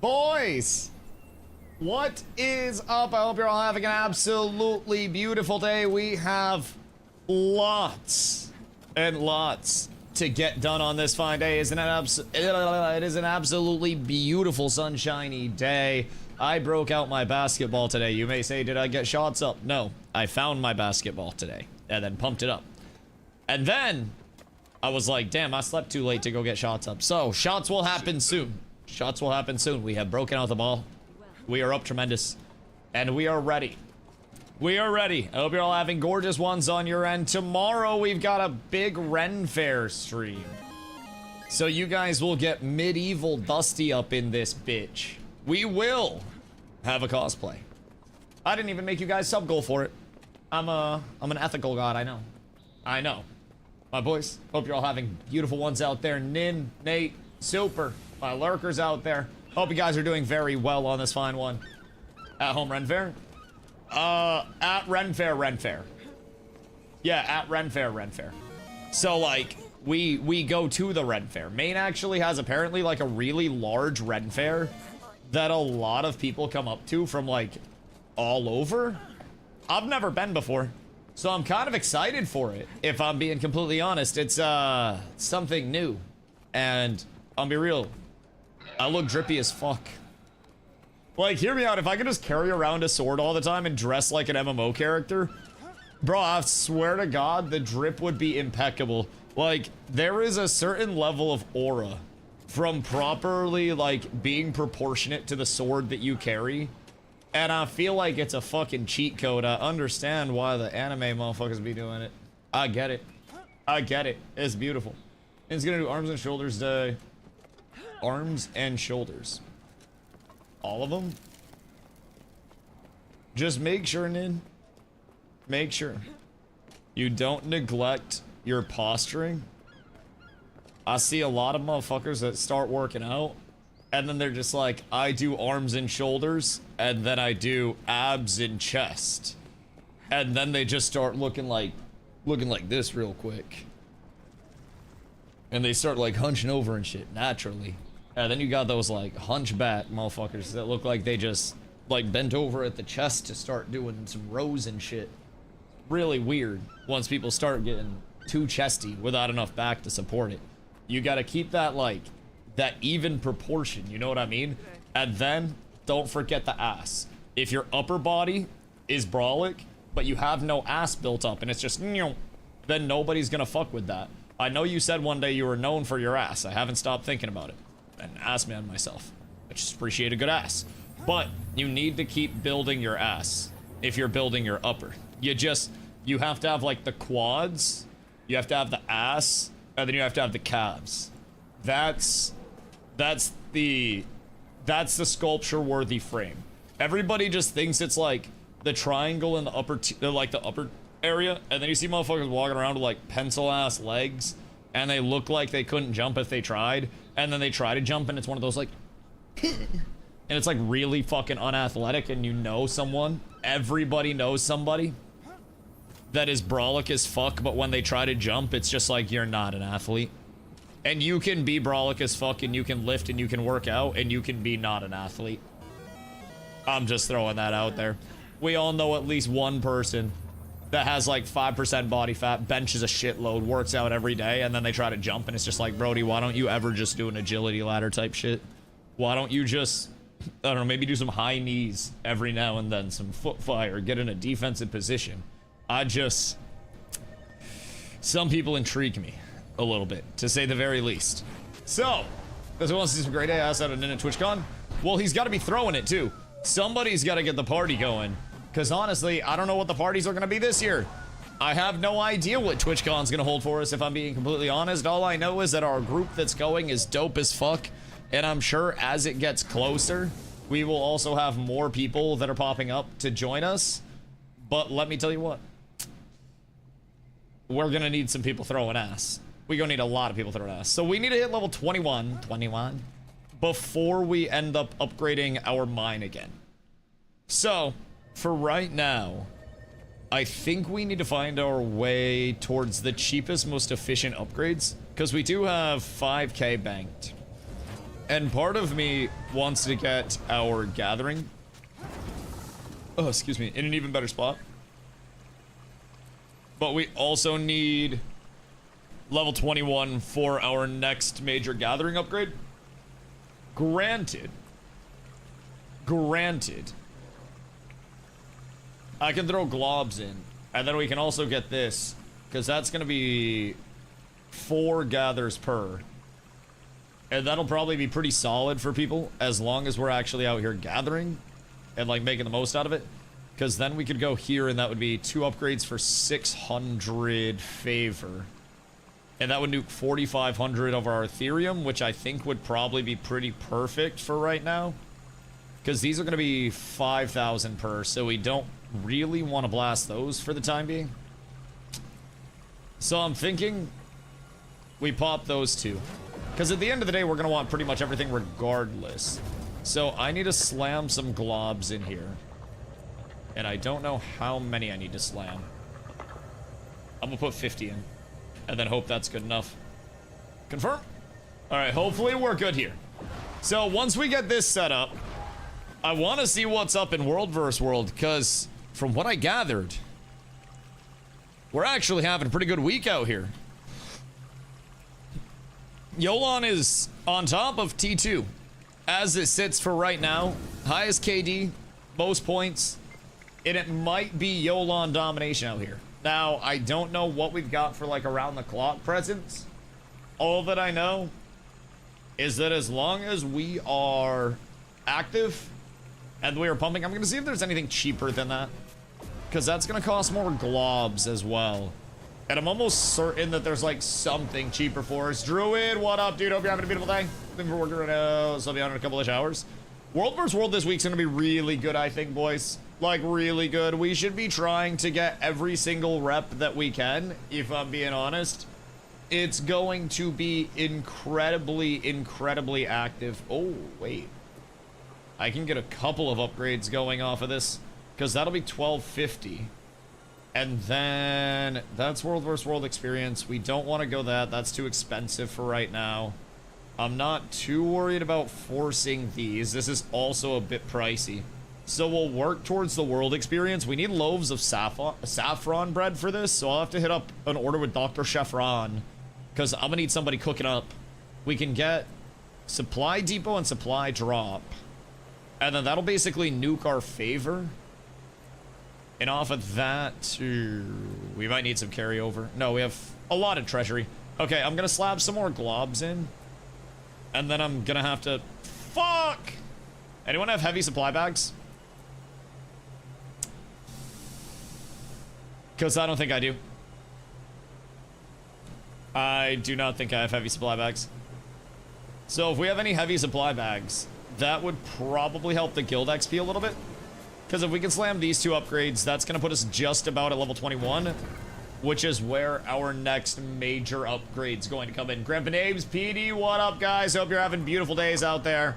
Boys, what is up? I hope you're all having an absolutely beautiful day. We have lots and lots to get done on this fine day. It is an absolutely beautiful sunshiny day. I broke out my basketball today. You may say, did I get shots up? No, I found my basketball today and then pumped it up. And then I was like, damn, I slept too late to go get shots up. So shots will happen soon. Shots will happen soon. We have broken out the ball. We are up tremendous. And we are ready. We are ready. I hope you're all having gorgeous ones on your end. Tomorrow we've got a big Ren Fair stream. So you guys will get medieval Dusty up in this bitch. We will have a cosplay. I didn't even make you guys sub goal for it. I'm an ethical god, I know. I know. My boys, hope you're all having beautiful ones out there. Nin, Nate, Super, my lurkers out there. Hope you guys are doing very well on this fine one. At home Ren Fair? At Ren Fair. Yeah, at Ren Fair. So, like, we go to the Ren Fair. Maine actually has apparently, like, a really large Ren Fair that a lot of people come up to from, like, all over. I've never been before, so I'm kind of excited for it, if I'm being completely honest. It's, something new. And I'll be real, I look drippy as fuck. Like, hear me out, if I could just carry around a sword all the time and dress like an MMO character, bro, I swear to God, the drip would be impeccable. Like, there is a certain level of aura from properly, like, being proportionate to the sword that you carry. And I feel like it's a fucking cheat code. I understand why the anime motherfuckers be doing it. I get it. I get it. It's beautiful. And it's gonna do arms and shoulders day. Arms and shoulders. All of them? Just make sure, Nin. Make sure you don't neglect your posturing. I see a lot of motherfuckers that start working out and then they're just like, I do arms and shoulders and then I do abs and chest. And then they just start looking like this real quick. And they start like hunching over and shit naturally. And then you got those like hunchback motherfuckers that look like they just like bent over at the chest to start doing some rows and shit. Really weird once people start getting too chesty without enough back to support it. You gotta keep that like, that even proportion, you know what I mean? And then, don't forget the ass. If your upper body is brolic, but you have no ass built up and it's just, then nobody's gonna fuck with that. I know you said one day you were known for your ass. I haven't stopped thinking about it. An ass man myself. I just appreciate a good ass. But you need to keep building your ass if you're building your upper. You have to have like the quads, you have to have the ass, and then you have to have the calves. That's the sculpture worthy frame. Everybody just thinks it's like the triangle in the upper the upper area, and then you see motherfuckers walking around with like pencil ass legs and they look like they couldn't jump if they tried, and then they try to jump and it's one of those like and it's like really fucking unathletic. And you know someone, everybody knows somebody that is brolic as fuck, but when they try to jump it's just like, you're not an athlete. And you can be brolic as fuck and you can lift and you can work out and you can be not an athlete. I'm just throwing that out there. We all know at least one person that has like 5% body fat, benches a shitload, works out every day, and then they try to jump and it's just like, Brody, why don't you ever just do an agility ladder type shit? Why don't you just, I don't know, maybe do some high knees every now and then, some foot fire, get in a defensive position. Some people intrigue me a little bit, to say the very least. So, does who wants to see some great ass out of Nin at TwitchCon? Well, he's got to be throwing it too. Somebody's got to get the party going. Because honestly, I don't know what the parties are going to be this year. I have no idea what TwitchCon's going to hold for us, if I'm being completely honest. All I know is that our group that's going is dope as fuck. And I'm sure as it gets closer, we will also have more people that are popping up to join us. But let me tell you what. We're going to need some people throwing ass. We're going to need a lot of people throwing ass. So we need to hit level 21 before we end up upgrading our mine again. So, for right now, I think we need to find our way towards the cheapest, most efficient upgrades, because we do have 5k banked. And part of me wants to get our gathering, oh, excuse me, in an even better spot. But we also need level 21 for our next major gathering upgrade. Granted, I can throw globs in, and then we can also get this, because that's going to be 4 gathers per. And that'll probably be pretty solid for people, as long as we're actually out here gathering and, like, making the most out of it. Because then we could go here, and that would be 2 upgrades for 600 favor. And that would nuke 4,500 of our Ethereum, which I think would probably be pretty perfect for right now. Because these are going to be 5,000 per, so we don't really want to blast those for the time being. So I'm thinking we pop those 2. Because at the end of the day, we're going to want pretty much everything regardless. So I need to slam some globs in here. And I don't know how many I need to slam. I'm going to put 50 in. And then hope that's good enough. Confirm? Alright, hopefully we're good here. So once we get this set up, I want to see what's up in World vs. World, because from what I gathered, we're actually having a pretty good week out here. Yolan is on top of T2 as it sits for right now. Highest KD, most points, and it might be Yolan domination out here. Now, I don't know what we've got for like around the clock presence. All that I know is that as long as we are active and we are pumping, I'm going to see if there's anything cheaper than that, because that's going to cost more globs as well. And I'm almost certain that there's like something cheaper for us. Druid, what up, dude? Hope you're having a beautiful day. Thank you for working right now, so I'll be on in a couple of hours. World vs. World this week's going to be really good, I think, boys. Like, really good. We should be trying to get every single rep that we can, if I'm being honest. It's going to be incredibly, incredibly active. Oh, wait. I can get a couple of upgrades going off of this, because that'll be 1250. And then that's World vs. World experience. We don't want to go that. That's too expensive for right now. I'm not too worried about forcing these. This is also a bit pricey. So we'll work towards the world experience. We need loaves of saffron bread for this, so I'll have to hit up an order with Dr. Chefron, because I'm going to need somebody cooking up. We can get supply depot and supply drop, and then that'll basically nuke our favor. And off of that, we might need some carryover. No, we have a lot of treasury. Okay, I'm going to slap some more globs in, and then I'm going to have to... Fuck! Anyone have heavy supply bags? Because I don't think I do. I do not think I have heavy supply bags. So if we have any heavy supply bags, that would probably help the guild XP a little bit. Because if we can slam these 2 upgrades, that's going to put us just about at level 21, which is where our next major upgrade's going to come in. Grandpa Names, PD, what up, guys? Hope you're having beautiful days out there.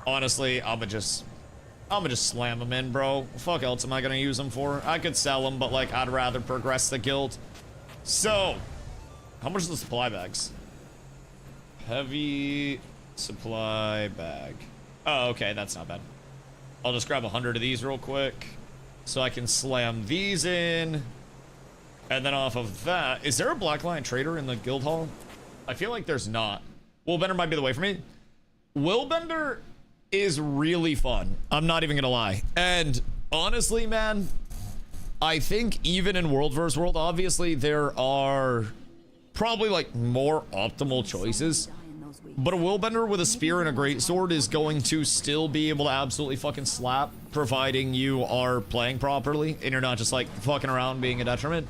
Honestly, I'm gonna just slam them in, bro. Fuck else am I gonna use them for? I could sell them, but like I'd rather progress the guild. So, how much are the supply bags? Heavy supply bag. Oh, okay, that's not bad. I'll just grab 100 of these real quick, so I can slam these in. And then off of that, is there a Black Lion Trader in the guild hall? I feel like there's not. Willbender might be the way for me. Willbender is really fun. I'm not even gonna lie. And honestly, man, I think even in World vs. World, obviously there are probably like more optimal choices, but a Willbender with a spear and a greatsword is going to still be able to absolutely fucking slap, providing you are playing properly and you're not just like fucking around being a detriment.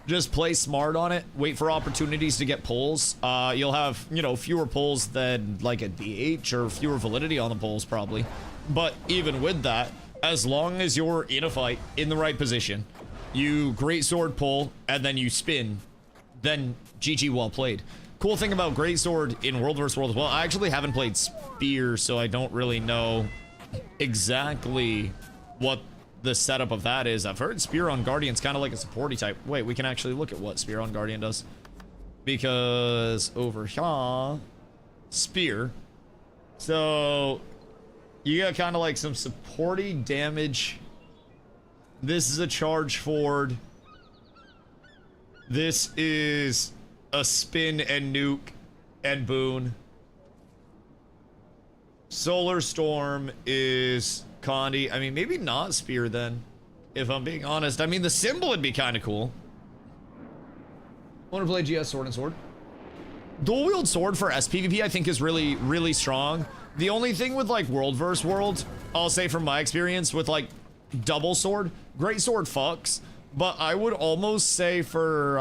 Just play smart on it. Wait for opportunities to get pulls. You'll have, you know, fewer pulls than like a DH or fewer validity on the pulls probably. But even with that, as long as you're in a fight in the right position, you greatsword pull and then you spin, then GG, well played. Cool thing about greatsword in World vs. World as well, I actually haven't played spear, so I don't really know exactly what the setup of that is. I've heard Spear on Guardian's kind of like a supporty type. Wait, we can actually look at what Spear on Guardian does. Because over here, Spear So you got kind of like some supporting damage. This is a charge forward. This is a spin and nuke and boon. Solar Storm is Condi. I mean, maybe not Spear then, if I'm being honest. I mean, the symbol would be kind of cool. Want to play GS Sword and Sword? Dual wield sword for SPVP I think is really, really strong. The only thing with like World vs. World, I'll say from my experience with like double sword, great sword fucks, but I would almost say for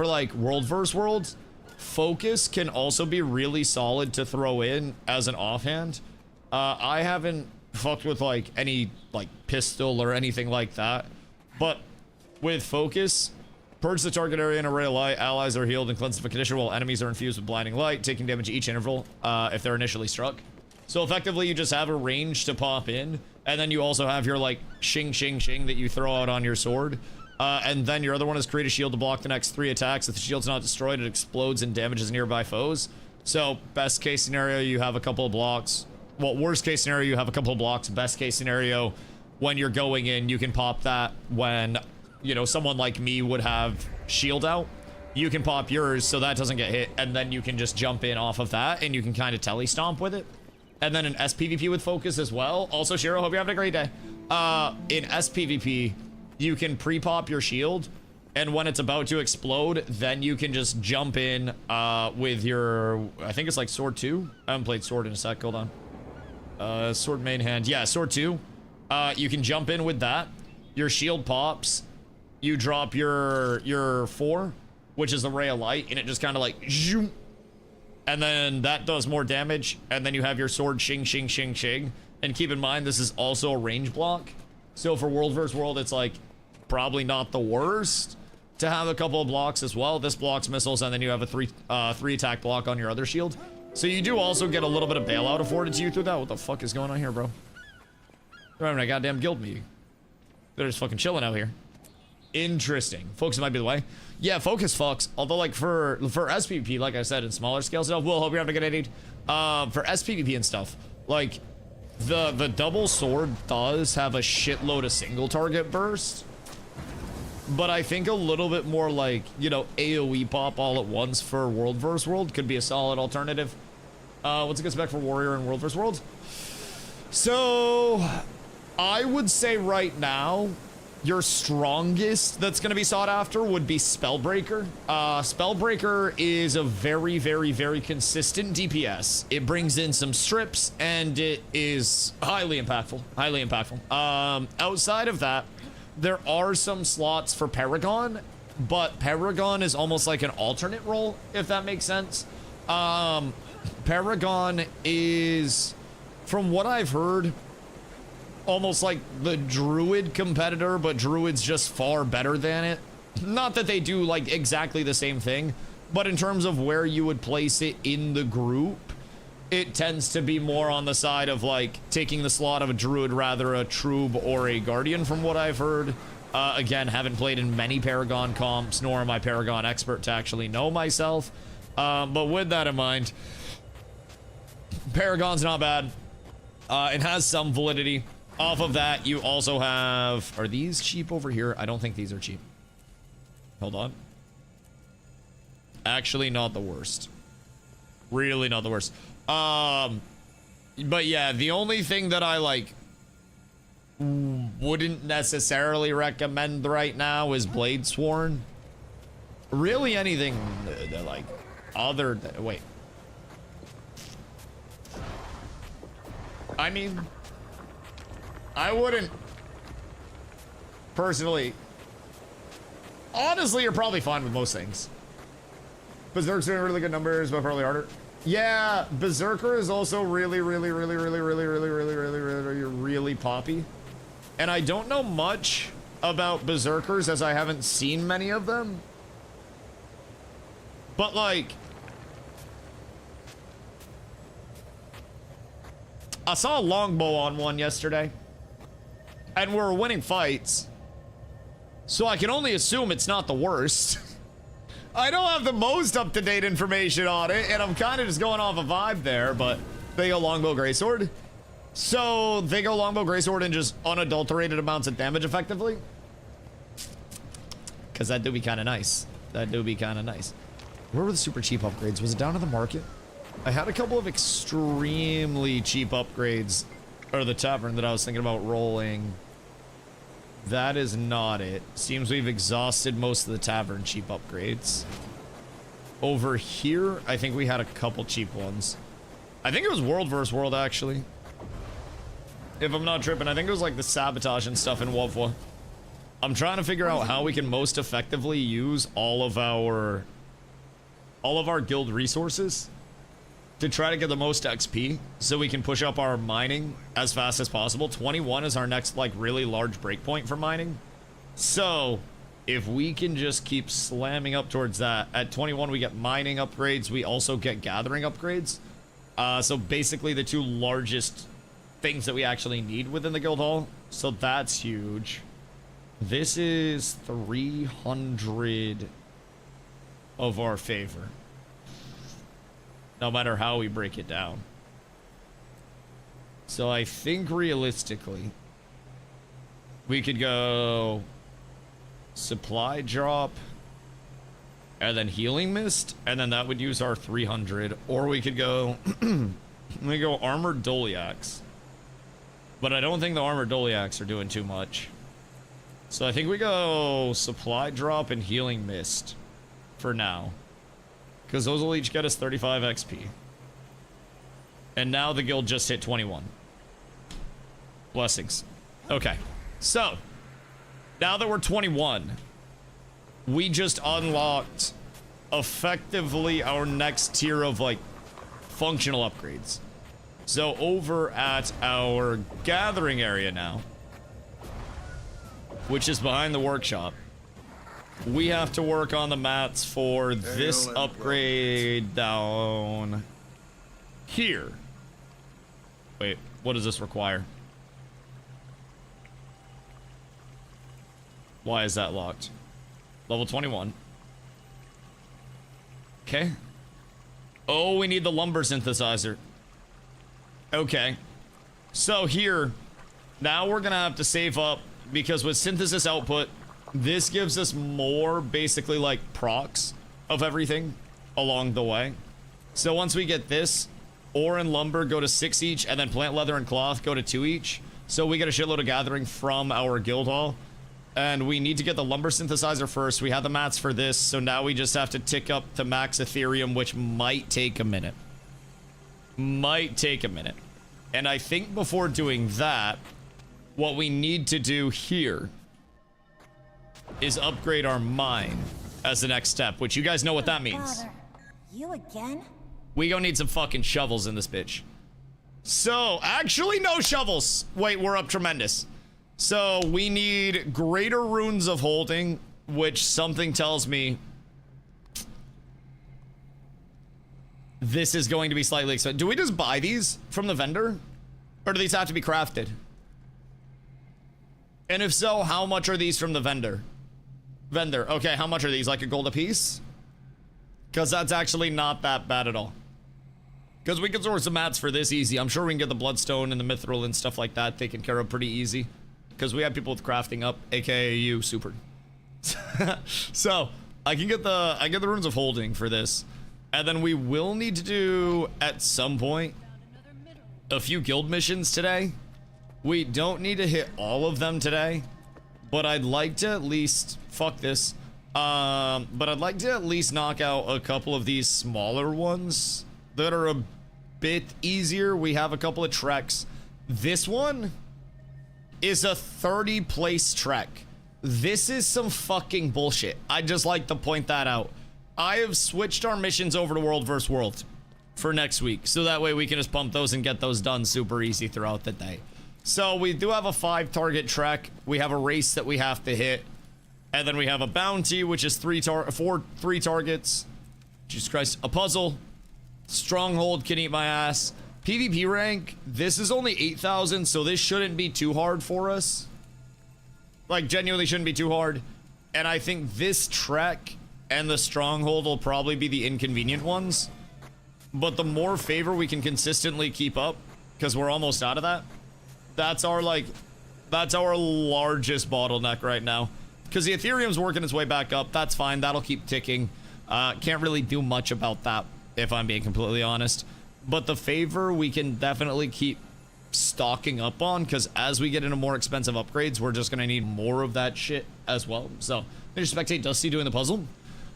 like World vs. World, focus can also be really solid to throw in as an offhand. I haven't fucked with like any like pistol or anything like that, but with focus, purge the target area in a ray of light, allies are healed and cleansed of a condition while enemies are infused with blinding light, taking damage each interval if they're initially struck. So effectively you just have a range to pop in, and then you also have your like shing shing shing that you throw out on your sword. And then your other one is create a shield to block the next 3 attacks. If the shield's not destroyed, it explodes and damages nearby foes. So best case scenario, you have a couple of blocks. Well, worst case scenario, you have a couple of blocks. Best case scenario, when you're going in, you can pop that when, you know, someone like me would have shield out. You can pop yours so that doesn't get hit, and then you can just jump in off of that, and you can kind of telestomp with it. And then an SPVP with focus as well. Also, Shiro, hope you're having a great day. In SPVP, you can pre-pop your shield, and when it's about to explode, then you can just jump in with your, I think it's like sword 2. I haven't played sword in a sec, hold on. Sword main hand, yeah, sword 2. You can jump in with that. Your shield pops. You drop your 4, which is the ray of light, and it just kind of like zoom, and then that does more damage, and then you have your sword shing shing shing shing. And keep in mind, this is also a range block, so for World vs. World, it's like probably not the worst to have a couple of blocks as well. This blocks missiles, and then you have a 3 attack block on your other shield, so you do also get a little bit of bailout afforded to you through that. What the fuck is going on here, bro? They're having a goddamn guild meeting. They're just fucking chilling out here. Interesting. Focus might be the way. Yeah, focus fucks. Although, like, for SPVP, like I said, in smaller scale stuff, Will, hope you're having a good day, dude. For SPVP and stuff, like, the double sword does have a shitload of single target burst. But I think a little bit more like, you know, AoE pop all at once for World vs. World could be a solid alternative. What's a good spec for Warrior in World vs. World? So, I would say right now, your strongest that's going to be sought after would be Spellbreaker. Spellbreaker is a very, very, very consistent DPS. It brings in some strips, and it is highly impactful. Highly impactful. Outside of that, there are some slots for Paragon, but Paragon is almost like an alternate role, if that makes sense. Paragon is, from what I've heard, almost like the Druid competitor, but Druid's just far better than it. Not that they do like exactly the same thing, but in terms of where you would place it in the group, it tends to be more on the side of like taking the slot of a Druid, rather a Troob or a Guardian, from what I've heard. Again, haven't played in many Paragon comps, nor am I Paragon expert to actually know myself. But with that in mind, Paragon's not bad. It has some validity. Off of that, you also have... Are these cheap over here? I don't think these are cheap. Hold on. Actually, not the worst. Really not the worst. But yeah, the only thing that I, like, wouldn't necessarily recommend right now is Bladesworn. Really anything, like, other than... Wait. I mean... I wouldn't personally. Honestly, you're probably fine with most things. Berserk's doing really good numbers, but probably harder. Yeah, Berserker is also really poppy. And I don't know much about Berserkers as I haven't seen many of them. But like, I saw a longbow on one yesterday. And we're winning fights, so I can only assume it's not the worst. I don't have the most up-to-date information on it, and I'm kind of just going off a vibe there, but They go longbow greatsword. So they go longbow greatsword and just unadulterated amounts of damage effectively. Because that do be kind of nice. That do be kind of nice. Where were the super cheap upgrades? Was it down to the market? I had a couple of extremely cheap upgrades. Or the tavern that I was thinking about rolling. That is not it. Seems we've exhausted most of the tavern cheap upgrades. Over here, I think we had a couple cheap ones. I think it was World vs. World, actually. If I'm not tripping, I think it was like the sabotage and stuff in WVW. I'm trying to figure out how we can most effectively use all of our guild resources to try to get the most XP so we can push up our mining as fast as possible. 21 is our next like really large breakpoint for mining. So if we can just keep slamming up towards that, at 21 we get mining upgrades, we also get gathering upgrades. So basically the two largest things that we actually need within the guild hall. So that's huge. This is 300 of our favor. No matter how we break it down. So I think realistically, we could go supply drop and then healing mist, and then that would use our 300. Or we could go, we go armored Doliacs. But I don't think the armored Doliacs are doing too much. So I think we go supply drop and healing mist for now. Because those will each get us 35 XP. And now the guild just hit 21. Blessings. Okay. So, now that we're 21, we just unlocked effectively our next tier of like functional upgrades. So over at our gathering area now, which is behind the workshop, we have to work on the mats for this upgrade down here. Wait, what does this require? Why is that locked? Level 21. Okay. Oh, we need the lumber synthesizer. Okay. So here, now we're gonna have to save up, because with synthesis output, this gives us more basically like procs of everything along the way. So once we get this, ore and lumber go to 6 each, and then plant leather and cloth go to 2 each. So we get a shitload of gathering from our guild hall. And we need to get the lumber synthesizer first. We have the mats for this, so now we just have to tick up to max Ethereum, which might take a minute. Might take a minute. And I think before doing that, what we need to do here is upgrade our mine as the next step, which you guys know what that means. You again? We gonna need some fucking shovels in this bitch. So, actually no shovels. Wait, we're up tremendous. So, we need greater runes of holding, which something tells me this is going to be slightly expensive. Do we just buy these from the vendor? Or do these have to be crafted? And if so, how much are these from the vendor? Vendor, okay, how much are these? Like a gold a piece? Because that's actually not that bad at all. Because we can source the mats for this easy. I'm sure we can get the bloodstone and the mithril and stuff like that taken care of pretty easy. Because we have people with crafting up, aka you, super. So, I get the runes of holding for this. And then we will need to do, at some point, a few guild missions today. We don't need to hit all of them today. But I'd like to at least, fuck this. But I'd like to at least knock out a couple of these smaller ones that are a bit easier. We have a couple of treks. This one is a 30 place trek. This is some fucking bullshit. I'd just like to point that out. I have switched our missions over to World vs. World for next week. So that way we can just pump those and get those done super easy throughout the day. So we do have a 5 target trek. We have a race that we have to hit. And then we have a bounty, which is 3 targets. Jesus Christ. A puzzle. Stronghold can eat my ass. PvP rank, this is only 8,000, so this shouldn't be too hard for us. Like, genuinely shouldn't be too hard. And I think this trek and the stronghold will probably be the inconvenient ones. but the more favor we can consistently keep up, because we're almost out of that, that's our largest bottleneck right now. Because the Ethereum's working its way back up. That's fine. That'll keep ticking. Can't really do much about that, if I'm being completely honest. But the favor we can definitely keep stocking up on, because as we get into more expensive upgrades, we're just going to need more of that shit as well. So, I just spectate Dusty doing the puzzle.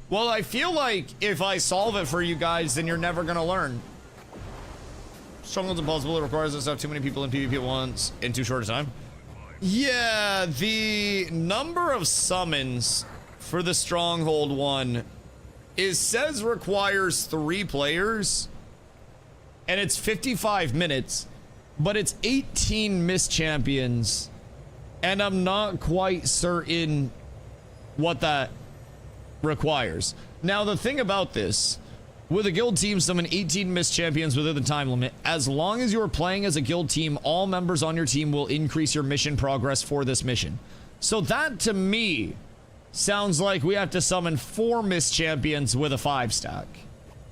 Well, I feel like if I solve it for you guys, then you're never going to learn. Stronghold's impossible. It requires us to have too many people in PvP at once in too short a time. Yeah, the number of summons for the Stronghold one says requires 3 players, and it's 55 minutes, but it's 18 Mist Champions, and I'm not quite certain what that requires. Now, the thing about this, with a guild team, summon 18 Mist Champions within the time limit. As long as you are playing as a guild team, all members on your team will increase your mission progress for this mission. So that, to me, sounds like we have to summon 4 Mist Champions with a 5-stack.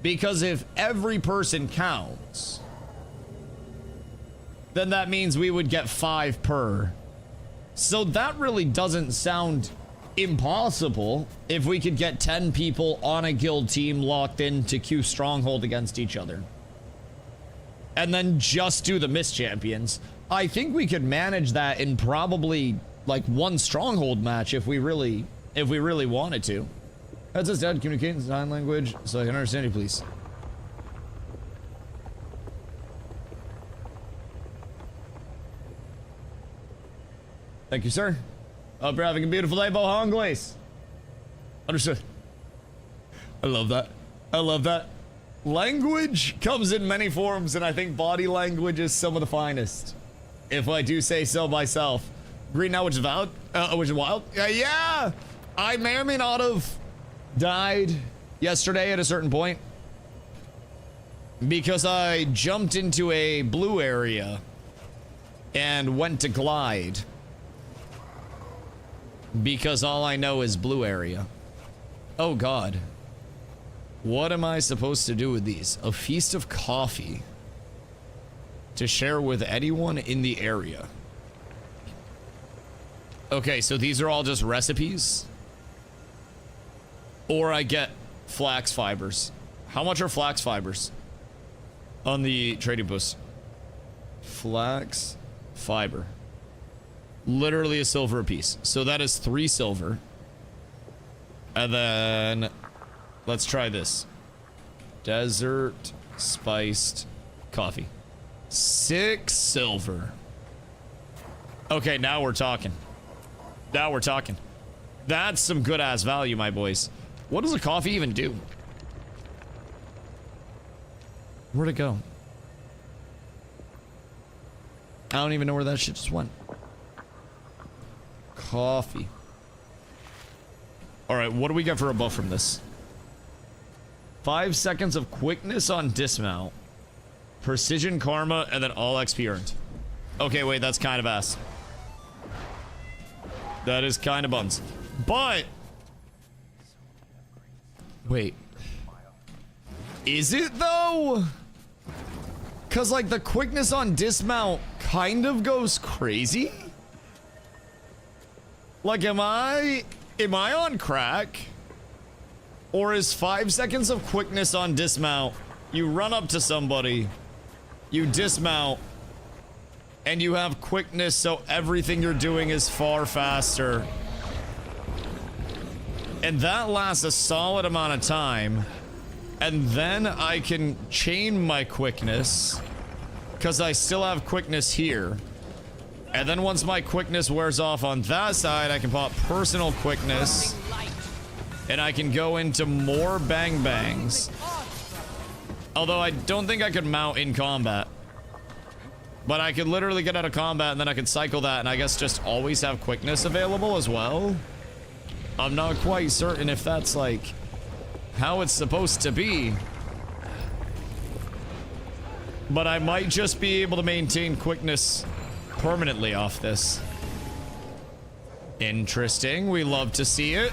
Because if every person counts, then that means we would get 5 per. So that really doesn't sound impossible if we could get 10 people on a guild team locked into Q Stronghold against each other. And then just do the Mist Champions. I think we could manage that in probably like 1 Stronghold match if we really wanted to. That's us, Dad. Communicate in sign language so I can understand you, please. Thank you, sir. Hope you're having a beautiful day, Bohonglace. Understood. I love that. I love that. Language comes in many forms, and I think body language is some of the finest, if I do say so myself. Green now, which is valid, which is wild. Yeah, I may or may not have died yesterday at a certain point because I jumped into a blue area and went to glide. Because all I know is blue area. Oh God. What am I supposed to do with these? A feast of coffee. To share with anyone in the area. Okay, so these are all just recipes? Or I get flax fibers. How much are flax fibers? On the trading post. Flax fiber. Literally a silver a piece. So that is 3 silver. And then let's try this. Desert spiced coffee. 6 silver. Okay, now we're talking. Now we're talking. That's some good ass value, my boys. What does a coffee even do? Where'd it go? I don't even know where that shit just went. Coffee. Alright, what do we get for a buff from this? 5 seconds of quickness on dismount. Precision karma, and then all XP earned. Okay, wait, that's kind of ass. That is kind of buns. But... wait. Is it, though? Because, like, the quickness on dismount kind of goes crazy? Like, am I on crack? Or is 5 seconds of quickness on dismount, you run up to somebody, you dismount, and you have quickness so everything you're doing is far faster. And that lasts a solid amount of time. And then I can chain my quickness, because I still have quickness here. And then once my quickness wears off on that side, I can pop personal quickness. And I can go into more bang bangs. Although I don't think I could mount in combat. But I could literally get out of combat and then I could cycle that and I guess just always have quickness available as well. I'm not quite certain if that's like how it's supposed to be. But I might just be able to maintain quickness permanently off this. Interesting. We love to see it.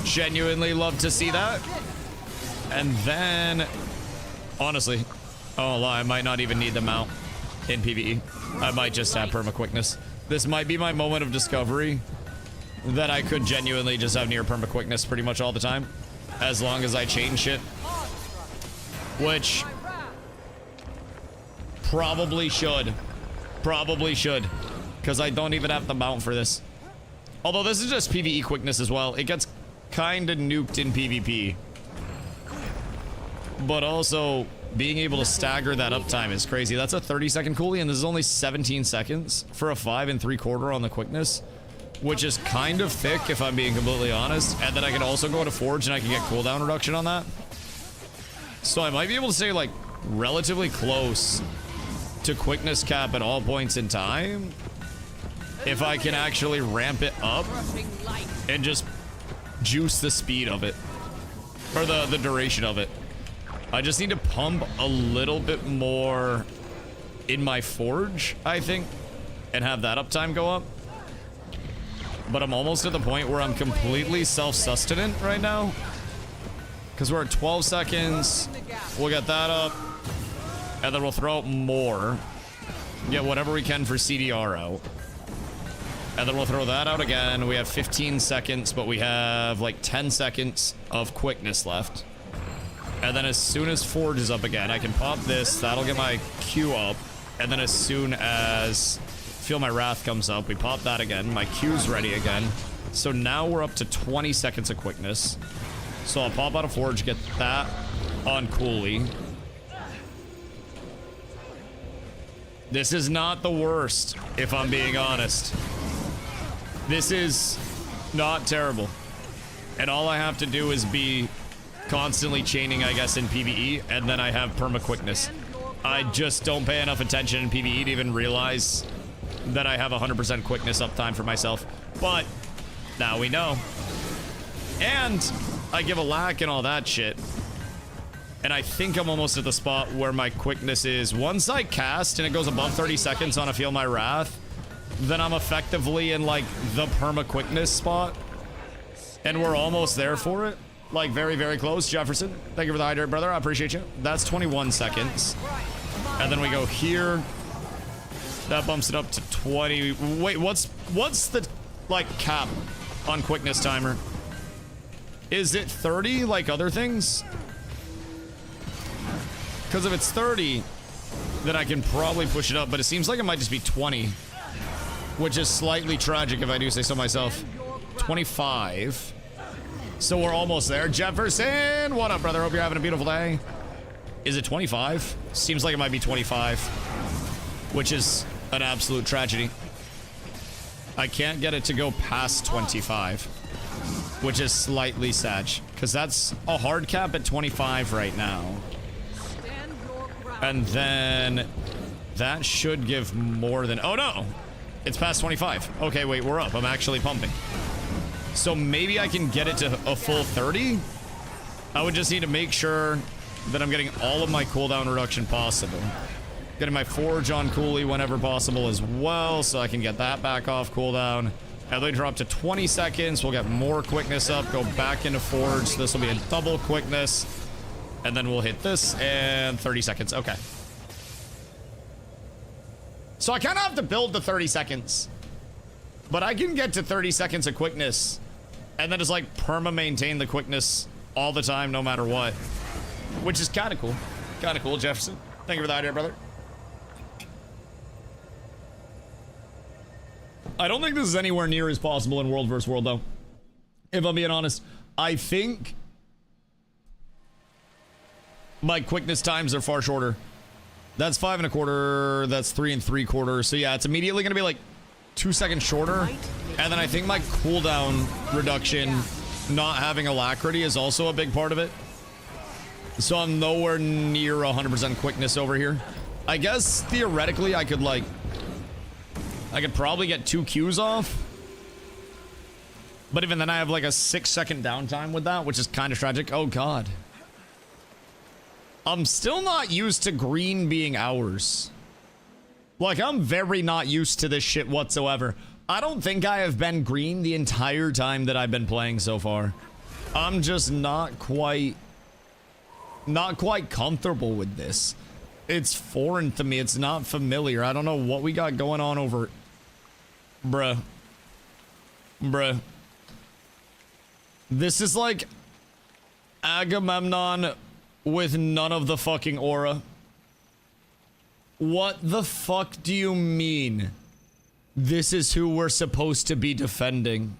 Genuinely love to see that. And then Honestly, oh, I might not even need the mount in PvE. I might just have perma quickness. This might be my moment of discovery that I could genuinely just have near perma quickness pretty much all the time, as long as I change shit, which probably should, because I don't even have the mount for this. Although this is just PvE quickness as well. It gets kind of nuked in PvP. But also, being able to stagger that uptime is crazy. That's a 30-second coolie, and this is only 17 seconds for a 5 3/4 on the quickness, which is kind of thick, if I'm being completely honest. And then I can also go to Forge, and I can get cooldown reduction on that. So I might be able to stay, like, relatively close to quickness cap at all points in time, if I can actually ramp it up and just juice the speed of it, or the duration of it. I just need to pump a little bit more in my Forge, I think, and have that uptime go up. But I'm almost at the point where I'm completely self-sustenant right now, because we're at 12 seconds. We'll get that up, and then we'll throw out more, get whatever we can for CDR out. And then we'll throw that out again. We have 15 seconds, but we have like 10 seconds of quickness left. And then as soon as Forge is up again, I can pop this. That'll get my Q up. And then as soon as Feel My Wrath comes up, we pop that again. My Q's ready again. So now we're up to 20 seconds of quickness. So I'll pop out of Forge, get that on Coolie. This is not the worst, if I'm being honest. This is not terrible. And all I have to do is be constantly chaining, I guess, in PvE, and then I have perma quickness. I just don't pay enough attention in PvE to even realize that I have 100% quickness uptime for myself. But now we know. And I give a lack and all that shit. And I think I'm almost at the spot where my quickness is. Once I cast and it goes above 30 seconds on a Feel My Wrath, then I'm effectively in, like, the perma quickness spot. And we're almost there for it. Like, very, very close. Jefferson, thank you for the hydrate, brother. I appreciate you. That's 21 seconds. And then we go here. That bumps it up to 20. Wait, what's the, like, cap on quickness timer? Is it 30 like other things? Because if it's 30, then I can probably push it up. But it seems like it might just be 20. Which is slightly tragic if I do say so myself. 25. So we're almost there. Jefferson, what up, brother? Hope you're having a beautiful day. Is it 25? Seems like it might be 25. Which is an absolute tragedy. I can't get it to go past 25. Which is slightly sad. Because that's a hard cap at 25 right now. And then that should give more than... Oh, no. It's past 25. Okay, wait, we're up. I'm actually pumping. So maybe I can get it to a full 30? I would just need to make sure that I'm getting all of my cooldown reduction possible. Getting my Forge on Coolie whenever possible as well, so I can get that back off cooldown. And then drop to 20 seconds. We'll get more quickness up, go back into Forge. This will be a double quickness. And then we'll hit this, and 30 seconds. Okay. So I kind of have to build the 30 seconds. But I can get to 30 seconds of quickness. And then just, like, perma-maintain the quickness all the time, no matter what. Which is kind of cool. Kind of cool, Jefferson. Thank you for the idea, brother. I don't think this is anywhere near as possible in World vs. World, though. If I'm being honest. I think... my quickness times are far shorter. That's 5 1/4. That's 3 3/4. So yeah, it's immediately going to be like 2 seconds shorter. And then I think my cooldown reduction, not having alacrity, is also a big part of it. So I'm nowhere near 100% quickness over here. I guess theoretically I could probably get 2 Qs off. But even then I have like a 6-second downtime with that, which is kind of tragic. Oh God. I'm still not used to green being hours. Like, I'm very not used to this shit whatsoever. I don't think I have been green the entire time that I've been playing so far. I'm just not quite not quite comfortable with this. It's foreign to me. It's not familiar. I don't know what we got going on over... Bruh. Bruh. This is like Agamemnon with none of the fucking aura. What the fuck do you mean? This is who we're supposed to be defending.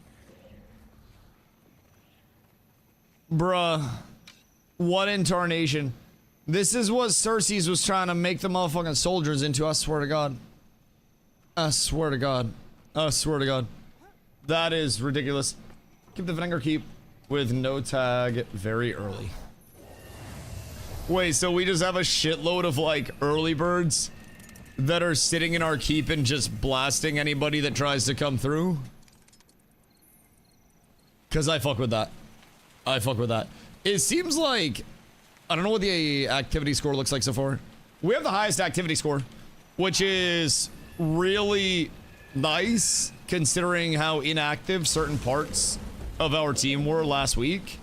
Bruh. What incarnation? This is what Cersei's was trying to make the motherfucking soldiers into, I swear to God. I swear to God. I swear to God. That is ridiculous. Keep the finger keep with no tag very early. Wait, so we just have a shitload of like early birds that are sitting in our keep and just blasting anybody that tries to come through? Cause I fuck with that. I fuck with that. It seems like, I don't know what the activity score looks like so far. We have the highest activity score, which is really nice considering how inactive certain parts of our team were last week.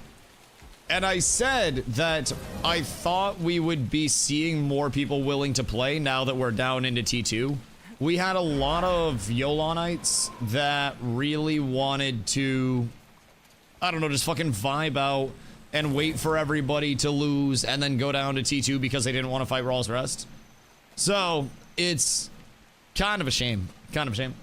And I said that I thought we would be seeing more people willing to play now that we're down into T2. We had a lot of Yolanites that really wanted to, I don't know, just fucking vibe out and wait for everybody to lose and then go down to T2 because they didn't want to fight Raw's Rest. So, it's kind of a shame. Kind of a shame.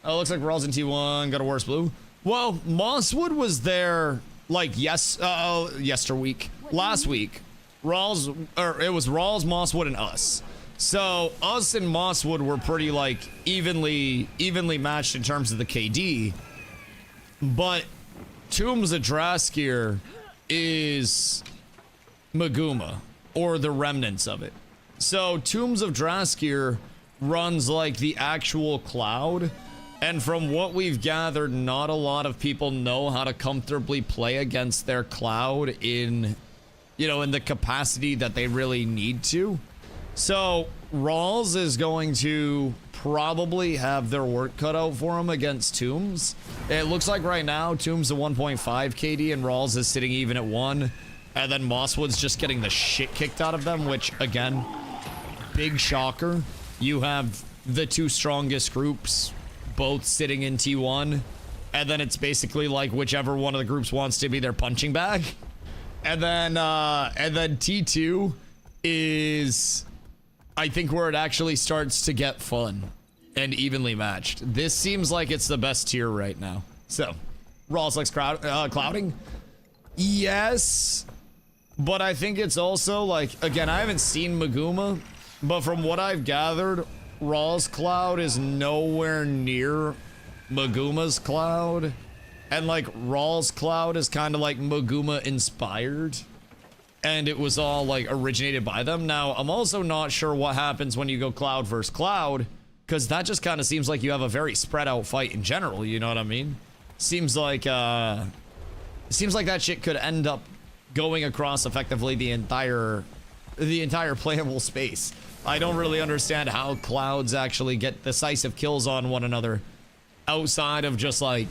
Oh, looks like Raw's in T1, got a worse blue. Well, Mosswood was there, like, yesterweek. Last week. Raw's, or it was Raw's, Mosswood, and us. So, us and Mosswood were pretty, like, evenly matched in terms of the KD. But Tombs of Draskir is Maguma, or the remnants of it. So Tombs of Draskir runs like the actual Cloud, and from what we've gathered, not a lot of people know how to comfortably play against their Cloud in, you know, in the capacity that they really need to. So Rawls is going to probably have their work cut out for him against Tombs. It looks like right now Tombs a 1.5 KD and Rawls is sitting even at 1. And then Mosswood's just getting the shit kicked out of them, which again, big shocker. You have the two strongest groups both sitting in T1. And then it's basically like whichever one of the groups wants to be their punching bag. And then T2 is, I think, where it actually starts to get fun and evenly matched. This seems like it's the best tier right now. So, Rawls likes clouding? Yes, but I think it's also like, again, I haven't seen Maguma, but from what I've gathered, Raw's Cloud is nowhere near Maguma's Cloud. And like, Raw's Cloud is kind of like Maguma inspired. And it was all like originated by them. Now, I'm also not sure what happens when you go Cloud versus Cloud, because that just kind of seems like you have a very spread out fight in general, you know what I mean? Seems like that shit could end up going across effectively the entire playable space. I don't really understand how Clouds actually get decisive kills on one another outside of just like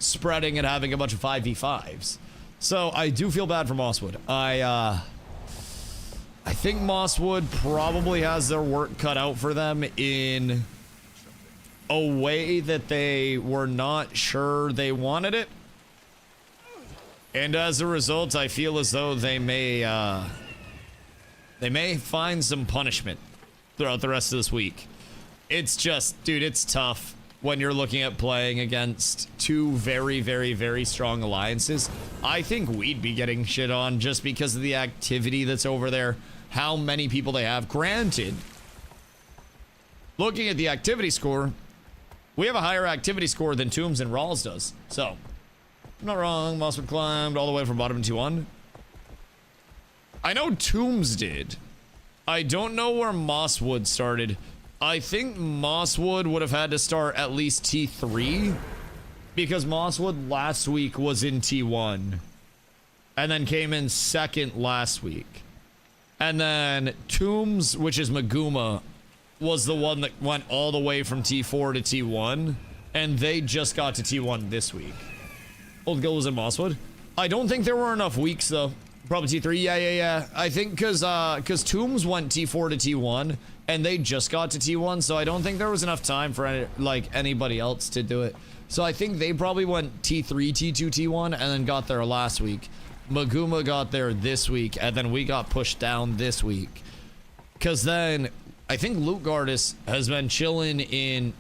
spreading and having a bunch of 5v5s. So I do feel bad for Mosswood. I think Mosswood probably has their work cut out for them in a way that they were not sure they wanted it. And as a result, I feel as though they may find some punishment throughout the rest of this week. It's just, dude, it's tough when you're looking at playing against two very, very, very strong alliances. I think we'd be getting shit on just because of the activity that's over there, how many people they have. Granted, looking at the activity score, we have a higher activity score than Tombs and Rawls does. So, I'm not wrong. Mosswood climbed all the way from bottom to 1. I know Tombs did. I don't know where Mosswood started. I think Mosswood would have had to start at least T3 because Mosswood last week was in T1 and then came in second last week. And then Tombs, which is Maguma, was the one that went all the way from T4 to T1, and they just got to T1 this week. Old Gill was in Mosswood. I don't think there were enough weeks though. Probably T3. Yeah. I think because Tombs went T4 to T1, and they just got to T1, so I don't think there was enough time for anybody else to do it. So I think they probably went T3, T2, T1, and then got there last week. Maguma got there this week, and then we got pushed down this week. Because then, I think Luke Gardis has been chilling in...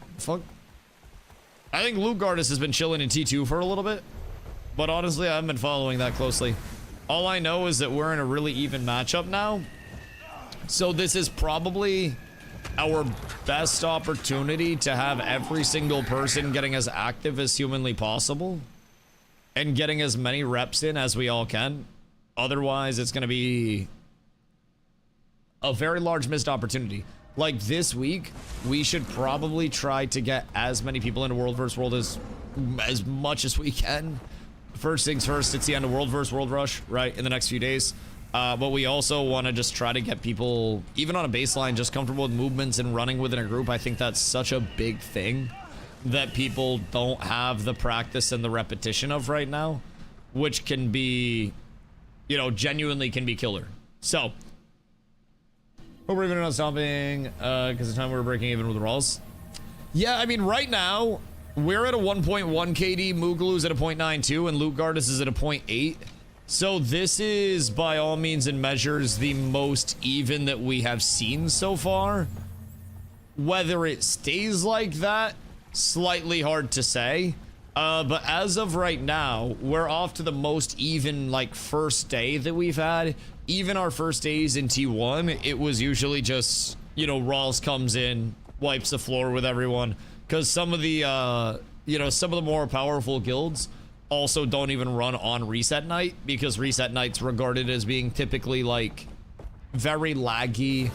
I think Luke Gardis has been chilling in T2 for a little bit. But honestly, I haven't been following that closely. All I know is that we're in a really even matchup now. So this is probably our best opportunity to have every single person getting as active as humanly possible. And getting as many reps in as we all can. Otherwise, it's going to be a very large missed opportunity. Like this week, we should probably try to get as many people into World vs. World as much as we can. First things first, it's the end of World vs. World Rush, right, in the next few days. But we also want to just try to get people, even on a baseline, just comfortable with movements and running within a group. I think that's such a big thing that people don't have the practice and the repetition of right now, which can be, you know, genuinely can be killer. So, hope we're even not stopping, because the time we were breaking even with Rawls. Yeah, I mean, right now, we're at a 1.1 KD, Mugalu's at a 0.92, and Luke Gardis is at a 0.8. So this is, by all means and measures, the most even that we have seen so far. Whether it stays like that, slightly hard to say. But as of right now, we're off to the most even, like, first day that we've had. Even our first days in T1, it was usually just, you know, Rawls comes in, wipes the floor with everyone. Because some of the, you know, some of the more powerful guilds also don't even run on reset night, because reset night's regarded as being typically, like, very laggy,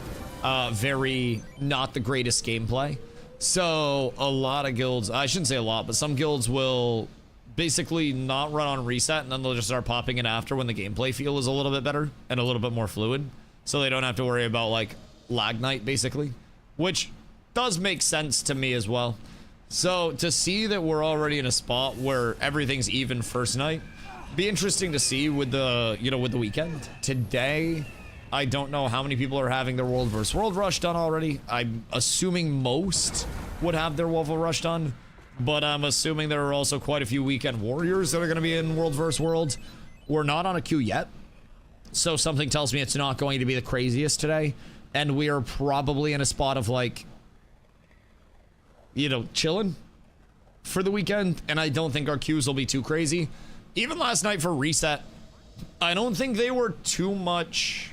very not the greatest gameplay. So a lot of guilds, I shouldn't say a lot, but some guilds will basically not run on reset, and then they'll just start popping it after when the gameplay feel is a little bit better and a little bit more fluid. So they don't have to worry about, like, lag night, basically, which does make sense to me as well. So to see that we're already in a spot where everything's even first night, be interesting to see with the, you know, with the weekend. Today, I don't know how many people are having their World vs. World Rush done already. I'm assuming most would have their Waffle Rush done, but I'm assuming there are also quite a few weekend warriors that are going to be in World vs. World. We're not on a queue yet, so something tells me it's not going to be the craziest today, and we are probably in a spot of, like, you know, chilling for the weekend, and I don't think our queues will be too crazy. Even last night for reset, I don't think they were too much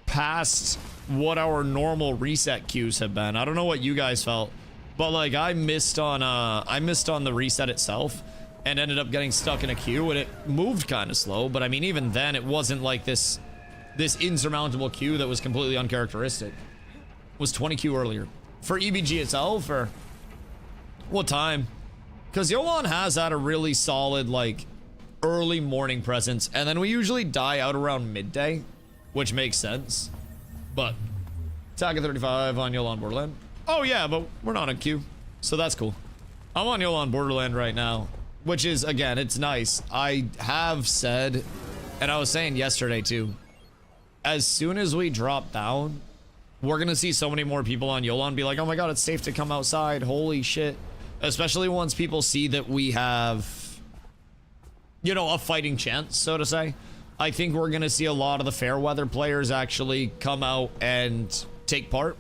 past what our normal reset queues have been. I don't know what you guys felt, but, like, I missed on the reset itself and ended up getting stuck in a queue, and it moved kind of slow, but I mean, even then it wasn't like this insurmountable queue that was completely uncharacteristic. It was 20 queue earlier. For EBG itself, or what time? Because Yolan has had a really solid, like, early morning presence, and then we usually die out around midday, which makes sense. But Attack at 35 on Yolan Borderland. Oh yeah, but we're not on queue, so that's cool. I'm on Yolan Borderland right now, which is, again, it's nice. I have said, and I was saying yesterday too, as soon as we drop down, we're gonna see so many more people on Yolan be like, oh my god, it's safe to come outside, holy shit. Especially once people see that we have, you know, a fighting chance, so to say. I think we're gonna see a lot of the fair weather players actually come out and take part,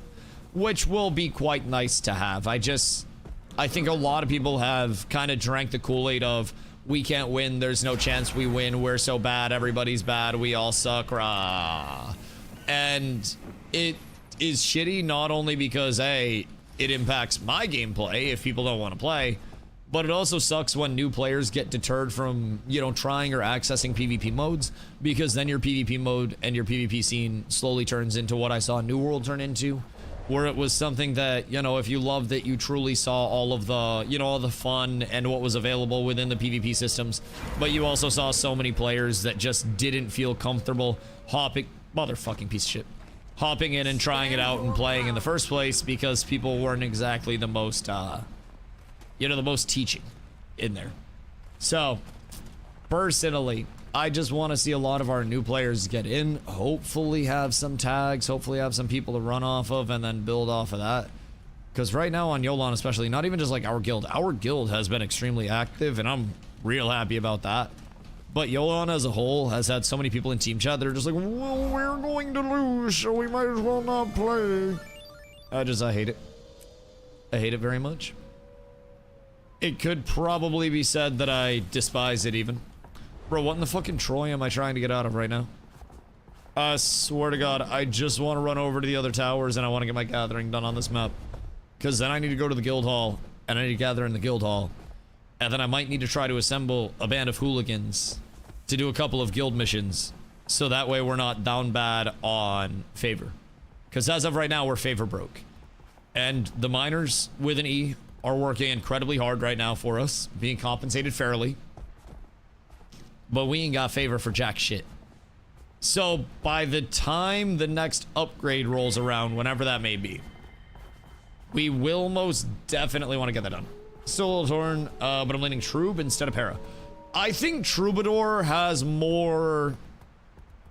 which will be quite nice to have. I think a lot of people have kind of drank the Kool-Aid of, we can't win, there's no chance we win, we're so bad, everybody's bad, we all suck, rah. And it is shitty, not only because, hey, it impacts my gameplay if people don't want to play, but it also sucks when new players get deterred from, you know, trying or accessing PvP modes, because then your PvP mode and your PvP scene slowly turns into what I saw New World turn into, where it was something that, you know, if you loved it, you truly saw all of the, you know, all the fun and what was available within the PvP systems, but you also saw so many players that just didn't feel comfortable hopping, motherfucking piece of shit, hopping in and trying it out and playing in the first place, because people weren't exactly the most, you know, the most teaching in there. So, personally, I just want to see a lot of our new players get in, hopefully have some tags, hopefully have some people to run off of, and then build off of that. Because right now on Yolan especially, not even just like our guild has been extremely active, and I'm real happy about that. But Yolan as a whole has had so many people in team chat that are just like, well, we're going to lose, so we might as well not play. I hate it. I hate it very much. It could probably be said that I despise it even. Bro, what in the fucking Troy am I trying to get out of right now? I swear to God, I just want to run over to the other towers and I want to get my gathering done on this map. Because then I need to go to the guild hall, and I need to gather in the guild hall. And then I might need to try to assemble a band of hooligans to do a couple of guild missions. So that way we're not down bad on favor. Because as of right now, we're favor broke. And the miners with an E are working incredibly hard right now for us, being compensated fairly. But we ain't got favor for jack shit. So by the time the next upgrade rolls around, whenever that may be, we will most definitely want to get that done. Still a torn, but I'm leaning Troob instead of Para. I think Troubadour has more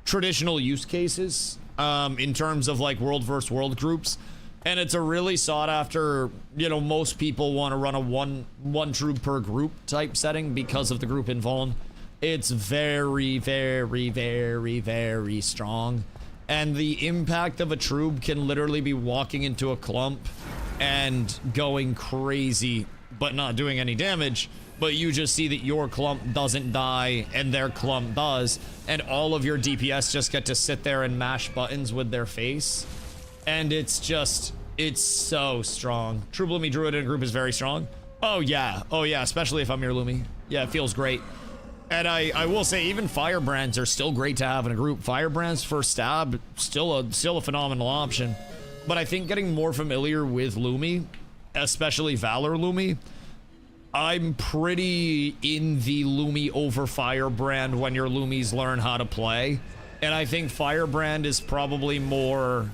traditional use cases in terms of like world versus world groups. And it's a really sought after, you know, most people want to run a one Troob per group type setting because of the group invuln. It's very, very, very, very strong. And the impact of a Troob can literally be walking into a clump and going crazy, but not doing any damage. But you just see that your clump doesn't die and their clump does. And all of your DPS just get to sit there and mash buttons with their face. And it's just, it's so strong. True Lumi Druid in a group is very strong. Oh yeah, especially if I'm your Lumi. Yeah, it feels great. And I will say, even Firebrands are still great to have in a group. Firebrands for stab, still a phenomenal option. But I think getting more familiar with Lumi, especially Valor Lumi, I'm pretty in the Lumi over Firebrand when your Lumis learn how to play. And I think Firebrand is probably more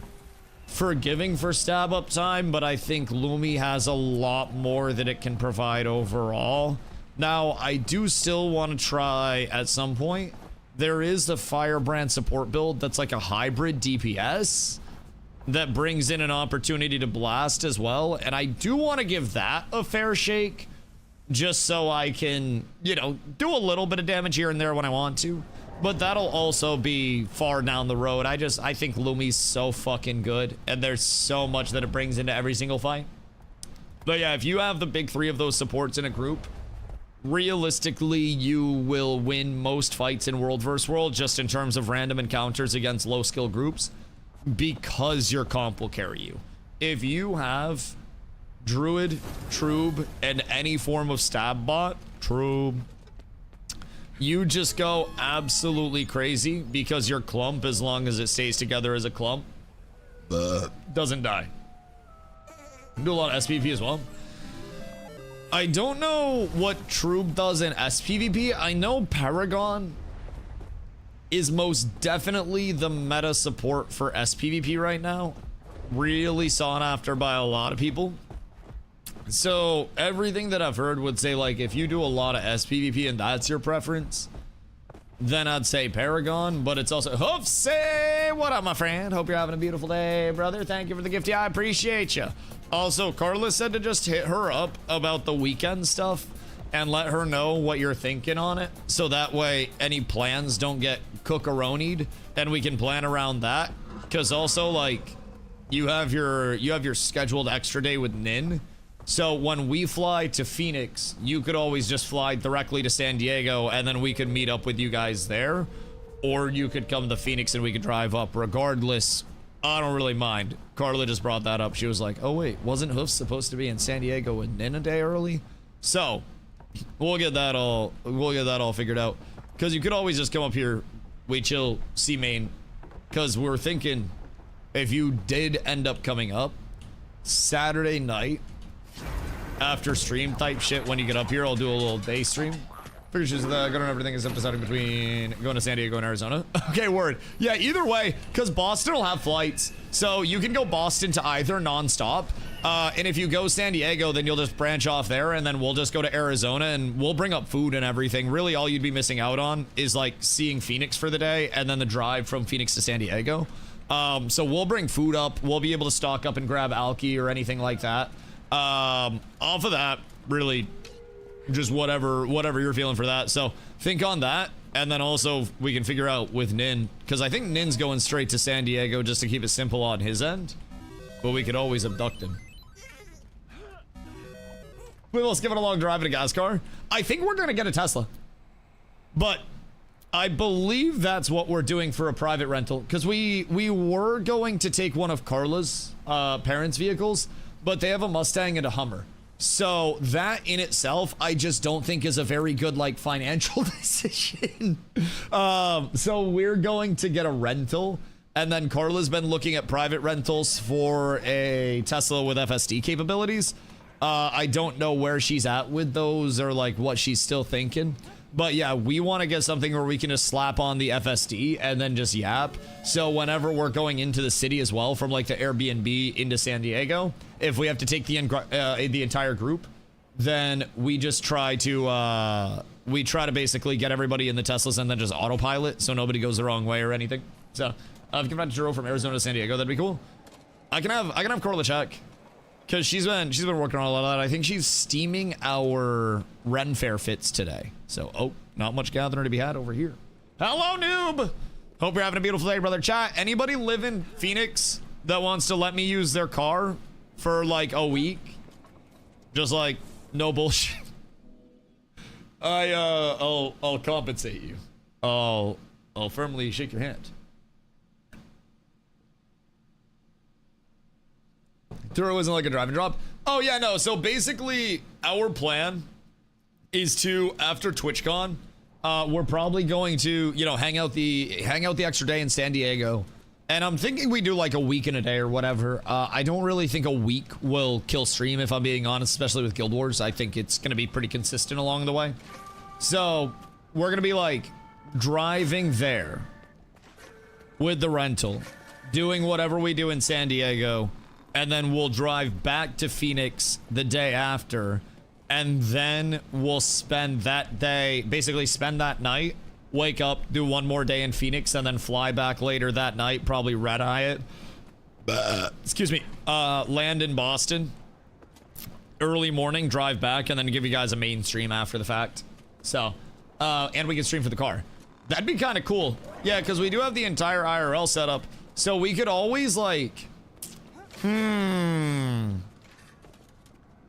forgiving for stab up time, but I think Lumi has a lot more that it can provide overall. Now, I do still want to try at some point. There is a Firebrand support build that's like a hybrid DPS that brings in an opportunity to blast as well. And I do want to give that a fair shake just so I can, you know, do a little bit of damage here and there when I want to. But that'll also be far down the road. I think Lumi's so fucking good, and there's so much that it brings into every single fight. But yeah, if you have the big three of those supports in a group, realistically, you will win most fights in World vs. World just in terms of random encounters against low skill groups, because your comp will carry you. If you have Druid, Troob, and any form of stab bot, Troob, you just go absolutely crazy because your clump, as long as it stays together as a clump, doesn't die. Do a lot of SPVP as well. I don't know what Troob does in SPVP. I know Paragon is most definitely the meta support for SPVP right now. Really sought after by a lot of people. So everything that I've heard would say, like, if you do a lot of SPVP and that's your preference, then I'd say Paragon. But it's also Hoofsay, what up, my friend? Hope you're having a beautiful day, brother. Thank you for the gift. Yeah, I appreciate you. Also, Carla said to just hit her up about the weekend stuff and let her know what you're thinking on it, so that way any plans don't get cookaronied and we can plan around that. Because also, like, you have your scheduled extra day with Nin. So when we fly to Phoenix, you could always just fly directly to San Diego and then we could meet up with you guys there. Or you could come to Phoenix and we could drive up. Regardless, I don't really mind. Carla just brought that up. She was like, oh wait, wasn't Hoofs supposed to be in San Diego with Nin a day early? So we'll get that all figured out. Because you could always just come up here, we chill, see main. Because we're thinking, if you did end up coming up, Saturday night, after stream type shit, when you get up here, I'll do a little day stream. Figure she's going on everything except deciding between going to San Diego and Arizona. Okay, word. Yeah, either way, because Boston will have flights. So you can go Boston to either nonstop, And if you go San Diego, then you'll just branch off there, and then we'll just go to Arizona, and we'll bring up food and everything. Really, all you'd be missing out on is like seeing Phoenix for the day, and then the drive from Phoenix to San Diego. So we'll bring food up. We'll be able to stock up and grab alky or anything like that. Off of that, really, just whatever you're feeling for that. So think on that, and then also we can figure out with Nin, because I think Nin's going straight to San Diego just to keep it simple on his end. But we could always abduct him. Let's give it a long drive in a gas car. I think we're gonna get a Tesla, but I believe that's what we're doing for a private rental, because we were going to take one of Carla's parents' vehicles, but they have a Mustang and a Hummer. So that in itself, I just don't think is a very good like financial decision. So we're going to get a rental, and then Carla's been looking at private rentals for a Tesla with FSD capabilities. I don't know where she's at with those or like what she's still thinking. But yeah, we want to get something where we can just slap on the FSD and then just yap. So whenever we're going into the city as well, from like the Airbnb into San Diego, if we have to take the entire group, then we just try to basically get everybody in the Teslas and then just autopilot so nobody goes the wrong way or anything. So if you can find a Jiro from Arizona to San Diego, that'd be cool. I can have Carla check, because she's been working on a lot of that. I think she's steaming our Ren Fair fits today. So, oh, not much gathering to be had over here. Hello, noob! Hope you're having a beautiful day, brother. Chat, anybody live in Phoenix that wants to let me use their car for like a week? Just like, no bullshit. I'll compensate you. I'll firmly shake your hand. Turo isn't like a drive and drop. Oh yeah, no. So basically, our plan is to, after TwitchCon, we're probably going to, you know, hang out the extra day in San Diego, and I'm thinking we do like a week and a day or whatever. I don't really think a week will kill stream, if I'm being honest, especially with Guild Wars. I think it's gonna be pretty consistent along the way. So we're gonna be like driving there with the rental, doing whatever we do in San Diego, and then we'll drive back to Phoenix the day after, and then we'll spend that day, basically spend that night, wake up, do one more day in Phoenix, and then fly back later that night, probably red-eye it. Excuse me. Land in Boston. Early morning, drive back, and then give you guys a main stream after the fact. So, and we can stream for the car. That'd be kind of cool. Yeah, because we do have the entire IRL set up, so we could always, like...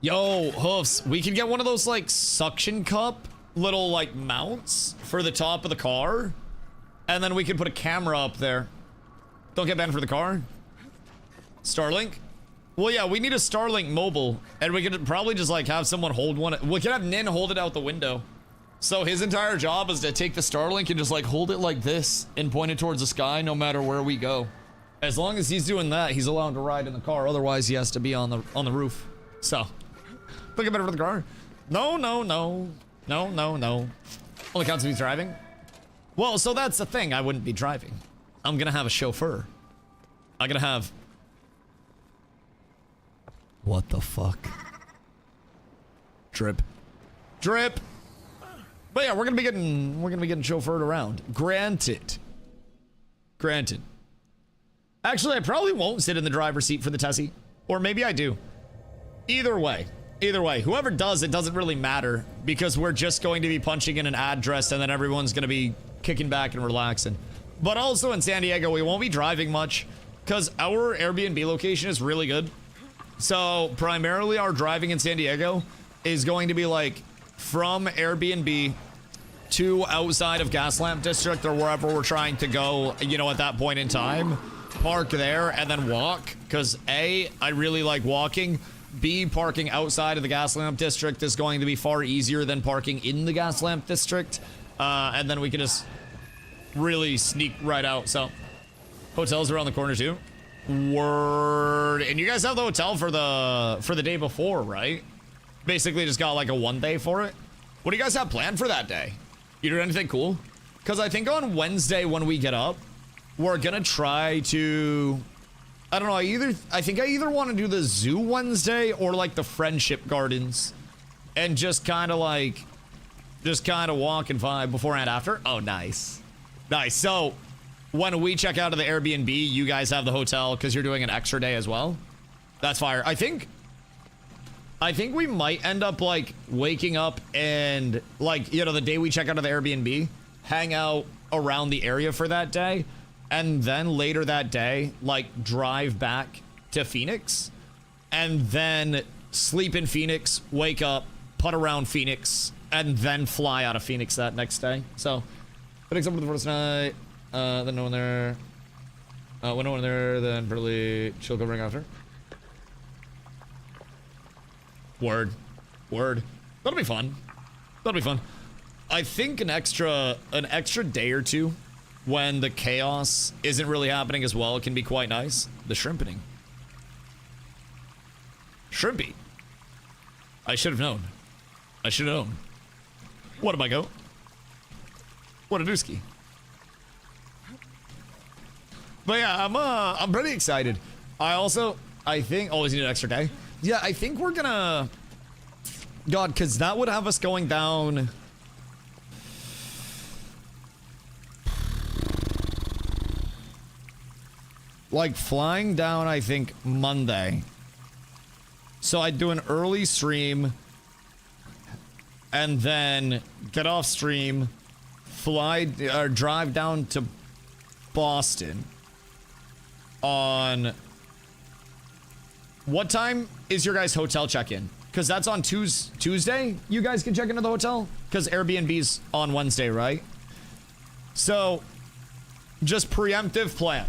Yo, Hoofs, we could get one of those, like, suction cup little, like, mounts for the top of the car, and then we could put a camera up there. Don't get banned for the car. Starlink? Well, yeah, we need a Starlink mobile, and we could probably just, like, have someone hold one. We could have Nin hold it out the window. So his entire job is to take the Starlink and just, like, hold it like this and point it towards the sky no matter where we go. As long as he's doing that, he's allowed to ride in the car. Otherwise, he has to be on the roof. So, think better for the car. No. Only counts if he's driving. Well, so that's the thing. I wouldn't be driving. I'm gonna have a chauffeur. I'm gonna have. What the fuck? Drip. But yeah, we're gonna be getting chauffeured around. Granted. Actually, I probably won't sit in the driver's seat for the Tessie. Or maybe I do. Either way, whoever does, it doesn't really matter, because we're just going to be punching in an address and then everyone's going to be kicking back and relaxing. But also in San Diego, we won't be driving much because our Airbnb location is really good. So primarily our driving in San Diego is going to be like from Airbnb to outside of Gaslamp District or wherever we're trying to go, you know, at that point in time. Park there and then walk, because A, I really like walking. B, parking outside of the Gaslamp District is going to be far easier than parking in the Gaslamp District. And then we can just really sneak right out. So, hotels around the corner too. Word. And you guys have the hotel for the day before, right? Basically just got like a 1 day for it. What do you guys have planned for that day? You do anything cool? Because I think on Wednesday when we get up, we're gonna try to I don't know. I think I either want to do the zoo Wednesday or like the friendship gardens, and just kind of walk and vibe before and after. Oh, nice, nice. So when we check out of the Airbnb, you guys have the hotel because you're doing an extra day as well. That's fire. I think we might end up like waking up and like, you know, the day we check out of the Airbnb, hang out around the area for that day. And then later that day, like drive back to Phoenix and then sleep in Phoenix, wake up, putt around Phoenix, and then fly out of Phoenix that next day. So, Phoenix up for the first night, then no one there. When no one there, then probably chill covering after. Word. That'll be fun. I think an extra day or two when the chaos isn't really happening as well can be quite nice. The shrimpening. Shrimpy. I should have known. What am I go? What a dooski. But yeah, I'm pretty excited. I think always need an extra day. Yeah, I think we're gonna... God, because that would have us going down... Like flying down, I think, Monday. So I'd do an early stream and then get off stream, fly or drive down to Boston on... What time is your guys' hotel check-in? Because that's on Tuesday. You guys can check into the hotel? Because Airbnb's on Wednesday, right? So, just preemptive plan.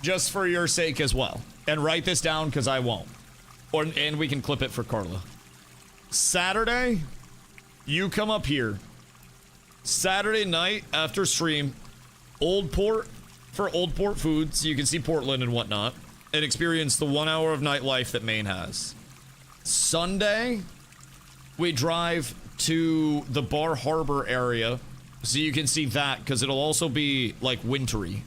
Just for your sake as well. And write this down because I won't. And we can clip it for Carla. Saturday, you come up here. Saturday night after stream, Old Port for Old Port food, so you can see Portland and whatnot, and experience the 1 hour of nightlife that Maine has. Sunday, we drive to the Bar Harbor area, so you can see that, because it'll also be, like, wintry.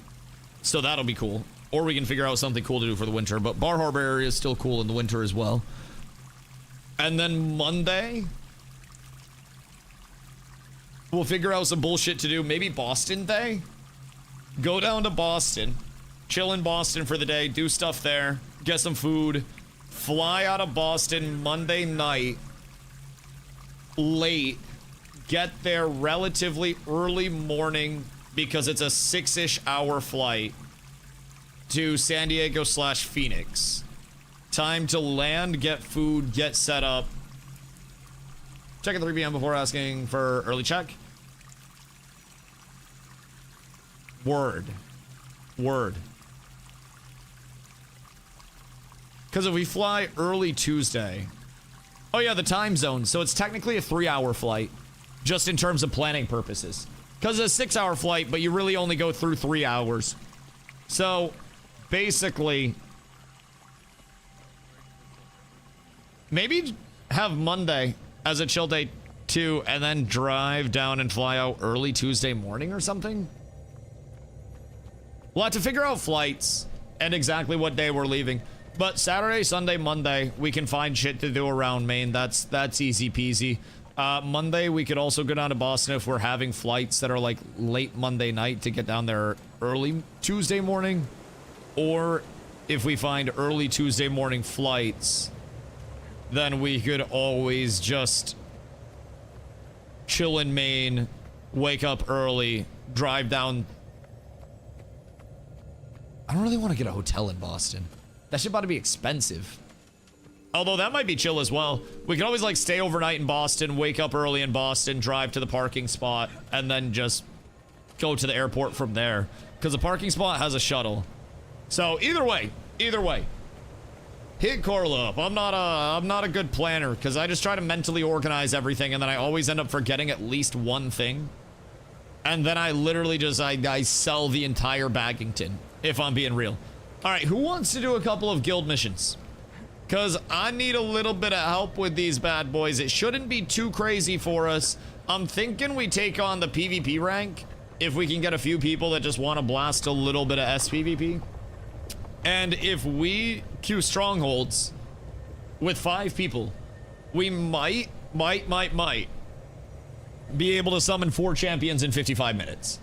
So that'll be cool. Or we can figure out something cool to do for the winter, but Bar Harbor area is still cool in the winter as well. And then Monday, we'll figure out some bullshit to do. Maybe Boston Day? Go down to Boston, chill in Boston for the day, do stuff there, get some food, fly out of Boston Monday night, late, get there relatively early morning because it's a 6-ish hour flight to San Diego / Phoenix. Time to land, get food, get set up. Check at 3 p.m. before asking for early check. Word. Because if we fly early Tuesday... Oh yeah, the time zone. So it's technically a 3-hour flight. Just in terms of planning purposes. Because it's a 6-hour flight, but you really only go through 3 hours. So, basically... Maybe have Monday as a chill day too, and then drive down and fly out early Tuesday morning or something? We'll have to figure out flights and exactly what day we're leaving. But Saturday, Sunday, Monday, we can find shit to do around Maine. That's easy peasy. Monday, we could also go down to Boston if we're having flights that are like late Monday night to get down there early Tuesday morning. Or if we find early Tuesday morning flights, then we could always just chill in Maine, wake up early, drive down. I don't really want to get a hotel in Boston. That shit about to be expensive. Although that might be chill as well. We can always like stay overnight in Boston, wake up early in Boston, drive to the parking spot, and then just go to the airport from there. Because the parking spot has a shuttle. So either way, hit Carla up. I'm not a good planner because I just try to mentally organize everything and then I always end up forgetting at least one thing. And then I literally just, I sell the entire Baggington, if I'm being real. All right, who wants to do a couple of guild missions? Because I need a little bit of help with these bad boys. It shouldn't be too crazy for us. I'm thinking we take on the PvP rank if we can get a few people that just want to blast a little bit of SPVP. And if we queue strongholds with 5 people, we might be able to summon 4 champions in 55 minutes.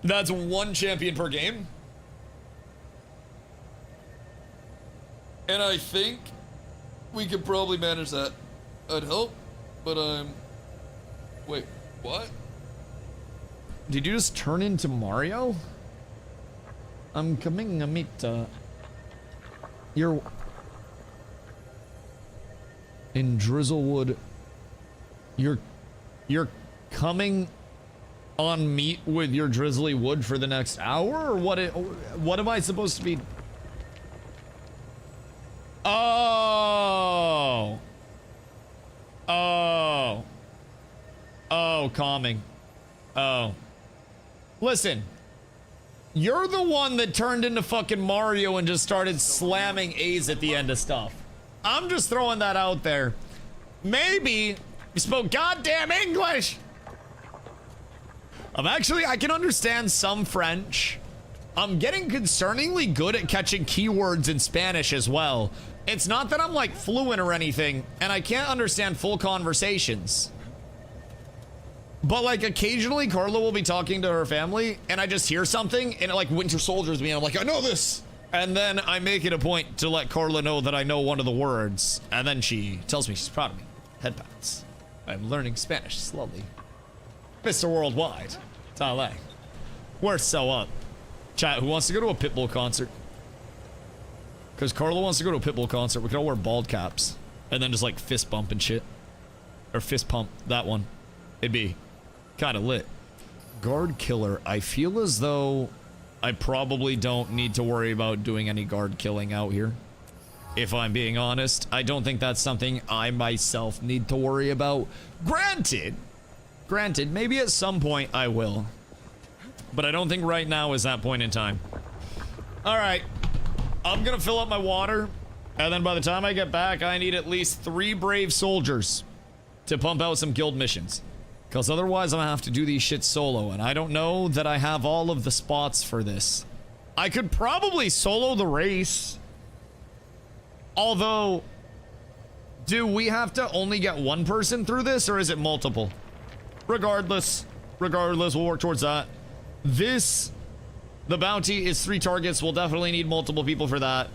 That's 1 champion per game. And I think we could probably manage that. I'd hope, but wait, what? Did you just turn into Mario? I'm coming, Amita. You're in Drizzlewood. You're coming on meet with your drizzly wood for the next hour, or what am I supposed to be? Oh, calming. Oh, listen. You're the one that turned into fucking Mario and just started slamming A's at the end of stuff. I'm just throwing that out there. Maybe you spoke goddamn English. I can understand some French. I'm getting concerningly good at catching keywords in Spanish as well. It's not that I'm like fluent or anything, and I can't understand full conversations. But like occasionally Carla will be talking to her family and I just hear something and it like Winter Soldiers me and I'm like, I know this. And then I make it a point to let Carla know that I know one of the words. And then she tells me she's proud of me. Headpats. I'm learning Spanish slowly. Mr. Worldwide. Tale. We're so up. Chat, who wants to go to a Pitbull concert? Because Carla wants to go to a Pitbull concert. We could all wear bald caps. And then just like fist bump and shit. Or fist pump. That one. It'd be kind of lit. Guard killer. I feel as though I probably don't need to worry about doing any guard killing out here. If I'm being honest, I don't think that's something I myself need to worry about. Granted, maybe at some point I will. But I don't think right now is that point in time. Alright. I'm gonna fill up my water. And then by the time I get back, I need at least 3 brave soldiers to pump out some guild missions. Because otherwise I'm gonna have to do these shit solo, and I don't know that I have all of the spots for this. I could probably solo the race. Although, do we have to only get 1 person through this, or is it multiple? Regardless, we'll work towards that. The bounty is 3 targets. We'll definitely need multiple people for that.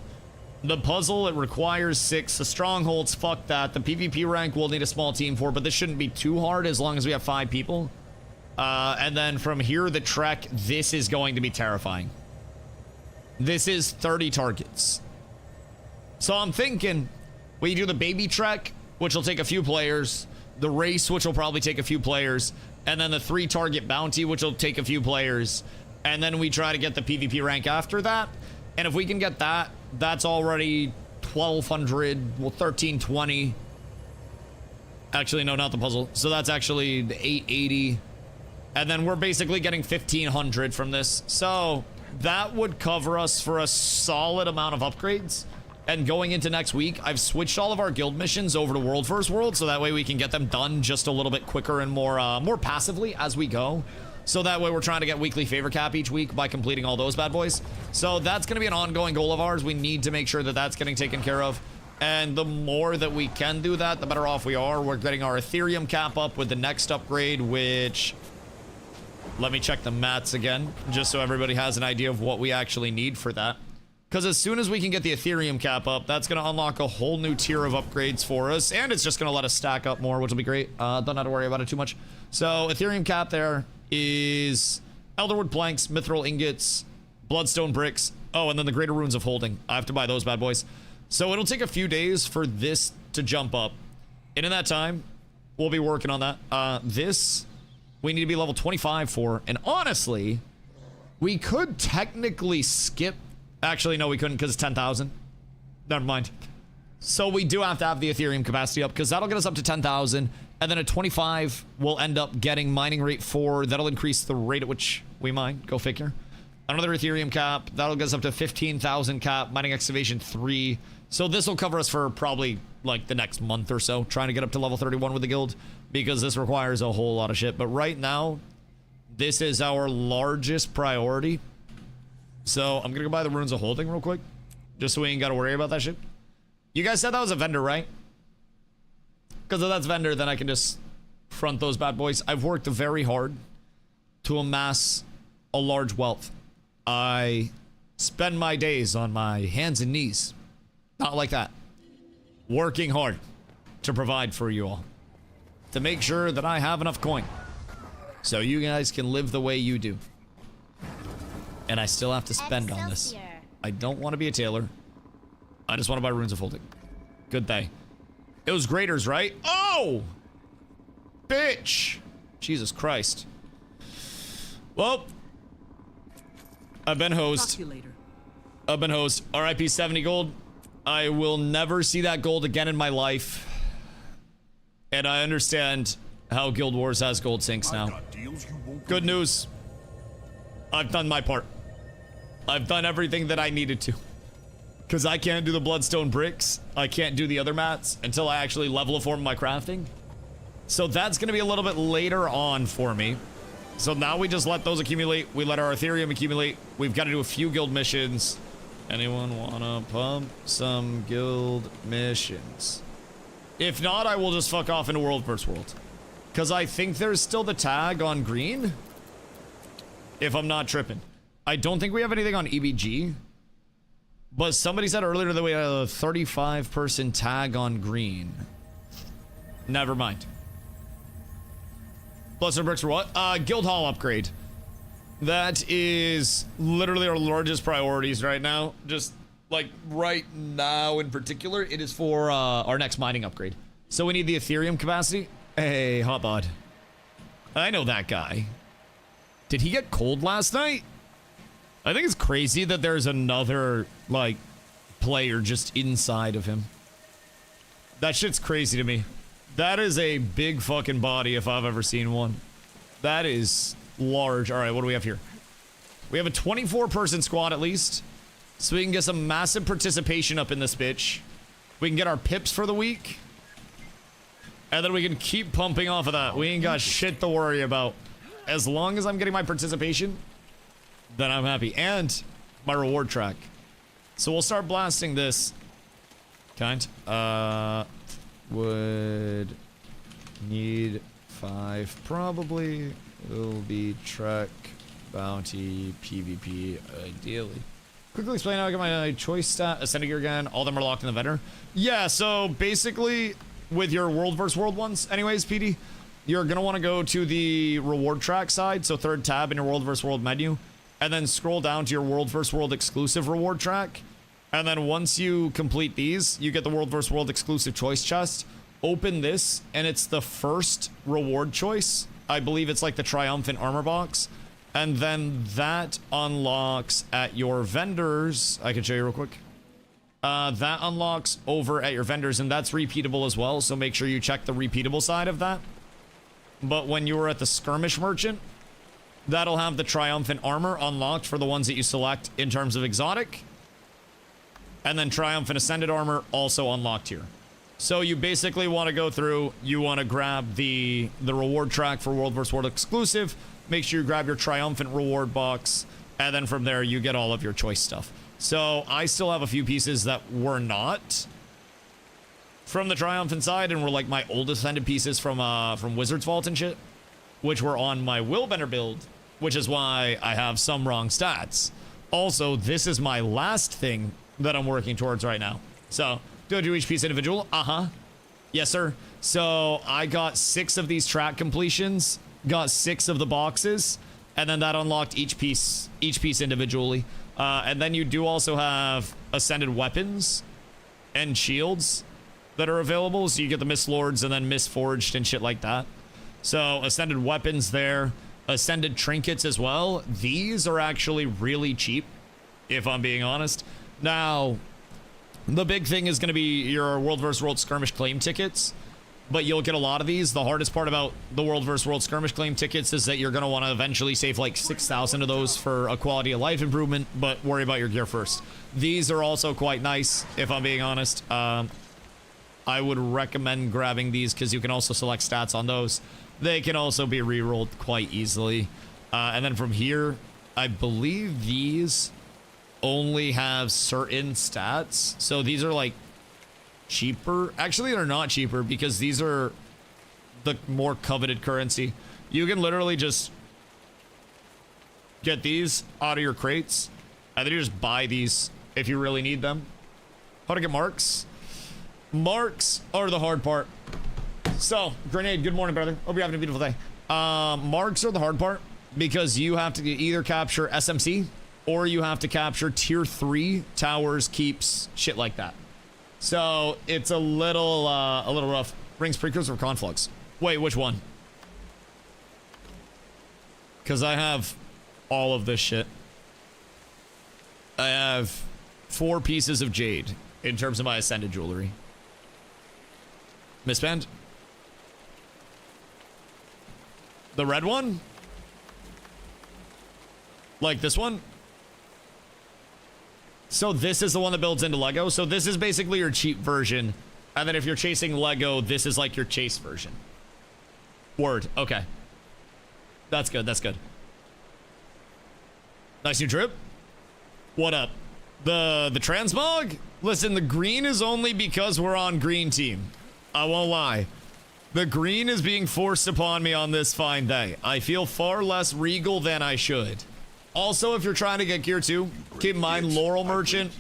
The puzzle, it requires 6. The strongholds, fuck that. The PvP rank we'll need a small team for, but this shouldn't be too hard as long as we have 5 people. And then from here, the trek, this is going to be terrifying. This is 30 targets. So I'm thinking we do the baby trek, which will take a few players, the race, which will probably take a few players, and then the 3 target bounty, which will take a few players, and then we try to get the PvP rank after that. And if we can get that, that's already 1,200, well, 1,320. Actually, no, not the puzzle. So that's actually 880. And then we're basically getting 1,500 from this. So that would cover us for a solid amount of upgrades. And going into next week, I've switched all of our guild missions over to World vs. World, so that way we can get them done just a little bit quicker and more passively as we go. So that way we're trying to get weekly favor cap each week by completing all those bad boys. So that's going to be an ongoing goal of ours. We need to make sure that that's getting taken care of. And the more that we can do that, the better off we are. We're getting our Ethereum cap up with the next upgrade, which... Let me check the mats again, just so everybody has an idea of what we actually need for that. Because as soon as we can get the Ethereum cap up, that's going to unlock a whole new tier of upgrades for us. And it's just going to let us stack up more, which will be great. Don't have to worry about it too much. So Ethereum cap there is Elderwood planks, Mithril ingots, Bloodstone bricks. Oh, and then the Greater Runes of Holding. I have to buy those bad boys. So it'll take a few days for this to jump up. And in that time, we'll be working on that. This, we need to be level 25 for. And honestly, we could technically skip. Actually, no, we couldn't because it's 10,000. Never mind. So we do have to have the Ethereum capacity up because that'll get us up to 10,000. And then at 25, we'll end up getting mining rate 4. That'll increase the rate at which we mine. Go figure. Another Ethereum cap. That'll get us up to 15,000 cap. Mining excavation 3. So this will cover us for probably like the next month or so. Trying to get up to level 31 with the guild. Because this requires a whole lot of shit. But right now, This is our largest priority. So I'm gonna go buy the Runes of Holding real quick, just so we ain't gotta worry about that shit. You guys said that was a vendor, right? Because if that's vendor, then I can just front those bad boys. I've worked very hard to amass a large wealth. I spend my days on my hands and knees. Not like that. Working hard to provide for you all. To make sure that I have enough coin. So you guys can live the way you do. And I still have to spend on this. I don't want to be a tailor. I just want to buy Runes of Holding. Good day. It was graders, right? Oh! Bitch! Jesus Christ. Well, I've been host. I've been host. RIP 70 gold. I will never see that gold again in my life. And I understand how Guild Wars has gold sinks now. Good news. I've done my part. I've done everything that I needed to. Because I can't do the bloodstone bricks. I can't do the other mats until I actually level a form of my crafting. So that's going to be a little bit later on for me. So now we just let those accumulate. We let our Ethereum accumulate. We've got to do a few guild missions. Anyone want to pump some guild missions? If not, I will just fuck off into World vs. World. Because I think there's still the tag on green. If I'm not tripping. I don't think we have anything on EBG. But somebody said earlier that we had a 35-person tag on green. Never mind. Plus our bricks for what? Guild Hall upgrade. That is literally our largest priorities right now. Just like right now in particular, it is for our next mining upgrade. So we need the Ethereum capacity. Hey, Hotbod. I know that guy. Did he get cold last night? I think it's crazy that there's another, like, player just inside of him. That shit's crazy to me. That is a big fucking body if I've ever seen one. That is large. All right, what do we have here? We have a 24-person squad at least. So we can get some massive participation up in this bitch. We can get our pips for the week. And then we can keep pumping off of that. We ain't got shit to worry about. As long as I'm getting my participation, then I'm happy. And my reward track. So we'll start blasting this. Would need 5 probably. Will be track, bounty, PvP ideally. Quickly explain how I get my choice stat, ascending gear again. All of them are locked in the vendor. Yeah, so basically with your World vs. World ones, anyways, PD, you're gonna want to go to the reward track side, so 3rd tab in your World vs. World menu, and then scroll down to your World vs. World exclusive reward track. And then once you complete these, you get the World vs. World exclusive choice chest. Open this, and it's the first reward choice. I believe it's like the triumphant armor box. And then that unlocks at your vendors. I can show you real quick. That unlocks over at your vendors, and that's repeatable as well. So make sure you check the repeatable side of that. But when you were at the skirmish merchant, that'll have the triumphant armor unlocked for the ones that you select in terms of exotic. And then triumphant ascended armor also unlocked here. So you basically want to go through, you want to grab the reward track for World vs. World exclusive. Make sure you grab your triumphant reward box, and then from there you get all of your choice stuff. So I still have a few pieces that were not from the triumphant side, and were like my old ascended pieces from Wizard's Vault and shit, which were on my Willbender build, which is why I have some wrong stats. Also, this is my last thing that I'm working towards right now. So do I do each piece individual? Yes, sir. So I got 6 of these track completions. Got 6 of the boxes, and then that unlocked each piece individually. And then you do also have ascended weapons and shields that are available, so you get the Mist Lords and then Mist Forged and shit like that. So ascended weapons there, ascended trinkets as well. These are actually really cheap, if I'm being honest. Now, the big thing is going to be your World vs. World skirmish claim tickets. But you'll get a lot of these. The hardest part about the World vs. World skirmish claim tickets is that you're going to want to eventually save like 6,000 of those for a quality of life improvement, but worry about your gear first. These are also quite nice, if I'm being honest. I would recommend grabbing these because you can also select stats on those. They can also be re-rolled quite easily. And then from here, I believe these only have certain stats. So these are like cheaper. Actually, they're not cheaper because these are the more coveted currency. You can literally just get these out of your crates and then you just buy these if you really need them. How to get marks? Marks are the hard part. So, Grenade, good morning, brother. Hope you're having a beautiful day. Marks are the hard part because you have to either capture SMC or you have to capture tier 3 towers, keeps, shit like that. So it's a little rough. Brings precursor of conflux. Wait, which one? Because I have all of this shit. I have 4 pieces of jade in terms of my ascended jewelry. Misband? The red one? Like this one? So this is the one that builds into Lego. So this is basically your cheap version. And then if you're chasing Lego, this is like your chase version. Word. Okay. That's good. That's good. Nice new drip. What up? The transmog? Listen, the green is only because we're on green team. I won't lie. The green is being forced upon me on this fine day. I feel far less regal than I should. Also, if you're trying to get gear 2, keep in mind, Laurel Merchant,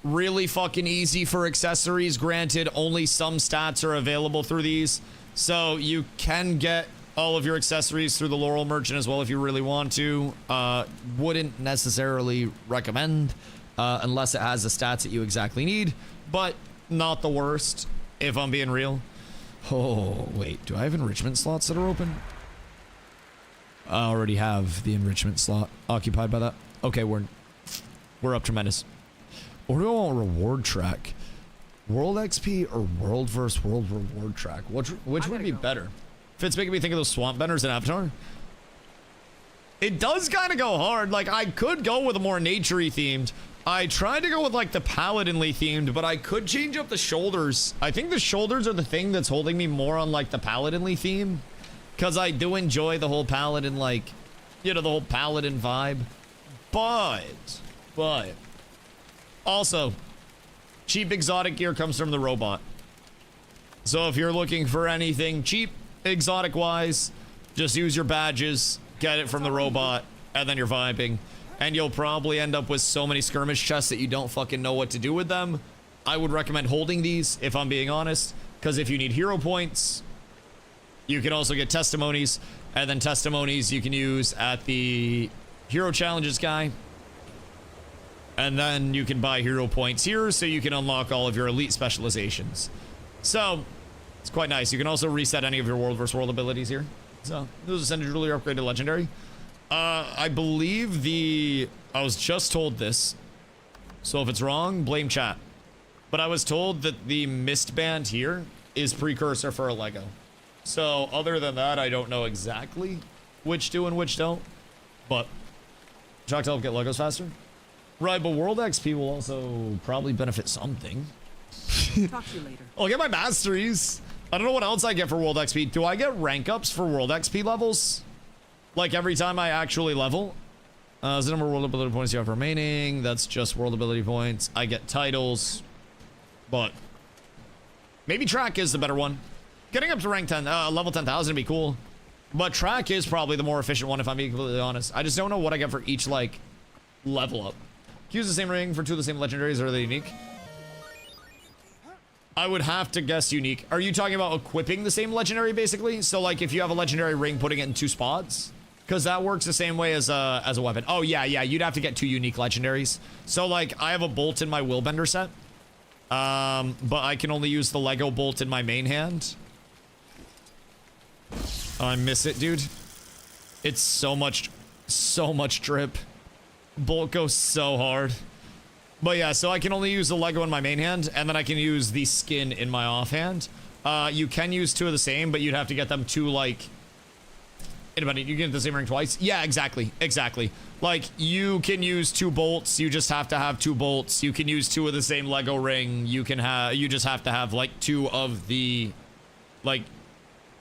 really fucking easy for accessories. Granted, only some stats are available through these. So you can get all of your accessories through the Laurel Merchant as well if you really want to. Wouldn't necessarily recommend unless it has the stats that you exactly need. But not the worst, if I'm being real. Oh, wait. Do I have enrichment slots that are open? I already have the enrichment slot occupied by that. Okay, we're up tremendous. Or do I want reward track? World XP or world versus world reward track? Which would be better? Fitz making me think of those swamp benders in Avatar. It does kind of go hard. Like, I could go with a more nature-y themed. I tried to go with like the paladinly themed, but I could change up the shoulders. I think the shoulders are the thing that's holding me more on like the paladinly theme. Because I do enjoy the whole paladin, like, you know, the whole paladin vibe. But, also, cheap exotic gear comes from the robot. So if you're looking for anything cheap, exotic-wise, just use your badges, get it from the robot, and then you're vibing. And you'll probably end up with so many skirmish chests that you don't fucking know what to do with them. I would recommend holding these, if I'm being honest, because if you need hero points, you can also get testimonies, and then testimonies you can use at the hero challenges guy. And then you can buy hero points here so you can unlock all of your elite specializations. So, it's quite nice. You can also reset any of your world versus world abilities here. So, those ascended jewelry upgrade to legendary. I believe I was just told this, so if it's wrong, blame chat. But I was told that the mistband here is precursor for a Lego. So other than that, I don't know exactly which do and which don't. But shock to help get Legos faster. Right, but World XP will also probably benefit something. Talk to you later. I'll get my masteries. I don't know what else I get for World XP. Do I get rank ups for World XP levels? Like every time I actually level? Is the number of world ability points you have remaining? That's just world ability points. I get titles. But maybe track is the better one. Getting up to rank 10, level 10,000 would be cool. But track is probably the more efficient one if I'm being completely honest. I just don't know what I get for each, like, level up. Use the same ring for 2 of the same legendaries. Are they unique? I would have to guess unique. Are you talking about equipping the same legendary, basically? So, like, if you have a legendary ring, putting it in 2 spots? Because that works the same way as a weapon. Oh, yeah, you'd have to get 2 unique legendaries. So, like, I have a bolt in my Willbender set. But I can only use the Lego bolt in my main hand. Oh, I miss it, dude. It's so much drip. Bolt goes so hard. But yeah, so I can only use the Lego in my main hand, and then I can use the skin in my offhand. You can use 2 of the same, but you'd have to get them 2, like... Independent, you get the same ring twice? Yeah, exactly. Like, you can use 2 bolts, you just have to have 2 bolts. You can use 2 of the same Lego ring. You just have to have, like, 2 of the, like,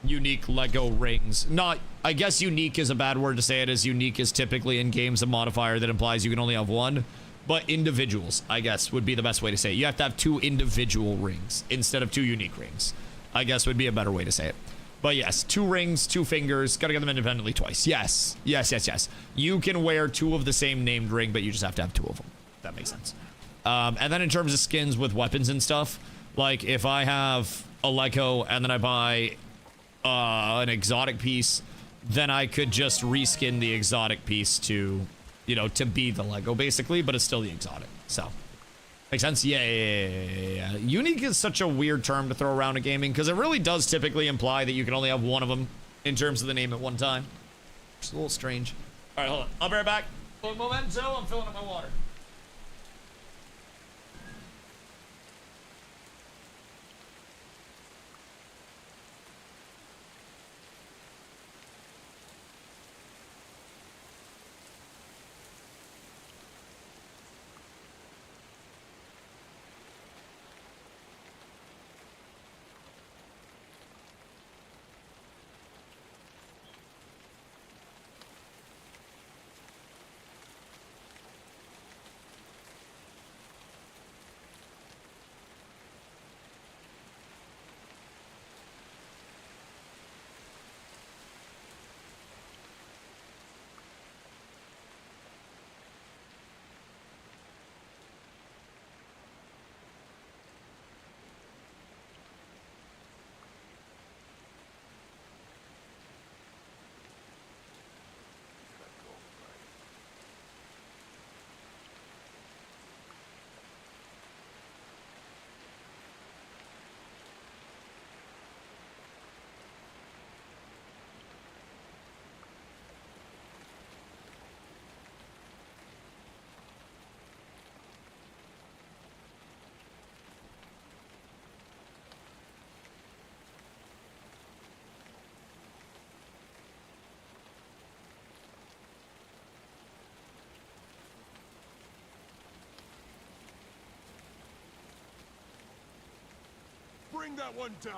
unique Lego rings. Not, I guess unique is a bad word to say it, as unique is typically in games a modifier that implies you can only have one. But individuals, I guess, would be the best way to say it. You have to have 2 individual rings instead of 2 unique rings, I guess would be a better way to say it. But yes, 2 rings, 2 fingers, gotta get them independently twice. Yes, yes, yes, yes. You can wear 2 of the same named ring, but you just have to have 2 of them. That makes sense. And then in terms of skins with weapons and stuff, like if I have a Lego and then I buy an exotic piece, then I could just reskin the exotic piece to, you know, to be the Lego basically, but it's still the exotic. So, makes sense? Yeah. Unique is such a weird term to throw around in gaming because it really does typically imply that you can only have one of them in terms of the name at one time. It's a little strange. All right, hold on. I'll be right back. Memento, I'm filling up my water. Bring that one down!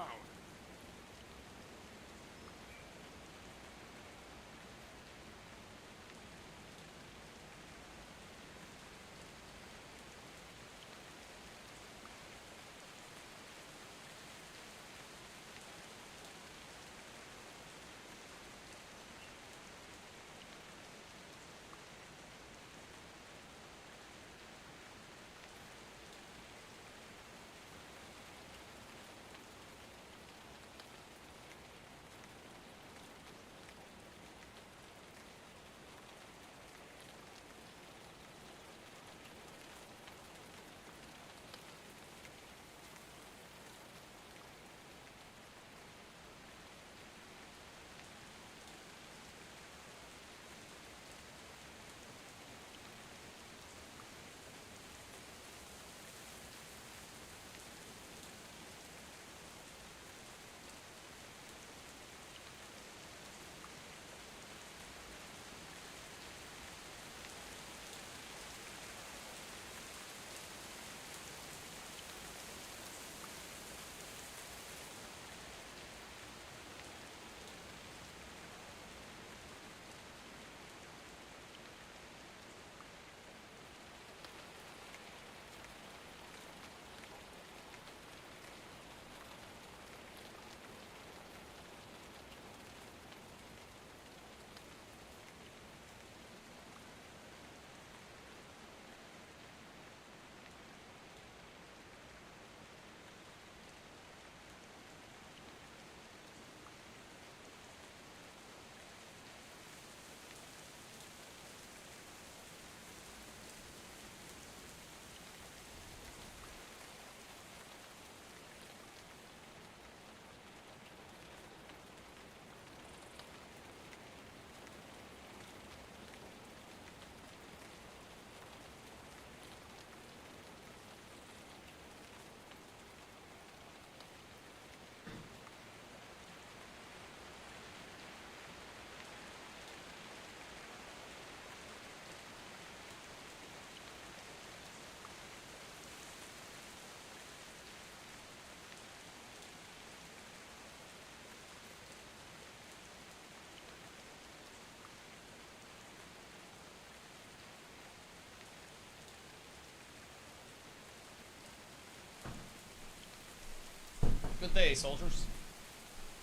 day, soldiers.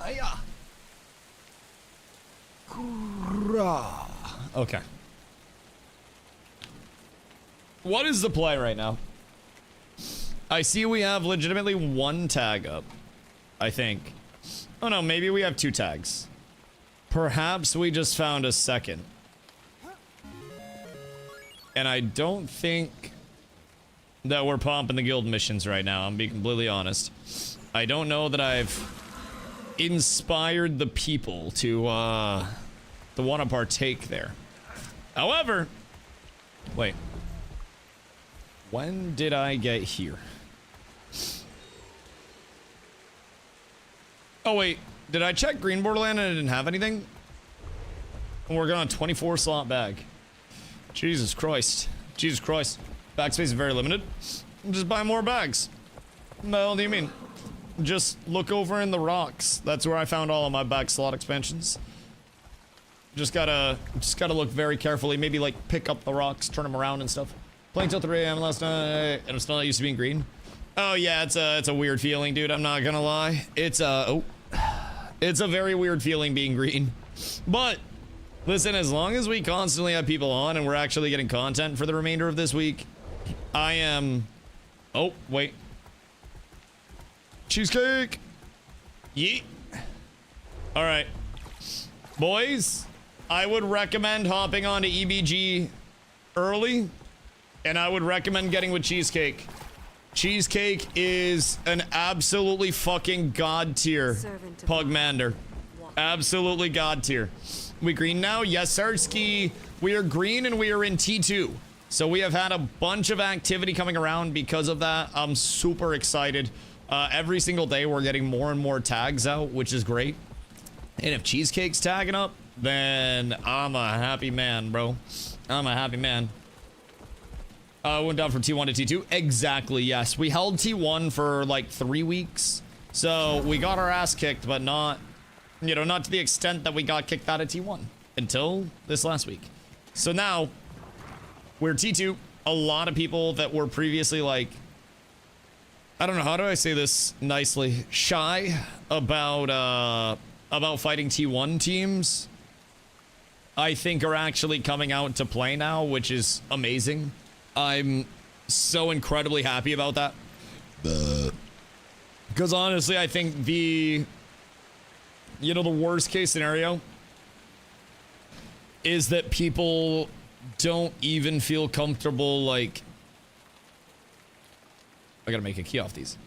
Hiya. Okay. What is the play right now? I see we have legitimately one tag up. I think. Oh no, maybe we have 2 tags. Perhaps we just found a second. And I don't think that we're pumping the guild missions right now, I'm being completely honest. I don't know that I've inspired the people to want to partake there. However, wait. When did I get here? Oh wait, did I check Green Borderland and I didn't have anything? We're going on a 24 slot bag. Jesus Christ. Jesus Christ. Backspace is very limited. Just buy more bags. What the hell do you mean? Just look over in the rocks. That's where I found all of my back slot expansions. Just gotta look very carefully. Maybe like pick up the rocks, turn them around and stuff. Playing till 3 a.m. last night, and I'm still not used to being green. Oh yeah, it's a weird feeling, dude. I'm not gonna lie. It's a very weird feeling being green. But listen, as long as we constantly have people on and we're actually getting content for the remainder of this week, I am. Oh wait. Cheesecake. Yeet. All right, boys. I would recommend hopping onto EBG early, and I would recommend getting with Cheesecake. Cheesecake is an absolutely fucking god tier Pugmander. Absolutely god tier. We green now? Yes, Sarsky. We are green and we are in T2. So we have had a bunch of activity coming around because of that. I'm super excited. Every single day we're getting more and more tags out, which is great. And if Cheesecake's tagging up, then I'm a happy man, bro. I'm a happy man. Went down from T1 to T2. Exactly, yes. We held T1 for like 3 weeks. So we got our ass kicked, but not, you know, not to the extent that we got kicked out of T1 until this last week. So now we're T2. A lot of people that were previously like, I don't know, how do I say this nicely? Shy about fighting T1 teams, I think are actually coming out to play now, which is amazing. I'm so incredibly happy about that. Because honestly, I think the worst case scenario is that people don't even feel comfortable, like, I gotta make a key off these.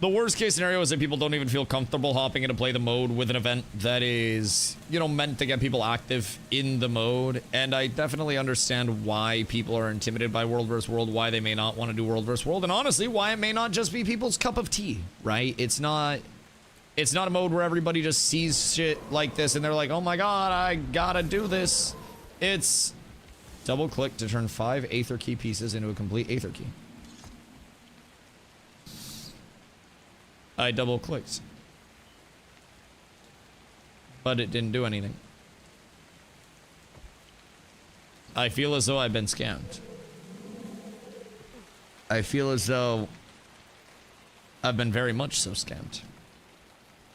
The worst case scenario is that people don't even feel comfortable hopping in to play the mode with an event that is, you know, meant to get people active in the mode. And I definitely understand why people are intimidated by World vs. World, why they may not want to do World vs. World, and honestly, why it may not just be people's cup of tea, right? It's not a mode where everybody just sees shit like this and they're like, oh my god, I gotta do this. It's double click to turn 5 Aether Key pieces into a complete Aether Key. I double clicked, but it didn't do anything. I feel as though I've been scammed. I feel as though I've been very much so scammed.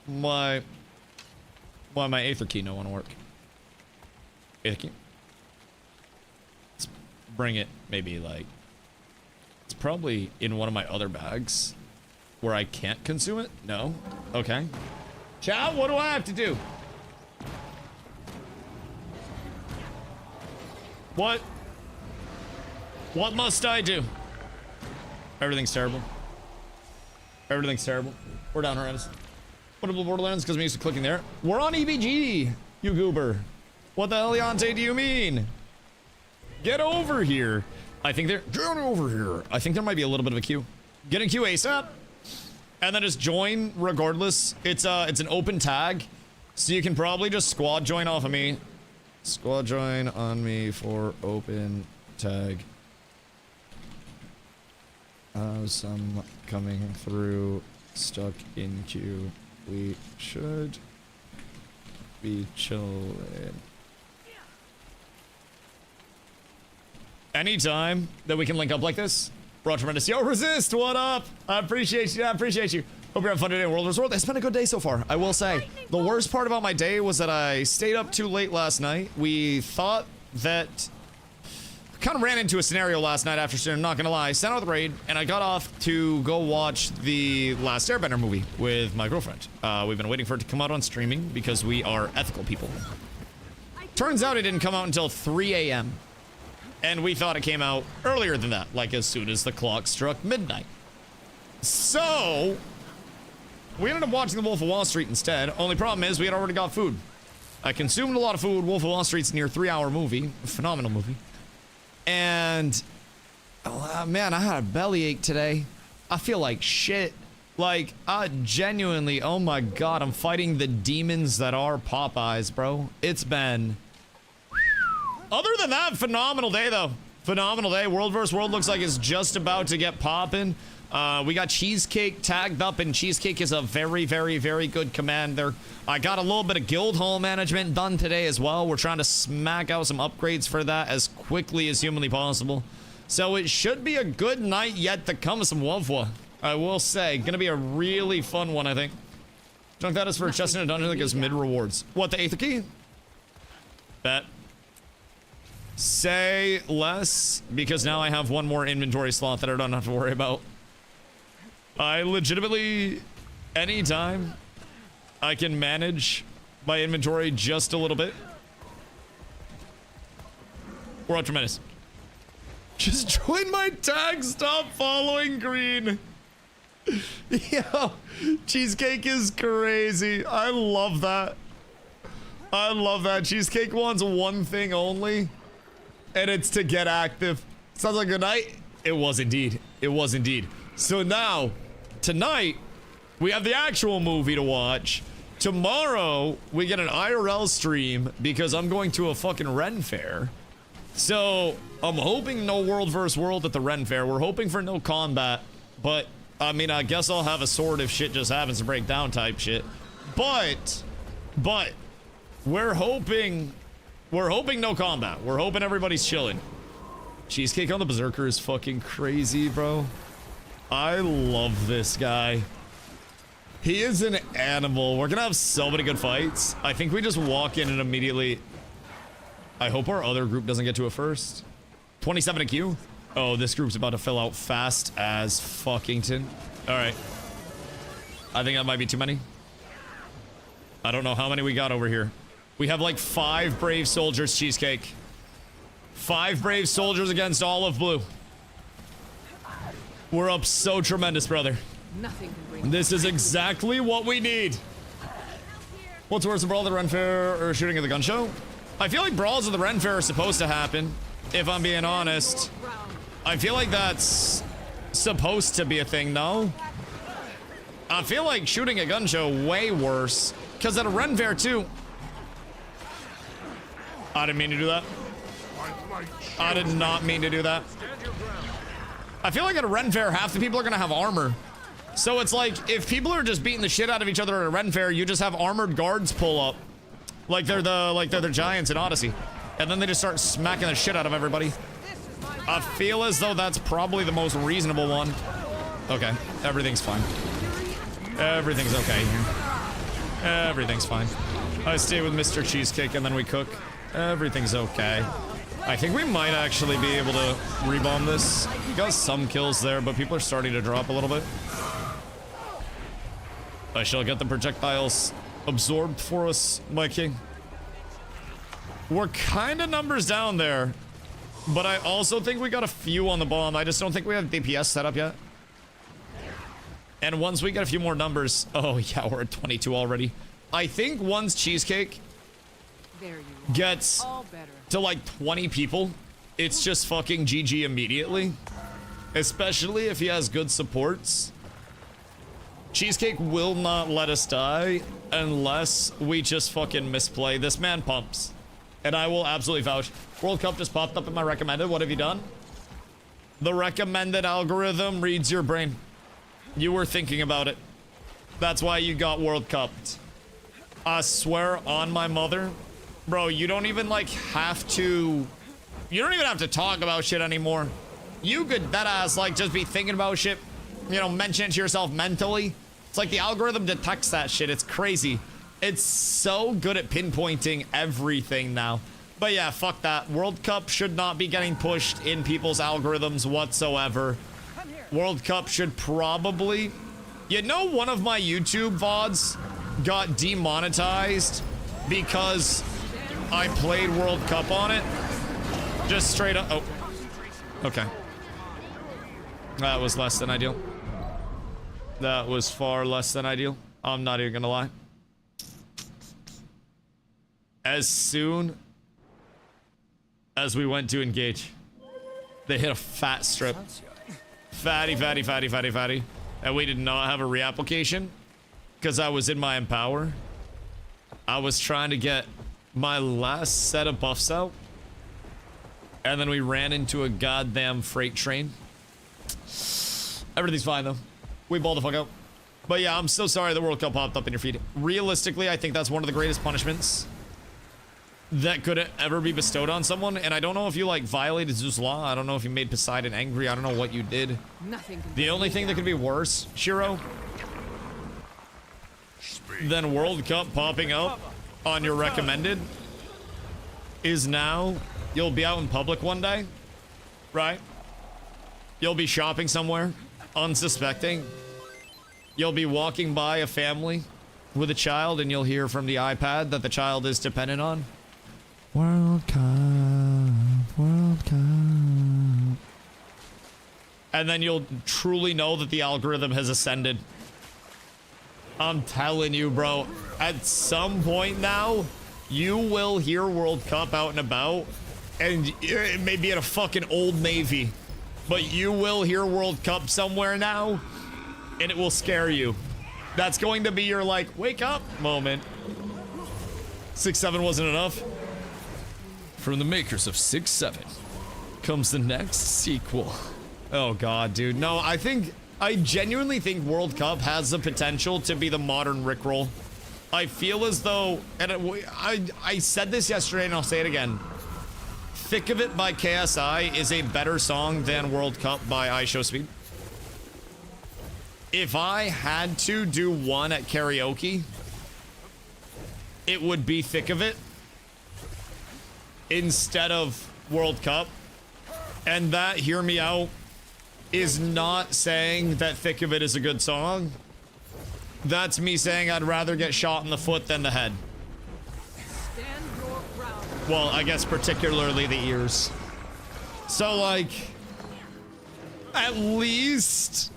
Why my Aether Key no want to work? Aether Key? Let's bring it maybe like, it's probably in one of my other bags. Where I can't consume it? No. Okay. Chat, what do I have to do? What must I do? Everything's terrible. Everything's terrible. We're down horrendous. What about Borderlands? Because I'm used to clicking there. We're on EBG, you goober. What the hell, Leonte, do you mean? Get over here. I think they're... Get over here. I think there might be a little bit of a queue. Get in queue ASAP. And then just join regardless. It's an open tag, so you can probably just squad join off of me. Squad join on me for open tag. Some coming through, stuck in queue. We should be chilling. Anytime that we can link up like this, bro, tremendous. Yo, Resist, what up? I appreciate you. I appreciate you. Hope you're having fun today, World vs. World. It's been a good day so far, I will say. The worst part about my day was that I stayed up too late last night. We thought that... kind of ran into a scenario last night after stream, I'm not gonna lie. Sent out the raid, and I got off to go watch the Last Airbender movie with my girlfriend. We've been waiting for it to come out on streaming because we are ethical people. Turns out it didn't come out until 3 a.m. And we thought it came out earlier than that, like as soon as the clock struck midnight. So... we ended up watching The Wolf of Wall Street instead. Only problem is we had already got food. I consumed a lot of food. Wolf of Wall Street's a near 3-hour movie. A phenomenal movie. And... oh, man, I had a bellyache today. I feel like shit. Like, I genuinely... oh my god, I'm fighting the demons that are Popeyes, bro. It's been... other than that, phenomenal day, though. Phenomenal day. World vs. World looks like it's just about to get popping. We got Cheesecake tagged up, and Cheesecake is a very, very, very good commander. I got a little bit of guild hall management done today as well. We're trying to smack out some upgrades for that as quickly as humanly possible. So it should be a good night yet to come with some WVW. I will say, gonna be a really fun one, I think. Junk that is for chest in a dungeon that gives mid rewards. What, the Aether Key? Bet. Say less, because now I have one more inventory slot that I don't have to worry about. I legitimately, anytime I can manage my inventory just a little bit. We're on tremendous. Just join my tag, stop following green. Yo, Cheesecake is crazy. I love that. I love that. Cheesecake wants one thing only, and it's to get active. Sounds like a good night. It was indeed. It was indeed. So now, tonight, we have the actual movie to watch. Tomorrow, we get an IRL stream because I'm going to a fucking Ren Fair. So, I'm hoping no World vs. World at the Ren Fair. We're hoping for no combat. But, I mean, I guess I'll have a sword if shit just happens to break down type shit. But, we're hoping no combat. We're hoping everybody's chilling. Cheesecake on the Berserker is fucking crazy, bro. I love this guy. He is an animal. We're gonna have so many good fights. I think we just walk in and immediately... I hope our other group doesn't get to it first. 27 IQ? Oh, this group's about to fill out fast as fuckington. Alright. I think that might be too many. I don't know how many we got over here. We have like 5 brave soldiers, Cheesecake. 5 brave soldiers against all of blue. We're up so tremendous, brother. Nothing can bring This is exactly what we need. What's worse, the brawl at the Ren Fair or shooting at the gun show? I feel like brawls at the Ren Fair are supposed to happen, if I'm being honest. I feel like that's supposed to be a thing, though. I feel like shooting a gun show way worse, because at a Ren Fair, too... I didn't mean to do that. I did not mean to do that. I feel like at a Ren Fair, half the people are gonna have armor. So it's like, if people are just beating the shit out of each other at a Ren Fair, you just have armored guards pull up. Like they're the giants in Odyssey. And then they just start smacking the shit out of everybody. I feel as though that's probably the most reasonable one. Okay, everything's fine. Everything's okay here. Everything's fine. I stay with Mr. Cheesecake and then we cook. Everything's okay. I think we might actually be able to rebomb this. We got some kills there, but people are starting to drop a little bit. I shall get the projectiles absorbed for us, my king. We're kind of numbers down there, but I also think we got a few on the bomb. I just don't think we have DPS set up yet. And once we get a few more numbers... oh yeah, we're at 22 already. I think once Cheesecake gets to like 20 people, it's just fucking GG immediately. Especially if he has good supports. Cheesecake will not let us die unless we just fucking misplay. This man pumps. And I will absolutely vouch. World Cup just popped up in my recommended. What have you done? The recommended algorithm reads your brain. You were thinking about it. That's why you got World Cupped. I swear on my mother. Bro, you don't even like have to... you don't even have to talk about shit anymore. You could deadass like just be thinking about shit. You know, mention it to yourself mentally. It's like the algorithm detects that shit. It's crazy. It's so good at pinpointing everything now. But yeah, fuck that. World Cup should not be getting pushed in people's algorithms whatsoever. World Cup should probably... You know, one of my YouTube VODs got demonetized because I played World Cup on it? Just straight up... Oh. Okay. That was less than ideal. That was far less than ideal. I'm not even gonna lie. As soon as we went to engage, they hit a fat strip. Fatty, fatty, fatty, fatty, fatty. And we did not have a reapplication because I was in my Empower. I was trying to get my last set of buffs out. And then we ran into a goddamn freight train. Everything's fine though. We balled the fuck out. But yeah, I'm so sorry the World Cup popped up in your feed. Realistically, I think that's one of the greatest punishments that could ever be bestowed on someone. And I don't know if you like violated Zeus' law. I don't know if you made Poseidon angry. I don't know what you did. Nothing can The only thing that could be worse, Shiro, than World Cup popping up on your recommended is now you'll be out in public one day, right? You'll be shopping somewhere, unsuspecting. You'll be walking by a family with a child and you'll hear from the iPad that the child is dependent on. World Cup, World Cup. And then you'll truly know that the algorithm has ascended. I'm telling you, bro. At some point now, you will hear World Cup out and about. And it may be at a fucking Old Navy. But you will hear World Cup somewhere now. And it will scare you. That's going to be your, like, wake up moment. 6-7 wasn't enough. From the makers of 6-7 comes the next sequel. Oh god, dude. No, I genuinely think World Cup has the potential to be the modern Rickroll. I feel as though, and I said this yesterday and I'll say it again. Thick of It by KSI is a better song than World Cup by iShowSpeed. If I had to do one at karaoke, it would be Thick of It instead of World Cup. And that, hear me out, is not saying that Thick of It is a good song. That's me saying I'd rather get shot in the foot than the head. stand your ground. Well, I guess particularly the ears. So, like, at least,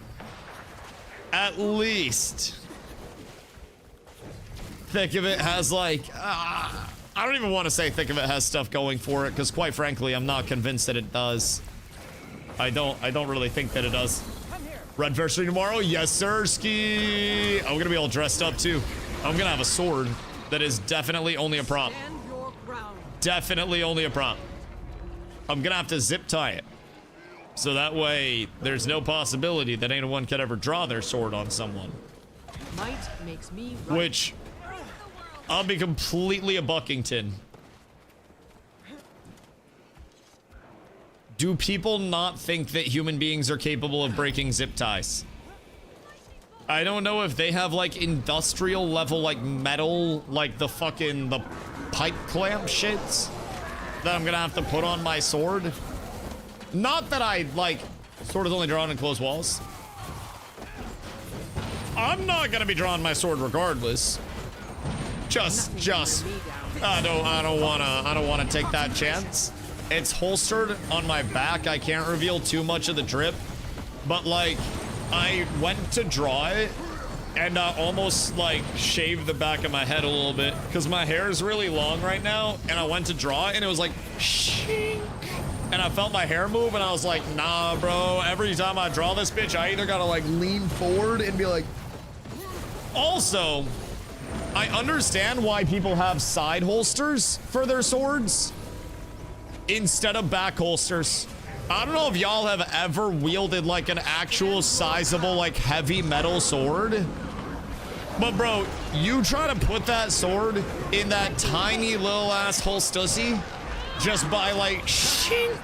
Thick of It has, like, I don't even want to say Thick of It has stuff going for it, because quite frankly, I'm not convinced that it does. I don't really think that it does. Red Versary tomorrow? Yes, sir, ski. I'm gonna be all dressed up too. I'm gonna have a sword that is definitely only a prop. Stand your ground. Definitely only a prop. I'm gonna have to zip tie it. So that way, there's no possibility that anyone could ever draw their sword on someone. Might makes me right. Which, I'll be completely a Buckington. Do people not think that human beings are capable of breaking zip ties? I don't know if they have like industrial level like metal, like the pipe clamp shits that I'm gonna have to put on my sword. Not that I like, sword is only drawn in closed walls. I'm not gonna be drawing my sword regardless. I don't wanna take that chance. It's holstered on my back. I can't reveal too much of the drip, but like I went to draw it and I almost like shaved the back of my head a little bit because my hair is really long right now, and I went to draw it and it was like shink, and I felt my hair move and I was like, nah bro, every time I draw this bitch I either gotta like lean forward and be like. Also, I understand why people have side holsters for their swords instead of back holsters. I don't know if y'all have ever wielded like an actual sizable like heavy metal sword, but bro, you try to put that sword in that tiny little ass holstussy just by like shink.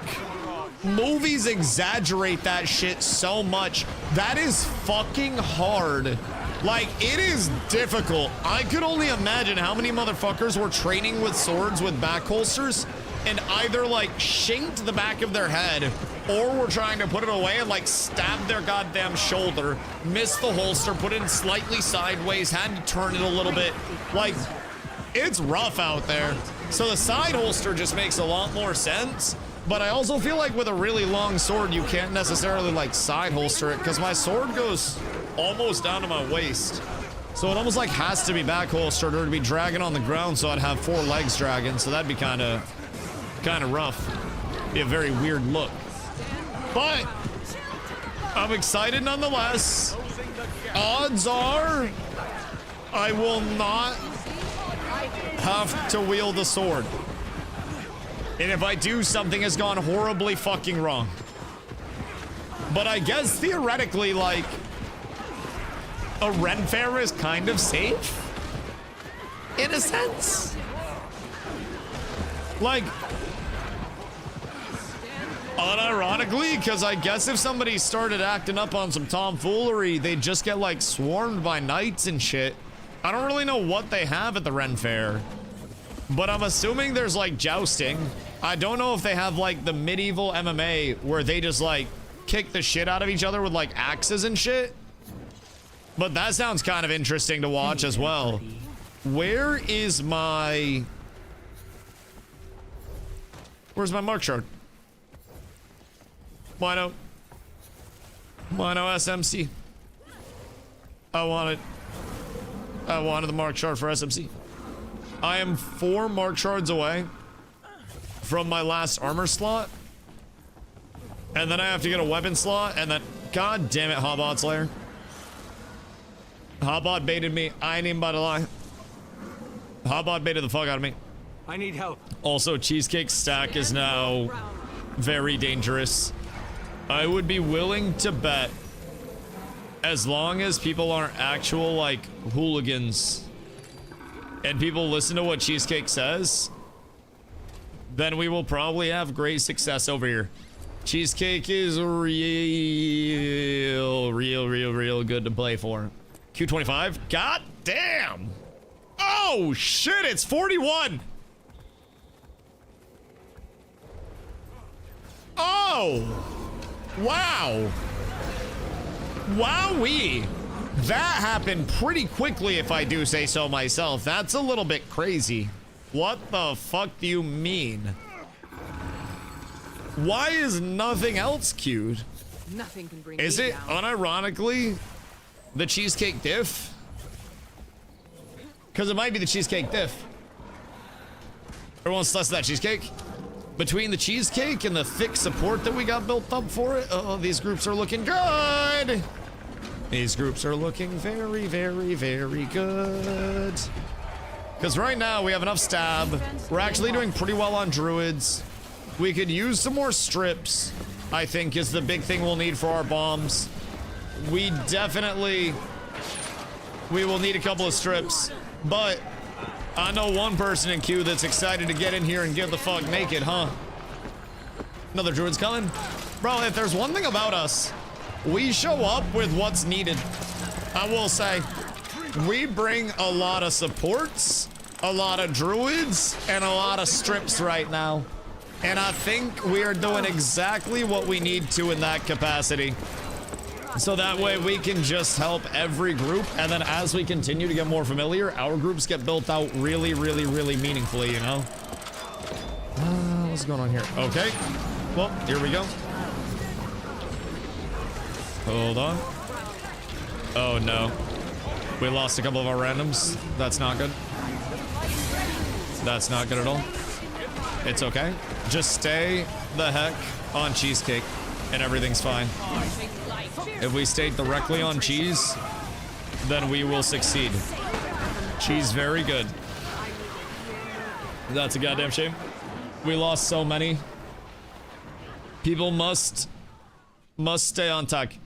Movies exaggerate that shit so much. That is fucking hard Like, it is difficult. I could only imagine how many motherfuckers were training with swords with back holsters and either, like, shanked the back of their head or were trying to put it away and, like, stab their goddamn shoulder, missed the holster, put it in slightly sideways, had to turn it a little bit. Like, it's rough out there. So the side holster just makes a lot more sense. But I also feel like with a really long sword, you can't necessarily, like, side holster it because my sword goes almost down to my waist. So it almost like has to be back holstered or to be dragging on the ground so I'd have 4 legs dragging. So that'd be kind of rough. Be a very weird look. But I'm excited nonetheless. Odds are I will not have to wield a sword. And if I do, something has gone horribly fucking wrong. But I guess theoretically, like, a Ren Fair is kind of safe, in a sense. Like, unironically, because I guess if somebody started acting up on some tomfoolery, they'd just get, like, swarmed by knights and shit. I don't really know what they have at the Ren Fair, but I'm assuming there's, like, jousting. I don't know if they have, like, the medieval MMA where they just, like, kick the shit out of each other with, like, axes and shit. But that sounds kind of interesting to watch as well. Where is my... Where's my mark shard? Wino SMC. I wanted the mark shard for SMC. I am 4 mark shards away from my last armor slot. And then I have to get a weapon slot, and then... God damn it, Hobot Slayer. Hobot baited me. I ain't even about to lie. Hobot baited the fuck out of me. I need help. Also, Cheesecake Stack is now very dangerous. I would be willing to bet, as long as people aren't actual, like, hooligans, and people listen to what Cheesecake says, then we will probably have great success over here. Cheesecake is real good to play for. Q25? God damn! Oh shit, it's 41! Oh! Wow! Wowee! That happened pretty quickly, if I do say so myself. That's a little bit crazy. What the fuck do you mean? Why is nothing else queued? Nothing can bring Is me it down. unironically the cheesecake diff? Because it might be the cheesecake diff. Everyone's less of that cheesecake. Between the cheesecake and the thick support that we got built up for it, these groups are looking good. These groups are looking very, very, very good. Because right now we have enough stab. We're actually doing pretty well on druids. We could use some more strips, I think, is the big thing we'll need for our bombs. We will need a couple of strips, but I know one person in queue that's excited to get in here and get the fuck naked, huh? Another druid's coming. Bro, if there's one thing about us, we show up with what's needed. I will say, we bring a lot of supports, a lot of druids, and a lot of strips right now. And I think we are doing exactly what we need to in that capacity. So that way we can just help every group, and then as we continue to get more familiar, our groups get built out really, really, really meaningfully, you know? What's going on here? Okay. Well, here we go. Hold on. Oh, no. We lost a couple of our randoms. That's not good. That's not good at all. It's okay. Just stay the heck on cheesecake, and everything's fine. If we stay directly on cheese, then we will succeed. Cheese very good. That's a goddamn shame. We lost so many. People must stay on tag.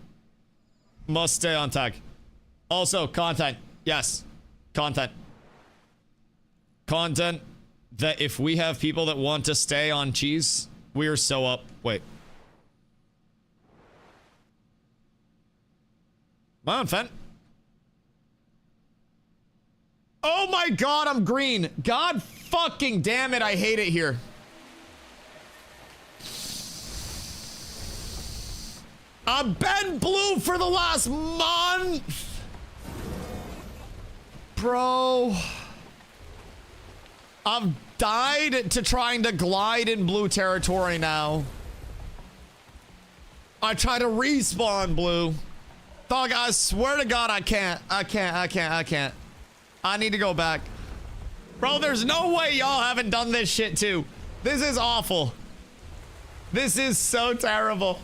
Must stay on tag. Also, content. Yes. Content. Content that if we have people that want to stay on cheese, we are so up. Wait. Come on, Fent. Oh my god, I'm green. God fucking damn it, I hate it here. I've been blue for the last month. Bro. I've died to trying to glide in blue territory now. I try to respawn blue. Dog, I swear to God, I can't. I need to go back. Bro, there's no way y'all haven't done this shit too. This is awful. This is so terrible.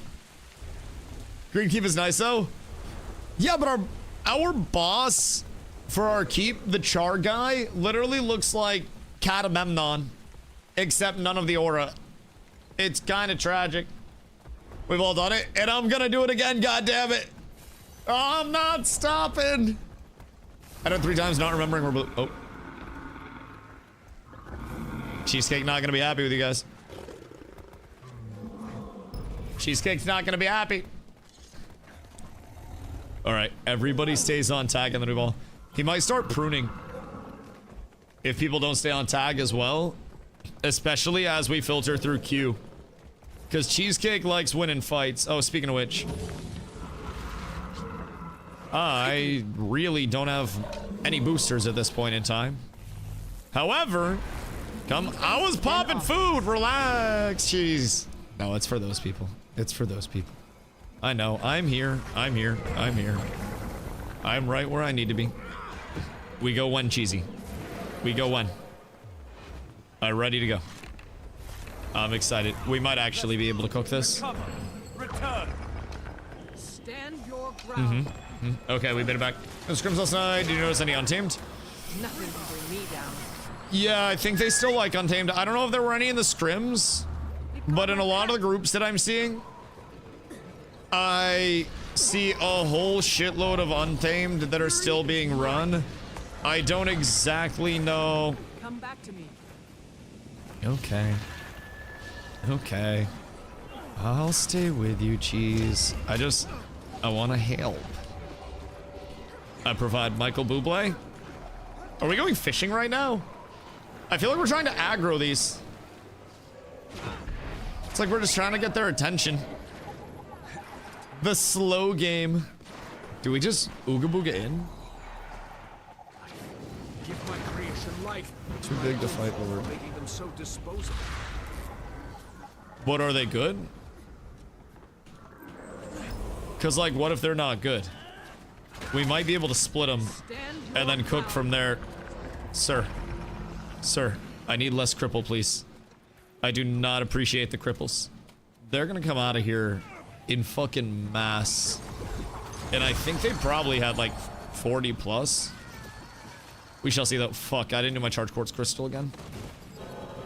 Green keep is nice though. Yeah, but our boss for our keep, the char guy, literally looks like Catamemnon, except none of the aura. It's kind of tragic. We've all done it, and I'm gonna do it again, god damn it. Oh, I'm not stopping. I done 3 times not remembering where blue. Oh. Cheesecake not gonna be happy with you guys. Cheesecake's not gonna be happy. Alright, everybody stays on tag in the new ball. He might start pruning if people don't stay on tag as well, especially as we filter through Q. Because Cheesecake likes winning fights. Oh, speaking of which, I really don't have any boosters at this point in time. However, I was popping food. Relax, jeez. No, it's for those people. It's for those people. I know. I'm here. I'm here. I'm here. I'm right where I need to be. We go one, cheesy. We go one. I'm ready to go. I'm excited. We might actually be able to cook this. Return. Stand your ground. Okay, we made it back. No scrims last night. Did you notice any untamed? Nothing can bring me down. Yeah, I think they still like untamed. I don't know if there were any in the scrims, but in a lot of the groups that I'm seeing, I see a whole shitload of untamed that are still being run. I don't exactly know. Come back to me. Okay. Okay. I'll stay with you, cheese. I want to help. I provide Michael Bublé. Are we going fishing right now? I feel like we're trying to aggro these. It's like we're just trying to get their attention. The slow game. Do we just ooga booga in? Give my creation life. Too big to fight, Lord. Making them so disposable. What, are they good? Because, like, what if they're not good? We might be able to split them and then cook from there. Sir. Sir, I need less cripple, please. I do not appreciate the cripples. They're gonna come out of here in fucking mass. And I think they probably had, like, 40 plus. We shall see though. Fuck, I didn't do my charge quartz crystal again.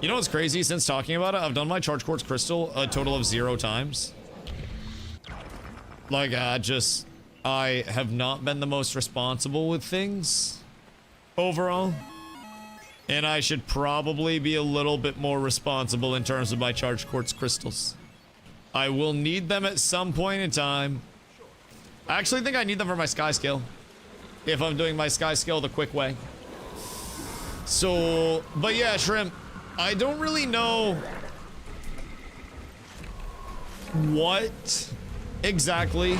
You know what's crazy? Since talking about it, I've done my charge quartz crystal a total of 0 times. Like, I have not been the most responsible with things overall. And I should probably be a little bit more responsible in terms of my charge quartz crystals. I will need them at some point in time. I actually think I need them for my sky scale, if I'm doing my sky scale the quick way. So, but yeah, Shrimp, I don't really know what exactly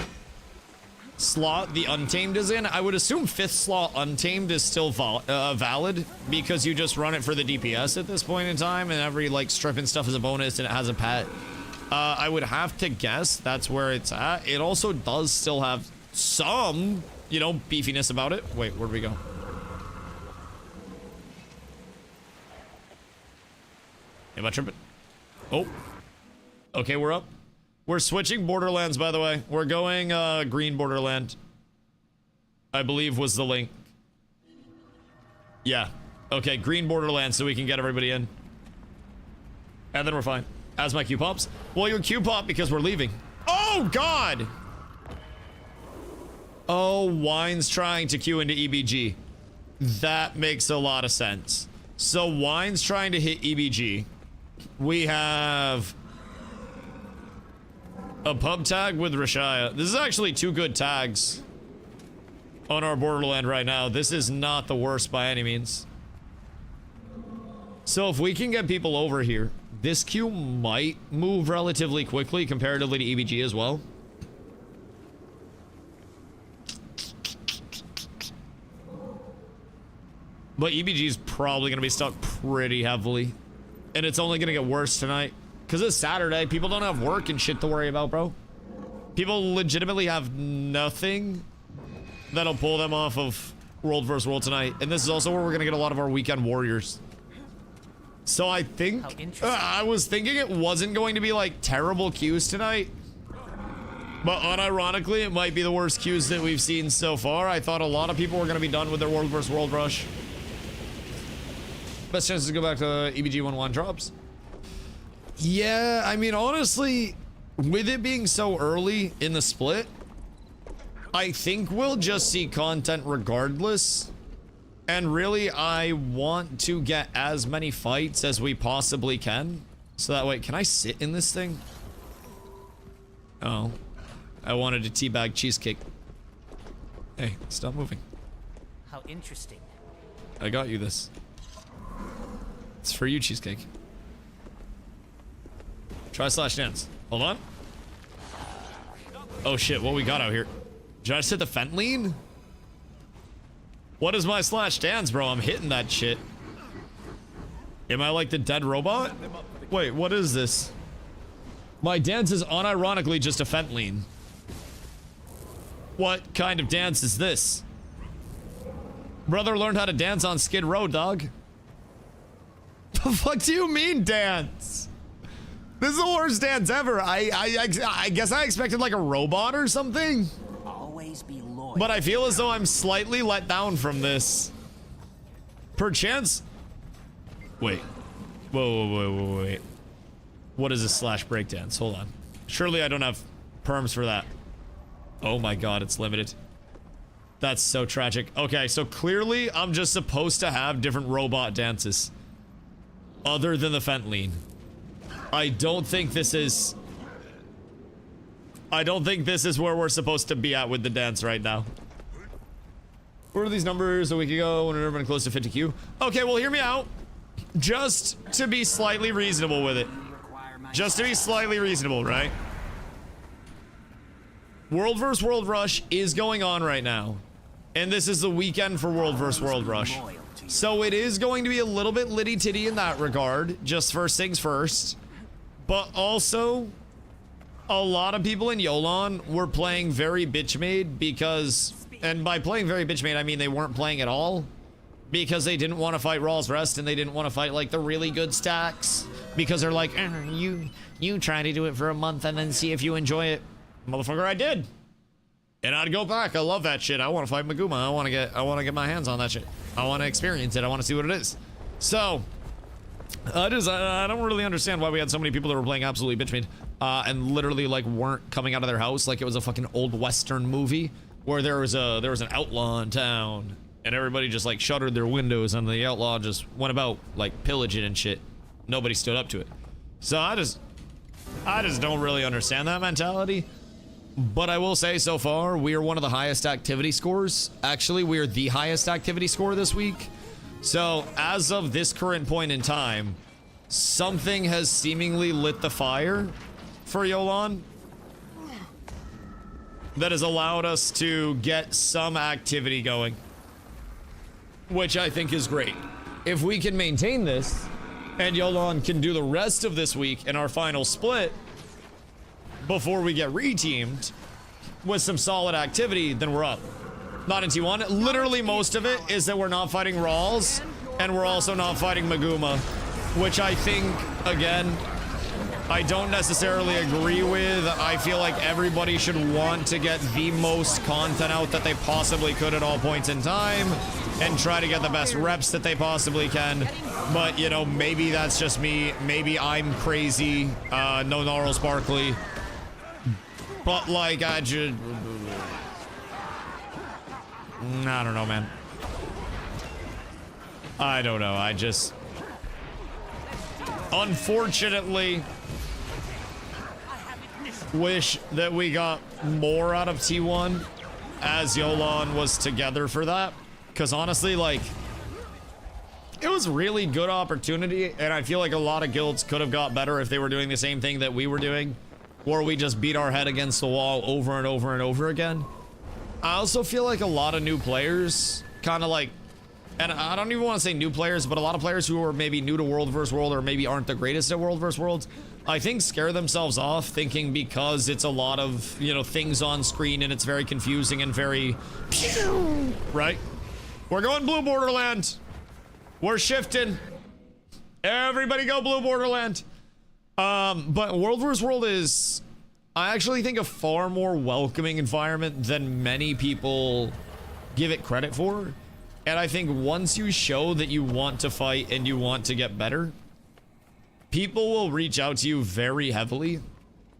slot the Untamed is in. I would assume 5th slot Untamed is still valid, because you just run it for the DPS at this point in time, and every, like, strip and stuff is a bonus, and it has a pet. I would have to guess that's where it's at. It also does still have some, you know, beefiness about it. Wait, where'd we go? Am I tripping? Oh. Okay, we're up. We're switching borderlands, by the way. We're going green borderland, I believe was the link. Yeah. Okay, green borderland so we can get everybody in. And then we're fine. As my Q pops. Well, your Q pop because we're leaving. Oh, God! Oh, Wine's trying to Q into EBG. That makes a lot of sense. So Wine's trying to hit EBG. We have a pub tag with Rashaya. This is actually 2 good tags. on our borderland right now. This is not the worst by any means. So if we can get people over here, this queue might move relatively quickly comparatively to EBG as well. But EBG is probably going to be stuck pretty heavily. And it's only going to get worse tonight. Because it's Saturday. People don't have work and shit to worry about, bro. People legitimately have nothing that'll pull them off of World vs. World tonight. And this is also where we're going to get a lot of our weekend warriors. So I think... I was thinking it wasn't going to be, like, terrible queues tonight. But unironically, it might be the worst queues that we've seen so far. I thought a lot of people were going to be done with their World vs. World rush. Best chances to go back to EBG 1-1 drops. Yeah, I mean, honestly, with it being so early in the split, I think we'll just see content regardless. And really, I want to get as many fights as we possibly can. So that way, can I sit in this thing? Oh, I wanted a teabag cheesecake. Hey, stop moving. How interesting. I got you this. It's for you, cheesecake. Try slash dance. Hold on. Oh shit, what we got out here? Did I just hit the fent lean? What is my slash dance, bro? I'm hitting that shit. Am I like the dead robot? Wait, what is this? My dance is unironically just a fent lean. What kind of dance is this? Brother learned how to dance on Skid Row, dog. The fuck do you mean dance? This is the worst dance ever. I guess I expected like a robot or something. Always be loyal. But I feel as though I'm slightly let down from this. Perchance. Wait. Whoa, wait. What is this slash breakdance? Hold on. Surely I don't have perms for that. Oh my god, it's limited. That's so tragic. Okay, so clearly I'm just supposed to have different robot dances. Other than the fent lean. I don't think this is where we're supposed to be at with the dance right now. What are these numbers a week ago when we were been close to 50Q? Okay, well, hear me out. Just to be slightly reasonable with it. Just to be slightly reasonable, right? World vs. World Rush is going on right now. And this is the weekend for World vs. World Rush. So it is going to be a little bit litty-titty in that regard. Just first things first. But also, a lot of people in Yolon were playing very bitch-made because... And by playing very bitch-made, I mean they weren't playing at all. Because they didn't want to fight Raw's Rest and they didn't want to fight, like, the really good stacks. Because they're like, you try to do it for a month and then see if you enjoy it. Motherfucker, I did. And I'd go back. I love that shit. I want to fight Maguma. I want to get my hands on that shit. I want to experience it. I want to see what it is. So, I don't really understand why we had so many people that were playing absolutely bitch made, and literally like weren't coming out of their house like it was a fucking old Western movie where there was an outlaw in town and everybody just like shuttered their windows and the outlaw just went about like pillaging and shit. Nobody stood up to it. So I just don't really understand that mentality. But I will say so far, we are one of the highest activity scores. Actually, we are the highest activity score this week. So, as of this current point in time, something has seemingly lit the fire for Yolon that has allowed us to get some activity going, which I think is great. If we can maintain this, and Yolon can do the rest of this week in our final split, before we get reteamed with some solid activity, then we're up. Not in T1. Literally most of it is that we're not fighting Rawls and we're also not fighting Maguma, which I think, again, I don't necessarily agree with. I feel like everybody should want to get the most content out that they possibly could at all points in time and try to get the best reps that they possibly can. But, you know, maybe that's just me. Maybe I'm crazy. No Gnarl Sparkly. But, like, I don't know, man. I don't know. I just... Unfortunately... wish that we got more out of T1 as Yolan was together for that. Because honestly, like, it was really good opportunity, and I feel like a lot of guilds could have got better if they were doing the same thing that we were doing, or we just beat our head against the wall over and over and over again. I also feel like a lot of new players kind of like, and I don't even want to say new players, but a lot of players who are maybe new to World vs. World or maybe aren't the greatest at World vs. World, I think scare themselves off thinking because it's a lot of, you know, things on screen and it's very confusing and very, right? We're going blue Borderland. We're shifting. Everybody go blue Borderland. But World vs. World is, I actually think, a far more welcoming environment than many people give it credit for. And I think once you show that you want to fight and you want to get better, people will reach out to you very heavily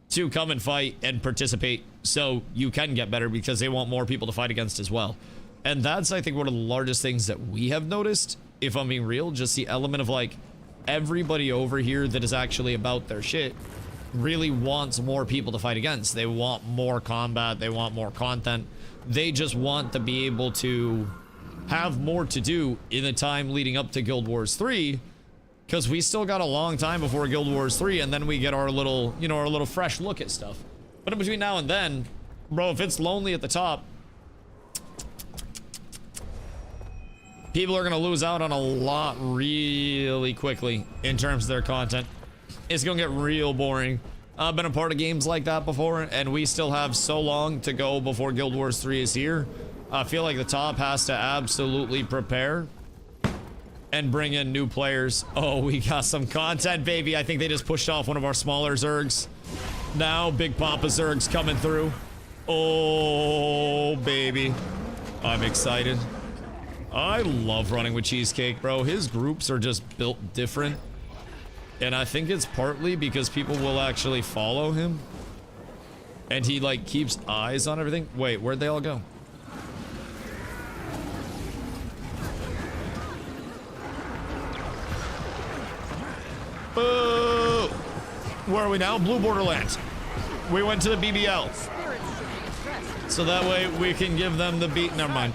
to come and fight and participate so you can get better because they want more people to fight against as well. And that's, I think, one of the largest things that we have noticed, if I'm being real, just the element of like everybody over here that is actually about their shit really wants more people to fight against. They want more combat, they want more content. They just want to be able to have more to do in the time leading up to Guild Wars 3, because we still got a long time before Guild Wars 3, and then we get our little, you know, our little fresh look at stuff. But in between now and then, bro, if it's lonely at the top, people are gonna lose out on a lot really quickly in terms of their content. It's gonna get real boring. I've been a part of games like that before, and we still have so long to go before Guild Wars 3 is here. I feel like the top has to absolutely prepare and bring in new players. Oh, we got some content, baby. I think they just pushed off one of our smaller Zergs. Now Big Papa Zerg's coming through. Oh, baby. I'm excited. I love running with Cheesecake, bro. His groups are just built different. And I think it's partly because people will actually follow him. And he, like, keeps eyes on everything. Wait, where'd they all go? Boo! Where are we now? Blue Borderlands. We went to the BBL. So that way we can give them the beat. Never mind.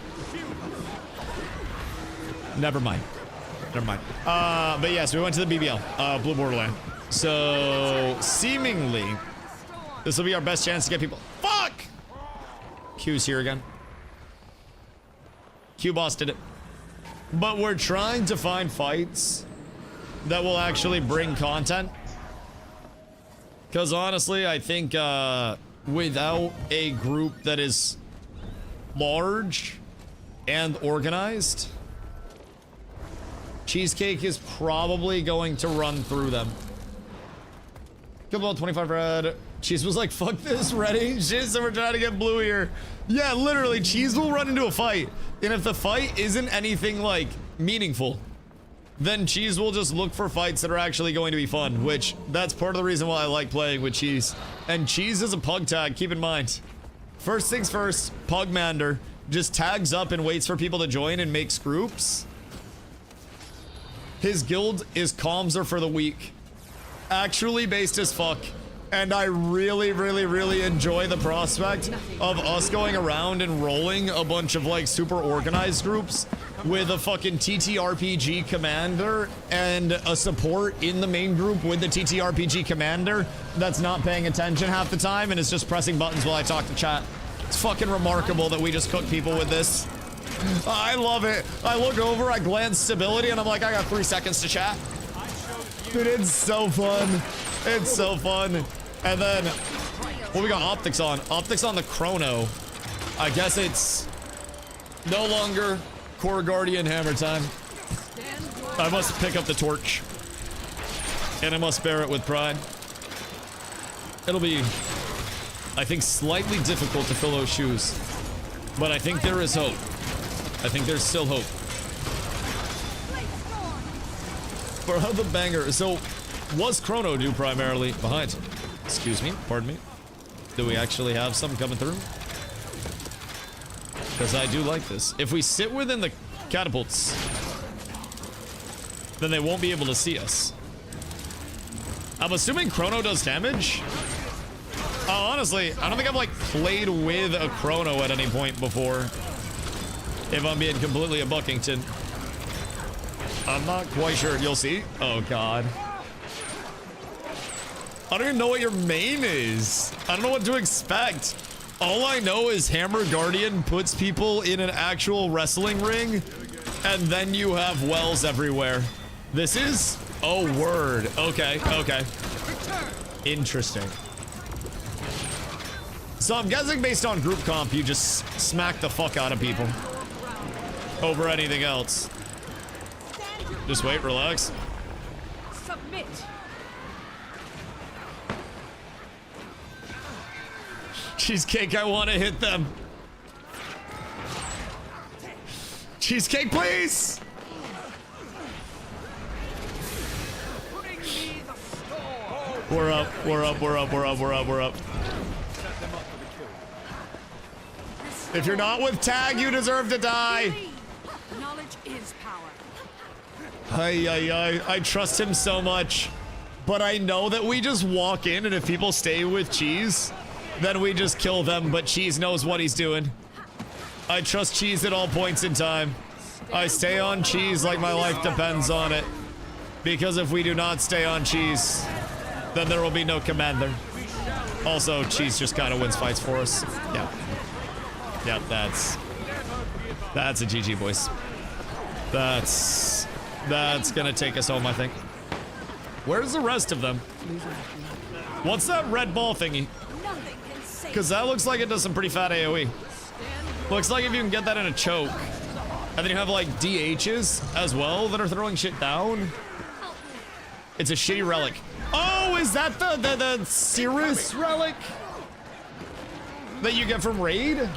Never mind. Never mind. But yes, we went to the BBL, Blue Borderland. So seemingly, this will be our best chance to get people. Fuck! Q's here again. Q boss did it. But we're trying to find fights that will actually bring content. Because honestly, I think without a group that is large and organized, Cheesecake is probably going to run through them. Good ball, 25 red. Cheese was like, fuck this, ready? Shit, so we're trying to get blue here. Yeah, literally, Cheese will run into a fight. And if the fight isn't anything like meaningful, then Cheese will just look for fights that are actually going to be fun, which that's part of the reason why I like playing with Cheese. And Cheese is a pug tag, keep in mind. First things first, Pugmander just tags up and waits for people to join and makes groups. His guild is Calms Are for the Weak. Actually based as fuck. And I really, really, really enjoy the prospect of us going around and rolling a bunch of like super organized groups with a fucking TTRPG commander and a support in the main group with the TTRPG commander that's not paying attention half the time and is just pressing buttons while I talk to chat. It's fucking remarkable that we just cook people with this. I love it. I look over, I glance stability, and I'm like, I got 3 seconds to chat. Dude, it's so fun. It's so fun. And then, what we got optics on? Optics on the Chrono. I guess it's no longer Core Guardian hammer time. I must pick up the torch. And I must bear it with pride. It'll be, I think, slightly difficult to fill those shoes. But I think there is hope. I think there's still hope. For how the banger. So, what's Chrono do primarily? Behind. Excuse me, pardon me. Do we actually have some coming through? Because I do like this. If we sit within the catapults, then they won't be able to see us. I'm assuming Chrono does damage. Honestly, I don't think I'm like played with a chrono at any point before. If I'm being completely a Buckington. I'm not quite sure. You'll see. Oh, God. I don't even know what your main is. I don't know what to expect. All I know is Hammer Guardian puts people in an actual wrestling ring, and then you have wells everywhere. This is? Oh, word. Okay, okay. Interesting. So I'm guessing based on group comp, you just smack the fuck out of people over anything else. Just wait, relax. Submit. Cheesecake, I want to hit them. Cheesecake, please. We're up, we're up, we're up, we're up, we're up, we're up. If you're not with tag, you deserve to die. Knowledge is power. I trust him so much. But I know that we just walk in, and if people stay with Cheese, then we just kill them, but Cheese knows what he's doing. I trust Cheese at all points in time. I stay on Cheese like my life depends on it. Because if we do not stay on Cheese, then there will be no commander. Also, Cheese just kind of wins fights for us. Yeah. Yep, that's a GG, boys. That's gonna take us home, I think. Where's the rest of them? What's that red ball thingy? Because that looks like it does some pretty fat AoE. Looks like if you can get that in a choke, and then you have like DHs as well that are throwing shit down. It's a shitty relic. Oh, is that the Cirrus relic that you get from Raid?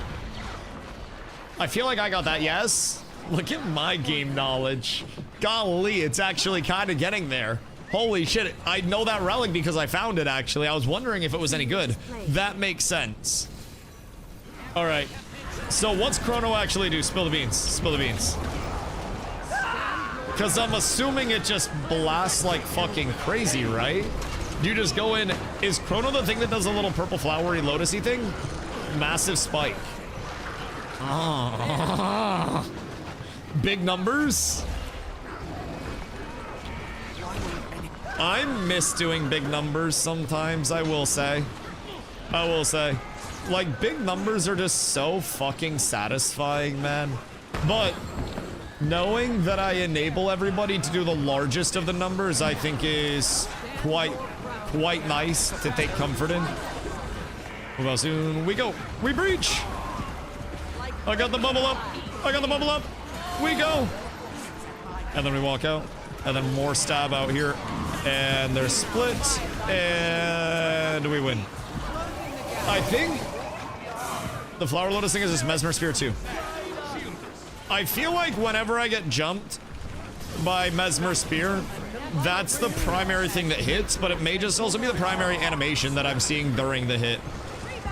I feel like I got that, yes. Look at my game knowledge. Golly, it's actually kind of getting there. Holy shit, I know that relic because I found it, actually. I was wondering if it was any good. That makes sense. All right, so what's Chrono actually do? Spill the beans, spill the beans. Because I'm assuming it just blasts like fucking crazy, right? You just go in. Is Chrono the thing that does a little purple flowery lotusy thing? Massive spike. Oh. Big numbers? I miss doing big numbers sometimes, I will say. I will say. Like, big numbers are just so fucking satisfying, man. But knowing that I enable everybody to do the largest of the numbers, I think is quite nice to take comfort in. Move out soon. We go. We breach. I got the bubble up. I got the bubble up. We go. And then we walk out. And then more stab out here. And they're split. And we win. I think the Flower Lotus thing is just Mesmer Spear too. I feel like whenever I get jumped by Mesmer Spear, that's the primary thing that hits, but it may just also be the primary animation that I'm seeing during the hit.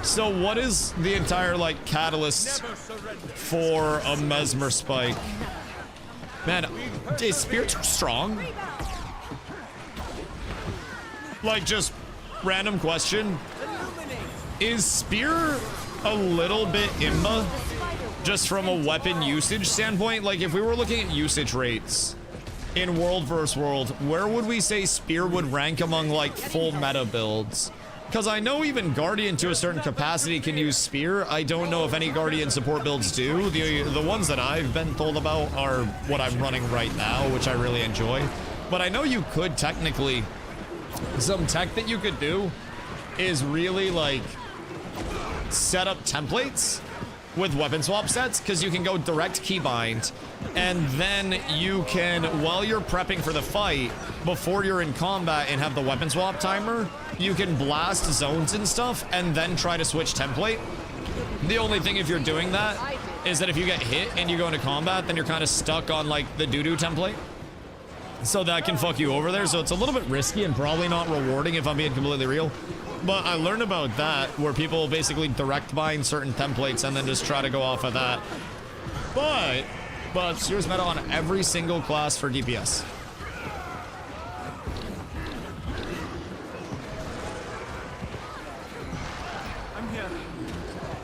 So what is the entire, like, catalyst for a Mesmer Spike? Man, is Spear too strong? Like, just random question. Is Spear a little bit imba? Just from a weapon usage standpoint? Like, if we were looking at usage rates in World vs. World, where would we say Spear would rank among, like, full meta builds? Because I know even Guardian to a certain capacity can use Spear. I don't know if any Guardian support builds do. The ones that I've been told about are what I'm running right now, which I really enjoy. But I know you could technically... Some tech that you could do is really, like, set up templates with weapon swap sets, because you can go direct keybind, and then you can, while you're prepping for the fight, before you're in combat and have the weapon swap timer, you can blast zones and stuff, and then try to switch template. The only thing if you're doing that is that if you get hit and you go into combat, then you're kind of stuck on, like, the doo-doo template. So that can fuck you over there, so it's a little bit risky and probably not rewarding if I'm being completely real. But I learned about that, where people basically direct bind certain templates and then just try to go off of that. But serious meta on every single class for DPS. I'm here.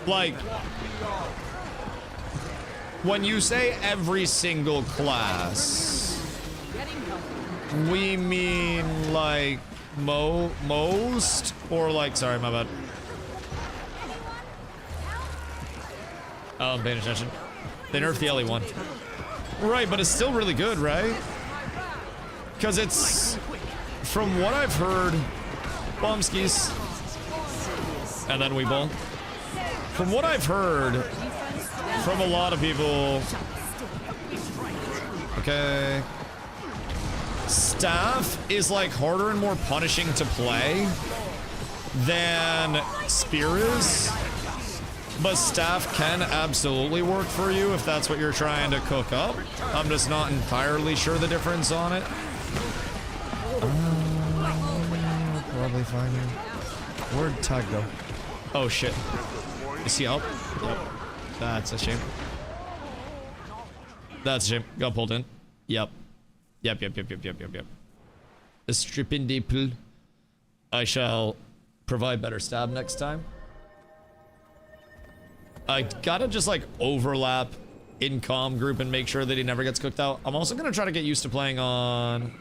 Like, when you say every single class, we mean like most, or like, sorry, my bad. Oh, I'm paying attention. They nerfed the LE one. Right, but it's still really good, right? Because it's, from what I've heard, bombskis, and then we ball. From what I've heard from a lot of people, okay, staff is like harder and more punishing to play than spear is, but staff can absolutely work for you if that's what you're trying to cook up. I'm just not entirely sure the difference on it. Probably fine here. Where'd Tag go? Oh shit. Is he up? Yep. That's a shame. That's a shame. Got pulled in. Yep. Yep. The stripping de pool. I shall provide better stab next time. I gotta just like overlap in comm group and make sure that he never gets cooked out. I'm also gonna try to get used to playing on...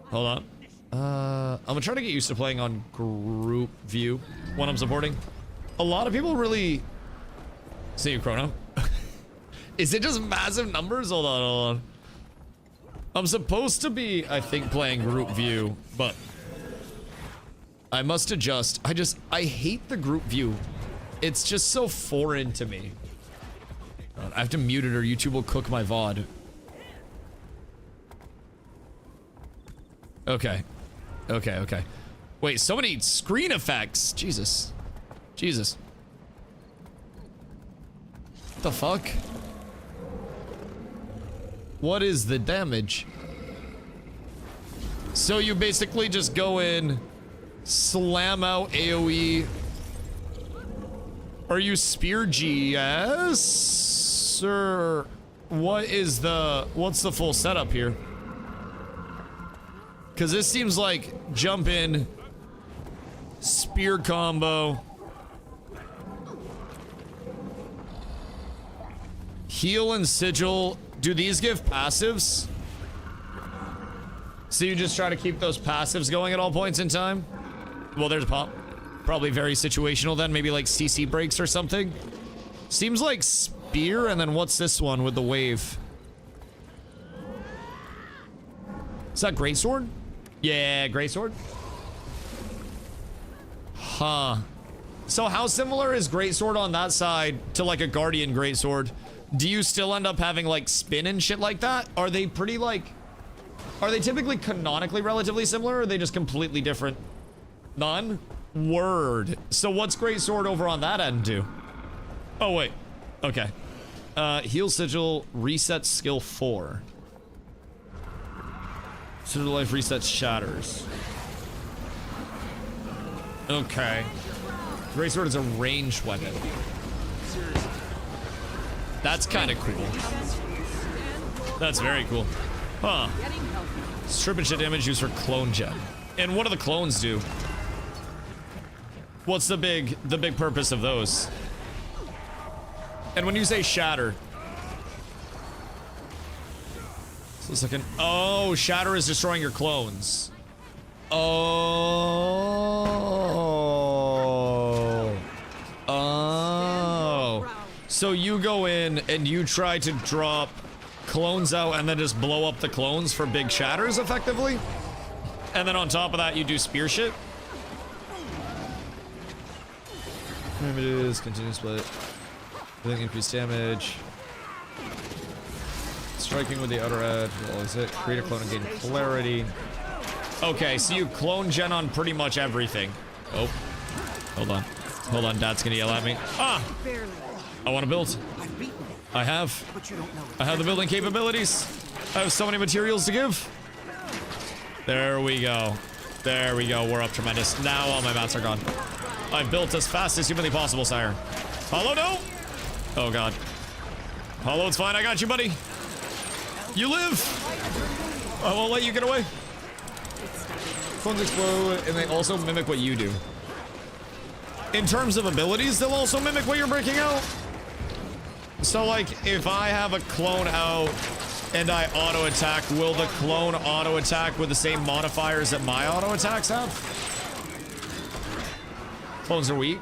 Hold on. I'm gonna try to get used to playing on group view when I'm supporting. A lot of people really... See you, Chrono. Is it just massive numbers? Hold on. I'm supposed to be, I think, playing group view, but I must adjust. I hate the group view. It's just so foreign to me. I have to mute it or YouTube will cook my VOD. Okay. Wait, so many screen effects. Jesus. What the fuck? What is the damage? So you basically just go in, slam out AoE. Are you spear GS? Or what's the full setup here? Cause this seems like jump in, spear combo, heal and sigil. Do these give passives? So you just try to keep those passives going at all points in time? Well, there's a pop. Probably very situational then, maybe like CC breaks or something. Seems like spear, and then what's this one with the wave? Is that greatsword? Yeah, greatsword. Huh. So how similar is greatsword on that side to like a guardian greatsword? Do you still end up having like spin and shit like that? Are they pretty like... Are they typically canonically relatively similar, or are they just completely different? None? Word. So what's greatsword over on that end do? Oh wait. Okay. Heal sigil resets skill 4. Sigil life resets shatters. Okay. Greatsword is a ranged weapon. That's kind of cool. That's very cool. Huh. Strip and shit damage used for clone gen. And what do the clones do? What's the big purpose of those? And when you say shatter, so a second. Oh, shatter is destroying your clones. Oh. So you go in and you try to drop clones out and then just blow up the clones for big shatters effectively? And then on top of that you do spear shit? Images, continue split. Building increased damage. Striking with the outer edge. What is it? Create a clone and gain clarity. Okay, so you clone gen on pretty much everything. Oh. Hold on. Hold on, Dad's gonna yell at me. Ah! I wanna build. I have. I have the building capabilities. I have so many materials to give. There we go. There we go. We're up tremendous. Now all my mats are gone. I've built as fast as humanly possible, sire. Hollow, no! Oh, God. Hollow, it's fine. I got you, buddy. You live! I won't let you get away. Clones explode, and they also mimic what you do. in terms of abilities, they'll also mimic what you're breaking out. So, like, if I have a clone out and I auto attack, will the clone auto attack with the same modifiers that my auto attacks have? Clones are weak.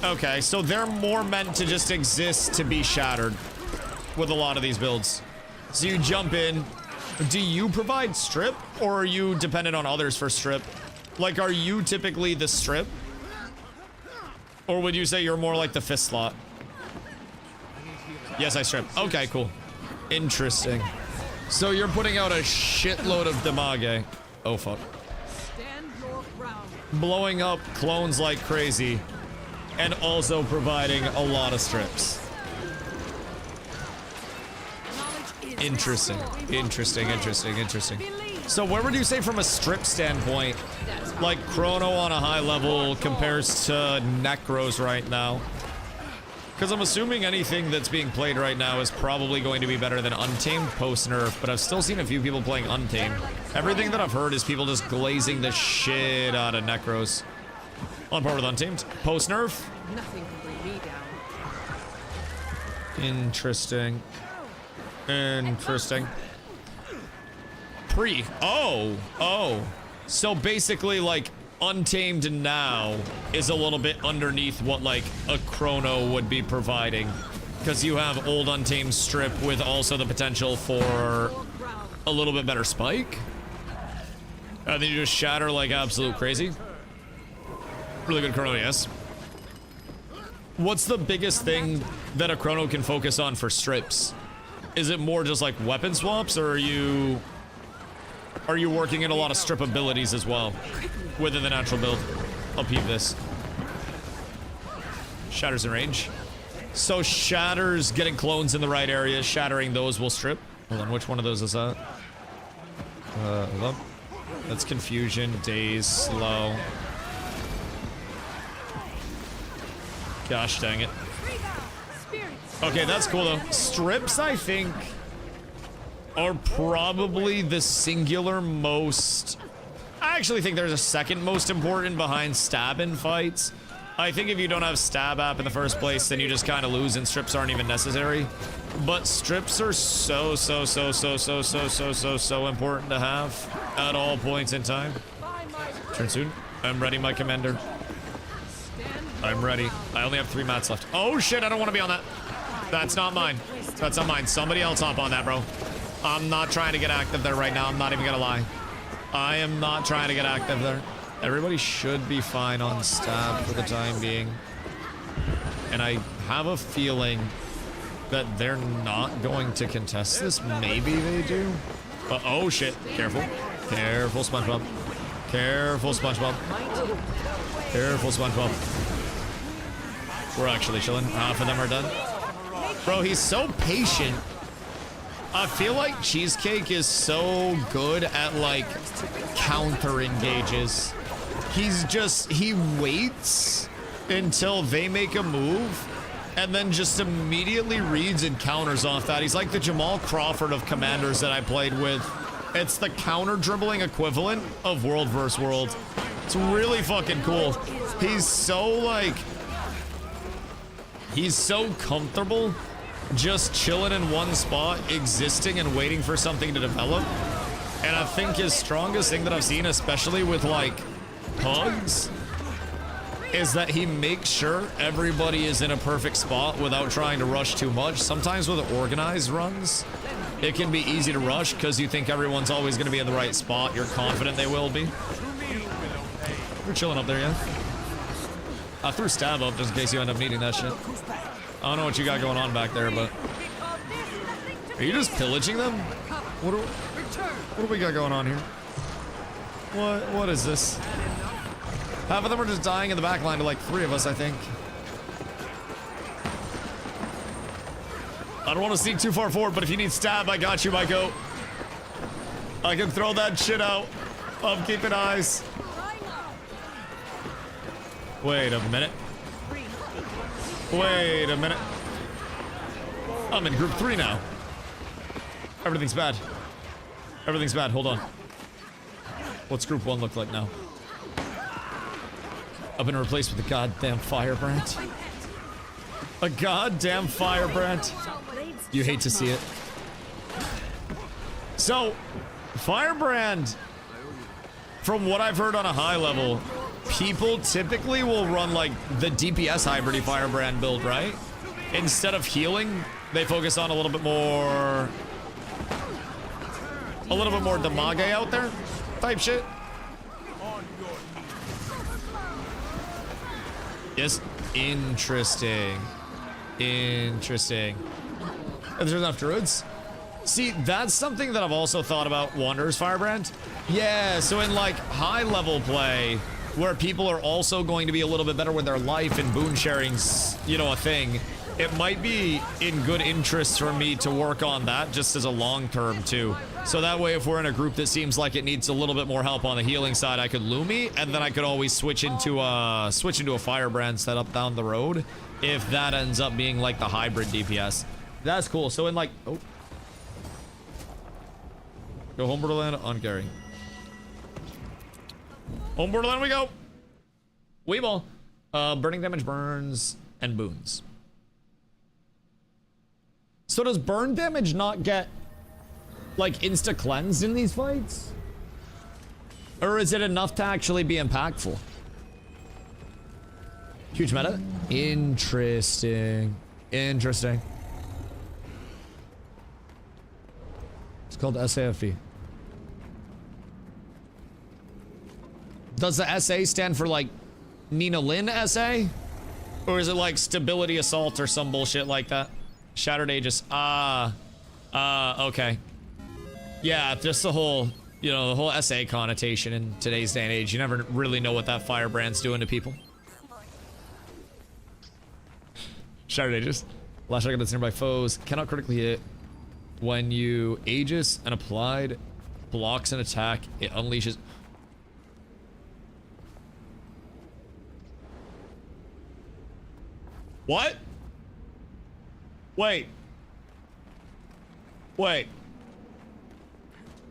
Okay, so they're more meant to just exist to be shattered with a lot of these builds. So you jump in. Do you provide strip, or are you dependent on others for strip? Like, are you typically the strip? Or would you say you're more like the fist slot? Yes, I strip. Okay, cool. Interesting. So you're putting out a shitload of damage. Oh, fuck. Stand your ground. Blowing up clones like crazy. And also providing a lot of strips. Interesting. Interesting. So where would you say from a strip standpoint, like Chrono on a high level compares to Necros right now? Because I'm assuming anything that's being played right now is probably going to be better than Untamed post-nerf, but I've still seen a few people playing Untamed. Everything that I've heard is people just glazing the shit out of Necros. On par with Untamed. Post-nerf? Nothing can bring me down. Interesting. Pre. Oh. So basically, like, Untamed now is a little bit underneath what, like, a Chrono would be providing. Because you have old Untamed strip with also the potential for a little bit better spike. And then you just shatter like absolute crazy. Really good Chrono, yes. What's the biggest thing that a Chrono can focus on for strips? Is it more just like weapon swaps, or are you working in a lot of strip abilities as well within the natural build? I'll peep this. Shatters in range. So shatters getting clones in the right area, shattering those will strip. Hold on, which one of those is that? Hold on. That's confusion, daze, slow. Gosh dang it. Okay, that's cool though. Strips, I think, are probably the singular most... I actually think there's a second most important behind stab in fights. I think if you don't have stab app in the first place, then you just kind of lose and strips aren't even necessary. But strips are so important to have at all points in time. Turn soon. I'm ready, my commander. I'm ready. I only have 3 mats left. Oh shit, I don't want to be on that. That's not mine. That's not mine. Somebody else hop on that, bro. I'm not trying to get active there right now. I'm not even gonna lie. I am not trying to get active there. Everybody should be fine on stab for the time being. And I have a feeling that they're not going to contest this. Maybe they do. But oh shit. Careful. Careful, SpongeBob. Careful, SpongeBob. Careful, SpongeBob. We're actually chilling. Half of them are done. Bro, he's so patient. I feel like Cheesecake is so good at, like, counter engages. He waits until they make a move and then just immediately reads and counters off that. He's like the Jamal Crawford of commanders that I played with. It's the counter dribbling equivalent of World vs. World. It's really fucking cool. He's so, like... He's so comfortable just chilling in one spot, existing and waiting for something to develop. And I think his strongest thing that I've seen, especially with, like, pugs, is that he makes sure everybody is in a perfect spot without trying to rush too much. Sometimes with organized runs, it can be easy to rush because you think everyone's always going to be in the right spot. You're confident they will be. We're chilling up there, yeah? I threw stab up just in case you end up needing that shit. I don't know what you got going on back there, but... Are you just pillaging them? What do we got going on here? What is this? Half of them are just dying in the back line to like 3 of us, I think. I don't want to sneak too far forward, but if you need stab, I got you, my goat. I can throw that shit out. I'm keeping eyes. Wait a minute. Wait a minute. I'm in group 3 now. Everything's bad. Everything's bad. Hold on. What's group 1 look like now? I've been replaced with a goddamn firebrand. A goddamn firebrand. You hate to see it. So, firebrand, from what I've heard on a high level, people typically will run like the DPS hybridy firebrand build, right? Instead of healing, they focus on a little bit more damage out there type shit. Yes, interesting. Interesting. And there's enough druids. See, that's something that I've also thought about Wanderer's Firebrand. Yeah, so in like high level play, where people are also going to be a little bit better with their life and boon sharing's, you know, a thing, it might be in good interest for me to work on that just as a long term too. So that way, if we're in a group that seems like it needs a little bit more help on the healing side, I could Lumi, and then I could always switch into a firebrand setup down the road if that ends up being like the hybrid DPS. That's cool. So in like, oh, go home borderland on Gary. Home borderland we go. Weeball. Burning damage, burns, and boons. So does burn damage not get like insta cleansed in these fights? Or is it enough to actually be impactful? Huge meta. Interesting. Interesting. It's called SAFE. Does the SA stand for like Nina Lynn SA? Or is it like Stability Assault or some bullshit like that? Shattered Aegis. Okay. Yeah, just the whole, you know, the whole SA connotation in today's day and age. You never really know what that firebrand's doing to people. Shattered Aegis. Last shot that's nearby foes. Cannot critically hit. When you Aegis and applied blocks an attack, it unleashes. What? Wait. Wait.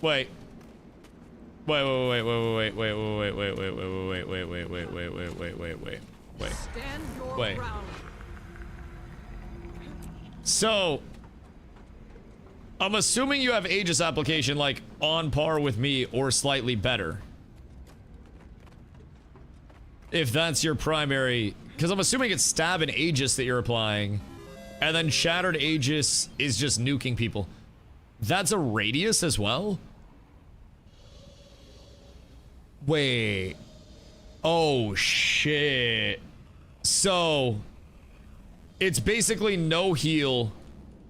Wait. Wait. Stand your Wait. ground. So, I'm assuming you have Aegis application like on par with me or slightly better. If that's your primary, because I'm assuming it's stab and Aegis that you're applying, and then Shattered Aegis is just nuking people. That's a radius as well? Wait. Oh, shit. So, it's basically no heal,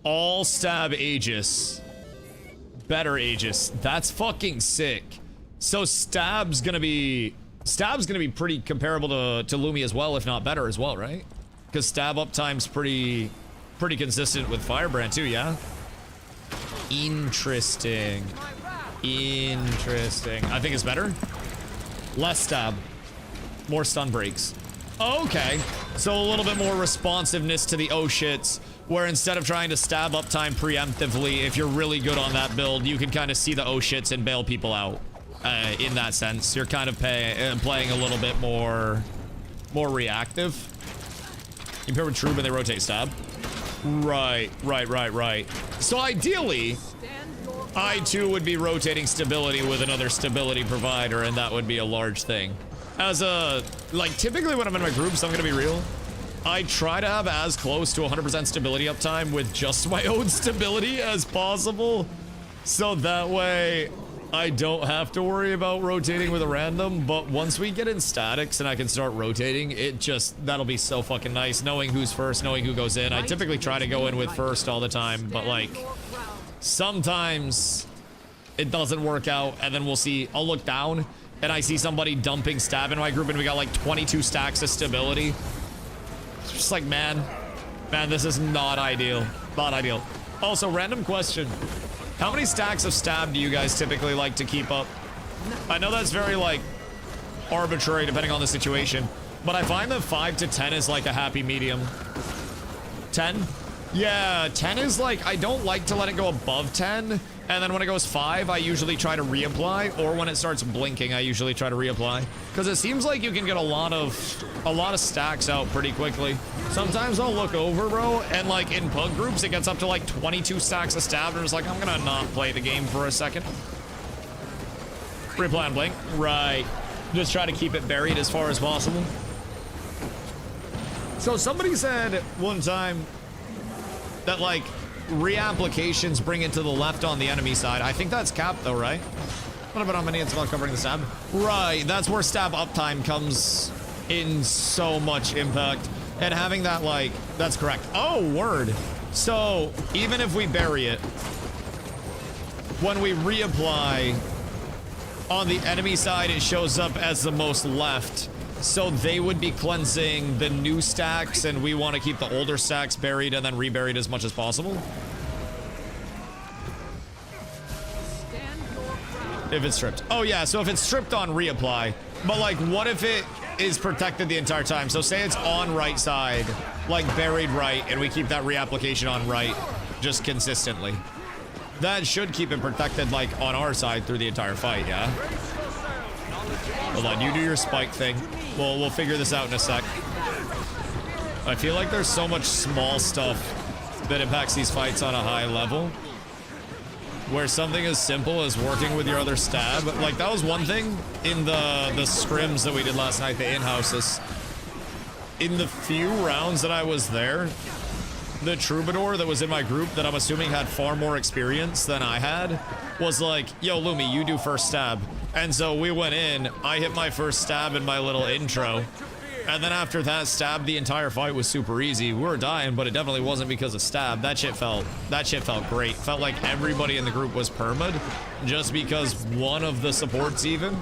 all stab Aegis, better Aegis. That's fucking sick. So stab's gonna be pretty comparable to Lumi as well, if not better as well, right? Because stab uptime's pretty consistent with Firebrand too, yeah? Interesting. Interesting. I think it's better. Less stab. More stun breaks. Okay. So a little bit more responsiveness to the oh shits, where instead of trying to stab uptime preemptively, if you're really good on that build, you can kind of see the oh shits and bail people out. In that sense, you're kind of playing a little bit more reactive. Compare with True when they rotate stab. Right. So ideally, I too would be rotating stability with another stability provider, and that would be a large thing. As a, like, typically when I'm in my groups, I'm gonna be real, I try to have as close to 100% stability uptime with just my own stability as possible, so that way I don't have to worry about rotating with a random. But once we get in statics and I can start rotating, that'll be so fucking nice, knowing who's first, knowing who goes in. I typically try to go in with first all the time, but like, sometimes it doesn't work out, and then I'll look down and I see somebody dumping stab in my group and we got like 22 stacks of stability. It's just like, man, this is not ideal. Not ideal. Also, random question. How many stacks of stab do you guys typically like to keep up? I know that's very like arbitrary depending on the situation, but I find that 5 to 10 is like a happy medium. 10? Yeah, 10 is like, I don't like to let it go above 10, and then when it goes 5, I usually try to reapply, or when it starts blinking, I usually try to reapply. Because it seems like you can get a lot of stacks out pretty quickly. Sometimes I'll look over, bro, and like in pug groups, it gets up to like 22 stacks of stab, and it's like, I'm gonna not play the game for a second. Reapply and blink. Right. Just try to keep it buried as far as possible. So somebody said one time that like reapplications bring it to the left on the enemy side. I think that's capped though, right? What about how many it's about covering the stab? Right, that's where stab uptime comes in so much impact. And having that like, that's correct. Oh, word. So even if we bury it, when we reapply on the enemy side, it shows up as the most left. So they would be cleansing the new stacks, and we want to keep the older stacks buried and then reburied as much as possible. If it's stripped. Oh yeah, so if it's stripped on reapply. But like, what if it is protected the entire time? So say it's on right side, like buried right, and we keep that reapplication on right just consistently. That should keep it protected like on our side through the entire fight, yeah? Hold on, you do your spike thing. We'll figure this out in a sec. I feel like there's so much small stuff that impacts these fights on a high level. Where something as simple as working with your other stab, like that was one thing in the scrims that we did last night, the in-houses. In the few rounds that I was there, the troubadour that was in my group that I'm assuming had far more experience than I had was like, yo, Lumi, you do first stab. And so we went in, I hit my first stab in my little intro. And then after that stab, the entire fight was super easy. We were dying, but it definitely wasn't because of stab. That shit felt great. Felt like everybody in the group was perma'd just because one of the supports even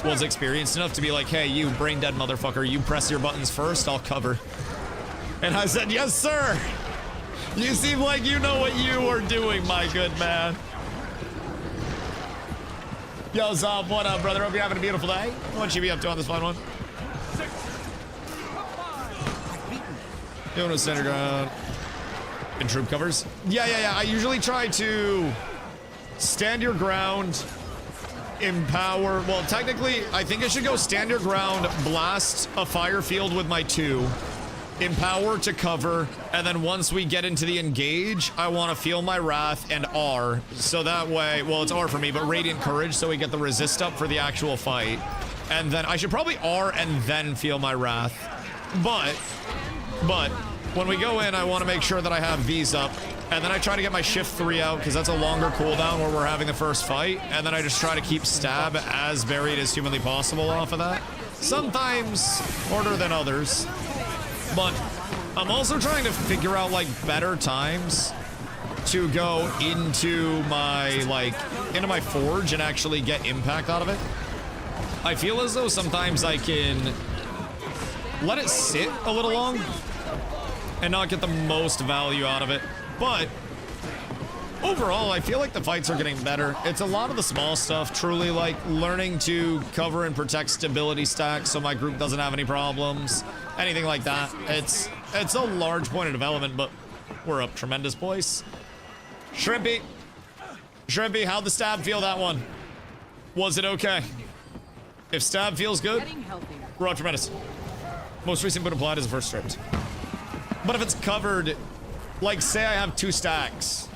was experienced enough to be like, hey, you brain dead motherfucker, you press your buttons first, I'll cover. And I said, yes, sir. You seem like you know what you are doing, my good man. Yo, Zob, what up, brother? Hope you're having a beautiful day. What you be up to on this fun one? You want to center ground and troop covers? Yeah. I usually try to stand your ground, empower. Well, technically, I think I should go stand your ground, blast a fire field with my 2. Empower to cover, and then once we get into the engage, I want to feel my wrath and R, so that way, well, it's R for me, but radiant courage, so we get the resist up for the actual fight. And then I should probably R and then feel my wrath. But when we go in, I want to make sure that I have these up, and then I try to get my shift 3 out because that's a longer cooldown where we're having the first fight, and then I just try to keep stab as buried as humanly possible off of that. Sometimes harder than others. But I'm also trying to figure out like better times to go into my forge and actually get impact out of it. I feel as though sometimes I can let it sit a little long and not get the most value out of it. But overall, I feel like the fights are getting better. It's a lot of the small stuff, truly like learning to cover and protect stability stacks so my group doesn't have any problems. Anything like that. It's a large point of development, but we're up tremendous, boys. Shrimpy, how'd the stab feel that one? Was it okay? If stab feels good, we're up tremendous. Most recent boot applied is the first stripped. But if it's covered, like say I have 2 stacks,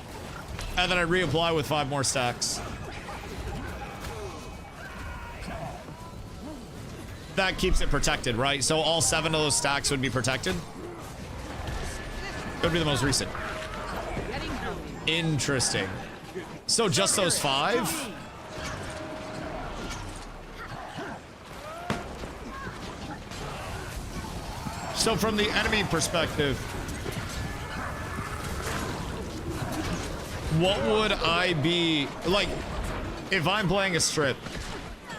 and then I reapply with 5 more stacks. That keeps it protected, right? So all 7 of those stacks would be protected. It would be the most recent. Interesting. So just those 5? So from the enemy perspective, what would I be like if I'm playing a strip?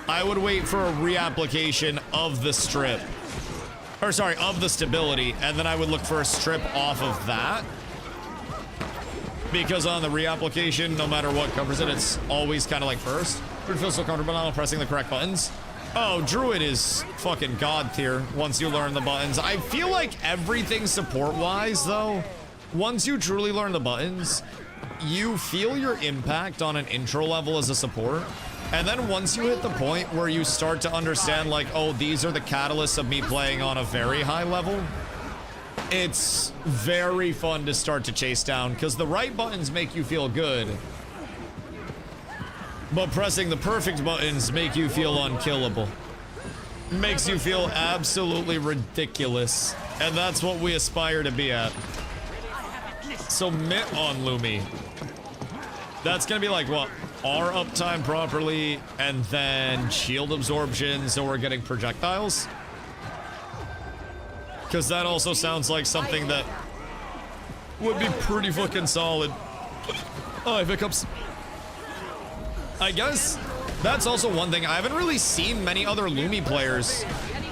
I would wait for a reapplication of the strip, or sorry, of the stability, and then I would look for a strip off of that, because on the reapplication, no matter what covers it, it's always kind of like first. Druid feels so comfortable now pressing the correct buttons. Oh, Druid is fucking god tier once you learn the buttons. I feel like everything support-wise, though, once you truly learn the buttons, you feel your impact on an intro level as a support. And then once you hit the point where you start to understand, like, oh, these are the catalysts of me playing on a very high level, it's very fun to start to chase down, because the right buttons make you feel good. But pressing the perfect buttons make you feel unkillable. Makes you feel absolutely ridiculous. And that's what we aspire to be at. So mitt on Lumi. That's gonna be like, what? R uptime properly, and then shield absorption, so we're getting projectiles? Because that also sounds like something that would be pretty fucking solid. Oh, I have hiccups. I guess that's also one thing. I haven't really seen many other Lumi players,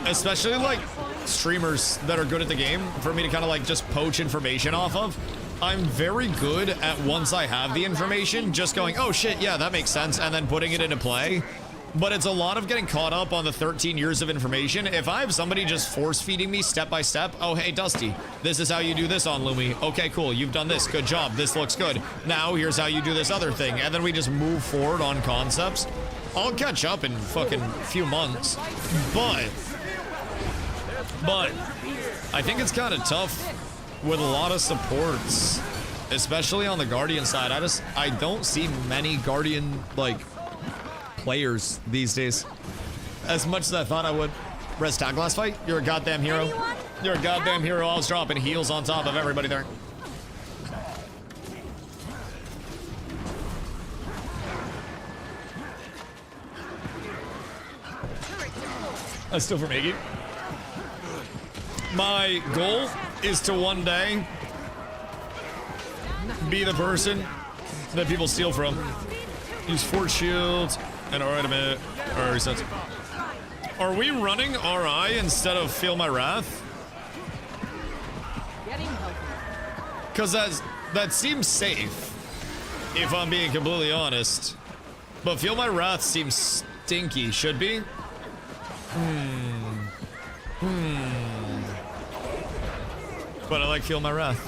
especially like streamers that are good at the game, for me to kind of like just poach information off of. I'm very good at, once I have the information, just going, oh shit, yeah, that makes sense, and then putting it into play. But it's a lot of getting caught up on the 13 years of information. If I have somebody just force feeding me step by step, oh, hey, Dusty, this is how you do this on Lumi. Okay, cool, you've done this, good job, this looks good. Now, here's how you do this other thing. And then we just move forward on concepts. I'll catch up in fucking few months. But I think it's kind of tough with a lot of supports, especially on the Guardian side. I don't see many Guardian, like, players these days as much as I thought I would. Res tag last fight? You're a goddamn hero. Anyone? You're a goddamn hero. I was dropping heals on top of everybody there. That's still from Iggy. My goal is to one day be the person that people steal from. Use force shields. And alright, a minute. Alright, resets. Are we running RI instead of Feel My Wrath? Because that seems safe, if I'm being completely honest. But Feel My Wrath seems stinky. Should be? But I like Feel My Wrath.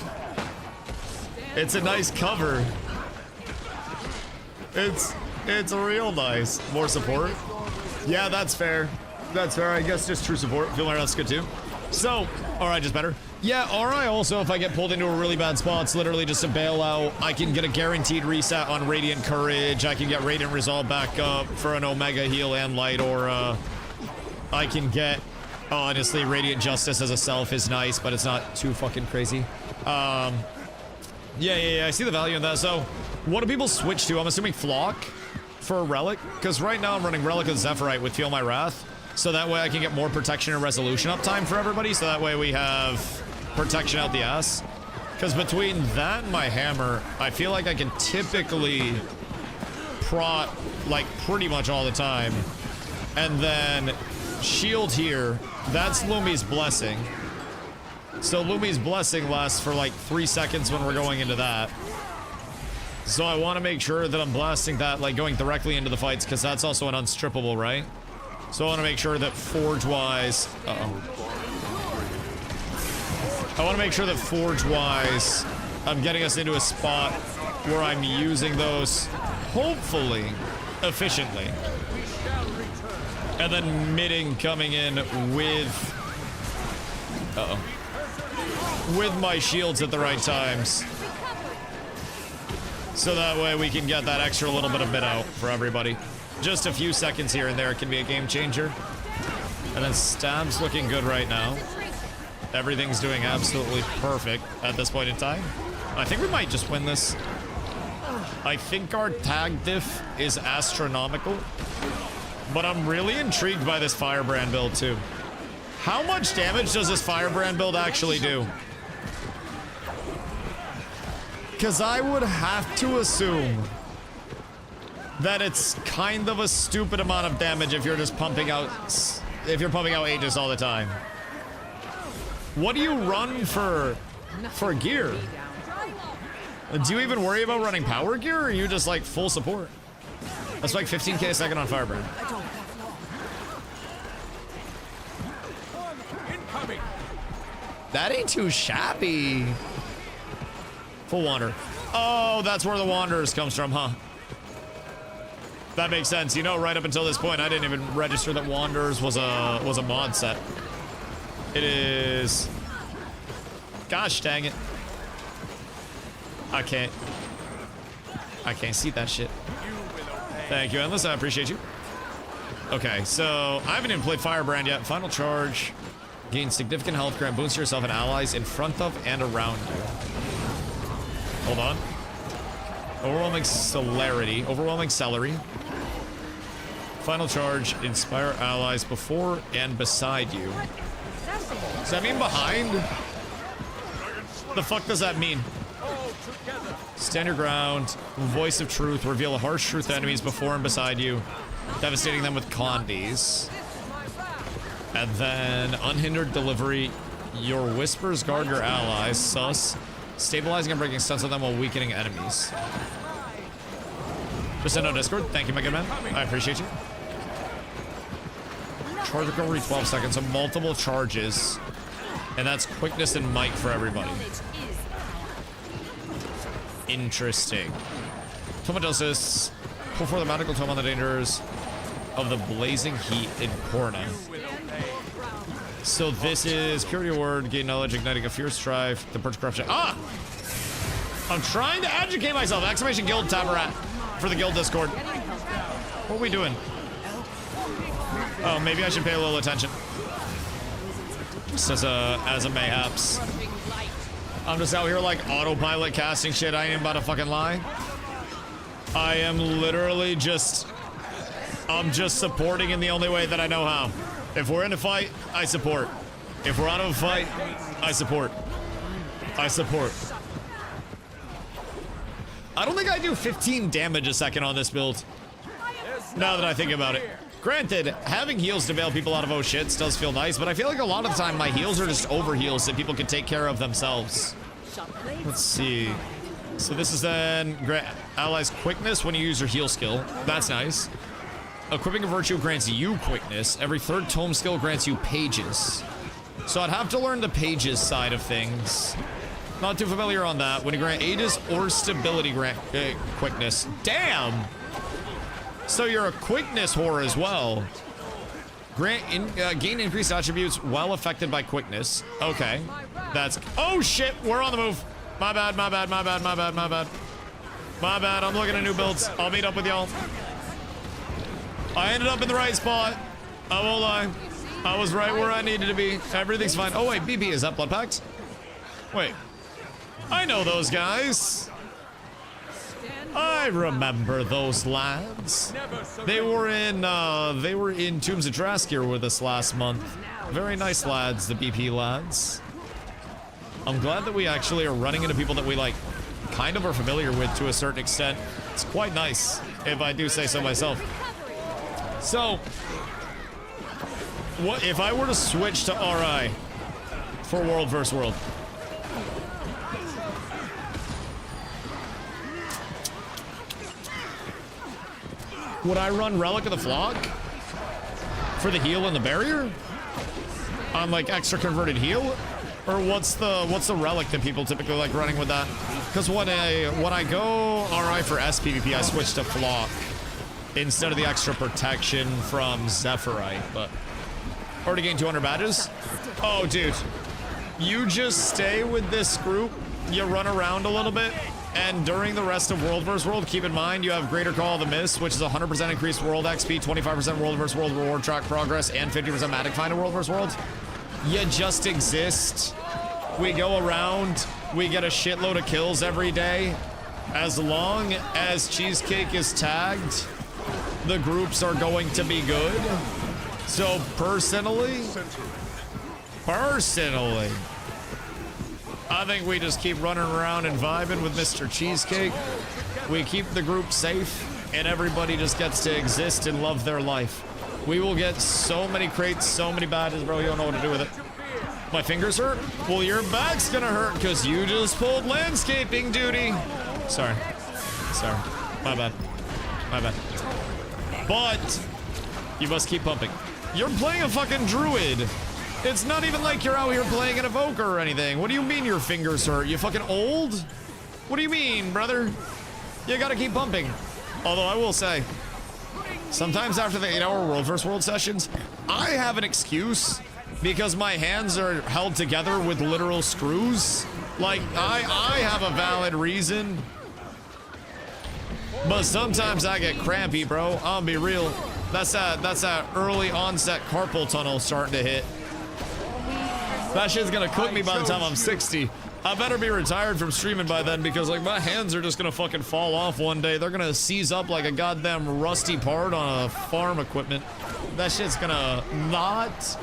It's a nice cover. It's real nice. More support. Yeah, that's fair. That's fair. I guess just true support. Feel My Wrath's good too. So, alright, just better. Yeah, RI also, if I get pulled into a really bad spot, it's literally just a bailout. I can get a guaranteed reset on Radiant Courage. I can get Radiant Resolve back up for an Omega Heal and Light Aura. I can get, honestly, Radiant Justice as a self is nice, but it's not too fucking crazy. Yeah, I see the value in that. So, what do people switch to? I'm assuming Flock for a Relic, because right now I'm running Relic of Zephyrite with Feel My Wrath, so that way I can get more protection and resolution uptime for everybody, so that way we have protection out the ass. Because between that and my hammer, I feel like I can typically prot, like, pretty much all the time. And then shield here, that's Lumi's Blessing. So Lumi's Blessing lasts for like 3 seconds when we're going into that. So I want to make sure that I'm blasting that, like, going directly into the fights, because that's also an unstrippable, right? So I want to make sure that Forge-wise... I want to make sure that Forge-wise, I'm getting us into a spot where I'm using those, hopefully, efficiently. And then midding coming in with... with my shields at the right times. So that way we can get that extra little bit of bit out for everybody. Just a few seconds here and there can be a game changer. And then Stab's looking good right now. Everything's doing absolutely perfect at this point in time. I think we might just win this. I think our tag diff is astronomical. But I'm really intrigued by this Firebrand build too. How much damage does this Firebrand build actually do? Because I would have to assume that it's kind of a stupid amount of damage if you're just pumping out, Aegis all the time. What do you run for gear? Do you even worry about running power gear, or are you just like full support? That's like 15k a second on Firebrand. That ain't too shabby. Full wander. Oh, that's where the Wanderers comes from, huh? That makes sense. You know, right up until this point, I didn't even register that Wanderers was a mod set. It is. Gosh dang it. I can't see that shit. Thank you, Endless. I appreciate you. Okay, so I haven't even played Firebrand yet. Final charge. Gain significant health, grant boosts to yourself and allies in front of and around you. Hold on. Overwhelming celerity. Overwhelming celery. Final charge. Inspire allies before and beside you. Does that mean behind? The fuck does that mean? Stand your ground. Voice of truth. Reveal a harsh truth to enemies before and beside you. Devastating them with condies. And then unhindered delivery. Your whispers guard your allies. Sus. Stabilizing and breaking stunts on them while weakening enemies. Just send out Discord. Thank you, my good man. I appreciate you. Charge recovery 12 seconds. So multiple charges. And that's quickness and might for everybody. Interesting. Tomadosis. Pull for the magical tome on the dangers of the blazing heat in Corna. So this is purity of word, gain knowledge, igniting a fierce strife, the purge corruption. Ah! I'm trying to educate myself. Exclamation guild tabarat for the guild Discord. What are we doing? Oh, maybe I should pay a little attention. Just as a mayhaps. I'm just out here like autopilot casting shit. I ain't about to fucking lie. I am literally just... I'm just supporting in the only way that I know how. If we're in a fight, I support. If we're out of a fight, I support. I support. I don't think I do 15 damage a second on this build. Now that I think about it. Granted, having heals to bail people out of oh shits does feel nice, but I feel like a lot of the time my heals are just over heals that people can take care of themselves. Let's see. So this is then grant allies quickness when you use your heal skill. That's nice. Equipping a virtue grants you quickness. Every third tome skill grants you pages. So I'd have to learn the pages side of things. Not too familiar on that. When you grant ages or stability grant quickness. Damn! So you're a quickness whore as well. Gain increased attributes while affected by quickness. Okay. That's... Oh shit! We're on the move. My bad, my bad, my bad, my bad, my bad. My bad, I'm looking at new builds. I'll meet up with y'all. I ended up in the right spot. I won't lie. I was right where I needed to be. Everything's fine. Oh wait, BP, is that blood pact? Wait. I know those guys. I remember those lads. They were in Tombs of Draskir with us last month. Very nice lads, the BP lads. I'm glad that we actually are running into people that we like kind of are familiar with to a certain extent. It's quite nice, if I do say so myself. So, what if I were to switch to RI for World vs. World? Would I run Relic of the Flock for the heal and the barrier on like extra converted heal, or what's the relic that people typically like running with that? Because when I go RI for SPVP, I switch to Flock instead of the extra protection from Zephyrite. But already gained 200 badges. Oh, dude, you just stay with this group. You run around a little bit. And during the rest of World vs. World, keep in mind you have Greater Call of the Mist, which is 100% increased World XP, 25% World vs. World reward track progress, and 50% Matic Find in World vs. World. You just exist. We go around. We get a shitload of kills every day. As long as Cheesecake is tagged, the groups are going to be good. So personally, I think we just keep running around and vibing with Mr. Cheesecake. We keep the group safe, and everybody just gets to exist and love their life. We will get so many crates, so many badges, bro, you don't know what to do with it. My fingers hurt? Well, your back's gonna hurt because you just pulled landscaping duty. Sorry. My bad. But you must keep pumping. You're playing a fucking druid. It's not even like you're out here playing an evoker or anything. What do you mean your fingers hurt? You fucking old? What do you mean, brother? You gotta keep pumping. Although I will say, sometimes after the 8-hour World vs. World sessions, I have an excuse because my hands are held together with literal screws. Like, I have a valid reason. But sometimes I get crampy, bro. I'll be real. That's that early onset carpal tunnel starting to hit. That shit's gonna cook me by the time I'm 60. I better be retired from streaming by then because like my hands are just gonna fucking fall off one day. They're gonna seize up like a goddamn rusty part on a farm equipment. That shit's gonna not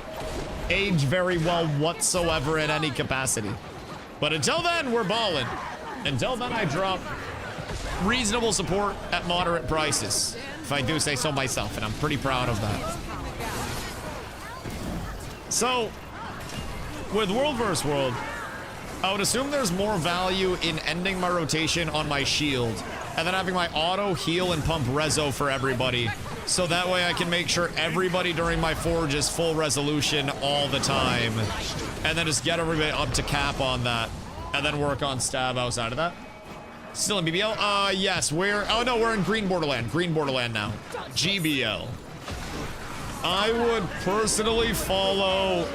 age very well whatsoever in any capacity. But until then, we're balling. Until then, I drop reasonable support at moderate prices, if I do say so myself, and I'm pretty proud of that. So, with World vs. World, I would assume there's more value in ending my rotation on my shield, and then having my auto heal and pump reso for everybody, so that way I can make sure everybody during my forge is full resolution all the time, and then just get everybody up to cap on that, and then work on stab outside of that. Still in BBL? Yes, we're in Green Borderland. Green Borderland now. GBL. I would personally follow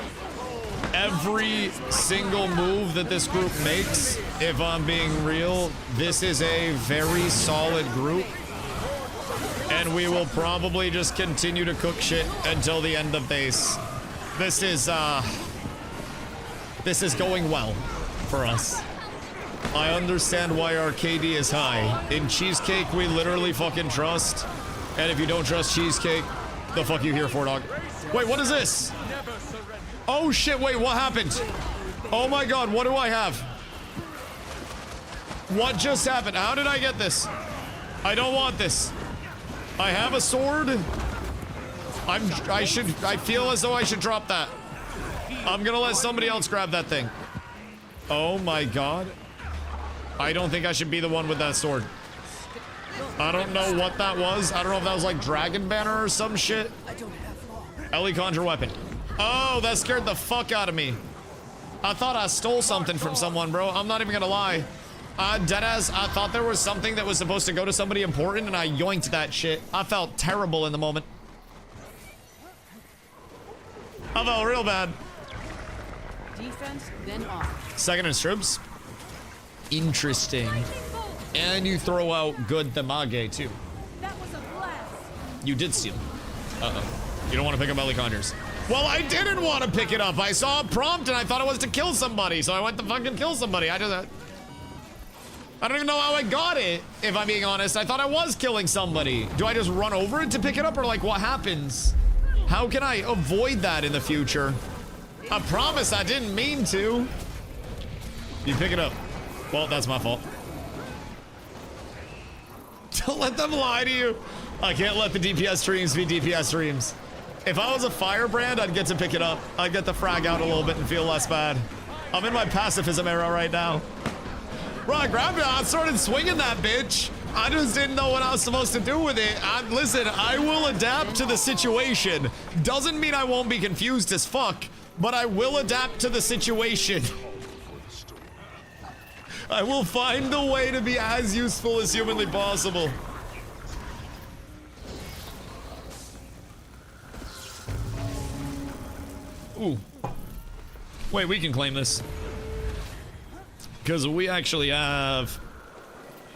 every single move that this group makes. If I'm being real, this is a very solid group. And we will probably just continue to cook shit until the end of base. This is going well for us. I understand why our KD is high. In Cheesecake, we literally fucking trust. And if you don't trust Cheesecake, the fuck you here for, dog? Wait, what is this? Oh shit, wait, what happened? Oh my god, what do I have? What just happened? How did I get this? I don't want this. I have a sword. I feel as though I should drop that. I'm gonna let somebody else grab that thing. Oh my god. I don't think I should be the one with that sword. I don't know what that was. I don't know if that was like Dragon Banner or some shit. Ellie, conjure weapon. Oh, that scared the fuck out of me. I thought I stole something from someone, bro. I'm not even gonna lie. Deadass, I thought there was something that was supposed to go to somebody important and I yoinked that shit. I felt terrible in the moment. I felt real bad. Defense, then off. Second in strips. Interesting. And you throw out good Damage too. That was a blast. You did steal. Uh-oh. You don't want to pick up Ellie Conjures. Well, I didn't want to pick it up. I saw a prompt and I thought it was to kill somebody, so I went to fucking kill somebody. I don't even know how I got it, if I'm being honest. I thought I was killing somebody. Do I just run over it to pick it up, or like what happens? How can I avoid that in the future? I promise I didn't mean to. You pick it up. Well, that's my fault. Don't let them lie to you. I can't let the DPS streams be DPS streams. If I was a firebrand, I'd get to pick it up. I'd get the frag out a little bit and feel less bad. I'm in my pacifism era right now. Bro, I grabbed it. I started swinging that bitch. I just didn't know what I was supposed to do with it. Listen, I will adapt to the situation. Doesn't mean I won't be confused as fuck, but I will adapt to the situation. I will find a way to be as useful as humanly possible. Ooh. Wait, we can claim this. Because we actually have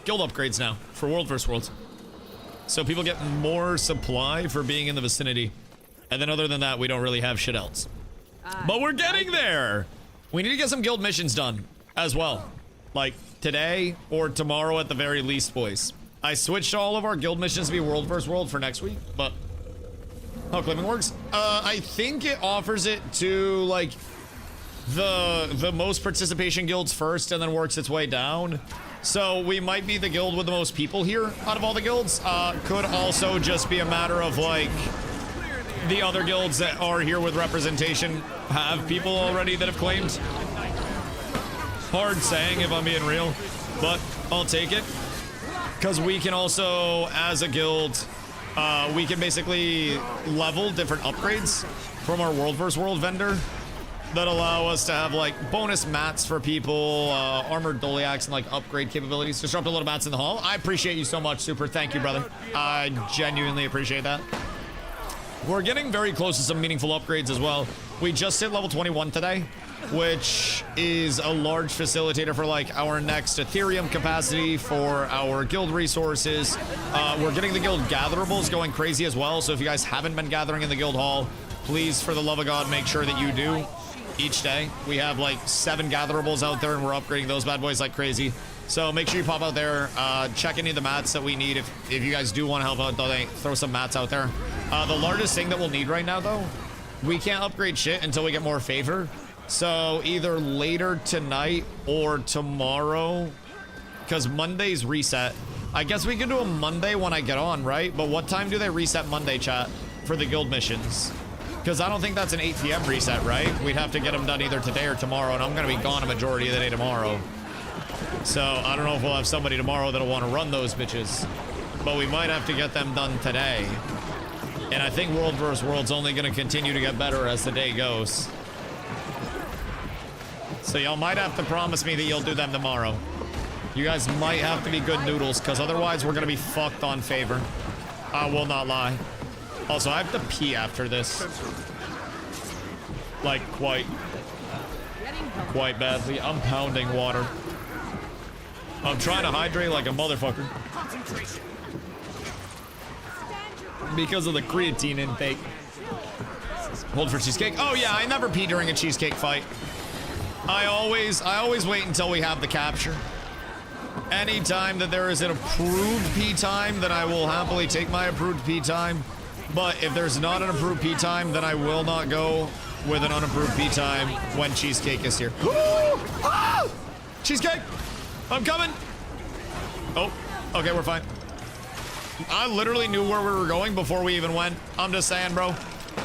guild upgrades now for World vs. World. So people get more supply for being in the vicinity. And then other than that, we don't really have shit else. But we're getting there! We need to get some guild missions done as well. Like today or tomorrow at the very least, boys. I switched all of our guild missions to be World vs. World for next week, but how claiming works? I think it offers it to like the most participation guilds first and then works its way down. So we might be the guild with the most people here out of all the guilds. Could also just be a matter of like the other guilds that are here with representation have people already that have claimed. Hard saying if I'm being real, but I'll take it. Because we can also, as a guild, we can basically level different upgrades from our World vs. World vendor. that allow us to have like bonus mats for people, armored Doliacs, and like upgrade capabilities. Just dropped a little mats in the hall. I appreciate you so much, Super. Thank you, brother. I genuinely appreciate that. We're getting very close to some meaningful upgrades as well. We just hit level 21 today, which is a large facilitator for like our next Ethereum capacity for our guild resources. We're getting the guild gatherables going crazy as well. So if you guys haven't been gathering in the guild hall, please, for the love of God, make sure that you do each day. We have like 7 gatherables out there and we're upgrading those bad boys like crazy. So make sure you pop out there, check any of the mats that we need. If you guys do want to help out, throw some mats out there. The largest thing that we'll need right now, though, we can't upgrade shit until we get more favor. So either later tonight or tomorrow, because Monday's reset. I guess we can do a Monday when I get on, right? But what time do they reset Monday, chat, for the guild missions? Because I don't think that's an 8 p.m. reset, right? We'd have to get them done either today or tomorrow, and I'm going to be gone a majority of the day tomorrow. So I don't know if we'll have somebody tomorrow that'll want to run those bitches. But we might have to get them done today. And I think World vs. World's only going to continue to get better as the day goes. So y'all might have to promise me that you'll do them tomorrow. You guys might have to be good noodles, because otherwise we're going to be fucked on favor. I will not lie. Also, I have to pee after this. Like, quite badly. I'm pounding water. I'm trying to hydrate like a motherfucker. Because of the creatine intake. Hold for cheesecake. Oh yeah, I never pee during a cheesecake fight. I always wait until we have the capture. Anytime that there is an approved pee time, then I will happily take my approved pee time. But if there's not an approved pee time, then I will not go with an unapproved pee time when cheesecake is here. Ah! Cheesecake! I'm coming! Oh, okay, we're fine. I literally knew where we were going before we even went. I'm just saying, bro.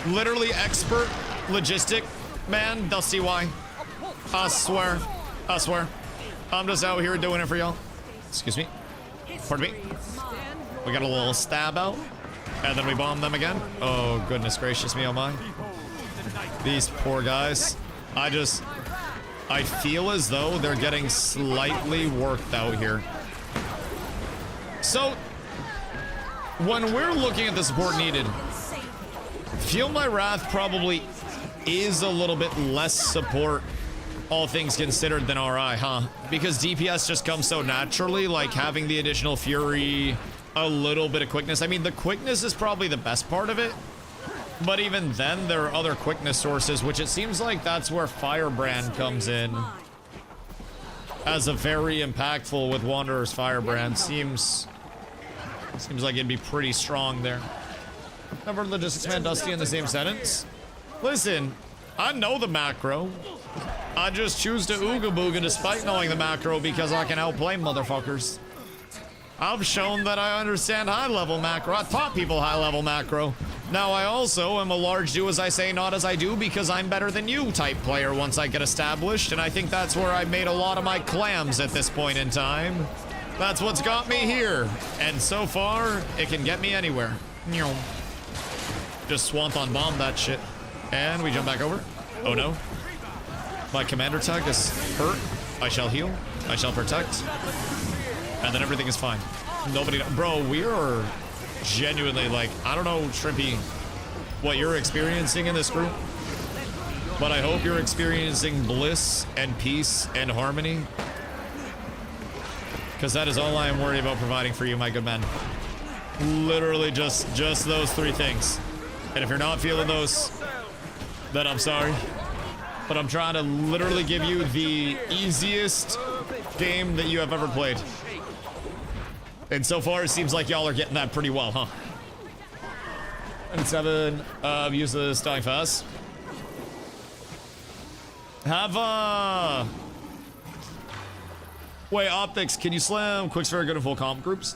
Literally expert logistic man, DustyWhy. I swear. I swear. I'm just out here doing it for y'all. Excuse me. Pardon me. We got a little stab out. And then we bomb them again. Oh, goodness gracious me, oh my. These poor guys. I feel as though they're getting slightly worked out here. So, when we're looking at the support needed, Feel My Wrath probably is a little bit less support, all things considered, than RI, huh? Because DPS just comes so naturally, like having the additional fury, a little bit of quickness. I mean, the quickness is probably the best part of it. But even then, there are other quickness sources, which it seems like that's where Firebrand comes in. As a very impactful with Wanderer's Firebrand. Seems like it'd be pretty strong there. Never logistics man Dusty in the same sentence. Listen, I know the macro. I just choose to ooga booga despite knowing the macro because I can outplay motherfuckers. I've shown that I understand high-level macro. I taught people high-level macro. Now I also am a large do as I say, not as I do, because I'm better than you type player once I get established, and I think that's where I made a lot of my clams at this point in time. That's what's got me here, and so far, it can get me anywhere. Just Swanton bomb that shit. And we jump back over. Oh no. My commander tag is hurt. I shall heal. I shall protect. And then everything is fine. Nobody, bro, we are genuinely like, I don't know, Shrimpy, what you're experiencing in this group, but I hope you're experiencing bliss and peace and harmony, because that is all I am worried about providing for you, my good man. Literally just those 3 things. And if you're not feeling those, then I'm sorry, but I'm trying to literally give you the easiest game that you have ever played. And so far, it seems like y'all are getting that pretty well, huh? And 7, use the Dying Fast. Have, wait, Optics, can you slam Quick's very good in full comp groups?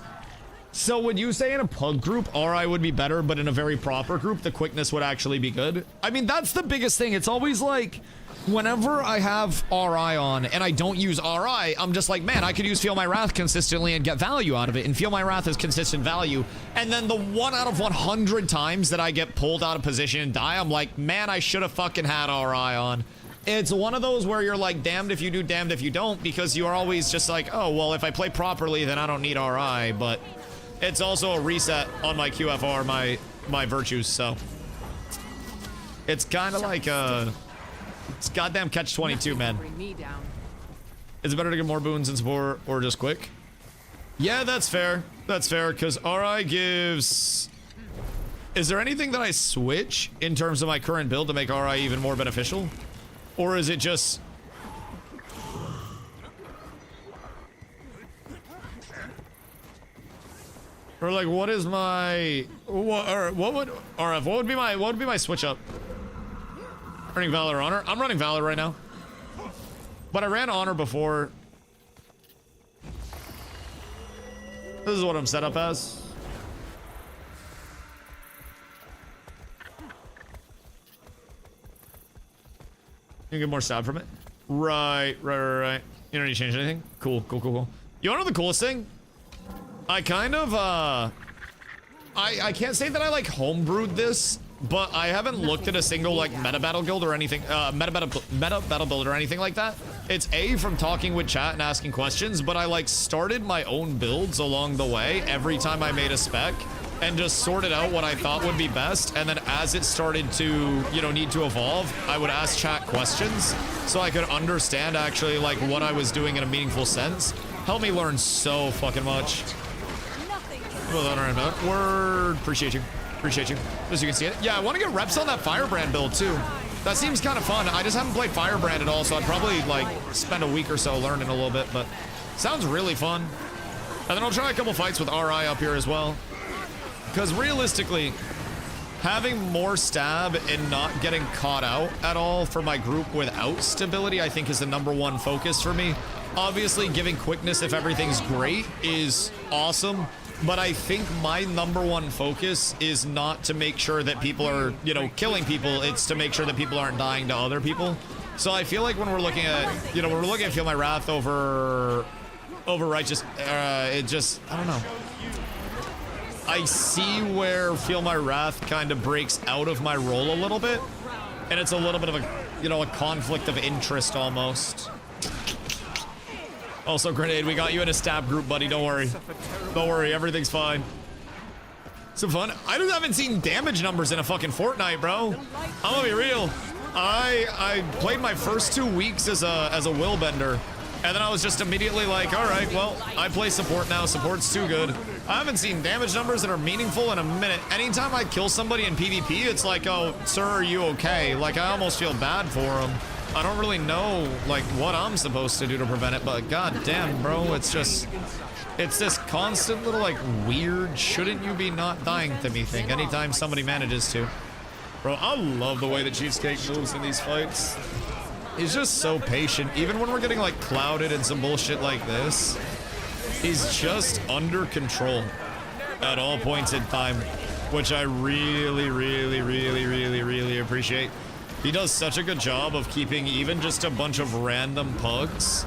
So would you say in a pug group, RI would be better, but in a very proper group, the quickness would actually be good? I mean, that's the biggest thing. It's always like, whenever I have RI on and I don't use RI, I'm just like, man, I could use Feel My Wrath consistently and get value out of it. And Feel My Wrath is consistent value. And then the 1 out of 100 times that I get pulled out of position and die, I'm like, man, I should have fucking had RI on. It's one of those where you're like damned if you do, damned if you don't, because you are always just like, oh, well, if I play properly, then I don't need RI, but it's also a reset on my QFR, my virtues, so. It's kind of like, it's goddamn catch-22, man. Bring me down. Is it better to get more boons and support, or just quick? Yeah, that's fair. That's fair, because RI gives... Is there anything that I switch in terms of my current build to make RI even more beneficial? Or is it just... Or like, what is my... what would... RF, what would be my switch up? Running Valor or Honor? I'm running Valor right now. But I ran Honor before. This is what I'm set up as. You can get more stab from it. Right. You don't need to change anything? Cool. You wanna know the coolest thing? I kind of, I can't say that I like homebrewed this, but I haven't looked at a single like meta battle guild or anything, meta battle build or anything like that. It's A, from talking with chat and asking questions, but I like started my own builds along the way every time I made a spec and just sorted out what I thought would be best. And then as it started to, you know, need to evolve, I would ask chat questions so I could understand actually like what I was doing in a meaningful sense. Helped me learn so fucking much. Word. Appreciate you. As you can see it. Yeah, I want to get reps on that Firebrand build too. That seems kind of fun. I just haven't played Firebrand at all, so I'd probably like spend a week or so learning a little bit, but sounds really fun. And then I'll try a couple fights with RI up here as well. Because realistically, having more stab and not getting caught out at all for my group without stability, I think is the #1 focus for me. Obviously, giving quickness if everything's great is awesome, but I think my #1 focus is not to make sure that people are, you know, killing people. It's to make sure that people aren't dying to other people. So I feel like when we're looking at, you know, when we're looking at Feel My Wrath over Righteous, it just, I don't know. I see where Feel My Wrath kind of breaks out of my role a little bit, and it's a little bit of a, you know, a conflict of interest almost. Also, Grenade, we got you in a stab group, buddy. Don't worry. Don't worry, everything's fine. Some fun. I just haven't seen damage numbers in a fucking Fortnite, bro. I'm gonna be real. I played my first 2 weeks as a Willbender, and then I was just immediately like, all right, well, I play support now. Support's too good. I haven't seen damage numbers that are meaningful in a minute. Anytime I kill somebody in PvP, it's like, oh, sir, are you okay? Like, I almost feel bad for them. I don't really know, like, what I'm supposed to do to prevent it, but goddamn, bro, it's just, it's this constant little, like, weird, shouldn't you be not dying to me thing anytime somebody manages to. Bro, I love the way that Cheesecake moves in these fights. He's just so patient. Even when we're getting, like, clouded and some bullshit like this, he's just under control at all points in time, which I really appreciate. He does such a good job of keeping even just a bunch of random pugs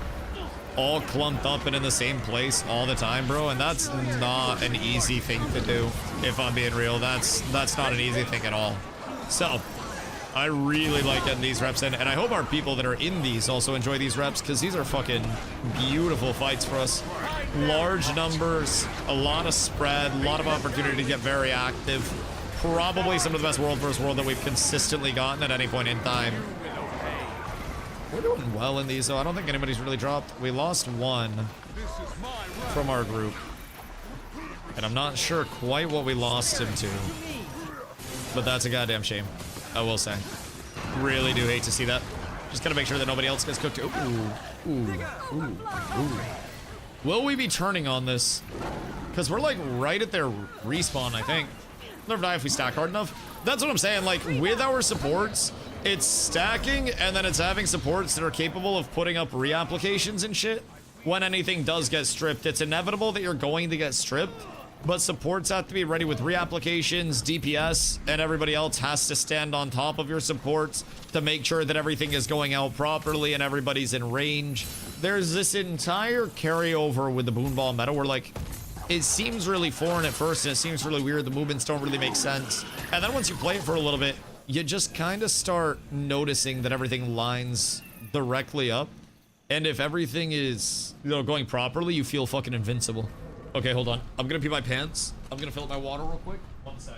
all clumped up and in the same place all the time, bro, and that's not an easy thing to do, if I'm being real. That's not an easy thing at all. So, I really like getting these reps in, and I hope our people that are in these also enjoy these reps, because these are fucking beautiful fights for us. Large numbers, a lot of spread, a lot of opportunity to get very active. Probably some of the best world versus world that we've consistently gotten at any point in time. We're doing well in these, though. I don't think anybody's really dropped. We lost one from our group, and I'm not sure quite what we lost him to, but that's a goddamn shame, I will say. Really do hate to see that. Just gotta make sure that nobody else gets cooked. Ooh. Will we be turning on this? Because we're like right at their respawn, I think. Never die if we stack hard enough. That's what I'm saying. Like, with our supports, it's stacking, and then it's having supports that are capable of putting up reapplications and shit. When anything does get stripped, it's inevitable that you're going to get stripped, but supports have to be ready with reapplications, DPS, and everybody else has to stand on top of your supports to make sure that everything is going out properly and everybody's in range. There's this entire carryover with the Boonball meta where, like, it seems really foreign at first, and it seems really weird. The movements don't really make sense. And then once you play it for a little bit, you just kind of start noticing that everything lines directly up. And if everything is, you know, going properly, you feel fucking invincible. Okay, hold on. I'm gonna pee my pants. I'm gonna fill up my water real quick. 1 sec.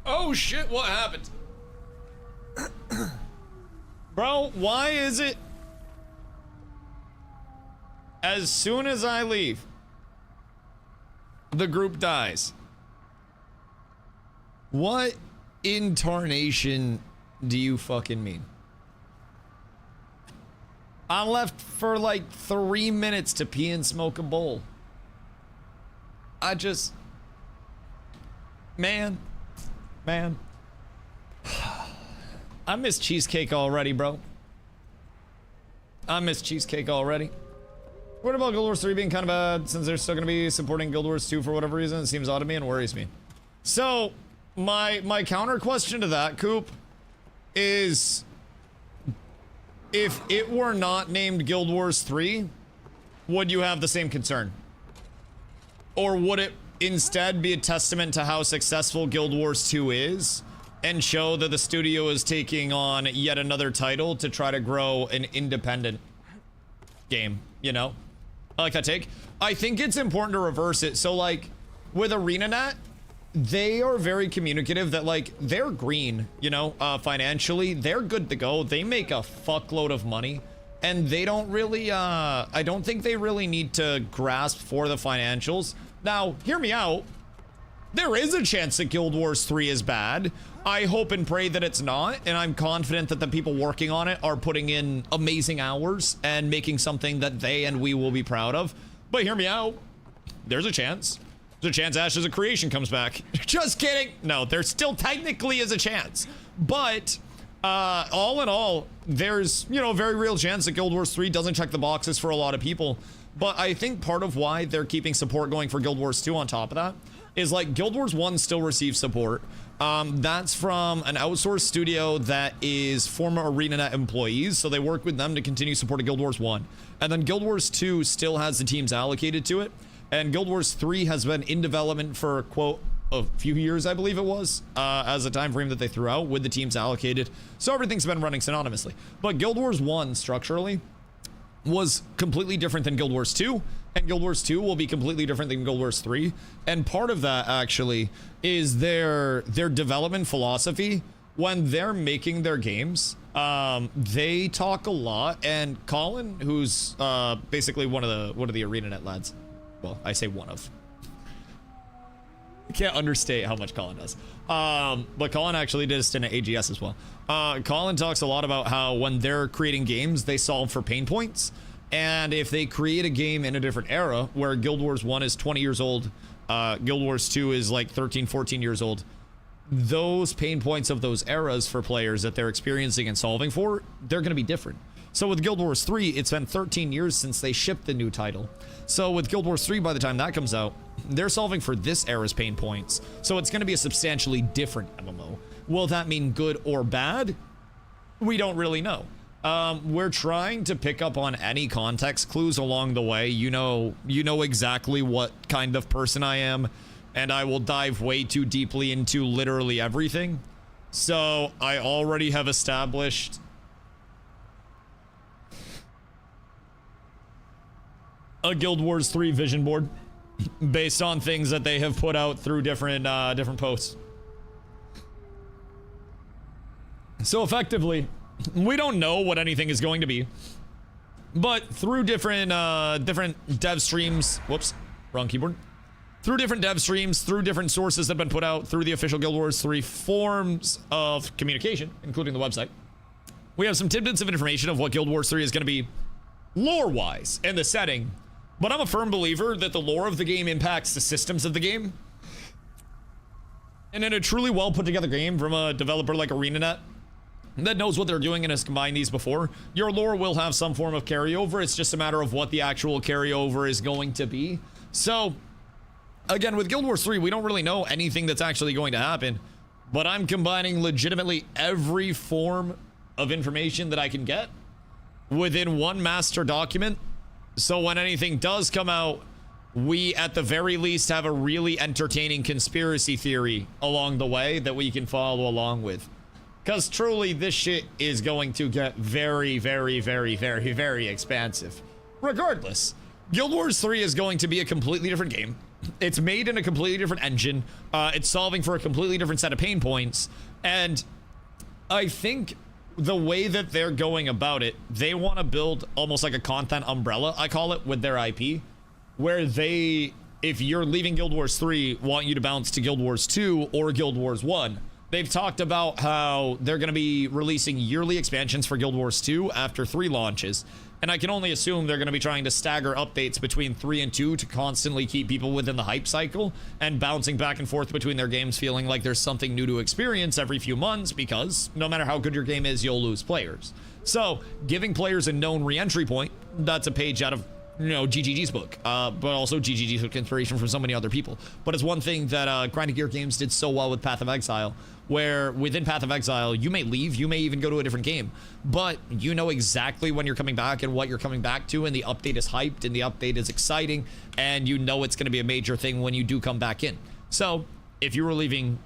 Oh shit, what happened? Bro, why is it as soon as I leave, the group dies? What in tarnation do you fucking mean? I'm left for like 3 minutes to pee and smoke a bowl. Man. I miss cheesecake already, bro. I miss cheesecake already. What about Guild Wars 3 being kind of bad since they're still going to be supporting Guild Wars 2 for whatever reason? It seems odd to me and worries me. So, my counter question to that, Coop, is if it were not named Guild Wars 3, would you have the same concern? Or would it instead be a testament to how successful Guild Wars 2 is and show that the studio is taking on yet another title to try to grow an independent game, you know? I like that take. I think it's important to reverse it. So like with ArenaNet, they are very communicative that like they're green, you know, financially, they're good to go. They make a fuckload of money. and they don't really, I don't think they really need to grasp for the financials. Now, hear me out. There is a chance that Guild Wars 3 is bad. I hope and pray that it's not, and I'm confident that the people working on it are putting in amazing hours and making something that they and we will be proud of. But hear me out. There's a chance. There's a chance Ashes of Creation comes back. Just kidding. No, there still technically is a chance. But all in all, there's, you know, a very real chance that Guild Wars 3 doesn't check the boxes for a lot of people. But I think part of why they're keeping support going for Guild Wars 2 on top of that is like Guild Wars 1 still receives support. That's from an outsourced studio that is former ArenaNet employees, so they work with them to continue supporting Guild Wars 1. And then Guild Wars 2 still has the teams allocated to it, and Guild Wars 3 has been in development for, quote, a few years, I believe it was, as a time frame that they threw out with the teams allocated. So everything's been running synonymously. But Guild Wars 1, structurally, was completely different than Guild Wars 2, and Guild Wars 2 will be completely different than Guild Wars 3. And part of that, actually, is their development philosophy. When they're making their games, they talk a lot, and Colin, who's basically one of the ArenaNet lads, well, I say one of. I can't understate how much Colin does. But Colin actually did a stint at AGS as well. Colin talks a lot about how when they're creating games, they solve for pain points. And if they create a game in a different era where Guild Wars 1 is 20 years old, Guild Wars 2 is like 13, 14 years old, those pain points of those eras for players that they're experiencing and solving for, they're going to be different. So with Guild Wars 3, it's been 13 years since they shipped the new title. So with Guild Wars 3, by the time that comes out, they're solving for this era's pain points. So it's going to be a substantially different MMO. Will that mean good or bad? We don't really know. We're trying to pick up on any context clues along the way. You know exactly what kind of person I am, and I will dive way too deeply into literally everything. So I already have established a Guild Wars 3 vision board based on things that they have put out through different posts. So effectively, we don't know what anything is going to be, but through different dev streams, whoops, wrong keyboard. Through different dev streams, through different sources that have been put out, through the official Guild Wars 3 forms of communication, including the website, we have some tidbits of information of what Guild Wars 3 is going to be lore-wise in the setting. But I'm a firm believer that the lore of the game impacts the systems of the game. And in a truly well put together game from a developer like ArenaNet that knows what they're doing and has combined these before, your lore will have some form of carryover. It's just a matter of what the actual carryover is going to be. So, again, with Guild Wars 3, we don't really know anything that's actually going to happen. But I'm combining legitimately every form of information that I can get within one master document. So when anything does come out, we at the very least have a really entertaining conspiracy theory along the way that we can follow along with. Because truly, this shit is going to get very, very, very, very, very expansive. Regardless, Guild Wars 3 is going to be a completely different game. It's made in a completely different engine. It's solving for a completely different set of pain points. And I think the way that they're going about it, they want to build almost like a content umbrella, I call it, with their IP, where they, if you're leaving Guild Wars 3, want you to bounce to Guild Wars 2 or Guild Wars 1. They've talked about how they're going to be releasing yearly expansions for Guild Wars 2 after 3 launches. And I can only assume they're going to be trying to stagger updates between 3 and 2 to constantly keep people within the hype cycle and bouncing back and forth between their games, feeling like there's something new to experience every few months, because no matter how good your game is, you'll lose players. So giving players a known re-entry point, that's a page out of, you know, GGG's book, but also GGG took inspiration from so many other people. But it's one thing that Grinding Gear Games did so well with Path of Exile, where within Path of Exile, you may leave, you may even go to a different game, but you know exactly when you're coming back and what you're coming back to, and the update is hyped and the update is exciting, and you know it's going to be a major thing when you do come back in. So if you were leaving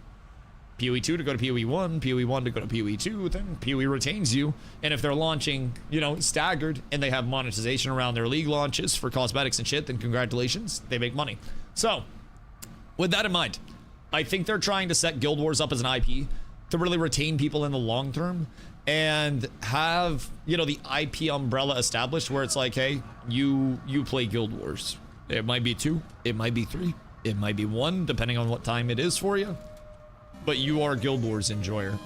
PoE 2 to go to PoE 1, PoE 1 to go to PoE 2, then PoE retains you. And if they're launching, you know, staggered, and they have monetization around their league launches for cosmetics and shit, then congratulations, they make money. So with that in mind, I think they're trying to set Guild Wars up as an IP to really retain people in the long term and have, you know, the IP umbrella established where it's like, hey, you play Guild Wars. It might be 2, it might be 3, it might be 1, depending on what time it is for you. But you are Guild Wars enjoyer.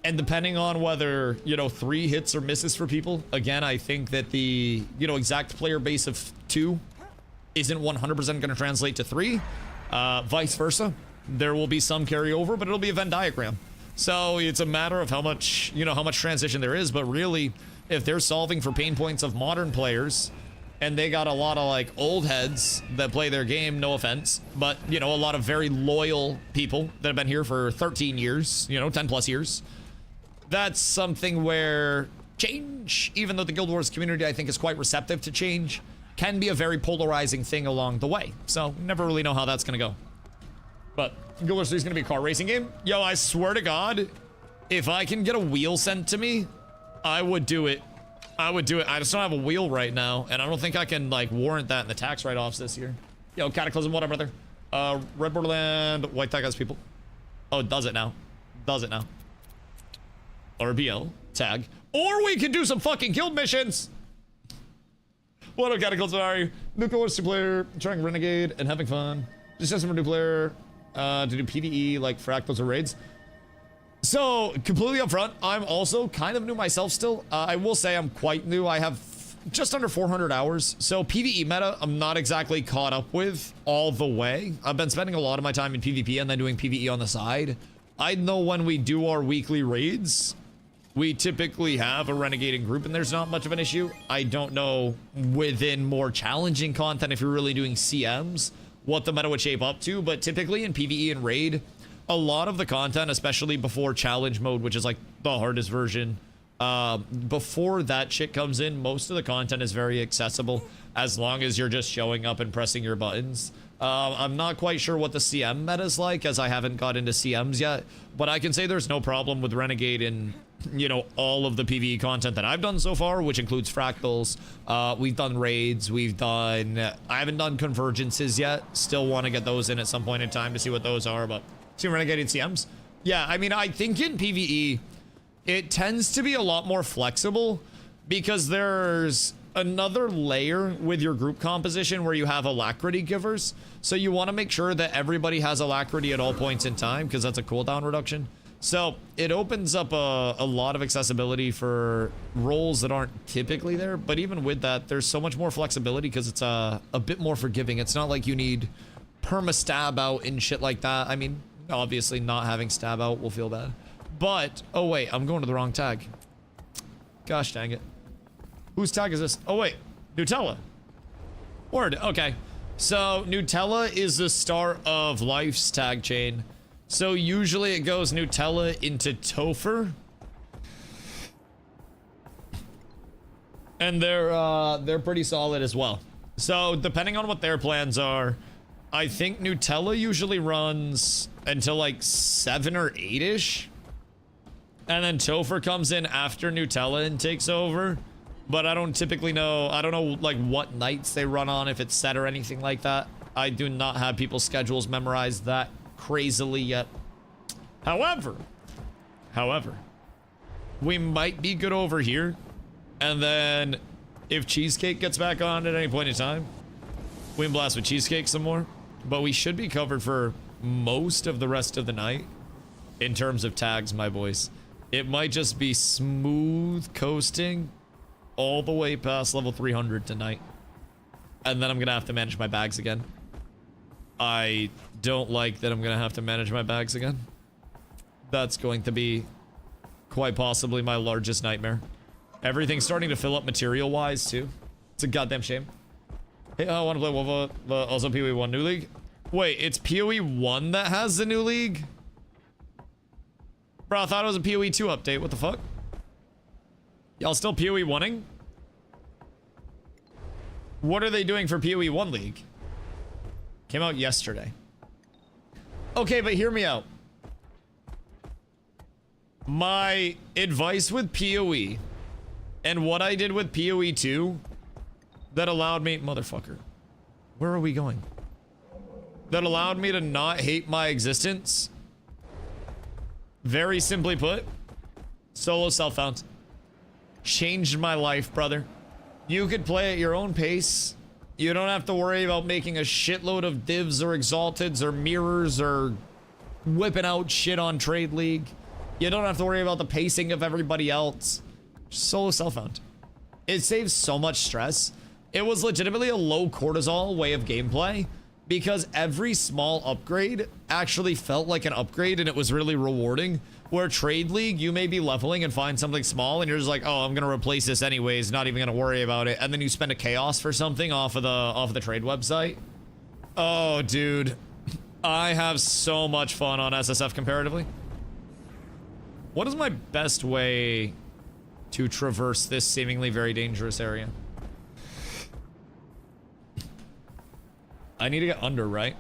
And depending on whether, you know, 3 hits or misses for people, again, I think that the, you know, exact player base of 2 isn't 100% going to translate to 3. Vice versa. There will be some carryover, but it'll be a Venn diagram. So it's a matter of how much, you know, how much transition there is. But really, if they're solving for pain points of modern players, and they got a lot of like old heads that play their game, no offense, but, you know, a lot of very loyal people that have been here for 13 years, you know, 10 plus years. That's something where change, even though the Guild Wars community I think is quite receptive to change, can be a very polarizing thing along the way. So never really know how that's gonna go. But Guild Wars 3 is gonna be a car racing game. Yo, I swear to God, if I can get a wheel sent to me, I would do it. I would do it. I just don't have a wheel right now, and I don't think I can like warrant that in the tax write-offs this year. Yo, Cataclysm, what up, brother? Red Borderland, White Tag has people. Oh, it does it now. Does it now. RBL, tag. Or we can do some fucking guild missions! What up, Cataclysm, how are you? Nuclear Wars 2-player, trying Renegade, and having fun. Just asking for a new player to do PvE, like fractals or raids. So, completely upfront, I'm also kind of new myself still. I will say I'm quite new. I have just under 400 hours. So, PvE meta, I'm not exactly caught up with all the way. I've been spending a lot of my time in PvP and then doing PvE on the side. I know when we do our weekly raids, we typically have a renegading group and there's not much of an issue. I don't know within more challenging content, if you're really doing CMs, what the meta would shape up to, but typically in PvE and raid, a lot of the content, especially before challenge mode, which is like the hardest version, before that shit comes in, most of the content is very accessible as long as you're just showing up and pressing your buttons. I'm not quite sure what the CM meta is like, as I haven't got into CMs yet, but I can say there's no problem with Renegade in, you know, all of the PvE content that I've done so far, which includes fractals. We've done raids, we've done, I haven't done convergences yet, still want to get those in at some point in time to see what those are, but see Renegade in CMs? Yeah, I mean, I think in PvE, it tends to be a lot more flexible because there's another layer with your group composition where you have alacrity givers. So you want to make sure that everybody has alacrity at all points in time because that's a cooldown reduction. So it opens up a lot of accessibility for roles that aren't typically there. But even with that, there's so much more flexibility because it's a bit more forgiving. It's not like you need perma stab out and shit like that. I mean, obviously not having stab out will feel bad. But, oh wait, I'm going to the wrong tag. Gosh dang it. Whose tag is this? Oh wait, Nutella. Word, okay. So Nutella is the start of Life's tag chain. So usually it goes Nutella into Topher. And they're pretty solid as well. So depending on what their plans are, I think Nutella usually runs until like 7 or 8-ish. And then Topher comes in after Nutella and takes over. But I don't typically know, I don't know like what nights they run on, if it's set or anything like that. I do not have people's schedules memorized that crazily yet. However, we might be good over here. And then if Cheesecake gets back on at any point in time, we can blast with Cheesecake some more. But we should be covered for most of the rest of the night in terms of tags, my boys. It might just be smooth coasting all the way past level 300 tonight. And then I'm gonna have to manage my bags again. I don't like that I'm gonna have to manage my bags again. That's going to be quite possibly my largest nightmare. Everything's starting to fill up material-wise, too. It's a goddamn shame. Hey, I want to play WVW, but also PoE 1 New League. Wait, it's PoE 1 that has the new league? Bro, I thought it was a PoE 2 update. What the fuck? Y'all still PoE 1ing? What are they doing for PoE 1 League? Came out yesterday. Okay, but hear me out. My advice with PoE and what I did with PoE 2 that allowed me... Motherfucker. Where are we going? That allowed me to not hate my existence. Very simply put, Solo self-found. Changed my life, brother. You could play at your own pace. You don't have to worry about making a shitload of divs or exalteds or mirrors or whipping out shit on Trade League. You don't have to worry about the pacing of everybody else. Solo self-found. It saves so much stress. It was legitimately a low cortisol way of gameplay because every small upgrade actually felt like an upgrade and it was really rewarding. Where Trade League, you may be leveling and find something small and you're just like, oh, I'm gonna replace this anyways, not even gonna worry about it. And then you spend a chaos for something off of the trade website. Oh, dude. I have so much fun on SSF comparatively. What is my best way to traverse this seemingly very dangerous area? I need to get under, right?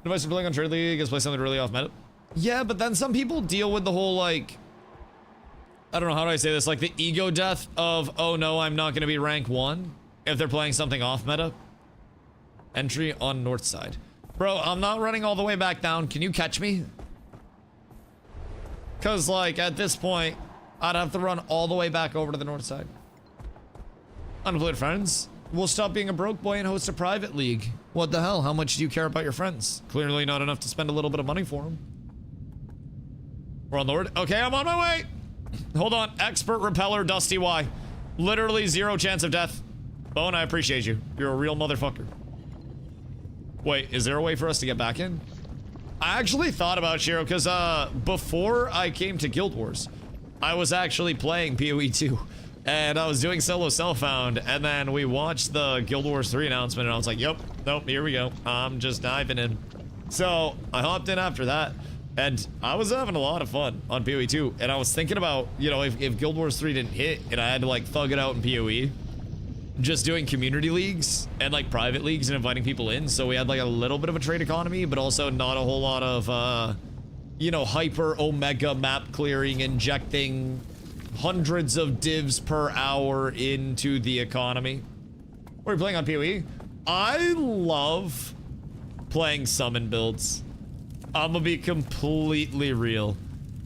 Advice for playing on Trade League is play something really off meta. Yeah, but then some people deal with the whole, like, I don't know, how do I say this? Like the ego death of, oh no, I'm not going to be rank 1 if they're playing something off meta. Entry on north side. Bro, I'm not running all the way back down. Can you catch me? Because, like, at this point, I'd have to run all the way back over to the north side. Unemployed friends. We'll stop being a broke boy and host a private league. What the hell? How much do you care about your friends? Clearly not enough to spend a little bit of money for them. We're on Lord. Okay, I'm on my way. Hold on. Expert repeller, DustyWhy. Literally 0 chance of death. Bone, I appreciate you. You're a real motherfucker. Wait, is there a way for us to get back in? I actually thought about Shiro because before I came to Guild Wars, I was actually playing PoE 2. And I was doing solo self-found, and then we watched the Guild Wars 3 announcement, and I was like, yep, nope, here we go. I'm just diving in. So, I hopped in after that, and I was having a lot of fun on PoE 2, and I was thinking about, you know, if Guild Wars 3 didn't hit, and I had to, like, thug it out in PoE, just doing community leagues, and, like, private leagues, and inviting people in, so we had, like, a little bit of a trade economy, but also not a whole lot of, you know, hyper omega map clearing, injecting hundreds of divs per hour into the economy. What are we playing on PoE? I love playing summon builds. I'm gonna be completely real.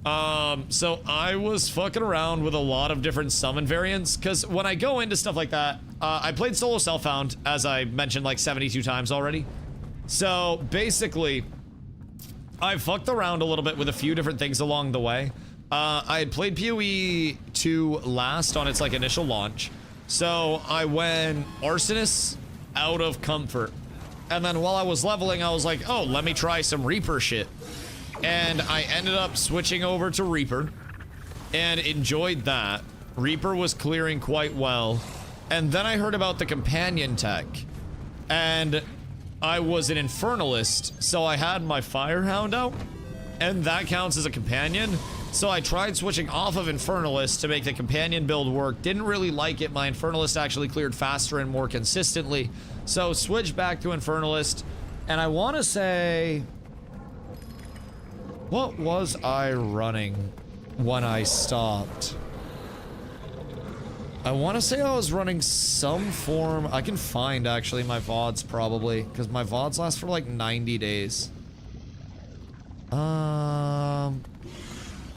So I was fucking around with a lot of different summon variants, because when I go into stuff like that, I played solo self-found, as I mentioned like 72 times already. So basically, I fucked around a little bit with a few different things along the way. I had played PoE 2 last on its like initial launch, so I went Arsonist out of comfort, and then while I was leveling I was like, oh, let me try some Reaper shit, and I ended up switching over to Reaper and enjoyed that. Reaper was clearing quite well, and then I heard about the companion tech, and I was an Infernalist, so I had my Firehound out, and that counts as a companion. So I tried switching off of Infernalist to make the companion build work. Didn't really like it. My Infernalist actually cleared faster and more consistently. So switched back to Infernalist. And I want to say... what was I running when I stopped? I want to say I was running some form... I can find actually my VODs probably. Because my VODs last for like 90 days.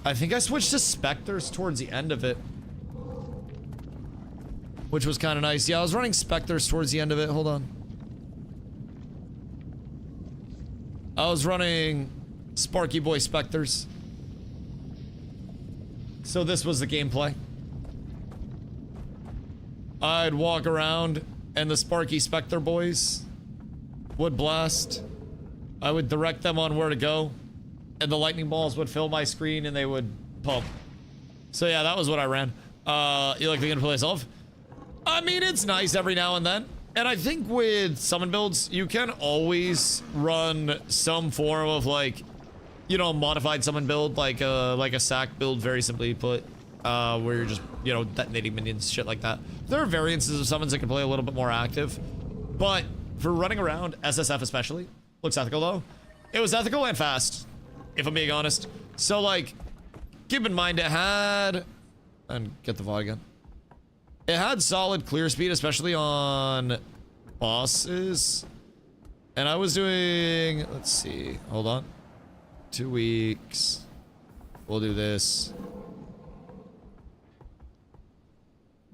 I think I switched to Spectres towards the end of it, which was kind of nice. Yeah, I was running Spectres towards the end of it. Hold on. I was running Sparky Boy Spectres. So this was the gameplay. I'd walk around and the Sparky Spectre boys would blast. I would direct them on where to go, and the lightning balls would fill my screen and they would pump. So yeah, that was what I ran. You like the gameplay itself? I mean, it's nice every now and then. And I think with summon builds, you can always run some form of like, you know, modified summon build, like a sack build, very simply put, where you're just, you know, detonating minions, shit like that. There are variances of summons that can play a little bit more active, but for running around, SSF especially, looks ethical though. It was ethical and fast, if I'm being honest. So like, keep in mind it had, and get the VOD again. It had solid clear speed, especially on bosses. And I was doing, let's see, hold on. 2 weeks. We'll do this.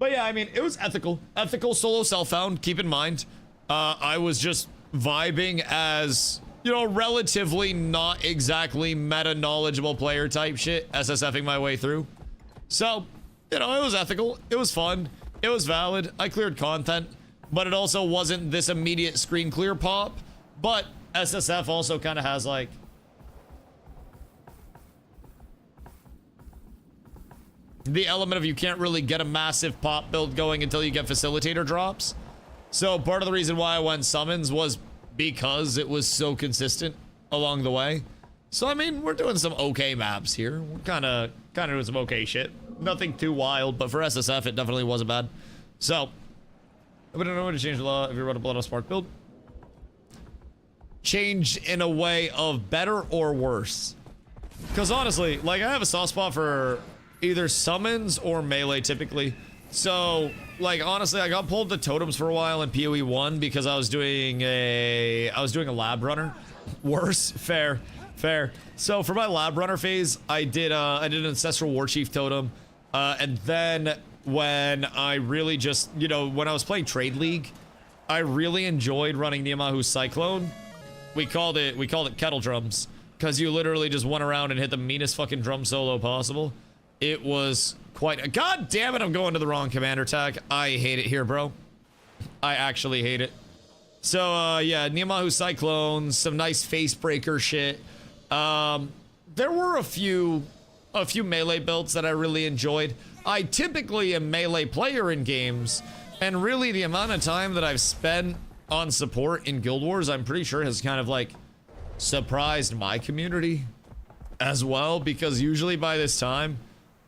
But yeah, I mean, it was ethical. Ethical solo self-found, keep in mind. I was just vibing as, you know, relatively not exactly meta-knowledgeable player type shit, SSFing my way through. So, you know, it was ethical, it was fun, it was valid, I cleared content, but it also wasn't this immediate screen clear pop. But SSF also kind of has like, the element of you can't really get a massive pop build going until you get facilitator drops. So part of the reason why I went summons was because it was so consistent along the way. So I mean, we're doing some okay maps here. We're kind of doing some okay shit. Nothing too wild, but for SSF it definitely wasn't bad. So I don't know how to change the law if you run a blood on spark build. Changed in a way of better or worse. Because honestly, like, I have a soft spot for either summons or melee typically. So, like, honestly, I got pulled to totems for a while in PoE 1 because I was doing a lab runner. Worse, fair. So for my lab runner phase, I did an ancestral war chief totem, and then when I really just, you know, when I was playing Trade League, I really enjoyed running Niamahu's Cyclone. We called it kettle drums because you literally just went around and hit the meanest fucking drum solo possible. It was quite. God damn it! I'm going to the wrong commander tag. I hate it here, bro. I actually hate it. So yeah, Niamahu Cyclones, some nice face breaker shit. There were a few melee builds that I really enjoyed. I typically am melee player in games, and really the amount of time that I've spent on support in Guild Wars, I'm pretty sure has kind of like surprised my community as well, because usually by this time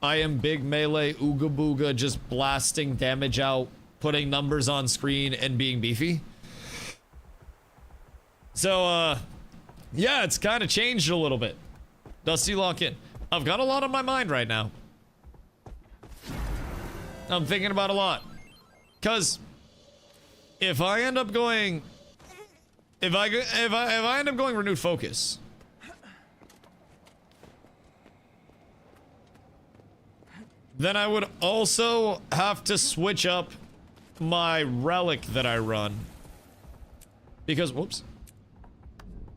I am big melee ooga booga, just blasting damage out, putting numbers on screen and being beefy. So yeah, it's kind of changed a little bit. Dusty, lock in. I've got a lot on my mind right now. I'm thinking about a lot. Cause if I end up going, if I end up going renewed focus, then I would also have to switch up my relic that I run. Because, whoops.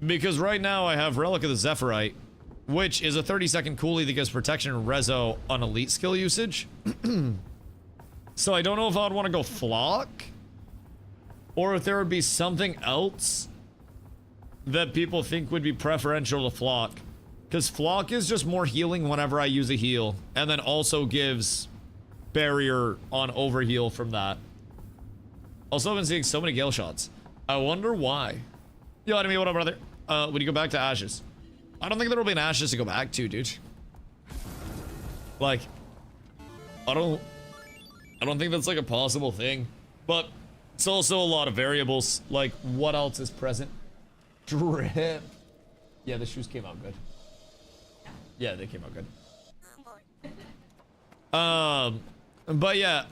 Because right now I have Relic of the Zephyrite, which is a 30-second coolie that gives protection and rezo on elite skill usage. So I don't know if I would want to go Flock, or if there would be something else that people think would be preferential to Flock. Because Flock is just more healing whenever I use a heal, and then also gives barrier on overheal from that. Also, I've been seeing so many Gale shots. I wonder why. Yo, enemy, what up, brother? When you go back to Ashes. I don't think there will be an Ashes to go back to, dude. Like, I don't think that's like a possible thing. But it's also a lot of variables. Like, what else is present? Drip. Yeah, the shoes came out good. Yeah, they came out good. But yeah,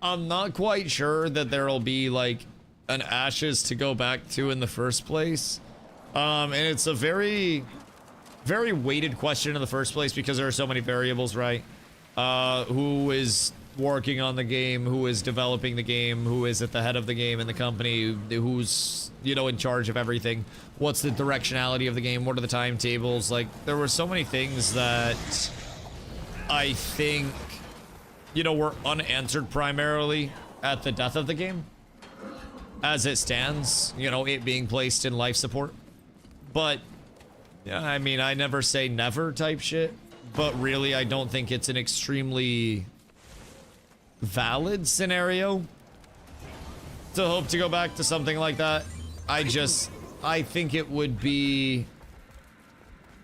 I'm not quite sure that there'll be like an Ashes to go back to in the first place. And it's a very, very weighted question in the first place because there are so many variables, right? Who is working on the game, who is developing the game, who is at the head of the game in the company, who's, you know, in charge of everything, what's the directionality of the game, what are the timetables. Like, there were so many things that I think, you know, were unanswered primarily at the death of the game as it stands, you know, it being placed in life support. But yeah, I mean, I never say never type shit, but really I don't think it's an extremely valid scenario to hope to go back to something like that. I think it would be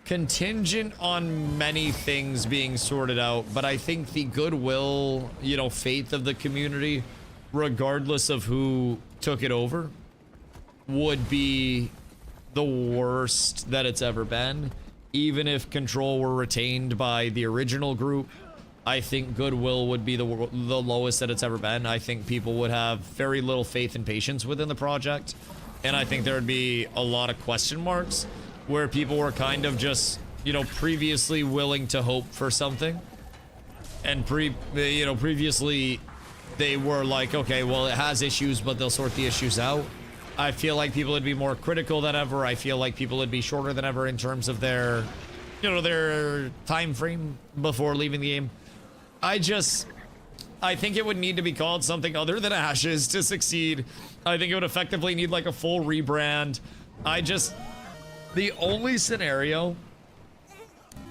contingent on many things being sorted out, but I think the goodwill, you know, faith of the community, regardless of who took it over, would be the worst that it's ever been. Even if control were retained by the original group, I think goodwill would be the lowest that it's ever been. I think people would have very little faith and patience within the project, and I think there would be a lot of question marks where people were kind of just, you know, previously willing to hope for something, and previously they were like, okay, well, it has issues, but they'll sort the issues out. I feel like people would be more critical than ever. I feel like people would be shorter than ever in terms of their, their time frame before leaving the game. I think it would need to be called something other than Ashes to succeed. I think it would effectively need like a full rebrand. The only scenario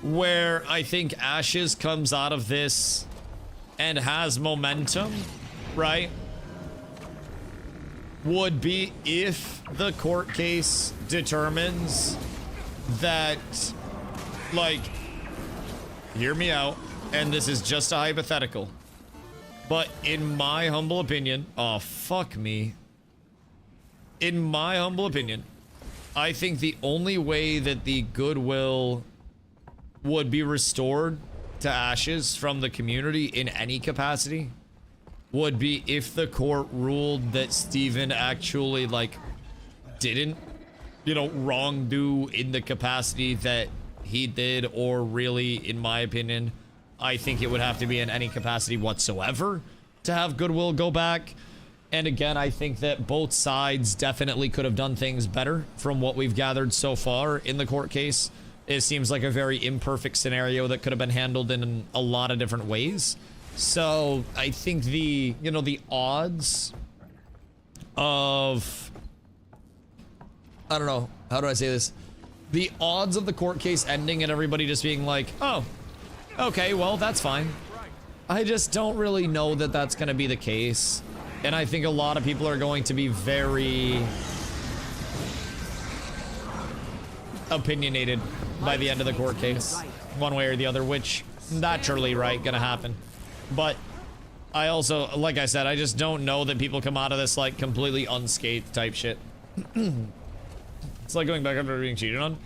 where I think Ashes comes out of this and has momentum, right, would be if the court case determines that, like, hear me out, and this is just a hypothetical, but in my humble opinion, oh, fuck me. In my humble opinion, I think the only way that the goodwill would be restored to Ashes from the community in any capacity would be if the court ruled that Steven actually, like, didn't, wrong do in the capacity that he did, or really, in my opinion, I think it would have to be in any capacity whatsoever to have goodwill go back. And again, I think that both sides definitely could have done things better from what we've gathered so far in the court case. It seems like a very imperfect scenario that could have been handled in a lot of different ways. So I think the odds of, I don't know, how do I say this? The odds of the court case ending and everybody just being like, oh, okay, well, that's fine. I just don't really know that that's going to be the case. And I think a lot of people are going to be very opinionated by the end of the court case, one way or the other, which naturally, right, gonna happen. But I also, like I said, I just don't know that people come out of this like completely unscathed type shit. It's like going back after being cheated on.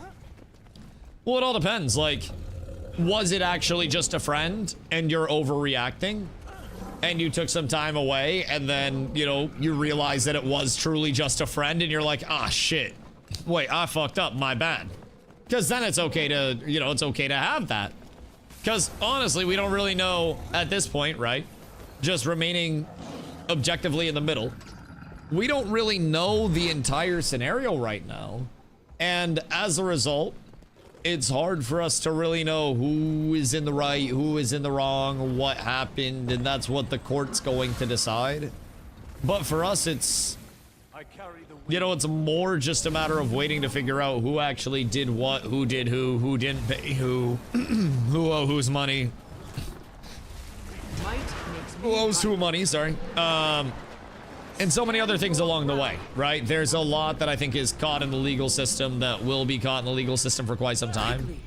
Well, it all depends. Like, was it actually just a friend and you're overreacting and you took some time away and then, you realize that it was truly just a friend and you're like, ah, shit, wait, I fucked up, my bad. Because then it's okay to, it's okay to have that. Because honestly, we don't really know at this point, right? Just remaining objectively in the middle. We don't really know the entire scenario right now. And as a result, it's hard for us to really know who is in the right, who is in the wrong, what happened, and that's what the court's going to decide. But for us, it's, it's more just a matter of waiting to figure out who actually did what, who did who didn't pay who, who owed whose money, who owes who money, sorry. And so many other things along the way, right? There's a lot that I think is caught in the legal system that will be caught in the legal system for quite some time.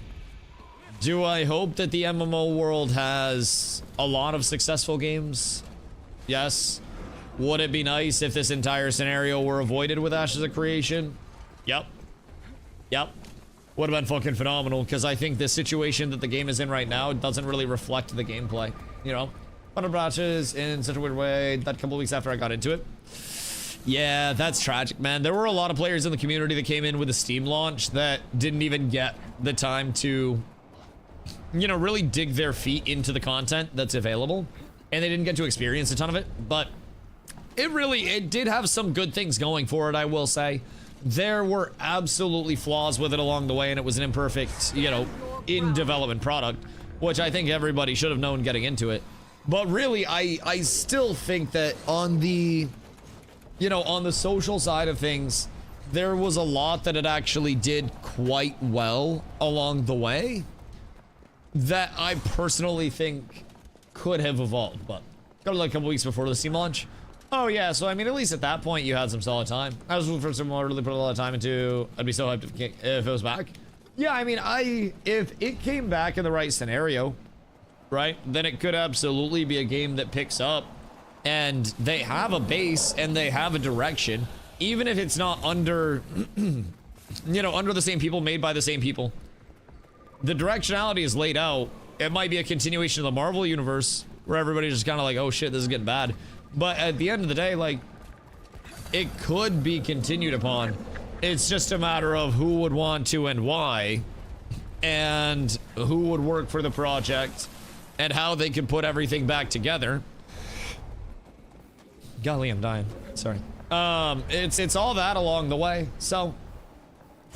Do I hope that the MMO world has a lot of successful games? Yes. Would it be nice if this entire scenario were avoided with Ashes of Creation? Yep. Yep. Would have been fucking phenomenal, because I think the situation that the game is in right now doesn't really reflect the gameplay, 100 Ashes in such a weird way that couple weeks after I got into it. Yeah, that's tragic, man. There were a lot of players in the community that came in with a Steam launch that didn't even get the time to, really dig their feet into the content that's available. And they didn't get to experience a ton of it, but it did have some good things going for it, I will say. There were absolutely flaws with it along the way, and it was an imperfect, in development product, which I think everybody should have known getting into it. But really, I still think that on the, on the social side of things, there was a lot that it actually did quite well along the way that I personally think could have evolved. But got like a couple weeks before the Steam launch. Oh yeah, so I mean, at least at that point you had some solid time. I was looking for someone to really put a lot of time into. I'd be so hyped if it was back. Yeah, I mean, if it came back in the right scenario, right, then it could absolutely be a game that picks up, and they have a base and they have a direction, even if it's not under, under the same people, made by the same people. The directionality is laid out. It might be a continuation of the Marvel universe where everybody's just kind of like, oh shit, this is getting bad. But at the end of the day, like, it could be continued upon. It's just a matter of who would want to and why, and who would work for the project, and how they can put everything back together. Golly, I'm dying. Sorry. It's all that along the way. So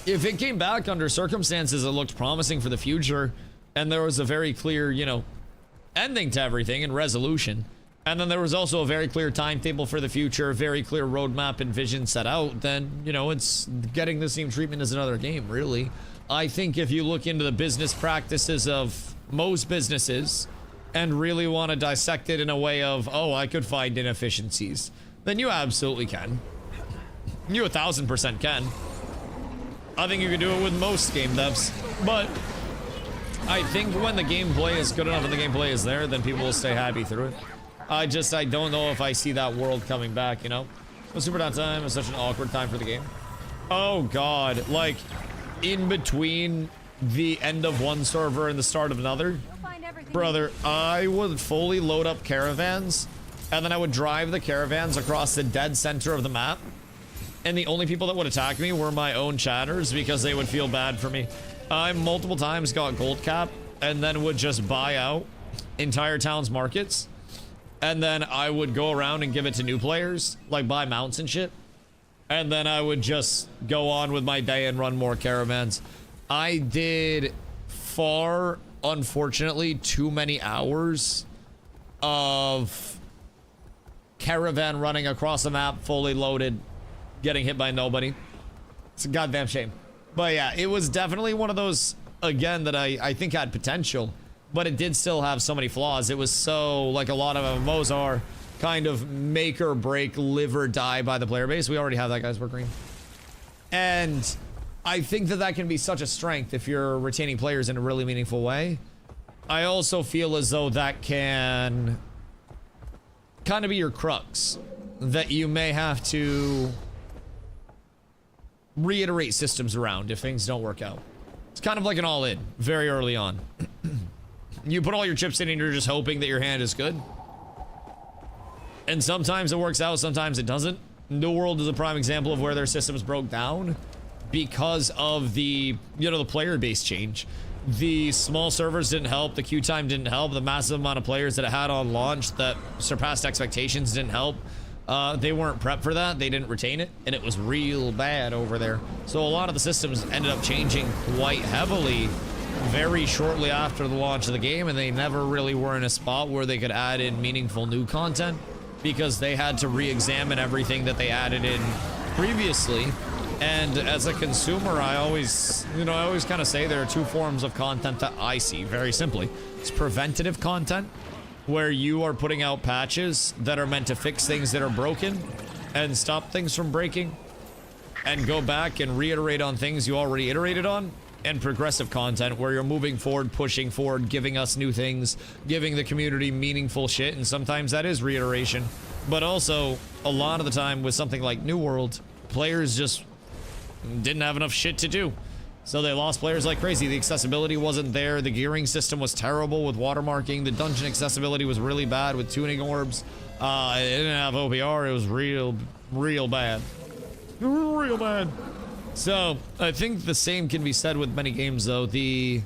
if it came back under circumstances that looked promising for the future, and there was a very clear, you know, ending to everything and resolution, and then there was also a very clear timetable for the future, very clear roadmap and vision set out, then, you know, it's getting the same treatment as another game, really. I think if you look into the business practices of most businesses and really want to dissect it in a way of, oh, I could find inefficiencies, then you absolutely can. You 1000% can. I think you can do it with most game devs, but I think when the gameplay is good enough and the gameplay is there, then people will stay happy through it. I don't know if I see that world coming back, you know? The super downtime is such an awkward time for the game. Oh god, like, in between the end of one server and the start of another, brother, I would fully load up caravans, and then I would drive the caravans across the dead center of the map, and the only people that would attack me were my own chatters because they would feel bad for me. I multiple times got gold cap and then would just buy out entire towns' markets, and then I would go around and give it to new players, like buy mounts and shit, and then I would just go on with my day and run more caravans. I did far, unfortunately, too many hours of caravan running across the map, fully loaded, getting hit by nobody. It's a goddamn shame. But yeah, it was definitely one of those, again, that I think had potential, but it did still have so many flaws. It was so, like a lot of MMOs are, kind of make or break, live or die by the player base. We already have that, guys. We're green. And I think that that can be such a strength if you're retaining players in a really meaningful way. I also feel as though that can kind of be your crux, that you may have to reiterate systems around if things don't work out. It's kind of like an all-in very early on. You put all your chips in and you're just hoping that your hand is good. And sometimes it works out, sometimes it doesn't. New World is a prime example of where their systems broke down because of the, you know, the player base change. The small servers didn't help, the queue time didn't help, the massive amount of players that it had on launch that surpassed expectations didn't help. They weren't prepped for that, they didn't retain it, and it was real bad over there. So a lot of the systems ended up changing quite heavily very shortly after the launch of the game, and they never really were in a spot where they could add in meaningful new content because they had to re-examine everything that they added in previously. And as a consumer, I always kind of say there are two forms of content that I see, very simply. It's preventative content, where you are putting out patches that are meant to fix things that are broken and stop things from breaking and go back and reiterate on things you already iterated on. And progressive content, where you're moving forward, pushing forward, giving us new things, giving the community meaningful shit, and sometimes that is reiteration. But also, a lot of the time with something like New World, players just didn't have enough shit to do. So they lost players like crazy. The accessibility wasn't there. The gearing system was terrible with watermarking. The dungeon accessibility was really bad with tuning orbs. It didn't have OPR. It was real bad. Real bad. So I think the same can be said with many games, though. The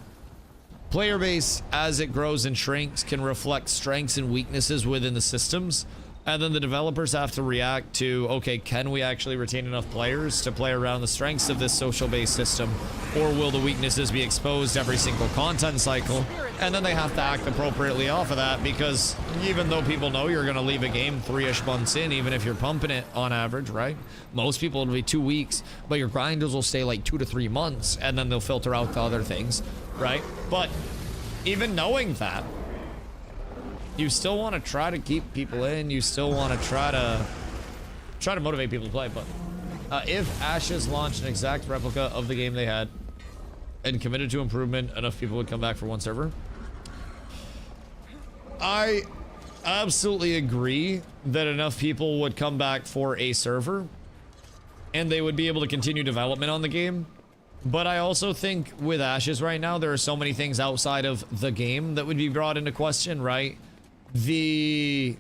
player base, as it grows and shrinks, can reflect strengths and weaknesses within the systems. And then the developers have to react to, okay, can we actually retain enough players to play around the strengths of this social-based system? Or will the weaknesses be exposed every single content cycle? And then they have to act appropriately off of that, because even though people know you're going to leave a game 3-ish months in, even if you're pumping it on average, right? Most people it'll be 2 weeks, but your grinders will stay like 2 to 3 months, and then they'll filter out the other things, right? But even knowing that, you still want to try to keep people in. You still want to try to motivate people to play. But if Ashes launched an exact replica of the game they had and committed to improvement, enough people would come back for one server. I absolutely agree that enough people would come back for a server and they would be able to continue development on the game. But I also think with Ashes right now, there are so many things outside of the game that would be brought into question, right? The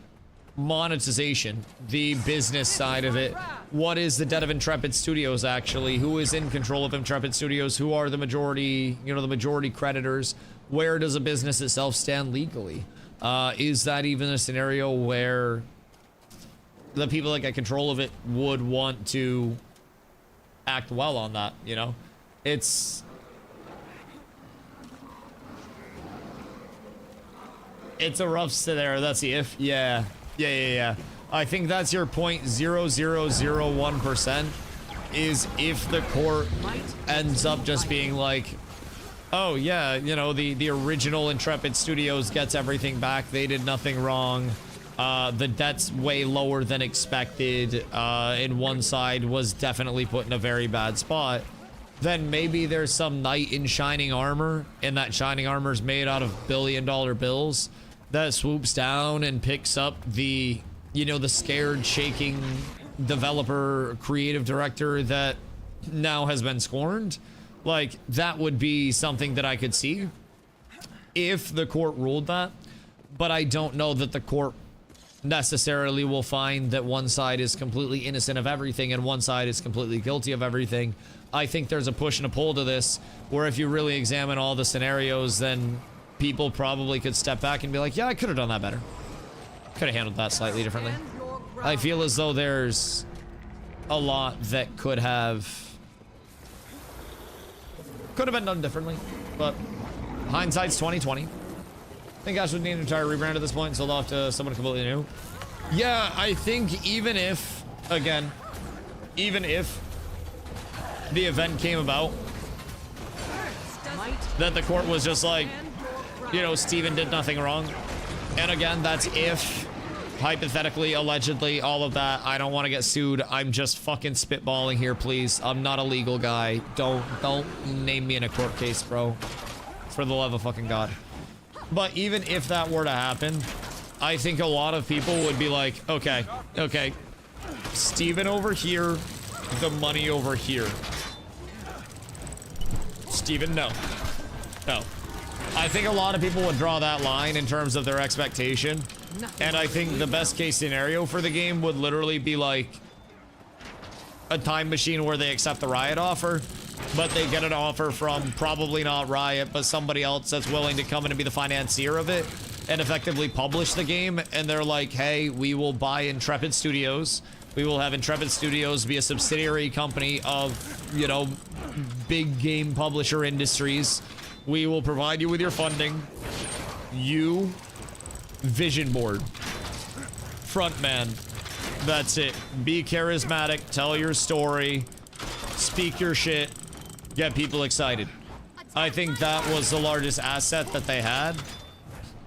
monetization, the business side of it. What is the debt of Intrepid Studios actually? Who is in control of Intrepid Studios? Who are the majority, the majority creditors? where does a business itself stand legally? Is that even a scenario where the people that get control of it would want to act well on that, you know? It's a rough scenario. That's the if. Yeah. I think that's your 0.0001% is if the court ends up just being like, oh yeah, you know, the original Intrepid Studios gets everything back. They did nothing wrong. The debt's way lower than expected. And one side was definitely put in a very bad spot. Then maybe there's some knight in shining armor, and that shining armor's made out of billion-dollar bills that swoops down and picks up the, you know, the scared, shaking developer, creative director that now has been scorned. Like, that would be something that I could see if the court ruled that. But I don't know that the court necessarily will find that one side is completely innocent of everything and one side is completely guilty of everything. I think there's a push and a pull to this, where if you really examine all the scenarios, then people probably could step back and be like, yeah, I could have done that better. Could have handled that slightly differently. I feel as though there's a lot that could have been done differently, but hindsight's 2020. I think Ash would need an entire rebrand at this point and sold off to someone completely new. Yeah, I think even if the event came about that the court was just like, you know, Steven did nothing wrong. And again, that's if, hypothetically, allegedly, all of that. I don't want to get sued. I'm just fucking spitballing here, please. I'm not a legal guy. Don't name me in a court case, bro. For the love of fucking God. But even if that were to happen, I think a lot of people would be like, okay, Steven over here, the money over here. Steven, no. I think a lot of people would draw that line in terms of their expectation. And I think the best case scenario for the game would literally be like a time machine where they accept the Riot offer, but they get an offer from probably not Riot, but somebody else that's willing to come in and be the financier of it and effectively publish the game. And they're like, hey, we will buy Intrepid Studios. We will have Intrepid Studios be a subsidiary company of, you know, big game publisher industries. We will provide you with your funding. You, vision board, frontman. That's it. Be charismatic, tell your story, speak your shit, get people excited. I think that was the largest asset that they had.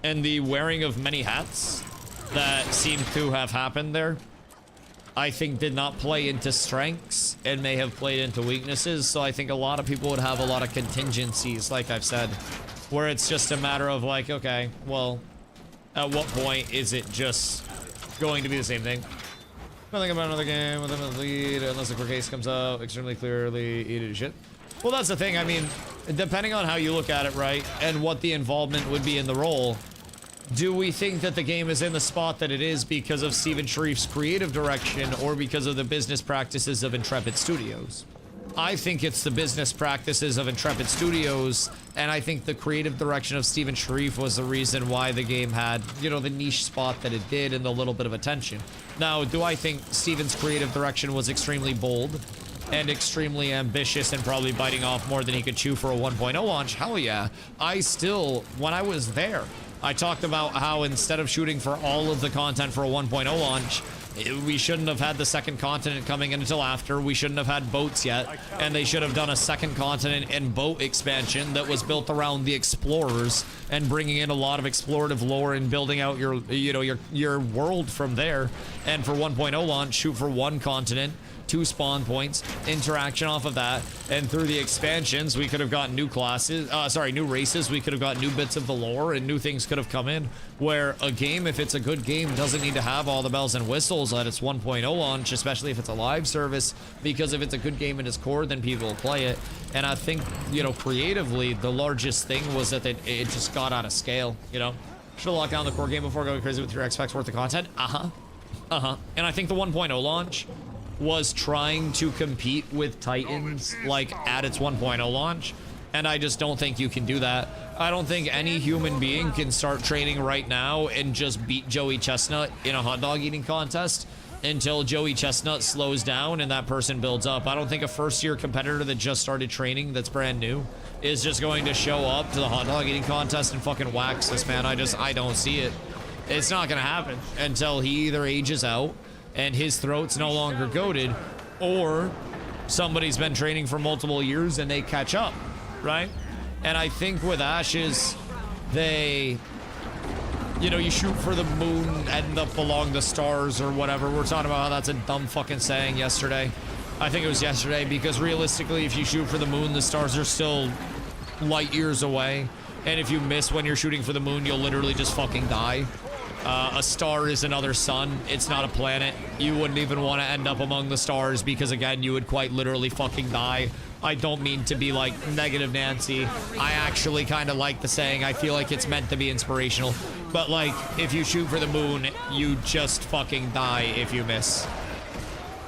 And the wearing of many hats that seemed to have happened there, I think did not play into strengths and may have played into weaknesses. So I think a lot of people would have a lot of contingencies, like I've said, where it's just a matter of like, okay, well, at what point is it just going to be the same thing? Nothing about another game with another lead unless the court case comes out extremely clearly eat it shit. Well, that's the thing. I mean, depending on how you look at it, right, and what the involvement would be in the role, do we think that the game is in the spot that it is because of Steven Sharif's creative direction or because of the business practices of Intrepid Studios? I think it's the business practices of Intrepid Studios, and I think the creative direction of Steven Sharif was the reason why the game had, you know, the niche spot that it did and the little bit of attention. Now, do I think Steven's creative direction was extremely bold and extremely ambitious and probably biting off more than he could chew for a 1.0 launch? Hell yeah. When I was there, I talked about how instead of shooting for all of the content for a 1.0 launch, we shouldn't have had the second continent coming in until after. We shouldn't have had boats yet, and they should have done a second continent and boat expansion that was built around the explorers and bringing in a lot of explorative lore and building out your, you know, your world from there. And for 1.0 launch, shoot for one continent, 2 spawn points, interaction off of that, and through the expansions we could have gotten new classes, new races, we could have got new bits of the lore, and new things could have come in, where a game, if it's a good game, doesn't need to have all the bells and whistles at its 1.0 launch, especially if it's a live service, because if it's a good game in its core, then people will play it. And I think, you know, creatively, the largest thing was that it just got out of scale, you know? Should have locked down the core game before going crazy with your X packs worth of content. And I think the 1.0 launch was trying to compete with Titans, like, at its 1.0 launch. And I just don't think you can do that. I don't think any human being can start training right now and just beat Joey Chestnut in a hot dog eating contest until Joey Chestnut slows down and that person builds up. I don't think a first-year competitor that just started training that's brand new is just going to show up to the hot dog eating contest and fucking wax this man. I don't see it. It's not gonna happen until he either ages out and his throat's no longer goated, or somebody's been training for multiple years and they catch up, right? And I think with Ashes, they, you know, you shoot for the moon, end up along the stars or whatever. We're talking about how that's a dumb fucking saying yesterday. I think it was yesterday, because realistically, if you shoot for the moon, the stars are still light years away. And if you miss when you're shooting for the moon, you'll literally just fucking die. A star is another sun. It's not a planet. You wouldn't even want to end up among the stars because, again, you would quite literally fucking die. I don't mean to be like negative Nancy. I actually kind of like the saying. I feel like it's meant to be inspirational. But like, if you shoot for the moon, you just fucking die if you miss.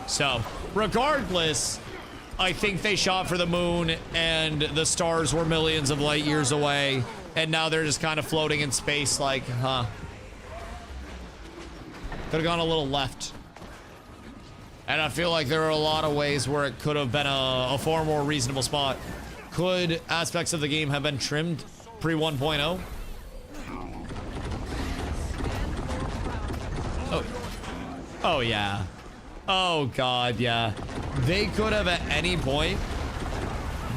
So, regardless, I think they shot for the moon and the stars were millions of light years away. And now they're just kind of floating in space like, huh. Could have gone a little left. And I feel like there are a lot of ways where it could have been a far more reasonable spot. Could aspects of the game have been trimmed pre 1.0? Oh yeah. Oh god, yeah. They could have at any point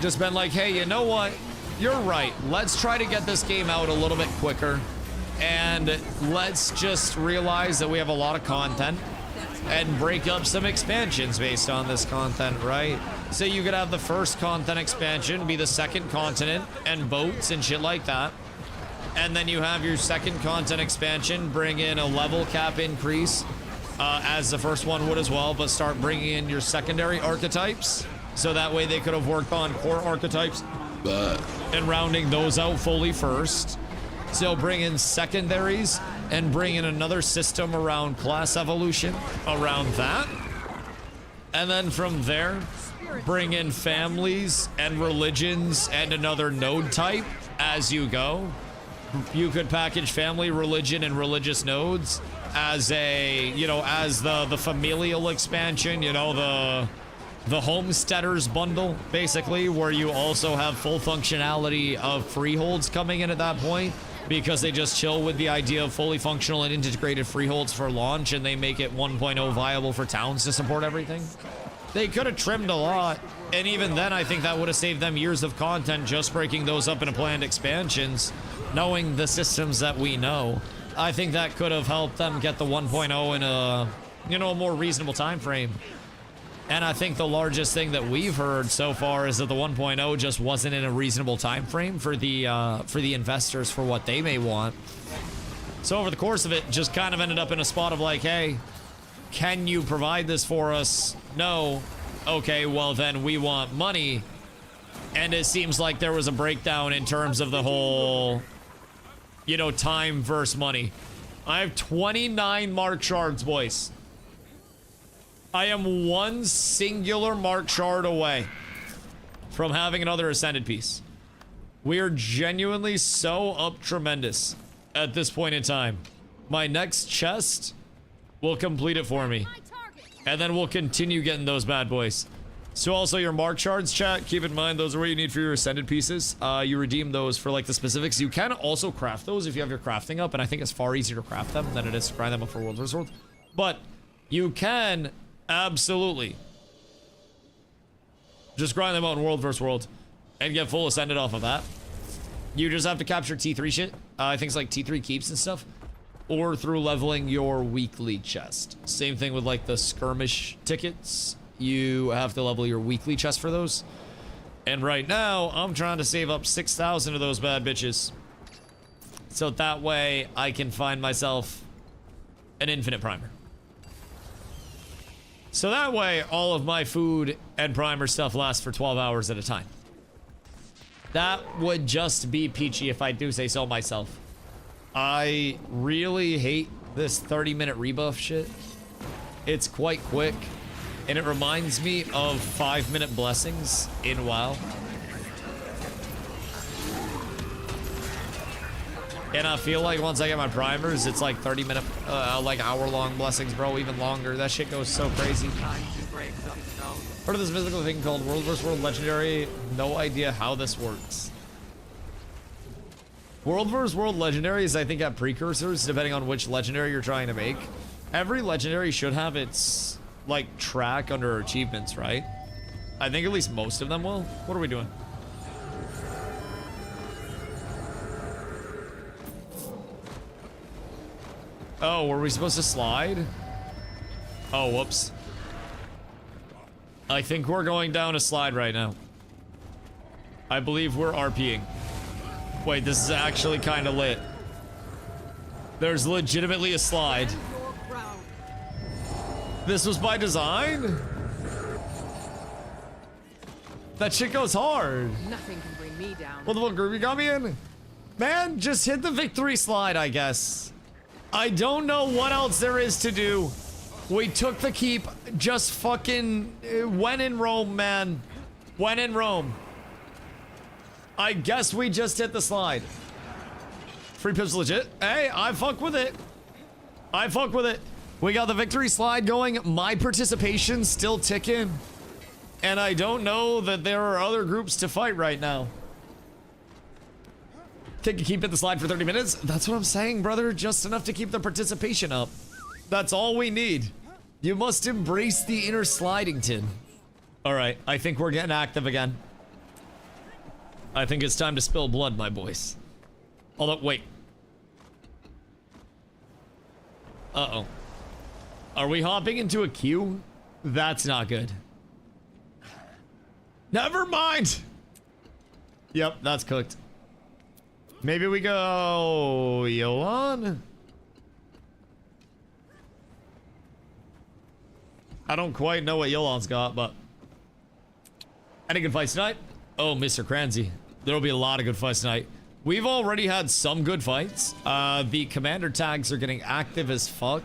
just been like, hey, you know what? You're right. Let's try to get this game out a little bit quicker. And let's just realize that we have a lot of content and break up some expansions based on this content, right? So you could have the first content expansion be the second continent and boats and shit like that. And then you have your second content expansion bring in a level cap increase, as the first one would as well, but start bringing in your secondary archetypes. So that way they could have worked on core archetypes and rounding those out fully first. So bring in secondaries and bring in another system around class evolution around that. And then from there, bring in families and religions and another node type as you go. You could package family, religion, and religious nodes as a, you know, as the familial expansion, you know, the homesteaders bundle, basically, where you also have full functionality of freeholds coming in at that point, because they just chill with the idea of fully functional and integrated freeholds for launch, and they make it 1.0 viable for towns to support everything. They could have trimmed a lot, and even then I think that would have saved them years of content just breaking those up into planned expansions, knowing the systems that we know. I think that could have helped them get the 1.0 in a, you know, a more reasonable time frame. And I think the largest thing that we've heard so far is that the 1.0 just wasn't in a reasonable time frame for the investors for what they may want. So over the course of it, just kind of ended up in a spot of like, hey, can you provide this for us? No. Okay, well then we want money. And it seems like there was a breakdown in terms of the whole, you know, time versus money. I have 29 mark shards, boys. I am one singular mark shard away from having another ascended piece. We are genuinely so up tremendous at this point in time. My next chest will complete it for me. And then we'll continue getting those bad boys. So also your mark shards, chat, keep in mind those are what you need for your ascended pieces. You redeem those for like the specifics. You can also craft those if you have your crafting up, and I think it's far easier to craft them than it is to grind them up for World vs. World. But you can absolutely just grind them out in World vs. World and get full ascended off of that. You just have to capture T3 shit. Things like T3 keeps and stuff, or through leveling your weekly chest. Same thing with like the skirmish tickets. You have to level your weekly chest for those. And right now, I'm trying to save up 6,000 of those bad bitches. So that way, I can find myself an infinite primer. So that way, all of my food and primer stuff lasts for 12 hours at a time. That would just be peachy if I do say so myself. I really hate this 30-minute rebuff shit. It's quite quick. And it reminds me of 5-minute blessings in WoW. And I feel like once I get my primers, it's like 30-minute, like hour-long blessings, bro, even longer. That shit goes so crazy. Heard of this mythical thing called World vs. World Legendary? No idea how this works. World vs. World Legendaries, I think, have precursors, depending on which legendary you're trying to make. Every legendary should have its, like, track under achievements, right? I think at least most of them will. What are we doing? Oh, were we supposed to slide? Oh, whoops. I think we're going down a slide right now. I believe we're RPing. Wait, this is actually kind of lit. There's legitimately a slide. This was by design? That shit goes hard. Nothing can bring me down. What the fuck group you got me in? Man, just hit the victory slide, I guess. I don't know what else there is to do. We took the keep, just fucking when in Rome, man. When in Rome. I guess we just hit the slide. Free pips legit. Hey, I fuck with it. I fuck with it. We got the victory slide going. My participation still ticking. And I don't know that there are other groups to fight right now. Take a keep at the slide for 30 minutes. That's what I'm saying, brother. Just enough to keep the participation up. That's all we need. You must embrace the inner Slidington. All right, I think we're getting active again. I think it's time to spill blood, my boys. Although, wait. Uh-oh. Are we hopping into a queue? That's not good. Never mind. Yep, that's cooked. Maybe we go Yolan? I don't quite know what Yolan's got, but... Any good fights tonight? Oh, Mr. Cransy. There'll be a lot of good fights tonight. We've already had some good fights. The commander tags are getting active as fuck.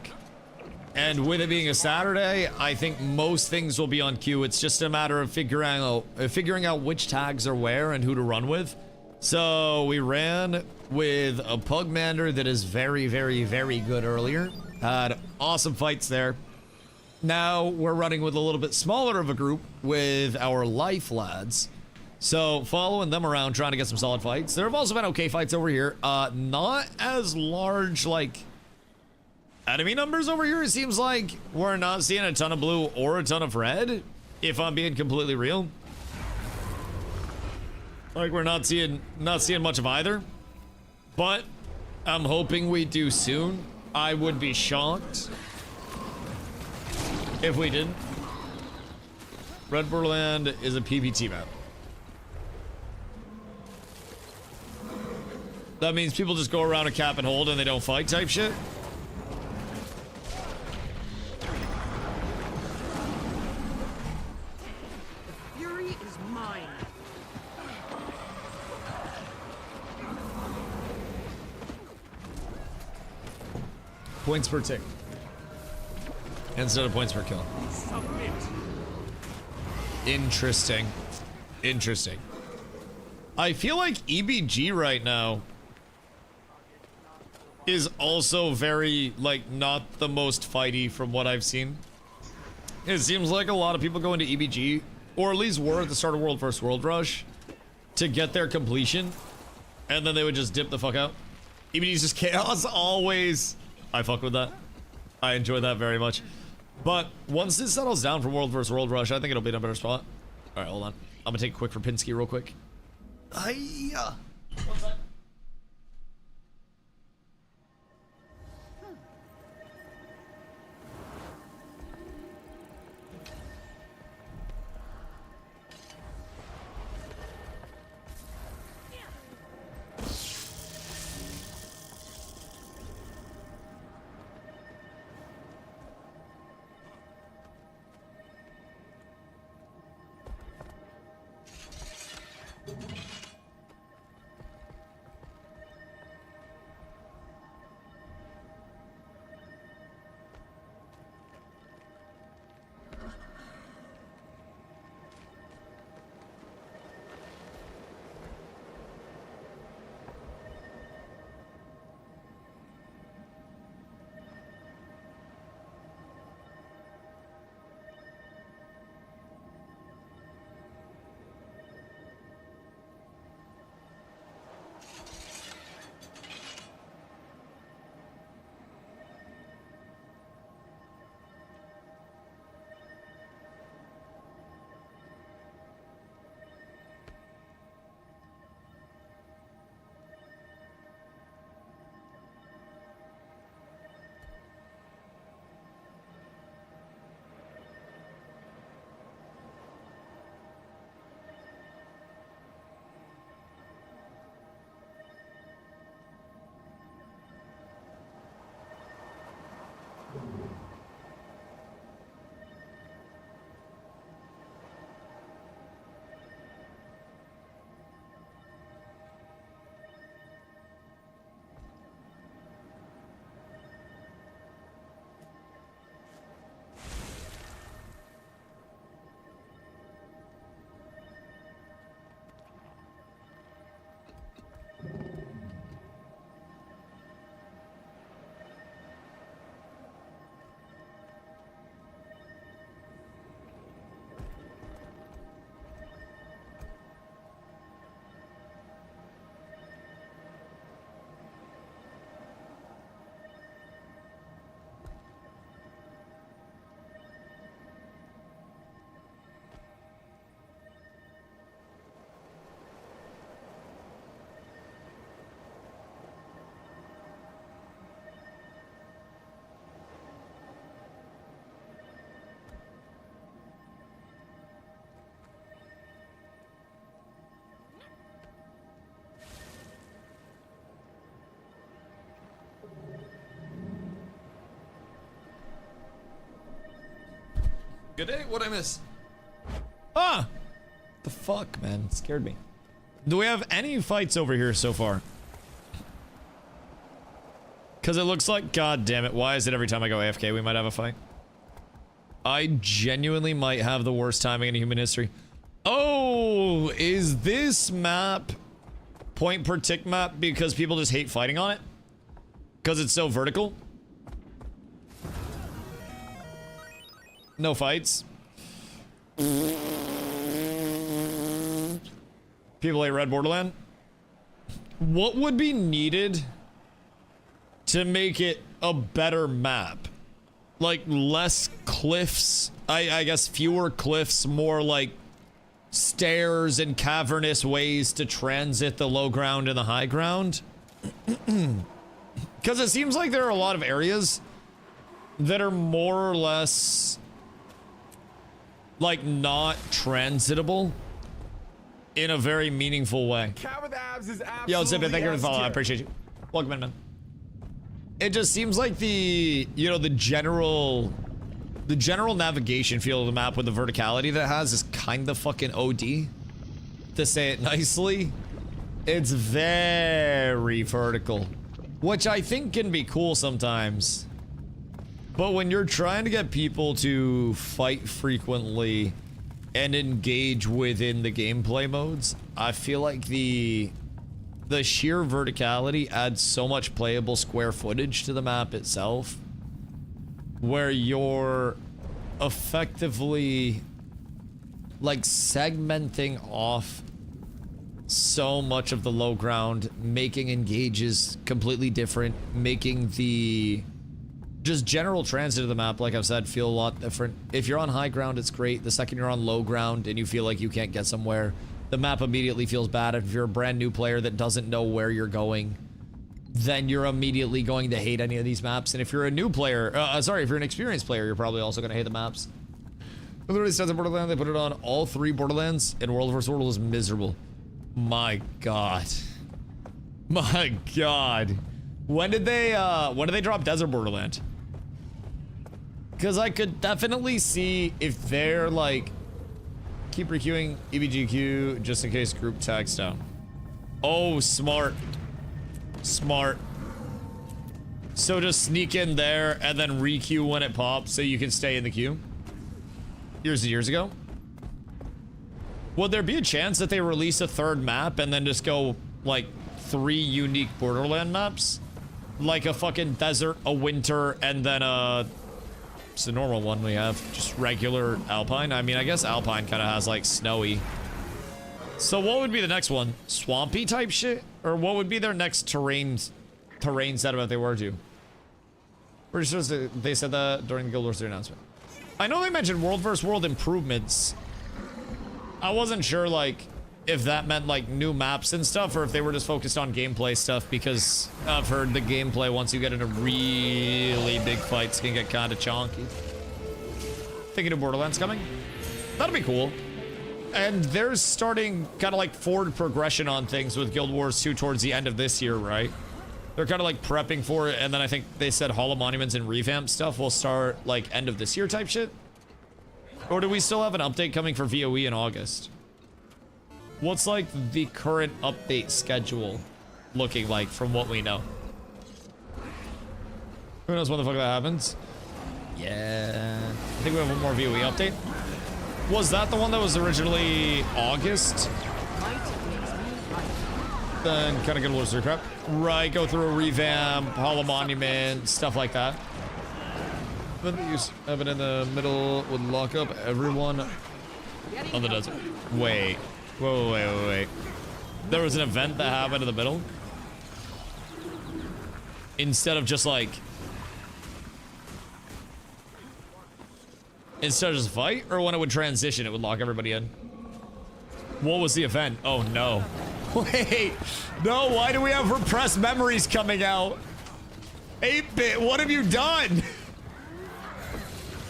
And with it being a Saturday, I think most things will be on queue. It's just a matter of figuring out which tags are where and who to run with. So we ran with a Pugmander that is very, very, very good earlier. Had awesome fights there. Now we're running with a little bit smaller of a group with our life lads. So following them around, trying to get some solid fights. There have also been okay fights over here. Not as large, like, enemy numbers over here. It seems like we're not seeing a ton of blue or a ton of red, if I'm being completely real. Like, we're not seeing much of either. But I'm hoping we do soon. I would be shocked if we didn't. Red Borderland is a PvT map. That means people just go around a cap and hold and they don't fight type shit. Fury is mine. Points per tick. Instead of points per kill. Submit. Interesting. Interesting. I feel like EBG right now is also very, like, not the most fighty from what I've seen. It seems like a lot of people go into EBG, or at least were at the start of World vs. World Rush, to get their completion, and then they would just dip the fuck out. EBG is just chaos, always. I fuck with that. I enjoy that very much. But once this settles down for World vs. World Rush, I think it'll be in a better spot. Alright, hold on. I'm gonna take a quick for Pinsky real quick. Hiya! What's that? Good day. What'd I miss? Ah! The fuck, man? It scared me. Do we have any fights over here so far? Because it looks like, god damn it, why is it every time I go AFK we might have a fight? I genuinely might have the worst timing in human history. Oh, is this map point per tick map because people just hate fighting on it? Because it's so vertical? No fights. People hate Red Borderland. What would be needed to make it a better map? Like less cliffs, I guess fewer cliffs, more like stairs and cavernous ways to transit the low ground and the high ground. Because it seems like there are a lot of areas that are more or less like not transitable in a very meaningful way. Yo, Zippin, thank you for the follow. I appreciate you. Welcome in, man. It just seems like the, you know, the general navigation feel of the map with the verticality that it has is kind of fucking OD, to say it nicely. It's very vertical, which I think can be cool sometimes. But when you're trying to get people to fight frequently and engage within the gameplay modes, I feel like the sheer verticality adds so much playable square footage to the map itself, where you're effectively like segmenting off so much of the low ground, making engages completely different, making the just general transit of the map, like I've said, feel a lot different. If you're on high ground, it's great. The second you're on low ground and you feel like you can't get somewhere, the map immediately feels bad. If you're a brand new player that doesn't know where you're going, then you're immediately going to hate any of these maps. And if you're a new player, if you're an experienced player, you're probably also going to hate the maps. It literally says in Borderlands, they put it on all 3 Borderlands, and World vs. World is miserable. My god. My god. When did they drop Desert Borderland? Because I could definitely see if they're like, keep requeuing EBGQ just in case group tags down. Oh, smart. Smart. So just sneak in there and then requeue when it pops so you can stay in the queue. Years and years ago. Would there be a chance that they release a 3rd map and then just go like 3 unique Borderland maps? Like a fucking desert, a winter, and then it's the normal one we have, just regular Alpine. I mean, I guess Alpine kind of has like snowy. So what would be the next one? Swampy type shit? Or what would be their next terrain setup if they were to? Pretty sure they said that during the Guild Wars 3 announcement. I know they mentioned World vs. World improvements. I wasn't sure like if that meant like new maps and stuff, or if they were just focused on gameplay stuff, because I've heard the gameplay once you get into really big fights can get kind of chonky. Thinking of Borderlands coming? That'll be cool. And they're starting kind of like forward progression on things with Guild Wars 2 towards the end of this year, right? They're kind of like prepping for it, and then I think they said Hollow Monuments and revamp stuff will start like end of this year type shit. Or do we still have an update coming for VOE in August? What's like the current update schedule looking like from what we know? Who knows when the fuck that happens? Yeah, I think we have one more VOE update. Was that the one that was originally August? Then kind of get a little crap. Right, go through a revamp, Hollow Monument, stuff like that. But you have it in the middle would lock up everyone on the desert. Wait. Wait. There was an event that happened in the middle? Instead of just like... Instead of just fight? Or when it would transition, it would lock everybody in? What was the event? Oh no. Wait. No, why do we have repressed memories coming out? 8-bit, what have you done?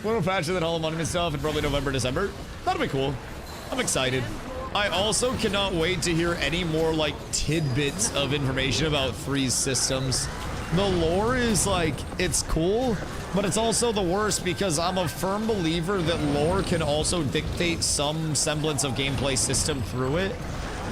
Little patch of that Hollow Monument stuff in probably November, December. That'll be cool. I'm excited. I also cannot wait to hear any more like tidbits of information about 3's systems. The lore is like, it's cool, But it's also the worst because I'm a firm believer that lore can also dictate some semblance of gameplay system through it.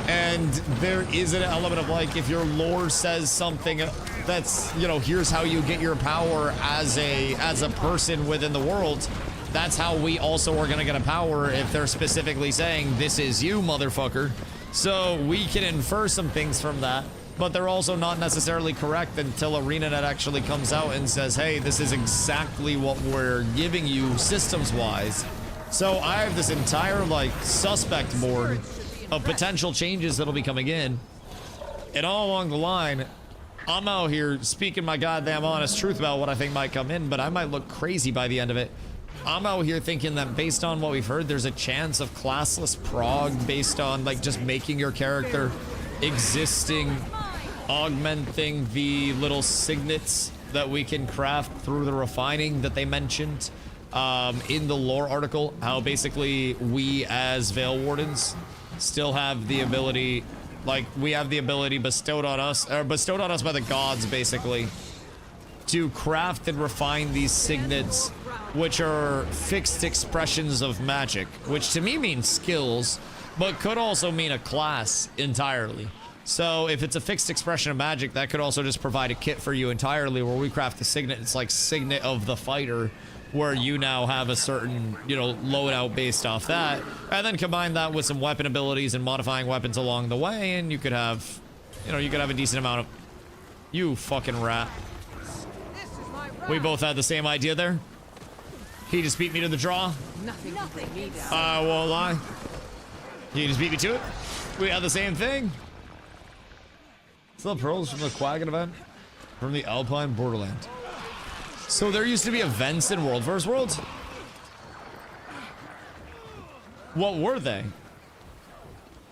And there is an element of like, if your lore says something that's, you know, here's how you get your power as a person within the world, that's how we also are gonna get a power if they're specifically saying, this is you, motherfucker. So we can infer some things from that. But they're also not necessarily correct until ArenaNet actually comes out and says, hey, this is exactly what we're giving you systems-wise. So I have this entire, like, suspect board of potential changes that'll be coming in. And all along the line, I'm out here speaking my goddamn honest truth about what I think might come in, but I might look crazy by the end of it. I'm out here thinking that based on what we've heard, there's a chance of classless prog based on, like, just making your character existing, augmenting the little signets that we can craft through the refining that they mentioned in the lore article, how basically we as Veil Wardens still have the ability, like we have the ability bestowed on us by the gods basically, to craft and refine these signets, which are fixed expressions of magic, which to me means skills, but could also mean a class entirely. So if it's a fixed expression of magic, that could also just provide a kit for you entirely, where we craft the signet. It's like signet of the fighter, where you now have a certain, you know, loadout based off that, and then combine that with some weapon abilities and modifying weapons along the way, and you could have, you know, you could have a decent amount of... You fucking rat. We both had the same idea there. He just beat me to the draw. Nothing can bring me down. I won't lie. He just beat me to it. We had the same thing. Still pearls from the Quaggin event from the Alpine Borderland. So there used to be events in World vs. World. What were they?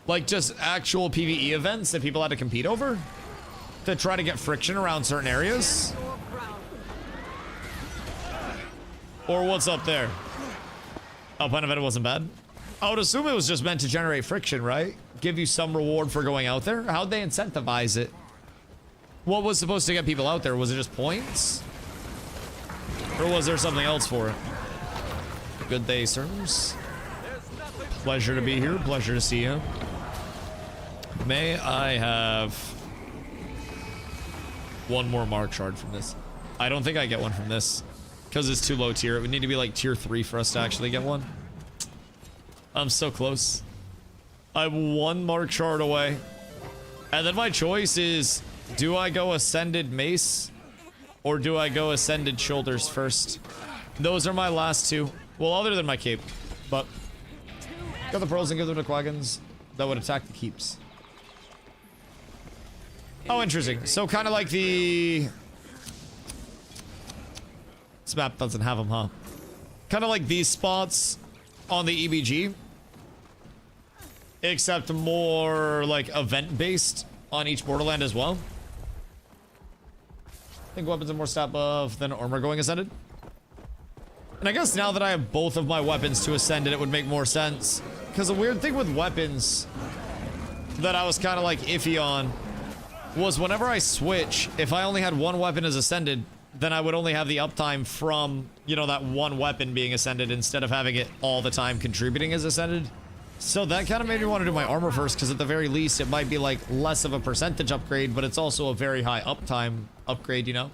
Like just actual PvE events that people had to compete over? To try to get friction around certain areas? Or what's up there? Alpine event wasn't bad. I would assume it was just meant to generate friction, right? Give you some reward for going out there? How'd they incentivize it? What was supposed to get people out there? Was it just points? Or was there something else for it? Good day, sirs. Pleasure to be here. Pleasure to see you. May I have one more mark shard from this? I don't think I get one from this because it's too low tier. It would need to be like tier 3 for us to actually get one. I'm so close. I'm one mark shard away. And then my choice is, do I go Ascended Mace or do I go Ascended Shoulders first? Those are my last two. Well, other than my cape. But got the pearls and give them to Quaggins that would attack the keeps. Oh, interesting. So kind of like the... This map doesn't have them, huh? Kind of like these spots on the EBG. Except more like event-based on each Borderland as well. I think weapons are more stat buff than armor going Ascended. And I guess now that I have both of my weapons to Ascended, it would make more sense. Because the weird thing with weapons that I was kind of like iffy on was whenever I switch, if I only had one weapon as Ascended, then I would only have the uptime from, you know, that one weapon being Ascended instead of having it all the time contributing as Ascended. So that kind of made me want to do my armor first, because at the very least, it might be like less of a percentage upgrade, but it's also a very high uptime upgrade, you know?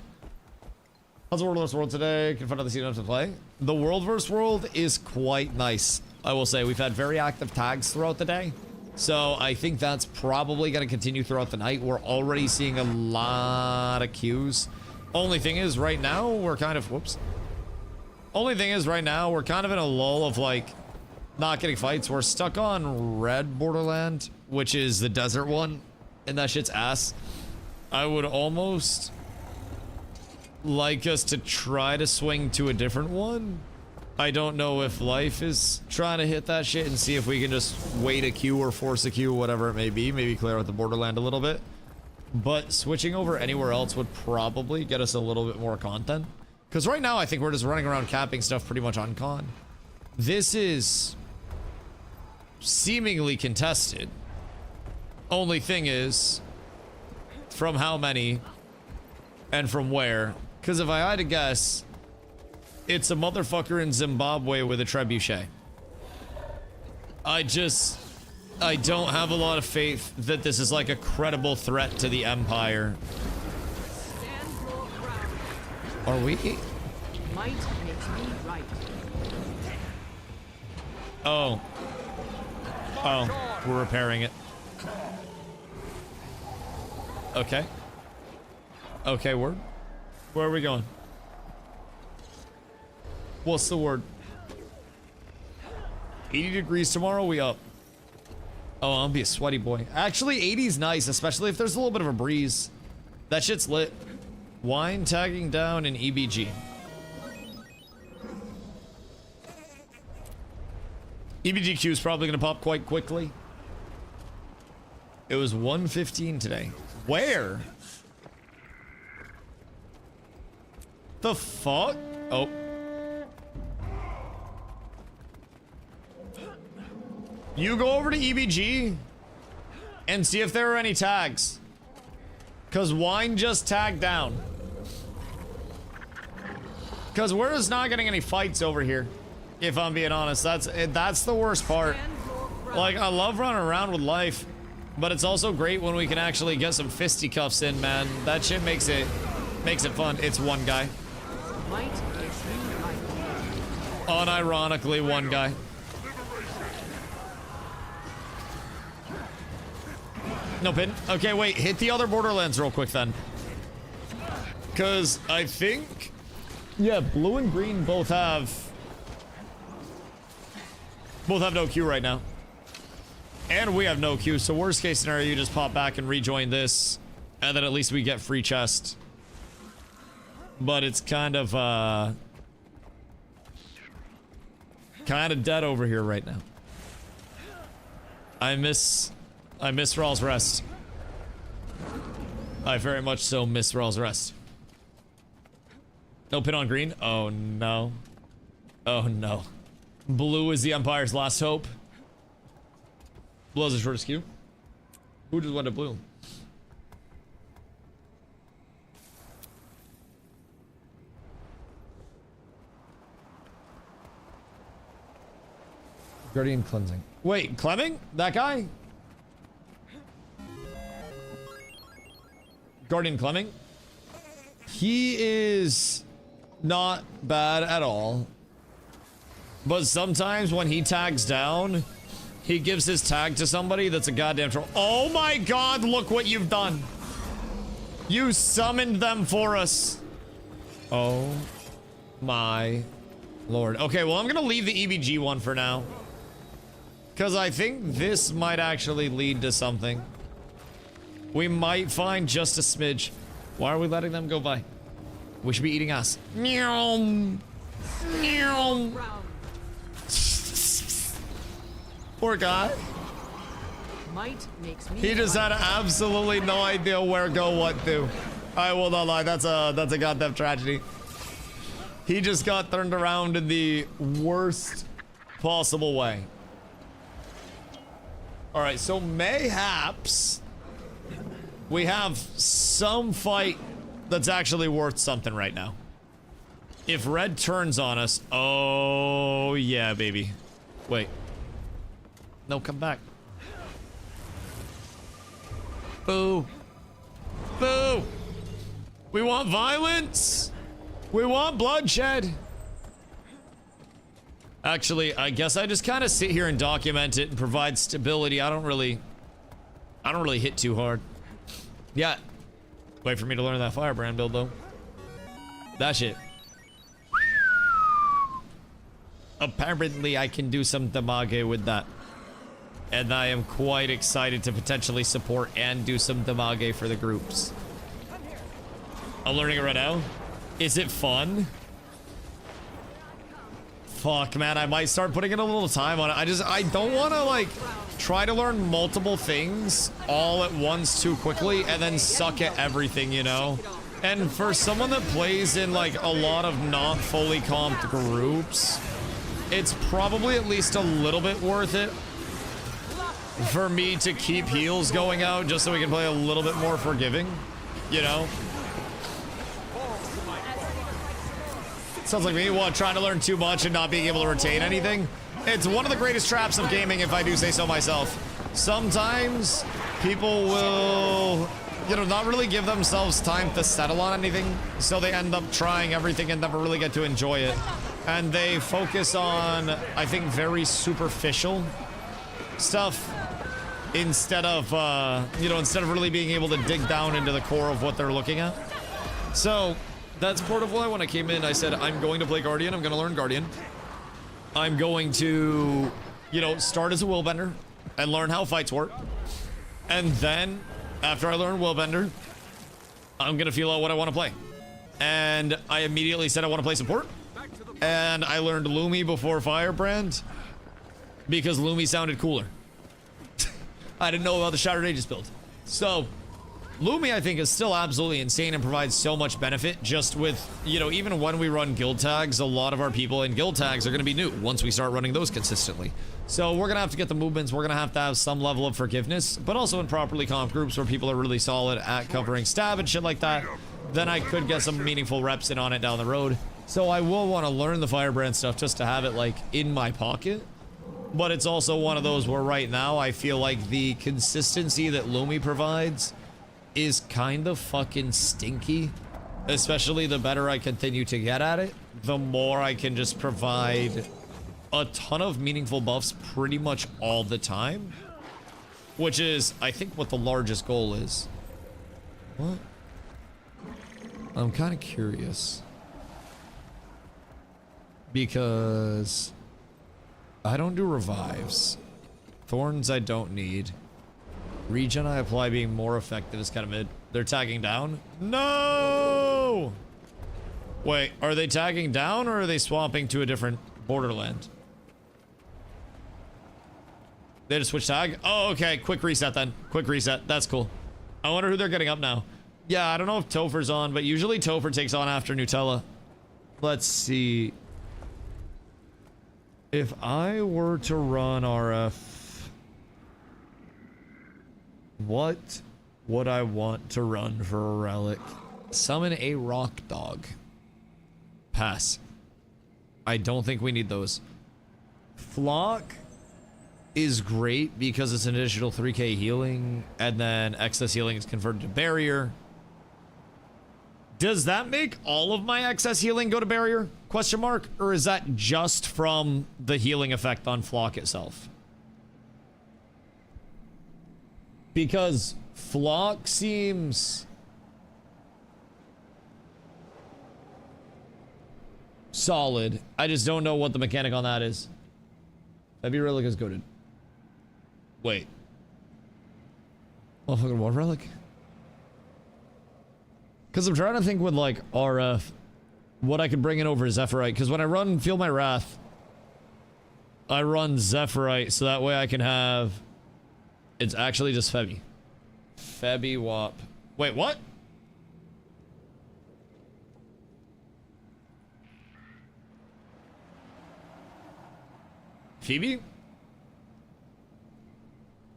How's the World vs. World today? Can find out the season to play. The World vs. World is quite nice. I will say we've had very active tags throughout the day. So I think that's probably going to continue throughout the night. We're already seeing a lot of queues. Only thing is right now we're kind of, Only thing is right now we're kind of in a lull of like not getting fights. We're stuck on Red Borderland, which is the desert one, and that shit's ass. I would almost like us to try to swing to a different one. I don't know if life is trying to hit that shit and see if we can just wait a queue or force a queue, whatever it may be. Maybe clear out the Borderland a little bit. But switching over anywhere else would probably get us a little bit more content. Because right now I think we're just running around capping stuff pretty much on con. This is seemingly contested. Only thing is, from how many and from where? Because if I had to guess, It's a motherfucker in Zimbabwe with a trebuchet. I don't have a lot of faith that this is like a credible threat to the Empire. Stand your ground. Are we? Might makes me right. Oh. Oh, we're repairing it. Okay. Okay, word. Where are we going? What's the word? 80 degrees tomorrow, we up. Oh, I'll be a sweaty boy. Actually, 80's nice, especially if there's a little bit of a breeze. That shit's lit. Wine tagging down in EBG. EBGQ is probably gonna pop quite quickly. It was 1:15 today. Where? The fuck? Oh. You go over to EBG and see if there are any tags. Cause wine just tagged down. Cause we're just not getting any fights over here. If I'm being honest, that's the worst part. Like, I love running around with life, but it's also great when we can actually get some fisticuffs in, man. That shit makes it fun. It's one guy. Might makes me right. Unironically, one guy. No pin. Okay, wait. Hit the other Borderlands real quick then. Cause I think, yeah, blue and green both have no Q right now. And we have no Q, so worst case scenario, you just pop back and rejoin this, and then at least we get free chest. But it's kind of dead over here right now. I miss Rawl's Rest. I very much so miss Rawl's Rest. No pin on green? Oh no. Oh no. Blue is the Empire's last hope. Blue has the shortest queue. Who just went to blue? Guardian cleansing. Wait, Clemming? That guy? Guardian Clemming? He is not bad at all. But sometimes when he tags down, he gives his tag to somebody that's a goddamn troll. Oh my god, look what you've done. You summoned them for us. Oh my lord. Okay, well, I'm gonna leave the EBG one for now. Because I think this might actually lead to something. We might find just a smidge. Why are we letting them go by? We should be eating us. Meow. Meow. Poor guy. Might makes me He just had absolutely no idea where go, what do. I will not lie. That's a goddamn tragedy. He just got turned around in the worst possible way. All right, so mayhaps we have some fight that's actually worth something right now. If red turns on us, oh yeah, baby. Wait. No, come back. Boo. Boo. We want violence. We want bloodshed. Actually, I guess I just kind of sit here and document it and provide stability. I don't really hit too hard. Yeah. Wait for me to learn that firebrand build though. That shit. Apparently I can do some damage with that. And I am quite excited to potentially support and do some damage for the groups. I'm learning it right now. Is it fun? Fuck, man, I might start putting in a little time on it. I don't want to, like, try to learn multiple things all at once too quickly and then suck at everything, you know? And for someone that plays in, like, a lot of not fully comped groups, it's probably at least a little bit worth it for me to keep heals going out just so we can play a little bit more forgiving, you know? Sounds like me, what, trying to learn too much and not being able to retain anything? It's one of the greatest traps of gaming, if I do say so myself. Sometimes people will, you know, not really give themselves time to settle on anything, so they end up trying everything and never really get to enjoy it. And they focus on, I think, very superficial stuff instead of, you know, instead of really being able to dig down into the core of what they're looking at. So that's part of why when I came in, I said, I'm going to play Guardian. I'm going to learn Guardian. I'm going to, you know, start as a Willbender and learn how fights work. And then, after I learn Willbender, I'm going to feel out what I want to play. And I immediately said I want to play support. And I learned Lumi before Firebrand because Lumi sounded cooler. I didn't know about the Shattered Ages build. So, Lumi, I think, is still absolutely insane and provides so much benefit just with, you know, even when we run guild tags, a lot of our people in guild tags are going to be new once we start running those consistently. So we're going to have to get the movements. We're going to have some level of forgiveness, but also in properly comp groups where people are really solid at covering stab and shit like that. Then I could get some meaningful reps in on it down the road. So I will want to learn the Firebrand stuff just to have it, like, in my pocket. But it's also one of those where right now I feel like the consistency that Lumi provides is kind of fucking stinky. Especially the better I continue to get at it, the more I can just provide a ton of meaningful buffs pretty much all the time. Which is, I think, what the largest goal is. What? I'm kind of curious. Because I don't do revives. Thorns I don't need. Regen I apply being more effective is kind of mid. They're tagging down? No! Wait, are they tagging down or are they swapping to a different borderland? They just switch tag? Oh, okay. Quick reset then. Quick reset. That's cool. I wonder who they're getting up now. Yeah, I don't know if Topher's on, but usually Topher takes on after Nutella. Let's see. If I were to run RF, what would I want to run for a relic? Summon a rock dog. Pass. I don't think we need those. Flock is great because it's an additional 3k healing, and then excess healing is converted to barrier. Does that make all of my excess healing go to barrier? Question mark? Or is that just from the healing effect on Flock itself? Because Flock seems solid. I just don't know what the mechanic on that is. That'd be relic is goated. Wait. Motherfucking what relic? Because I'm trying to think with, like, RF, what I could bring in over Zephyrite. Because when I run Feel My Wrath, I run Zephyrite, so that way I can have... It's actually just Febby. Febby Wop. Wait, what? Phoebe?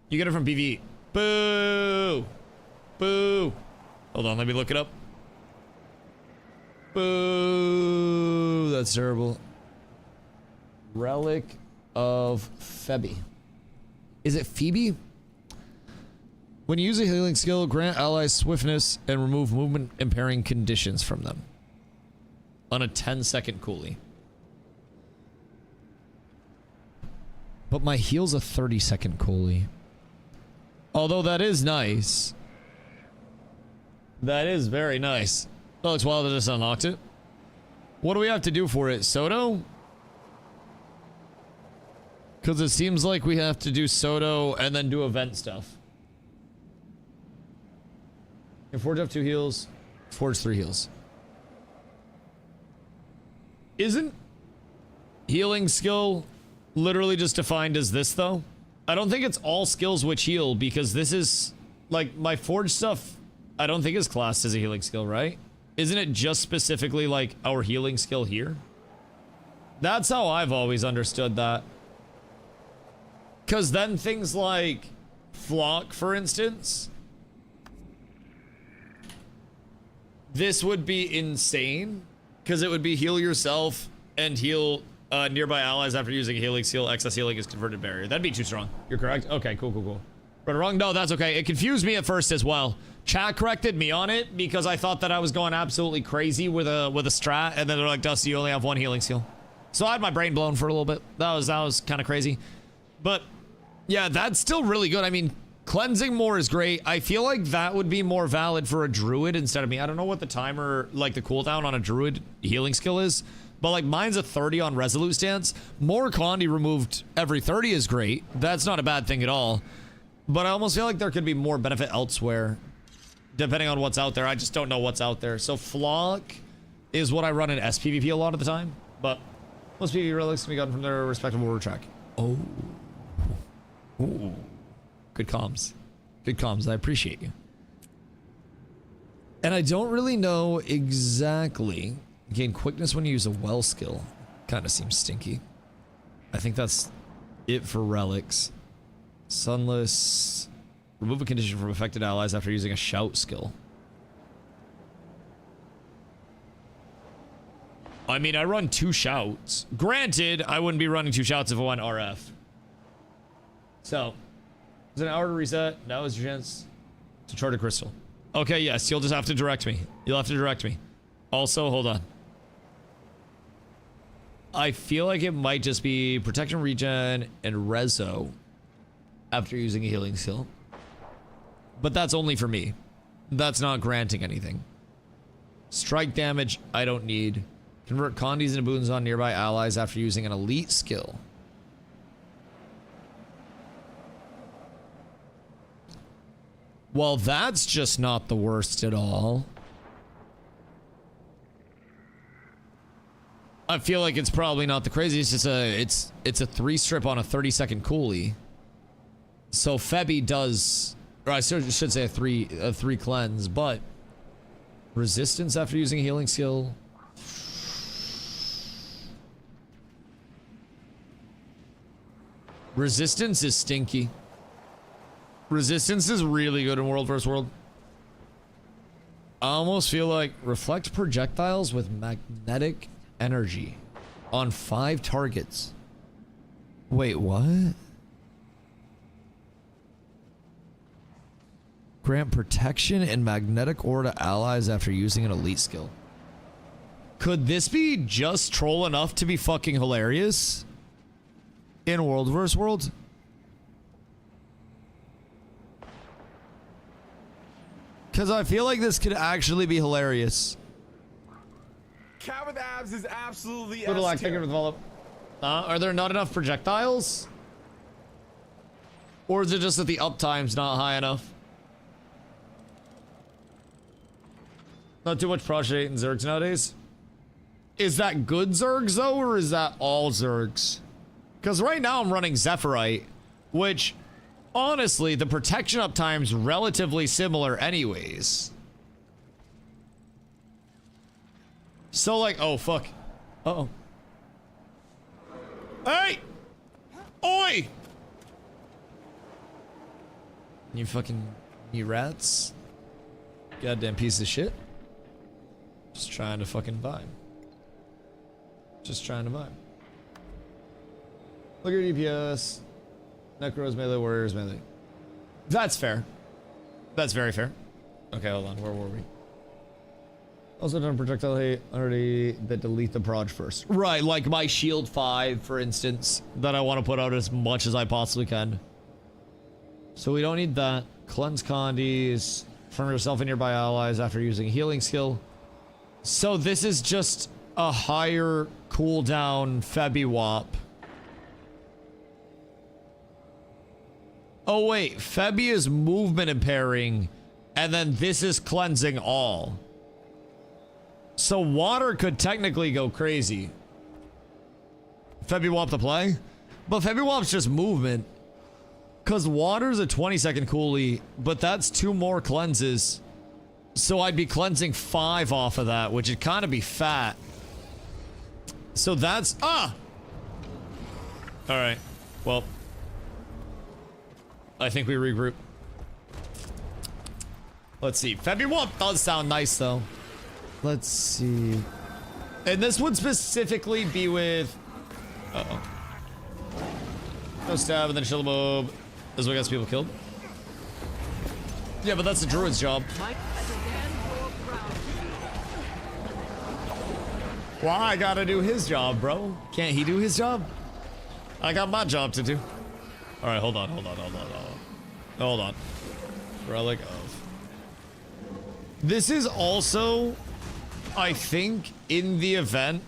You get it from PvE. Boo! Boo! Hold on, let me look it up. Boo! That's terrible. Relic of Febby. Is it Phoebe? When you use a healing skill, grant allies swiftness and remove movement impairing conditions from them. On a 10-second coolie. But my heal's a 30-second coolie. Although that is nice. That is very nice. Oh, it's wild that I just unlocked it. What do we have to do for it? Soto? Because it seems like we have to do Soto and then do event stuff. And Forge up 2 heals. Forge 3 heals. Isn't healing skill literally just defined as this, though? I don't think it's all skills which heal, because this is... Like, my Forge stuff, I don't think is classed as a healing skill, right? Isn't it just specifically, like, our healing skill here? That's how I've always understood that. Because then things like Flock, for instance... This would be insane Because it would be heal yourself and heal nearby allies after using a healing skill. Excess healing is converted barrier. That'd be too strong. You're correct? Okay, cool, cool, cool. But wrong? No, that's okay. It confused me at first as well. Chat corrected me on it because I thought that I was going absolutely crazy with a strat, and then they're like, Dusty, you only have one healing skill. So I had my brain blown for a little bit. That was kind of crazy. But yeah, that's still really good. I mean, cleansing more is great. I feel like that would be more valid for a druid instead of me. I don't know what the timer, like the cooldown on a druid healing skill is, but like mine's a 30 on Resolute Stance. More Condi removed every 30 is great. That's not a bad thing at all. But I almost feel like there could be more benefit elsewhere, depending on what's out there. I just don't know what's out there. So Flock is what I run in SPVP a lot of the time, but most PvP relics can be gotten from their respective order track. Oh. Ooh. Good comms. Good comms. I appreciate you. And I don't really know exactly. Gain quickness when you use a well skill. Kind of seems stinky. I think that's it for relics. Sunless. Remove a condition from affected allies after using a shout skill. I mean, I run 2 shouts. Granted, I wouldn't be running 2 shouts if I went RF. So, it's an hour to reset. Now is your chance to chart a crystal. Okay, yes, you'll just have to direct me. You'll have to direct me. Also, hold on. I feel like it might just be protection, regen, and reso after using a healing skill. But that's only for me. That's not granting anything. Strike damage, I don't need. Convert condis into boons on nearby allies after using an elite skill. Well, that's just not the worst at all. I feel like it's probably not the craziest. It's a 3-strip on a 30-second coolie. So Febby does, or I should say a 3 cleanse, but resistance after using a healing skill. Resistance is stinky. Resistance is really good in World vs. World. I almost feel like reflect projectiles with magnetic energy on 5 targets. Wait, what? Grant protection and magnetic aura to allies after using an elite skill. Could this be just troll enough to be fucking hilarious in World vs. World? Because I feel like this could actually be hilarious. Cat with abs is absolutely Little lag, thank you for the follow. Are there not enough projectiles? Or is it just that the uptime's not high enough? Not too much Prostrate and Zergs nowadays. Is that good Zergs though, or is that all Zergs? Because right now I'm running Zephyrite, which honestly, the protection uptime's relatively similar anyways. So like, oh fuck. Uh-oh. Hey! Oi! You rats. Goddamn piece of shit. Just trying to fucking vibe. Just trying to vibe. Look at your DPS. Necros melee, warriors melee. That's fair. That's very fair. Okay, hold on. Where were we? Also done projectile hate already that delete the proj first. Right, like my shield 5, for instance, that I want to put out as much as I possibly can. So we don't need that. Cleanse condis from yourself and nearby allies after using a healing skill. So this is just a higher cooldown Febby Wop. Oh wait, Febby is movement impairing, and then this is cleansing all. So water could technically go crazy. Febby Wop to play? But Febby Wop's just movement. Because water's a 20-second coolie, but that's 2 more cleanses. So I'd be cleansing 5 off of that, which would kind of be fat. So that's... Ah! Alright. Well... I think we regroup. Let's see. Febby Wop does sound nice, though. Let's see. And this would specifically be with... Uh-oh. No stab and then chill mob. This is what gets people killed. Yeah, but that's the druid's job. Might stand your ground. Why I gotta do his job, bro? Can't he do his job? I got my job to do. Alright, hold on. Hold on. Relic of. This is also, I think, in the event.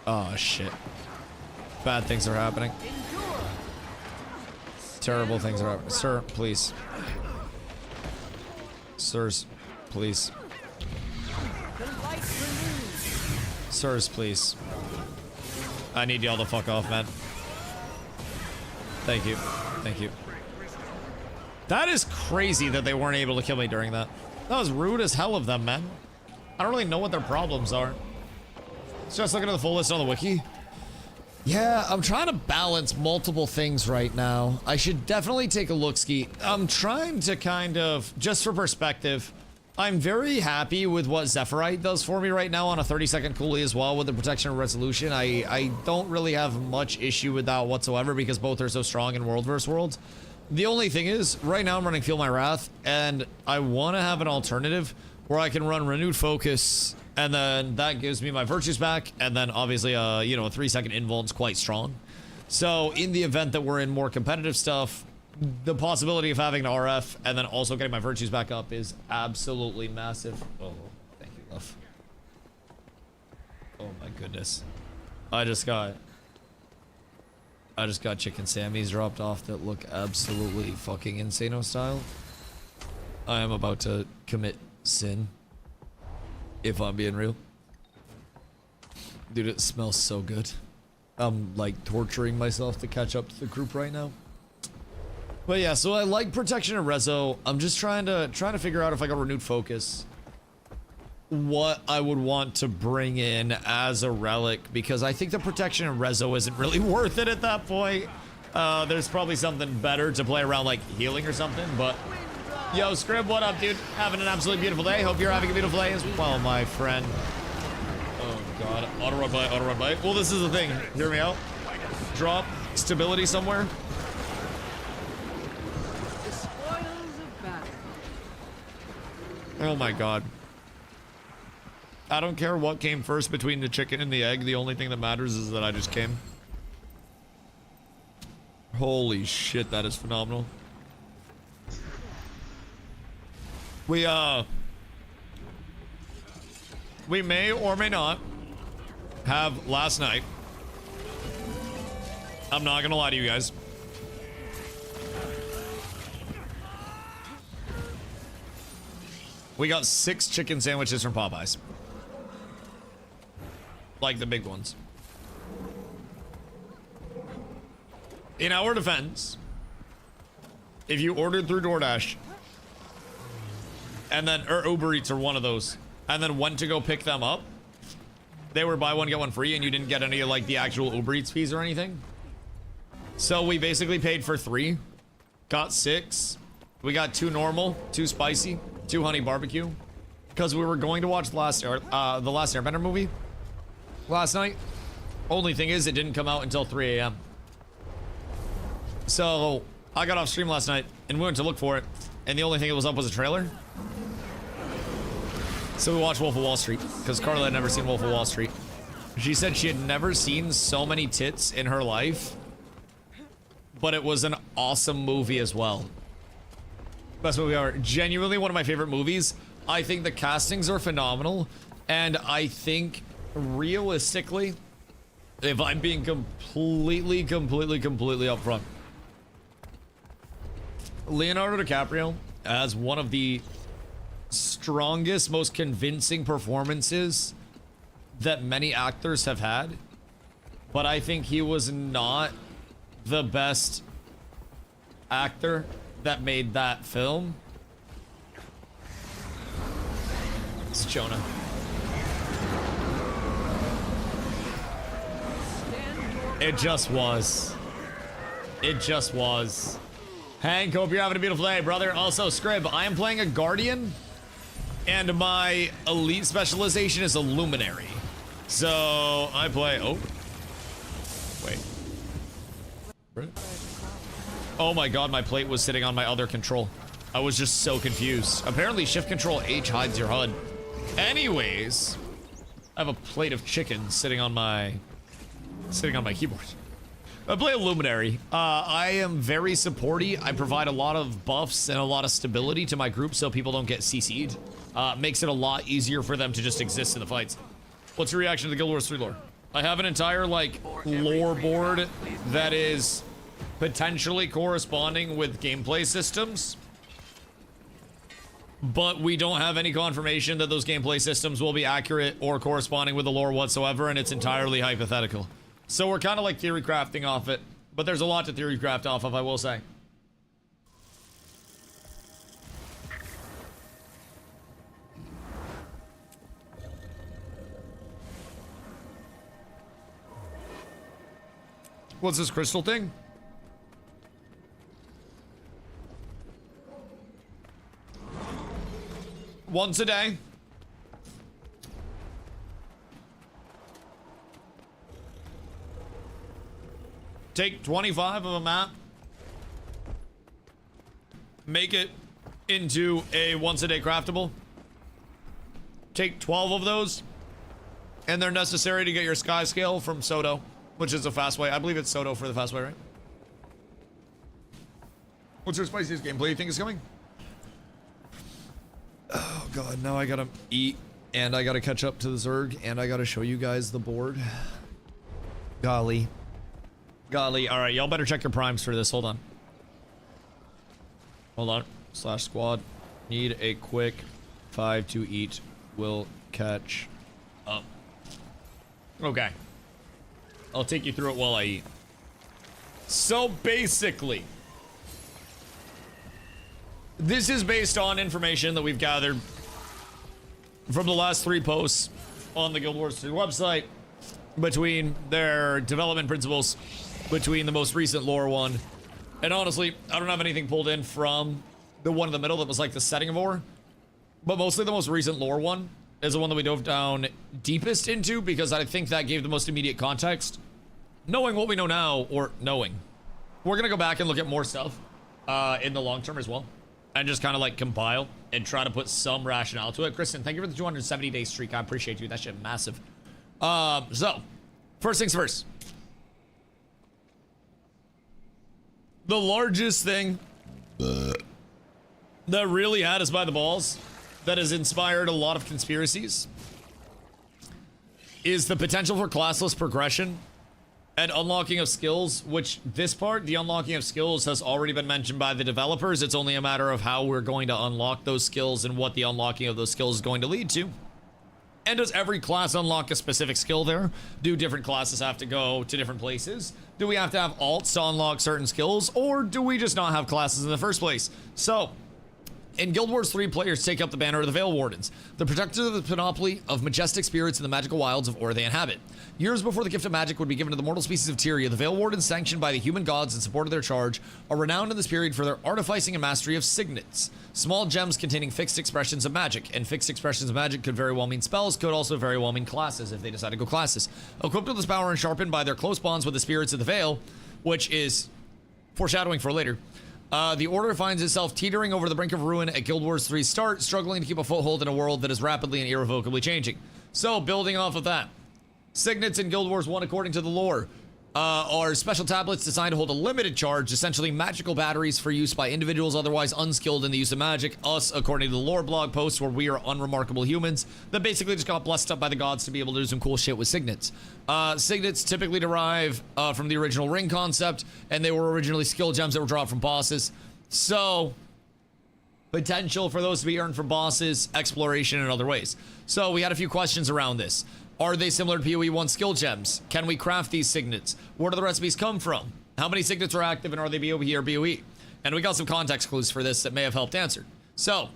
Oh, shit. Bad things are happening. Terrible things are happening. Sir, please. Sirs, please. Sirs, please. I need y'all to fuck off, man. Thank you. Thank you. That is crazy that they weren't able to kill me during that. That was rude as hell of them, man. I don't really know what their problems are. Just looking at the full list on the wiki. Yeah, I'm trying to balance multiple things right now. I should definitely take a look-ski. I'm trying to kind of, just for perspective, I'm very happy with what Zephyrite does for me right now on a 30-second coolie as well with the protection and resolution. I don't really have much issue with that whatsoever because both are so strong in World vs. World. The only thing is, right now I'm running Feel My Wrath, and I want to have an alternative where I can run Renewed Focus, and then that gives me my virtues back, and then obviously, you know, a 3-second invuln's quite strong. So in the event that we're in more competitive stuff, the possibility of having an RF and then also getting my virtues back up is absolutely massive. Oh, thank you, love. Oh my goodness. I just got chicken Sammys dropped off that look absolutely fucking insano style. I am about to commit sin. If I'm being real. Dude, it smells so good. I'm like torturing myself to catch up to the group right now. But yeah, so I like protection and reso. I'm just trying to figure out if I got renewed focus, what I would want to bring in as a relic, because I think the protection and reso isn't really worth it at that point. There's probably something better to play around, like healing or something. But yo, Scrib, what up, dude? Having an absolutely beautiful day. Hope you're having a beautiful day as well, my friend. Oh god, auto run by. Well, this is the thing. Hear me out. Drop stability somewhere. Oh my god. I don't care what came first between the chicken and the egg. The only thing that matters is that I just came. Holy shit, that is phenomenal. We may or may not have last night. I'm not gonna lie to you guys. We got 6 chicken sandwiches from Popeyes. Like the big ones. In our defense, if you ordered through DoorDash, and then, or Uber Eats or one of those, and then went to go pick them up, they were buy one, get one free, and you didn't get any of like the actual Uber Eats fees or anything. So we basically paid for 3, got 6. We got 2 normal, 2 spicy, 2 honey barbecue, because we were going to watch the last Airbender movie last night. Only thing is, it didn't come out until 3 a.m. So I got off stream last night and we went to look for it, and the only thing that was up was a trailer. So we watched Wolf of Wall Street because Carla had never seen Wolf of Wall Street. She said she had never seen so many tits in her life, but it was an awesome movie as well. Best movie ever. Genuinely one of my favorite movies. I think the castings are phenomenal, and I think realistically, if I'm being completely upfront, Leonardo DiCaprio has one of the strongest, most convincing performances that many actors have had, but I think he was not the best actor that made that film. It's Jonah. It just was. It just was. Hank, hope you're having a beautiful day, brother. Also, Scrib, I am playing a Guardian, and my elite specialization is a Luminary. So I play. Oh, wait. Oh my god, my plate was sitting on my other control. I was just so confused. Apparently, Shift Control H hides your HUD. Anyways, I have a plate of chicken sitting on my keyboard. I play a Luminary. I am very supporty. I provide a lot of buffs and a lot of stability to my group so people don't get CC'd. Makes it a lot easier for them to just exist in the fights. What's your reaction to the Guild Wars 3 lore? I have an entire, like, lore board that is potentially corresponding with gameplay systems. But we don't have any confirmation that those gameplay systems will be accurate or corresponding with the lore whatsoever, and it's entirely hypothetical. So we're kind of like theory crafting off it, but there's a lot to theory craft off of, I will say. What's this crystal thing? Once a day. Take 25 of a map. Make it into a once a day craftable. Take 12 of those. And they're necessary to get your sky scale from Soto, which is a fast way. I believe it's Soto for the fast way, right? What's your spiciest gameplay you think is coming? Oh god, now I gotta eat, and I gotta catch up to the Zerg, and I gotta show you guys the board. Golly. Golly, alright, y'all better check your primes for this, hold on. Hold on, slash squad. Need a quick 5 to eat, will catch up. Okay. I'll take you through it while I eat. So basically, this is based on information that we've gathered from the last 3 posts on the Guild Wars 3 website, between their development principles, between the most recent lore one, and honestly, I don't have anything pulled in from the one in the middle that was like the setting of ore, but mostly the most recent lore one is the one that we dove down deepest into, because I think that gave the most immediate context. Knowing what we know now, or knowing, we're gonna go back and look at more stuff in the long term as well, and just kind of like compile and try to put some rationale to it. Kristen, thank you for the 270-day streak. I appreciate you. That shit massive. So, first things first. The largest thing that really had us by the balls, that has inspired a lot of conspiracies, is the potential for classless progression and unlocking of skills, which this part, the unlocking of skills, has already been mentioned by the developers. It's only a matter of how we're going to unlock those skills and what the unlocking of those skills is going to lead to. And does every class unlock a specific skill there? Do different classes have to go to different places? Do we have to have alts to unlock certain skills? Or do we just not have classes in the first place? So, in Guild Wars 3, players take up the banner of the Veil Wardens, the protectors of the panoply of majestic spirits in the magical wilds of Ore they inhabit. Years before the gift of magic would be given to the mortal species of Tyria, the Veil Wardens, sanctioned by the human gods in support of their charge, are renowned in this period for their artificing and mastery of signets, small gems containing fixed expressions of magic. And fixed expressions of magic could very well mean spells, could also very well mean classes if they decide to go classes. Equipped with this power and sharpened by their close bonds with the spirits of the Veil, which is foreshadowing for later, the Order finds itself teetering over the brink of ruin at Guild Wars 3's start, struggling to keep a foothold in a world that is rapidly and irrevocably changing. So, building off of that, signets in Guild Wars 1, according to the lore, are special tablets designed to hold a limited charge, essentially magical batteries for use by individuals otherwise unskilled in the use of magic. Us, according to the lore blog posts, where we are unremarkable humans that basically just got blessed up by the gods to be able to do some cool shit with signets. Signets typically derive from the original ring concept, and they were originally skill gems that were dropped from bosses. So, potential for those to be earned from bosses, exploration, and other ways. So, we had a few questions around this. Are they similar to PoE 1 skill gems? Can we craft these signets? Where do the recipes come from? How many signets are active, and are they BOE or BOE? And we got some context clues for this that may have helped answer. So,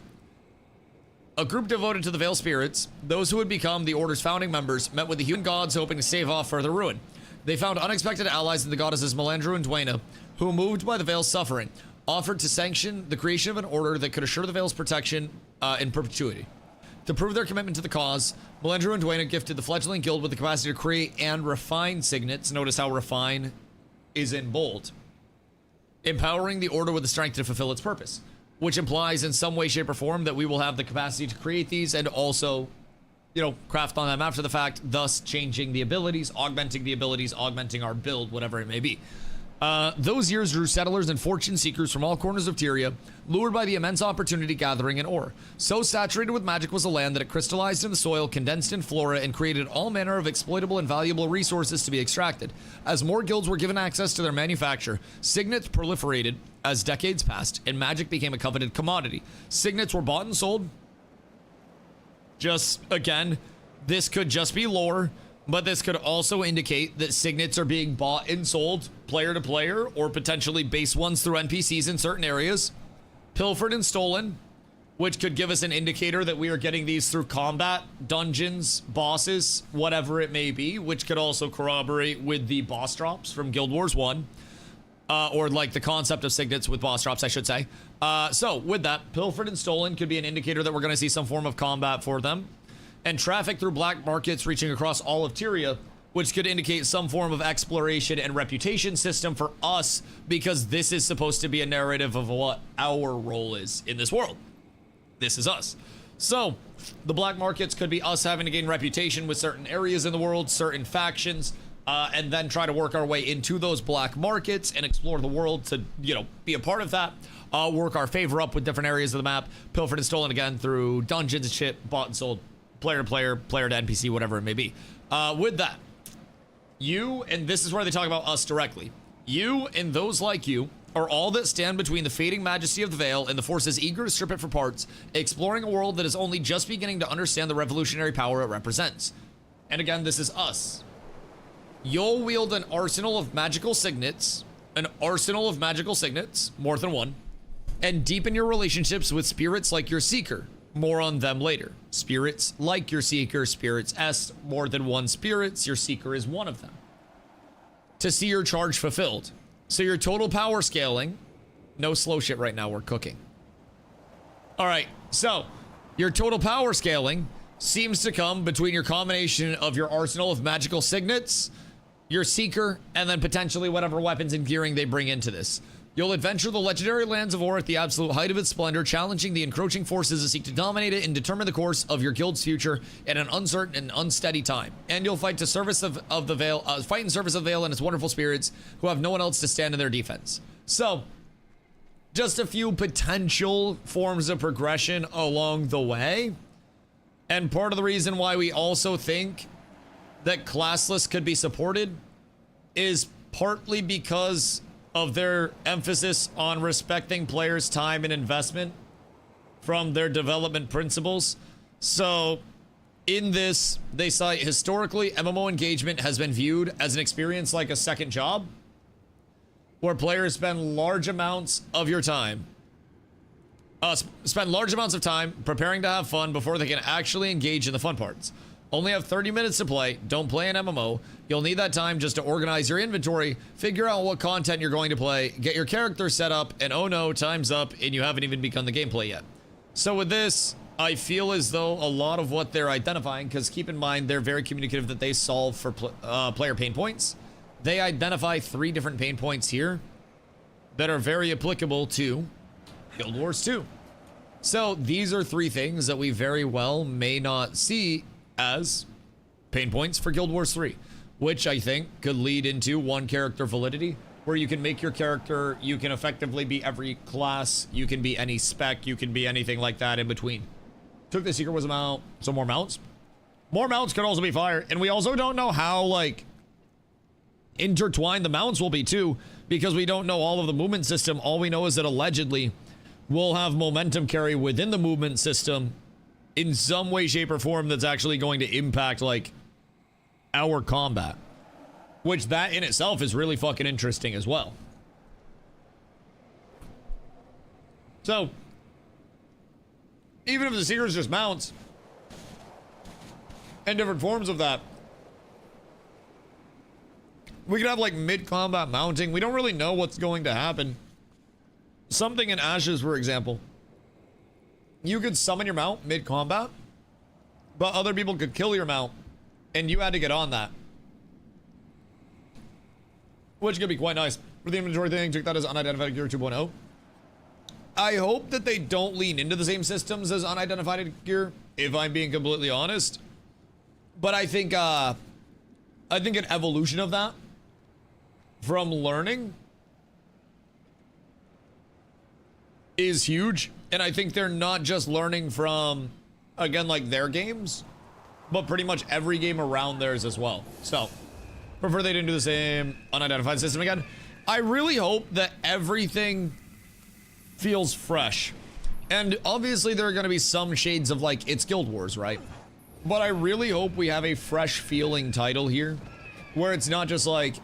a group devoted to the Veil Spirits, those who would become the Order's founding members, met with the human gods hoping to stave off further ruin. They found unexpected allies in the goddesses Melandru and Dwayna, who, moved by the Veil's suffering, offered to sanction the creation of an order that could assure the Veil's protection in perpetuity. To prove their commitment to the cause, Melendrew and Dwayne gifted the fledgling guild with the capacity to create and refine signets. Notice how refine is in bold. Empowering the order with the strength to fulfill its purpose, which implies in some way, shape, or form that we will have the capacity to create these and also, you know, craft on them after the fact, thus changing the abilities, augmenting our build, whatever it may be. Those years drew settlers and fortune seekers from all corners of Tyria, lured by the immense opportunity gathering in ore. So saturated with magic was the land that it crystallized in the soil, condensed in flora, and created all manner of exploitable and valuable resources to be extracted. As more guilds were given access to their manufacture, signets proliferated as decades passed, and magic became a coveted commodity. Signets were bought and sold. Just, again, this could just be lore, but this could also indicate that signets are being bought and sold player to player, or potentially base ones through NPCs in certain areas. Pilfered and stolen, which could give us an indicator that we are getting these through combat, dungeons, bosses, whatever it may be, which could also corroborate with the boss drops from Guild Wars 1. Or like the concept of signets with boss drops, I should say. So with that, pilfered and stolen could be an indicator that we're going to see some form of combat for them. And traffic through black markets reaching across all of Tyria, which could indicate some form of exploration and reputation system for us, because this is supposed to be a narrative of what our role is in this world. This is us. So the black markets could be us having to gain reputation with certain areas in the world, certain factions, and then try to work our way into those black markets and explore the world to, you know, be a part of that. Work our favor up with different areas of the map, pilfered and stolen again through dungeons and shit, bought and sold, player to player, player to NPC, whatever it may be. With that, you, and this is where they talk about us directly, you and those like you are all that stand between the fading majesty of the Veil and the forces eager to strip it for parts, exploring a world that is only just beginning to understand the revolutionary power it represents. And again, this is us. You'll wield an arsenal of magical signets, more than one, and deepen your relationships with spirits like your Seeker. More on them later. Spirits like your Seeker, spirits est, more than one spirits, your Seeker is one of them. To see your charge fulfilled. So your total power scaling, no slow shit right now, we're cooking. All right, so your total power scaling seems to come between your combination of your arsenal of magical signets, your Seeker, and then potentially whatever weapons and gearing they bring into this. You'll adventure the legendary lands of Ore at the absolute height of its splendor, challenging the encroaching forces that seek to dominate it and determine the course of your guild's future in an uncertain and unsteady time. And you'll fight to service of the Veil, fight in service of the Veil and its wonderful spirits who have no one else to stand in their defense. So, just a few potential forms of progression along the way. And part of the reason why we also think that classless could be supported is partly because of their emphasis on respecting players' time and investment from their development principles. So in this, they cite historically, MMO engagement has been viewed as an experience like a second job, where players spend large amounts of your time, preparing to have fun before they can actually engage in the fun parts. Only have 30 minutes to play. Don't play an MMO. You'll need that time just to organize your inventory, figure out what content you're going to play, get your character set up, and oh no, time's up, and you haven't even begun the gameplay yet. So with this, I feel as though a lot of what they're identifying, because keep in mind, they're very communicative that they solve for player pain points. They identify 3 different pain points here that are very applicable to Guild Wars 2. So these are 3 things that we very well may not see as pain points for Guild Wars 3, which I think could lead into one character validity, where you can make your character, you can effectively be every class, you can be any spec, you can be anything like that in between. Took the Seeker was a mount, so more mounts. More mounts could also be fire, and we also don't know how, like, intertwined the mounts will be too, because we don't know all of the movement system. All we know is that allegedly we'll have momentum carry within the movement system in some way, shape, or form that's actually going to impact, like, our combat. Which that in itself is really fucking interesting as well. So, even if the Seekers just mounts, and different forms of that, we could have, like, mid-combat mounting. We don't really know what's going to happen. Something in Ashes, for example. You could summon your mount mid-combat, but other people could kill your mount, and you had to get on that. Which could be quite nice. For the inventory thing, took that as unidentified gear 2.0. I hope that they don't lean into the same systems as unidentified gear, if I'm being completely honest. But I think an evolution of that from learning is huge. And I think they're not just learning from, again, like their games, but pretty much every game around theirs as well. So, prefer they didn't do the same unidentified system again. I really hope that everything feels fresh. And obviously there are going to be some shades of like, it's Guild Wars, right? But I really hope we have a fresh feeling title here, where it's not just like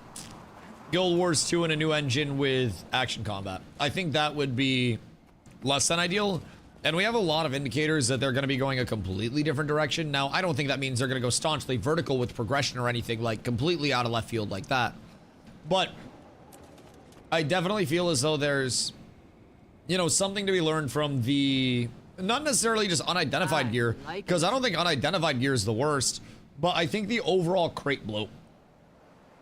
Guild Wars 2 and a new engine with action combat. I think that would be less than ideal. And we have a lot of indicators that they're going to be going a completely different direction. Now, I don't think that means they're going to go staunchly vertical with progression or anything like completely out of left field like that. But I definitely feel as though there's, you know, something to be learned from the, not necessarily just unidentified gear, because I don't think unidentified gear is the worst, but I think the overall crate bloat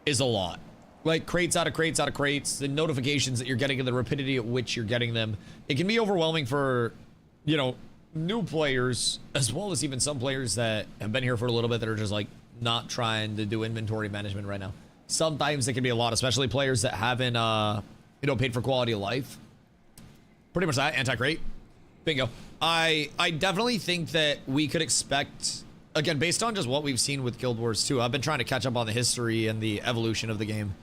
is a lot. Like crates out of crates out of crates, the notifications that you're getting and the rapidity at which you're getting them. It can be overwhelming for, you know, new players, as well as even some players that have been here for a little bit that are just like not trying to do inventory management right now. Sometimes it can be a lot, especially players that haven't, you know, paid for quality of life. Pretty much that, anti-crate. Bingo. I definitely think that we could expect, again, based on just what we've seen with Guild Wars 2, I've been trying to catch up on the history and the evolution of the game.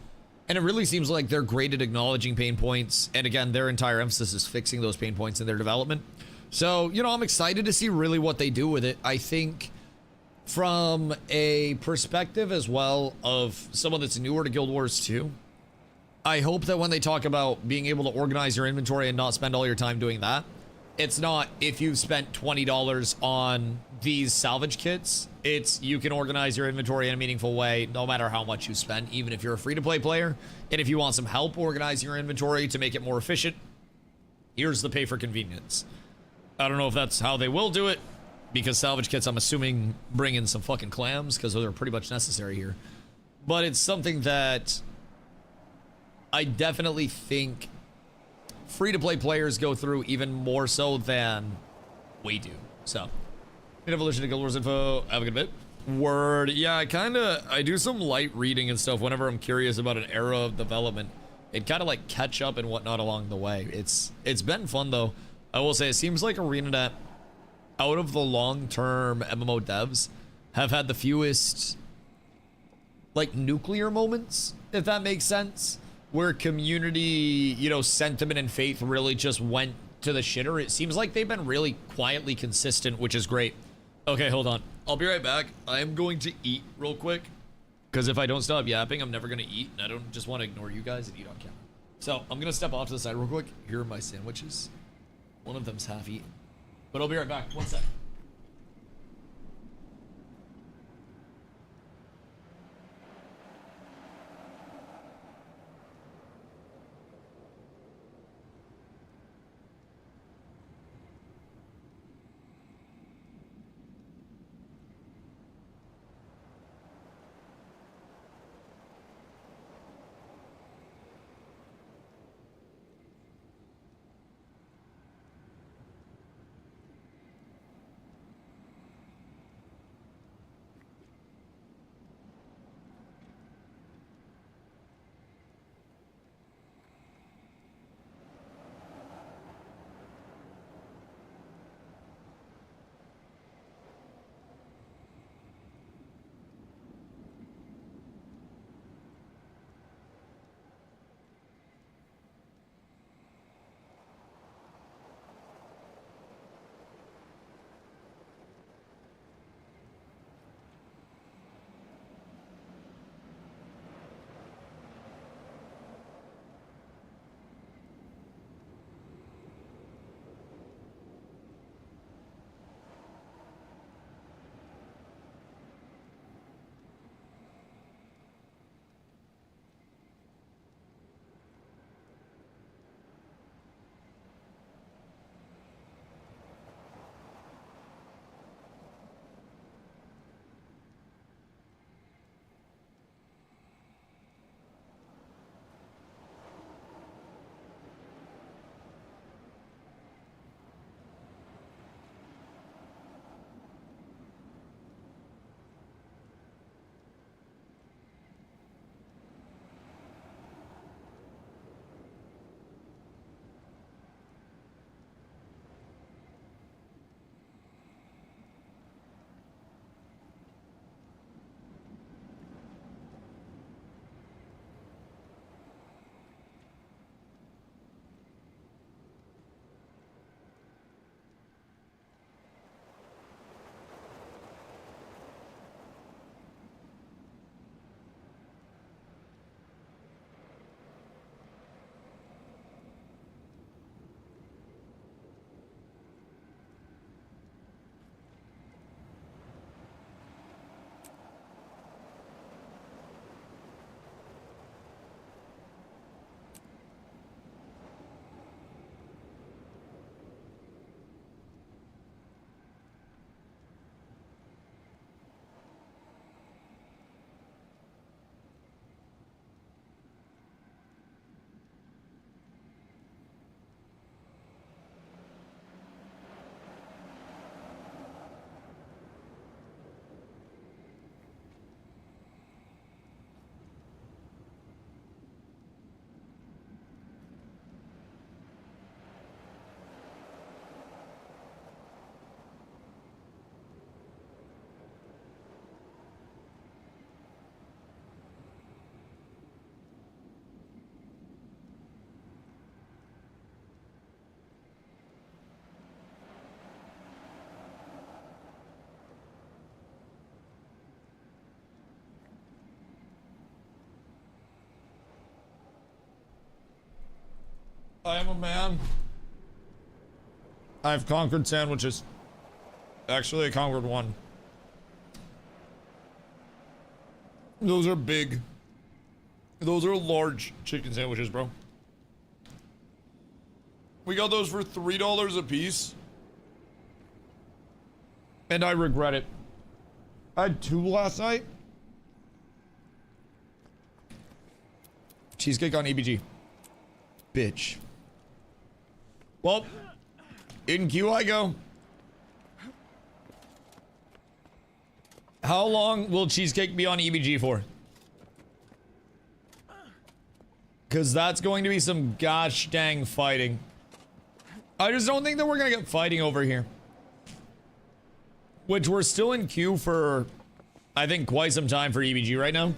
And it really seems like they're great at acknowledging pain points. And again, their entire emphasis is fixing those pain points in their development. So, you know, I'm excited to see really what they do with it. I think from a perspective as well of someone that's newer to Guild Wars 2, I hope that when they talk about being able to organize your inventory and not spend all your time doing that, it's not if you've spent $20 on these salvage kits, it's you can organize your inventory in a meaningful way no matter how much you spend, even if you're a free-to-play player. And if you want some help organizing your inventory to make it more efficient, here's the pay for convenience. I don't know if that's how they will do it, because salvage kits, I'm assuming, bring in some fucking clams, because those are pretty much necessary here. But it's something that I definitely think free-to-play players go through even more so than we do. So, evolution to Guild Wars info. Have a good bit. Word. Yeah, I do some light reading and stuff whenever I'm curious about an era of development. It kind of like catch up and whatnot along the way. It's been fun though. I will say it seems like ArenaNet, out of the long-term MMO devs, have had the fewest like nuclear moments, if that makes sense, where community, you know, sentiment and faith really just went to the shitter. It seems like they've been really quietly consistent, which is great. Okay, hold on. I'll be right back. I am going to eat real quick, because if I don't stop yapping, I'm never going to eat, and I don't just want to ignore you guys and eat on camera. So I'm going to step off to the side real quick. Here are my sandwiches. One of them's half eaten, but I'll be right back. One sec. I am a man. I've conquered sandwiches. Actually, I conquered one. Those are big. Those are large chicken sandwiches, bro. We got those for $3 a piece. And I regret it. I had 2 last night. Cheesecake on EBG. Bitch. Well, in queue I go. How long will Cheesecake be on EBG for? Because that's going to be some gosh dang fighting. I just don't think that we're going to get fighting over here. Which we're still in queue for, I think, quite some time for EBG right now.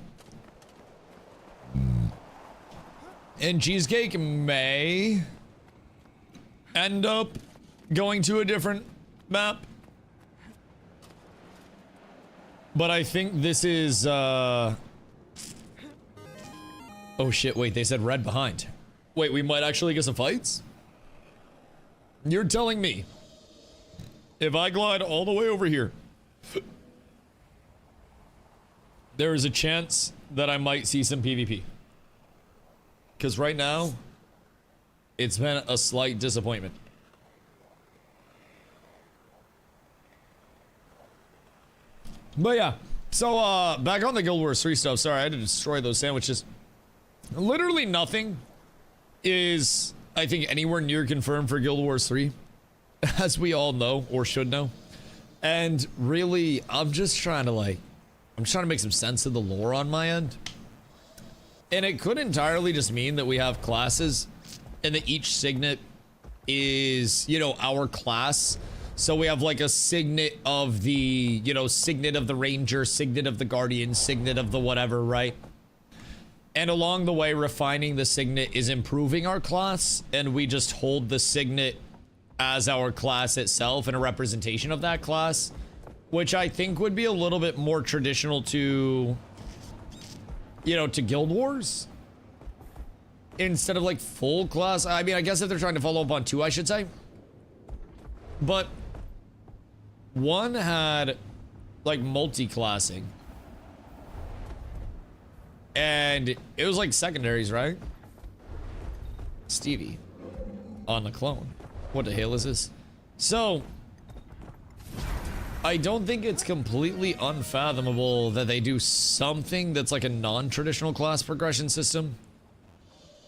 And Cheesecake may end up going to a different map. But I think this is, oh shit, wait, they said red behind. Wait, we might actually get some fights? You're telling me, if I glide all the way over here, there is a chance that I might see some PvP. Because right now, it's been a slight disappointment. But yeah, so back on the Guild Wars 3 stuff. Sorry, I had to destroy those sandwiches. Literally nothing is, I think, anywhere near confirmed for Guild Wars 3. As we all know, or should know. And really, I'm just trying to I'm trying to make some sense of the lore on my end. And it could entirely just mean that we have classes and that each signet is, you know, our class. So we have like a signet of the, you know, signet of the ranger, signet of the guardian, signet of the whatever, right? And along the way, refining the signet is improving our class, and we just hold the signet as our class itself and a representation of that class, which I think would be a little bit more traditional to, you know, to Guild Wars. Instead of like full class. I mean, I guess if they're trying to follow up on 2, I should say. But 1 had like multi-classing. And it was like secondaries, right? Stevie on the clone. What the hell is this? So, I don't think it's completely unfathomable that they do something that's like a non-traditional class progression system.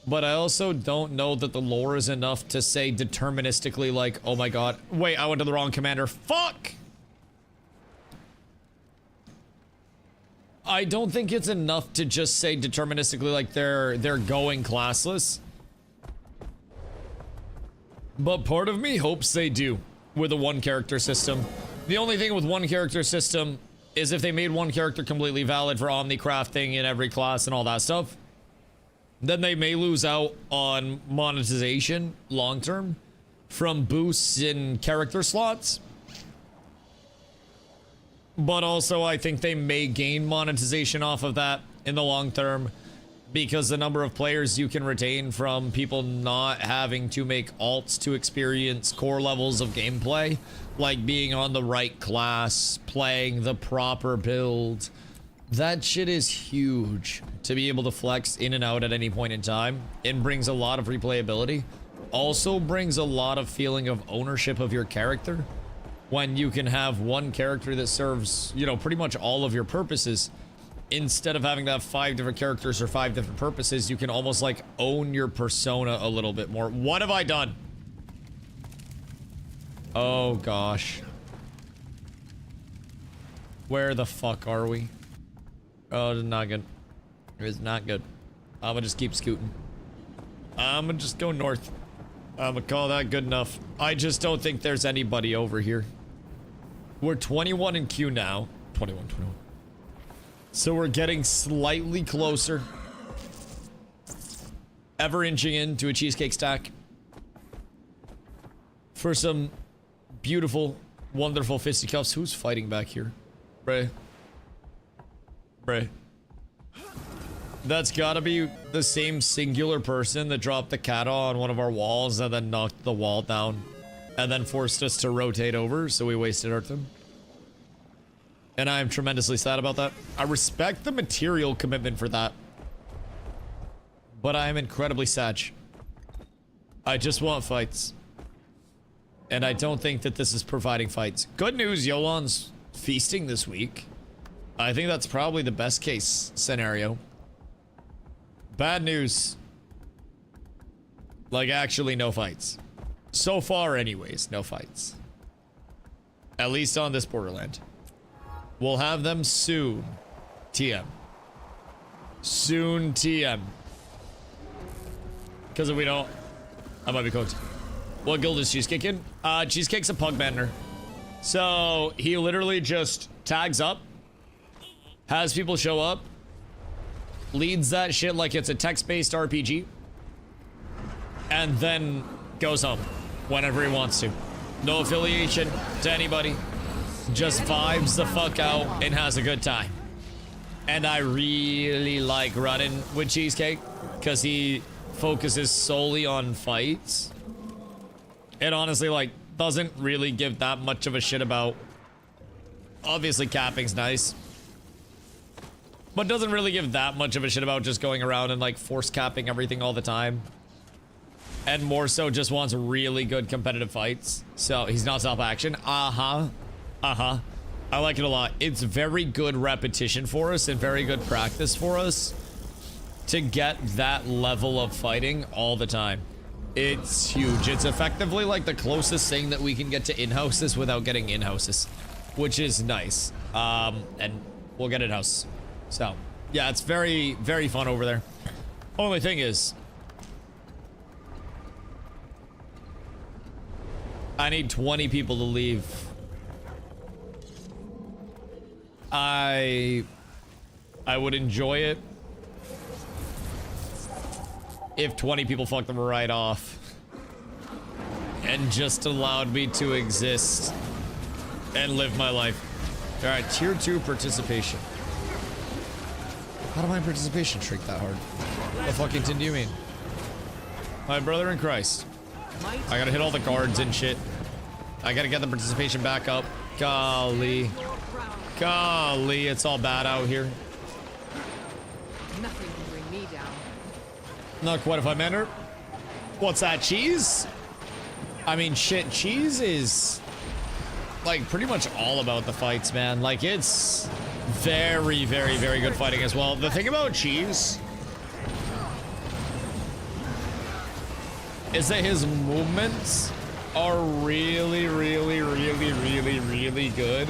But I also don't know that the lore is enough to say deterministically like, oh my god, wait, I went to the wrong commander. Fuck! I don't think it's enough to just say deterministically like they're going classless. But part of me hopes they do with a 1-character system. The only thing with 1-character system is if they made 1 character completely valid for omni-crafting in every class and all that stuff, then they may lose out on monetization long-term from boosts in character slots. But also, I think they may gain monetization off of that in the long term, because the number of players you can retain from people not having to make alts to experience core levels of gameplay, like being on the right class, playing the proper build, that shit is huge to be able to flex in and out at any point in time. It brings a lot of replayability. Also brings a lot of feeling of ownership of your character. When you can have 1 character that serves, you know, pretty much all of your purposes, instead of having to have 5 different characters or 5 different purposes, you can almost like own your persona a little bit more. What have I done? Oh gosh. Where the fuck are we? Oh, it's not good. It's not good. I'm gonna just keep scooting. I'm gonna just go north. I'm gonna call that good enough. I just don't think there's anybody over here. We're 21 in queue now. 21. So we're getting slightly closer. Ever inching into a cheesecake stack. For some beautiful, wonderful fisticuffs. Who's fighting back here? Bray. That's gotta be the same singular person that dropped the cat on one of our walls and then knocked the wall down and then forced us to rotate over, so we wasted our turn. And I am tremendously sad about that. I respect the material commitment for that, but I am incredibly sad. I just want fights. And I don't think that this is providing fights. Good news, Yolan's feasting this week. I think that's probably the best case scenario. Bad news. Like, actually no fights. So far anyways, no fights. At least on this borderland. We'll have them soon. TM. Soon TM. Because if we don't, I might be cooked. What guild is Cheesecake in? Cheesecake's a pug bender. So he literally just tags up, has people show up, leads that shit like it's a text-based RPG, and then goes home whenever he wants to. No affiliation to anybody. Just vibes the fuck out and has a good time. And I really like running with Cheesecake because he focuses solely on fights. It honestly, like, doesn't really give that much of a shit about... Obviously, capping's nice. But doesn't really give that much of a shit about just going around and, like, force capping everything all the time. And more so just wants really good competitive fights. So, he's not self-action. I like it a lot. It's very good repetition for us and very good practice for us to get that level of fighting all the time. It's huge. It's effectively like the closest thing that we can get to in-houses without getting in-houses, which is nice. And we'll get in-house. So, yeah, it's very, very fun over there. Only thing is, I need 20 people to leave. I would enjoy it if 20 people fucked them right off and just allowed me to exist and live my life. All right, tier 2 participation. How do my participation shrink that hard? What the fucking tin do you mean? My brother in Christ. I gotta hit all the guards and shit. I gotta get the participation back up. Golly. Golly, it's all bad out here. Nothing can bring me down. Not quite if I manner. What's that, cheese? I mean, shit, cheese is like pretty much all about the fights, man. Like, it's very, very, very good fighting as well. The thing about cheese is that his movements are really, really, really, really, really good.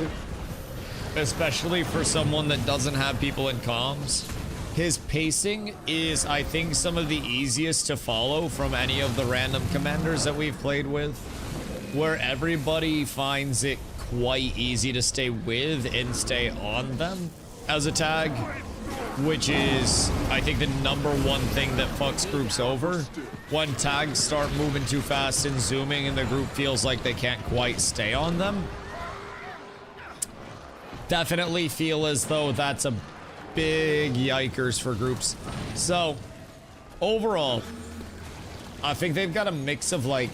Especially for someone that doesn't have people in comms. His pacing is, I think, some of the easiest to follow from any of the random commanders that we've played with, where everybody finds it quite easy to stay with and stay on them as a tag, which is, I think, the #1 thing that fucks groups over. When tags start moving too fast and zooming and the group feels like they can't quite stay on them. Definitely feel as though that's a big yikers for groups. So, overall, I think they've got a mix of, like,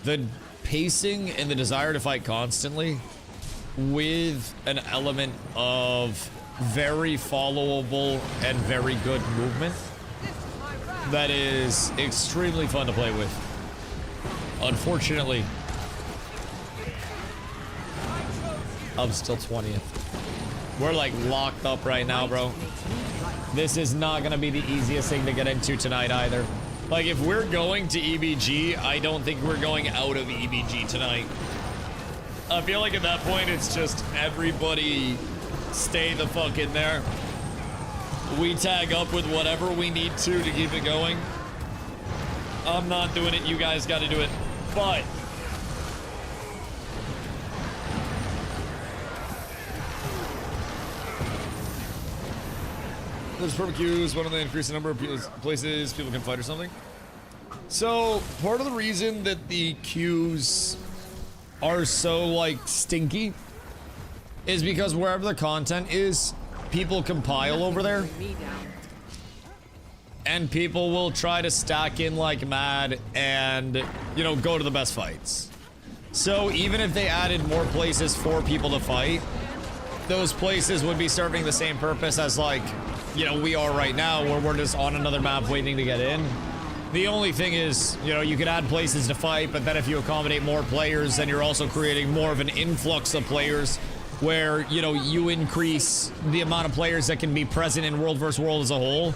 the pacing and the desire to fight constantly with an element of very followable and very good movement that is extremely fun to play with. Unfortunately, I'm still 20th. We're like locked up right now, bro. This is not gonna be the easiest thing to get into tonight either. Like, if we're going to EBG, I don't think we're going out of EBG tonight. I feel like at that point, it's just everybody stay the fuck in there. We tag up with whatever we need to keep it going. I'm not doing it, you guys gotta do it. But there's perfect queues, one of the increased number of places people can fight or something. So, part of the reason that the queues are so, like, stinky is because wherever the content is, people compile over there. Bring me down. and people will try to stack in like mad and, you know, go to the best fights. So even if they added more places for people to fight, those places would be serving the same purpose as, like, you know, we are right now, where we're just on another map waiting to get in. The only thing is, you know, you could add places to fight, but then if you accommodate more players, then you're also creating more of an influx of players where, you know, you increase the amount of players that can be present in World vs. World as a whole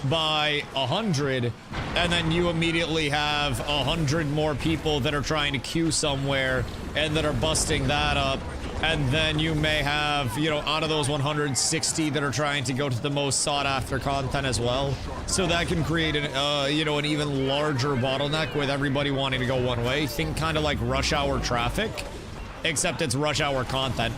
by 100, and then you immediately have 100 more people that are trying to queue somewhere and that are busting that up. And then you may have, you know, out of those 160 that are trying to go to the most sought after content as well. So that can create an, you know, an even larger bottleneck with everybody wanting to go one way. Think kind of like rush hour traffic, except it's rush hour content,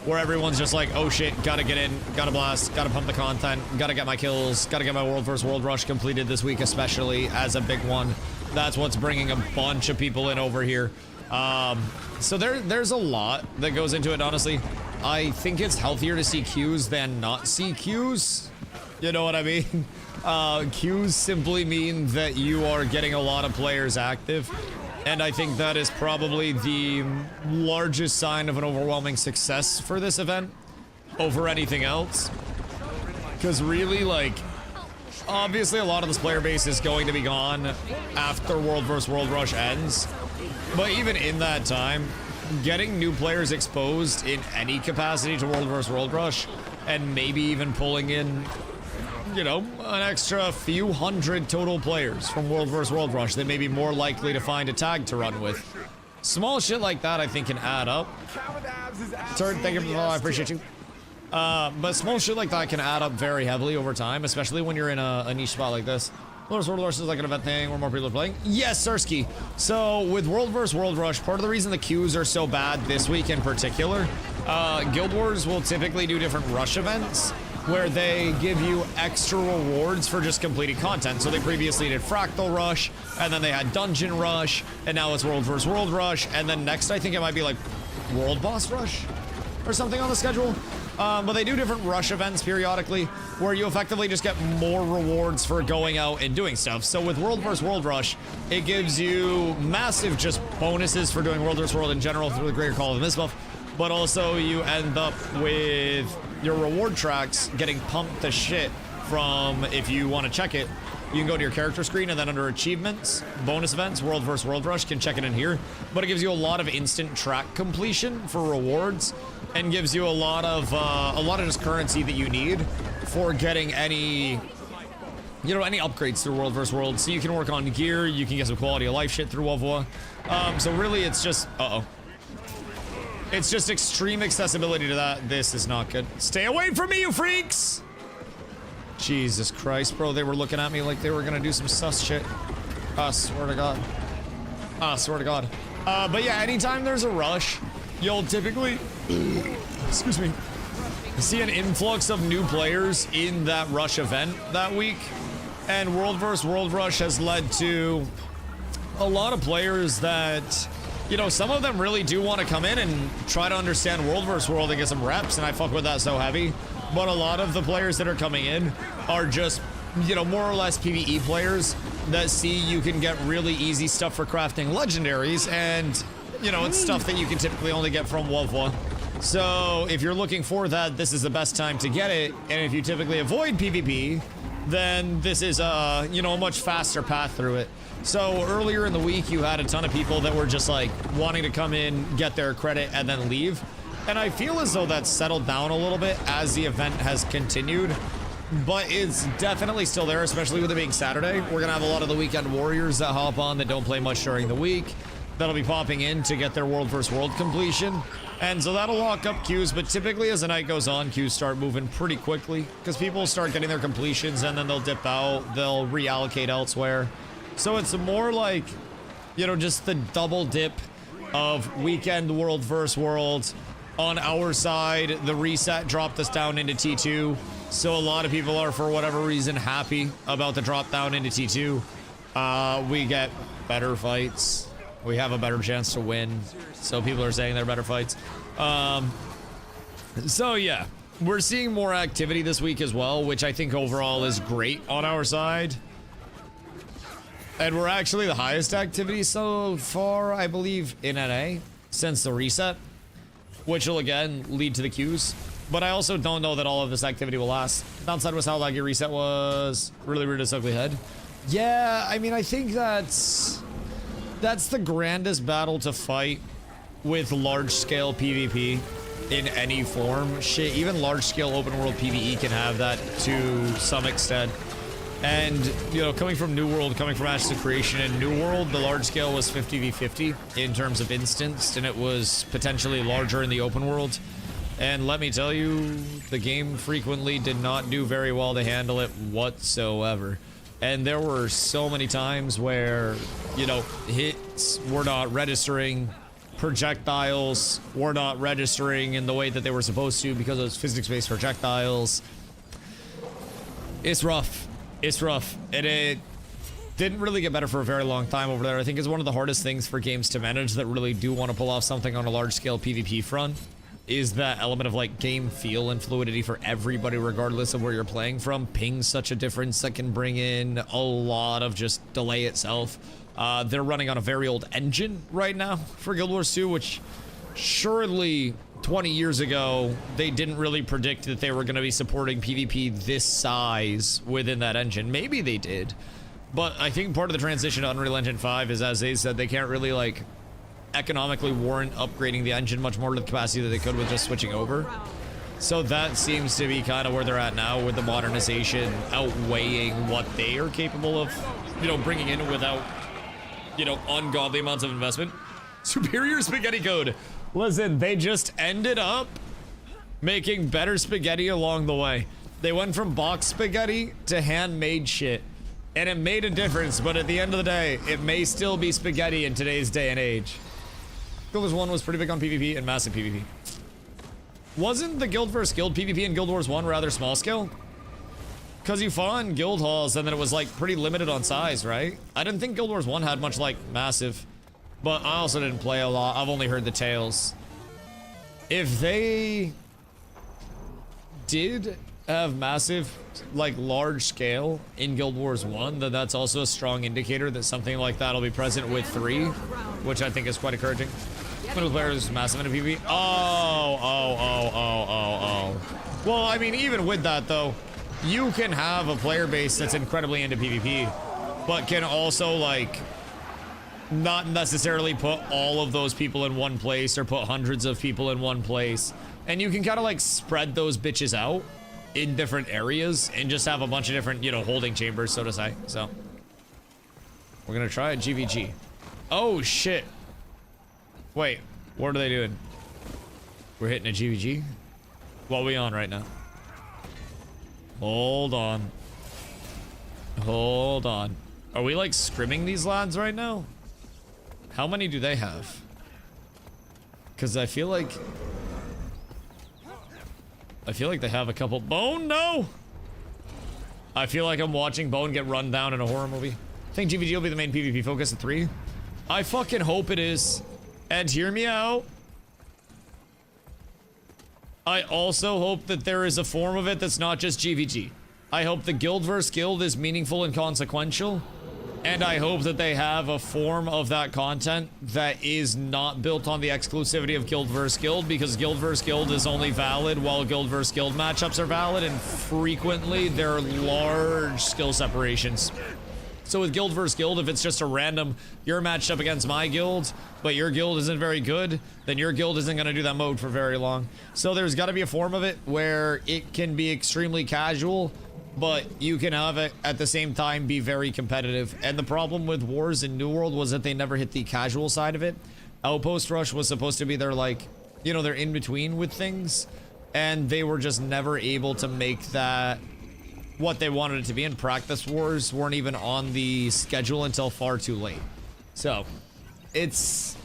where everyone's just like, oh shit, gotta get in, gotta blast, gotta pump the content, gotta get my kills, gotta get my World vs. World rush completed this week, especially as a big one. That's what's bringing a bunch of people in over here. So there's a lot that goes into it, honestly. I think it's healthier to see queues than not see queues. You know what I mean? Queues simply mean that you are getting a lot of players active. And I think that is probably the largest sign of an overwhelming success for this event over anything else. Because really, like, obviously a lot of this player base is going to be gone after World vs. World Rush ends. But even in that time, getting new players exposed in any capacity to World vs. World Rush, and maybe even pulling in, you know, an extra few hundred total players from World vs. World Rush that may be more likely to find a tag to run with. Small shit like that, I think, can add up. Turd, thank you for the follow, I appreciate you. But small shit like that can add up very heavily over time, especially when you're in a niche spot like this. World vs. World Rush is like an event thing where more people are playing. Yes, Sirski. So with World vs. World Rush, part of the reason the queues are so bad this week in particular, Guild Wars will typically do different rush events where they give you extra rewards for just completing content. So they previously did Fractal Rush, and then they had Dungeon Rush, and now it's World vs. World Rush, and then next I think it might be like World Boss Rush or something on the schedule. But they do different rush events periodically where you effectively just get more rewards for going out and doing stuff. So with World vs. World Rush, it gives you massive just bonuses for doing World vs. World in general through the Greater Call of the Mistbuff, but also you end up with your reward tracks getting pumped to shit from, if you want to check it, you can go to your character screen and then under achievements, bonus events, World vs. World Rush, can check it in here. But it gives you a lot of instant track completion for rewards and gives you a lot of just currency that you need for getting any, you know, any upgrades through World vs. World. So you can work on gear, you can get some quality of life shit through WVW. So really it's just, it's just extreme accessibility to that. This is not good. Stay away from me, you freaks! Jesus Christ, bro, they were looking at me like they were gonna do some sus shit. I swear to God. I swear to God. But yeah, anytime there's a rush, you'll typically, excuse me, see an influx of new players in that rush event that week. And World vs. World Rush has led to a lot of players that, you know, some of them really do want to come in and try to understand World vs. World and get some reps, and I fuck with that so heavy. But a lot of the players that are coming in are just, you know, more or less PvE players that see you can get really easy stuff for crafting legendaries, and, you know, it's stuff that you can typically only get from WVW. So if you're looking for that, this is the best time to get it. And if you typically avoid PvP, then this is a, you know, a much faster path through it. So earlier in the week, you had a ton of people that were just like wanting to come in, get their credit, and then leave. And I feel as though that's settled down a little bit as the event has continued, but it's definitely still there, especially with it being Saturday. We're gonna have a lot of the weekend warriors that hop on that don't play much during the week. That'll be popping in to get their World vs. World completion. And so that'll lock up queues, but typically as the night goes on, queues start moving pretty quickly because people start getting their completions and then they'll dip out, they'll reallocate elsewhere. So it's more like, you know, just the double dip of weekend World vs. World. On our side, the reset dropped us down into T2. So a lot of people are, for whatever reason, happy about the drop down into T2. We get better fights. We have a better chance to win. So people are saying they're better fights. So yeah, we're seeing more activity this week as well, which I think overall is great on our side. And we're actually the highest activity so far, I believe, in NA since the reset, which will again lead to the queues. But I also don't know that all of this activity will last. Downside was how laggy reset was. Really weird as ugly head. Yeah, I mean, I think that's the grandest battle to fight with large-scale PvP in any form. Shit, even large-scale open-world PvE can have that to some extent. And, you know, coming from New World, coming from Ashes of Creation in New World, the large scale was 50v50 in terms of instanced, and it was potentially larger in the open world. And let me tell you, the game frequently did not do very well to handle it whatsoever. And there were so many times where, you know, hits were not registering, projectiles were not registering in the way that they were supposed to because it was physics-based projectiles. It's rough. It's rough, and it didn't really get better for a very long time over there. I think it's one of the hardest things for games to manage that really do want to pull off something on a large-scale PvP front, is that element of, like, game feel and fluidity for everybody, regardless of where you're playing from. Ping's such a difference that can bring in a lot of just delay itself. They're running on a very old engine right now for Guild Wars 2, which surely 20 years ago, they didn't really predict that they were going to be supporting PvP this size within that engine. Maybe they did, but I think part of the transition to Unreal Engine 5 is, as they said, they can't really, like, economically warrant upgrading the engine much more to the capacity that they could with just switching over. So that seems to be kind of where they're at now, with the modernization outweighing what they are capable of, you know, bringing in without, you know, ungodly amounts of investment. Superior spaghetti code. Listen, they just ended up making better spaghetti along the way. They went from box spaghetti to handmade shit. And it made a difference, but at the end of the day, it may still be spaghetti in today's day and age. Guild Wars 1 was pretty big on PvP and massive PvP. Wasn't the Guild vs. Guild PvP in Guild Wars 1 rather small scale? Because you fought in guild halls and then it was, like, pretty limited on size, right? I didn't think Guild Wars 1 had much, like, massive. But I also didn't play a lot. I've only heard the tales. If they did have massive, like, large scale in Guild Wars 1, then that's also a strong indicator that something like that will be present with 3, which I think is quite encouraging. Middle player is massive into PvP. Oh. Well, I mean, even with that, though, you can have a player base that's incredibly into PvP, but can also, like, not necessarily put all of those people in one place or put hundreds of people in one place. And you can kind of, like, spread those bitches out in different areas and just have a bunch of different, you know, holding chambers, so to say. So we're gonna try a GVG. Oh shit. Wait, what are they doing? We're hitting a GVG? What are we on right now? Hold on. Hold on. Are we, like, scrimming these lads right now? How many do they have? Because I feel like they have a couple. Bone, no! I feel like I'm watching Bone get run down in a horror movie. I think GVG will be the main PvP focus at 3. I fucking hope it is. And hear me out. I also hope that there is a form of it that's not just GVG. I hope the Guild vs. Guild is meaningful and consequential. And I hope that they have a form of that content that is not built on the exclusivity of Guild vs. Guild, because Guild vs. Guild is only valid while Guild vs. Guild matchups are valid, and frequently there are large skill separations. So with Guild vs. Guild, if it's just a random, you're matched up against my guild, but your guild isn't very good, then your guild isn't going to do that mode for very long. So there's got to be a form of it where it can be extremely casual, but you can have it at the same time be very competitive. And the problem with Wars in New World was that they never hit the casual side of it. Outpost Rush was supposed to be their, like, you know, their in-between with things, and they were just never able to make that what they wanted it to be, and Practice Wars weren't even on the schedule until far too late. So it's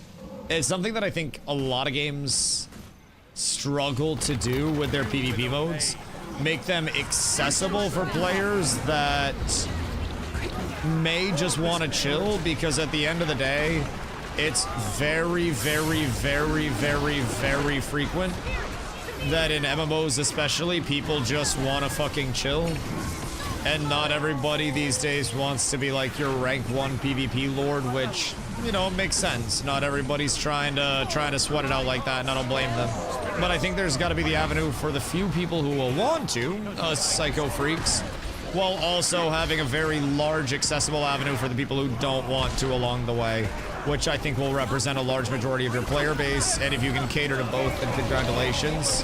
something that I think a lot of games struggle to do with their PvP modes. Make them accessible for players that may just want to chill, because at the end of the day, it's very, very, very, very, very frequent that in MMOs especially, people just want to fucking chill. And not everybody these days wants to be like your rank 1 PvP lord, which, you know, makes sense. Not everybody's trying to sweat it out like that, and I don't blame them. But I think there's got to be the avenue for the few people who will want to, psycho freaks, while also having a very large accessible avenue for the people who don't want to along the way, which I think will represent a large majority of your player base. And if you can cater to both, then congratulations,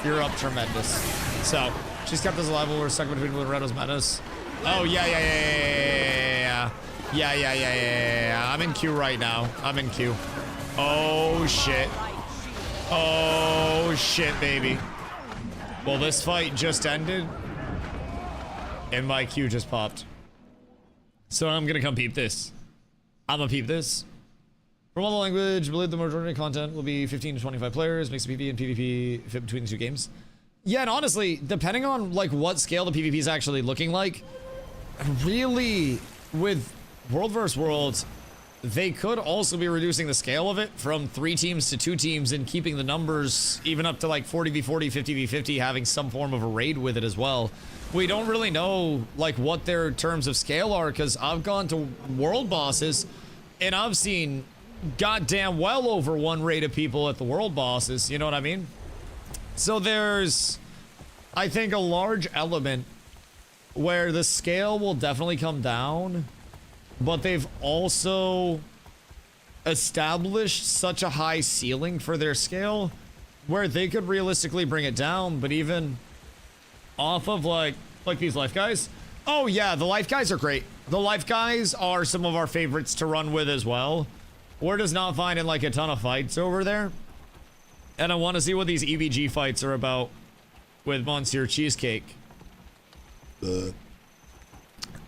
you're up tremendous. So she's kept us alive while we're stuck between Loretta's madness. Oh yeah. I'm in queue right now. I'm in queue. Oh shit. Oh shit, baby. Well, this fight just ended and my queue just popped. So I'm gonna come peep this. I'm gonna peep this. From all the language, believe the majority of content will be 15 to 25 players, makes the PvP and PvP fit between the two games. Yeah, and honestly, depending on like what scale the PvP is actually looking like, really, with World vs. World, they could also be reducing the scale of it from 3 teams to 2 teams and keeping the numbers even up to like 40v40, 50v50, having some form of a raid with it as well. We don't really know like what their terms of scale are, because I've gone to world bosses and I've seen goddamn well over 1 raid of people at the world bosses, you know what I mean? So there's, I think, a large element where the scale will definitely come down, but they've also established such a high ceiling for their scale where they could realistically bring it down. But even off of like these life guys, oh yeah, the life guys are great. The life guys are some of our favorites to run with as well. We're just not finding like a ton of fights over there. And I want to see what these EBG fights are about with Monsieur Cheesecake.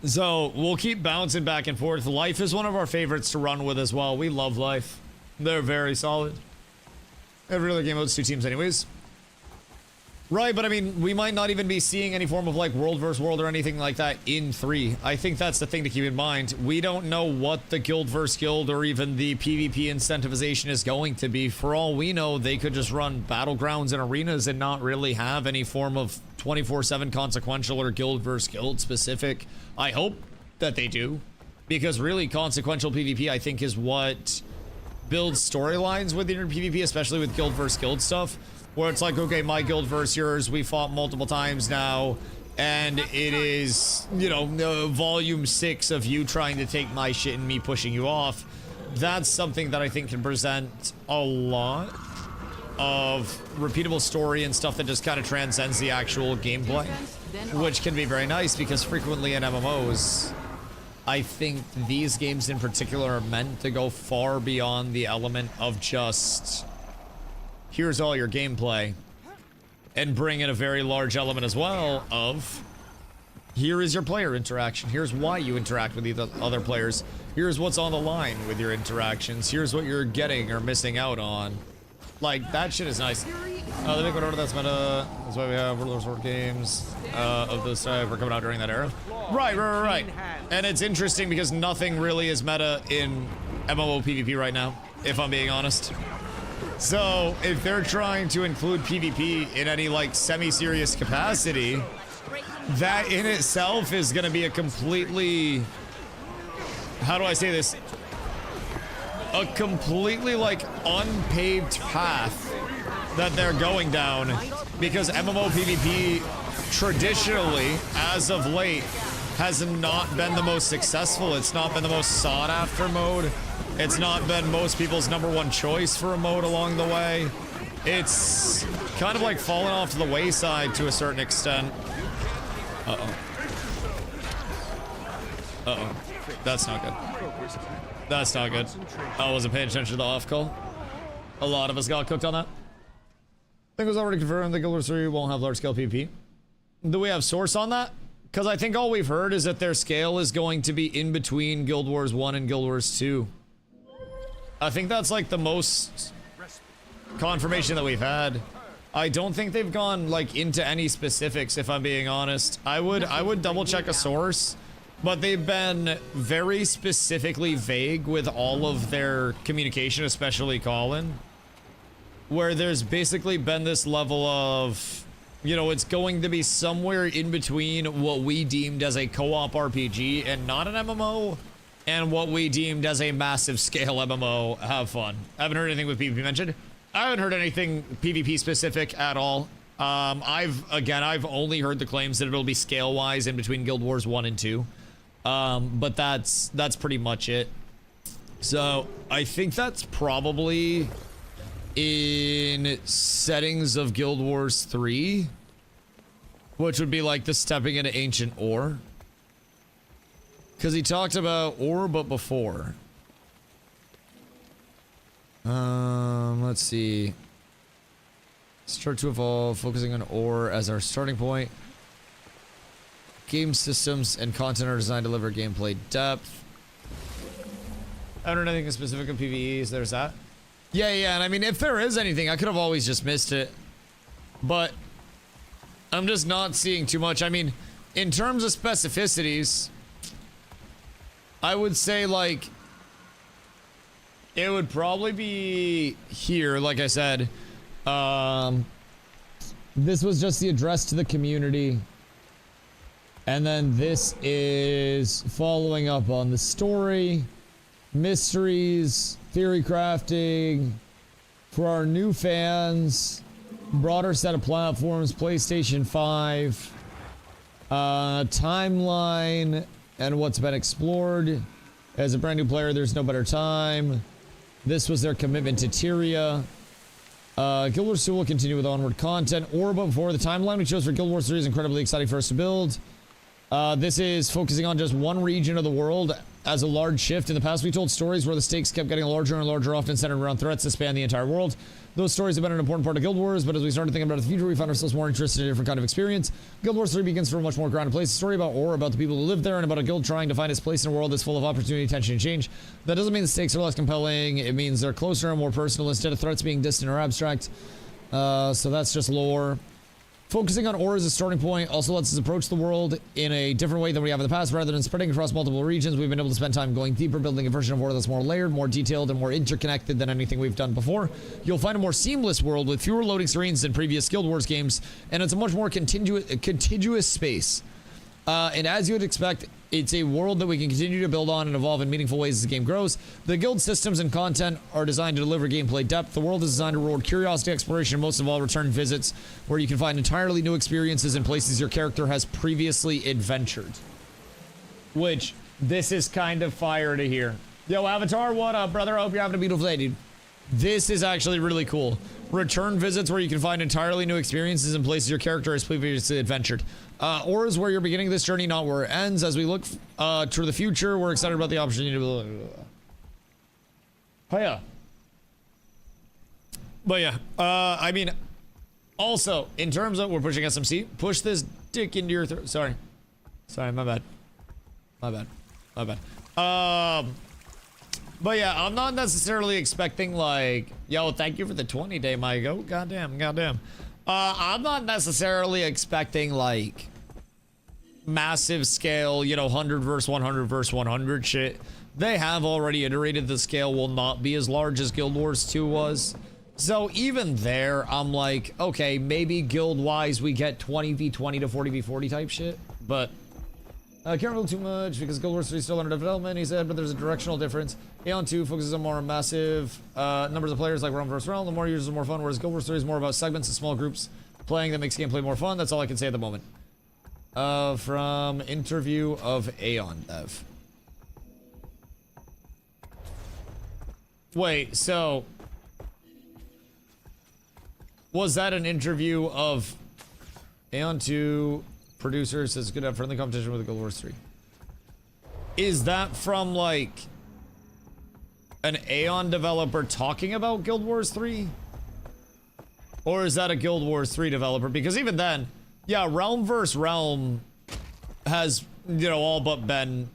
So we'll keep bouncing back and forth. Life is one of our favorites to run with as well. We love Life. They're very solid. Every other game mode's 2 teams anyways. Right, but I mean, we might not even be seeing any form of like World vs. World or anything like that in 3. I think that's the thing to keep in mind. We don't know what the guild vs. guild or even the PvP incentivization is going to be. For all we know, they could just run battlegrounds and arenas and not really have any form of 24/7 consequential or guild vs. guild specific. I hope that they do, because really consequential PvP I think is what builds storylines within your PvP, especially with guild vs. guild stuff. Where it's like, okay, my guild versus yours, we fought multiple times now, and it is, you know, volume 6 of you trying to take my shit and me pushing you off. That's something that I think can present a lot of repeatable story and stuff that just kind of transcends the actual gameplay, which can be very nice, because frequently in MMOs, I think these games in particular are meant to go far beyond the element of just, here's all your gameplay, and bring in a very large element as well of, here is your player interaction, here's why you interact with the other players, here's what's on the line with your interactions, here's what you're getting or missing out on. Like, that shit is nice. The big order that's meta, that's why we have World War games of this type were coming out during that era. Right. And it's interesting because nothing really is meta in MMO PvP right now, if I'm being honest. So, if they're trying to include PvP in any, like, semi-serious capacity, that in itself is going to be a completely... How do I say this? A completely, like, unpaved path that they're going down. Because MMO PvP, traditionally, as of late, has not been the most successful. It's not been the most sought-after mode. It's not been most people's #1 choice for a mode along the way. It's kind of like fallen off the wayside to a certain extent. That's not good. That's not good. I wasn't paying attention to the off call. A lot of us got cooked on that. I think it was already confirmed that Guild Wars 3 won't have large-scale PvP. Do we have source on that? Because I think all we've heard is that their scale is going to be in between Guild Wars 1 and Guild Wars 2. I think that's like the most confirmation that we've had. I don't think they've gone like into any specifics, if I'm being honest. I would double check a source, but they've been very specifically vague with all of their communication, especially Colin, where there's basically been this level of, you know, it's going to be somewhere in between what we deemed as a co-op RPG and not an MMO, and what we deemed as a massive scale MMO. Have fun. I haven't heard anything with PvP mentioned. I haven't heard anything PvP specific at all. I've only heard the claims that it'll be scale wise in between Guild Wars 1 and 2. But that's pretty much it. So I think that's probably in settings of Guild Wars 3, which would be like the stepping into ancient ore. Because he talked about ore, but before. Let's see. Start to evolve, focusing on ore as our starting point. Game systems and content are designed to deliver gameplay depth. I don't know anything specific on PvEs. There's that. Yeah, and I mean, if there is anything, I could have always just missed it. But I'm just not seeing too much. I mean, in terms of specificities, I would say, like, it would probably be here, like I said. This was just the address to the community. And then this is following up on the story, mysteries, theory crafting, for our new fans, broader set of platforms, PlayStation 5, timeline, and what's been explored. As a brand new player, there's no better time. This was their commitment to Tyria. Guild Wars 2 will continue with onward content. Or before the timeline we chose for Guild Wars 3 is incredibly exciting for us to build. This is focusing on just one region of the world as a large shift. In the past, we told stories where the stakes kept getting larger and larger, often centered around threats that span the entire world. Those stories have been an important part of Guild Wars, but as we started thinking about the future, we found ourselves more interested in a different kind of experience. Guild Wars 3 begins from a much more grounded place. A story about ore, about the people who live there, and about a guild trying to find its place in a world that's full of opportunity, tension, and change. That doesn't mean the stakes are less compelling. It means they're closer and more personal instead of threats being distant or abstract. So that's just lore. Focusing on ore as a starting point also lets us approach the world in a different way than we have in the past. Rather than spreading across multiple regions, we've been able to spend time going deeper, building a version of ore that's more layered, more detailed, and more interconnected than anything we've done before. You'll find a more seamless world with fewer loading screens than previous Guild Wars games, and it's a much more contiguous space. And as you would expect, it's a world that we can continue to build on and evolve in meaningful ways as the game grows. The guild systems and content are designed to deliver gameplay depth. The world is designed to reward curiosity, exploration, and most of all, return visits, where you can find entirely new experiences in places your character has previously adventured. Which, this is kind of fire to hear. Yo, Avatar, what up, brother? I hope you're having a beautiful day, dude. This is actually really cool. Return visits where you can find entirely new experiences in places your character has previously adventured. Or is where you're beginning this journey, not where it ends. As we look to the future, we're excited about the opportunity to... Hiya. But yeah, I mean, also, in terms of... We're pushing SMC. Push this dick into your throat. Sorry, my bad. But yeah, I'm not necessarily expecting, like... Yo, thank you for the 20-day, Mike. Oh, goddamn. I'm not necessarily expecting, like, massive scale, you know, 100 versus 100 versus 100 shit. They have already iterated the scale will not be as large as Guild Wars 2 was. So even there, I'm like, okay, maybe guild-wise we get 20v20 to 40v40 type shit. But I can't reveal too much because Guild Wars 3 is still under development, he said, but there's a directional difference. Aeon 2 focuses on more massive numbers of players like Realm vs. Realm. The more users, the more fun, whereas Guild Wars 3 is more about segments and small groups playing that makes gameplay more fun. That's all I can say at the moment. From interview of Aeon Dev. Wait, so... Was that an interview of Aeon 2... Producer says good to have friendly competition with Guild Wars 3. Is that from, like, an Aeon developer talking about Guild Wars 3? Or is that a Guild Wars 3 developer? Because even then, yeah, Realm vs. Realm has, you know, all but been,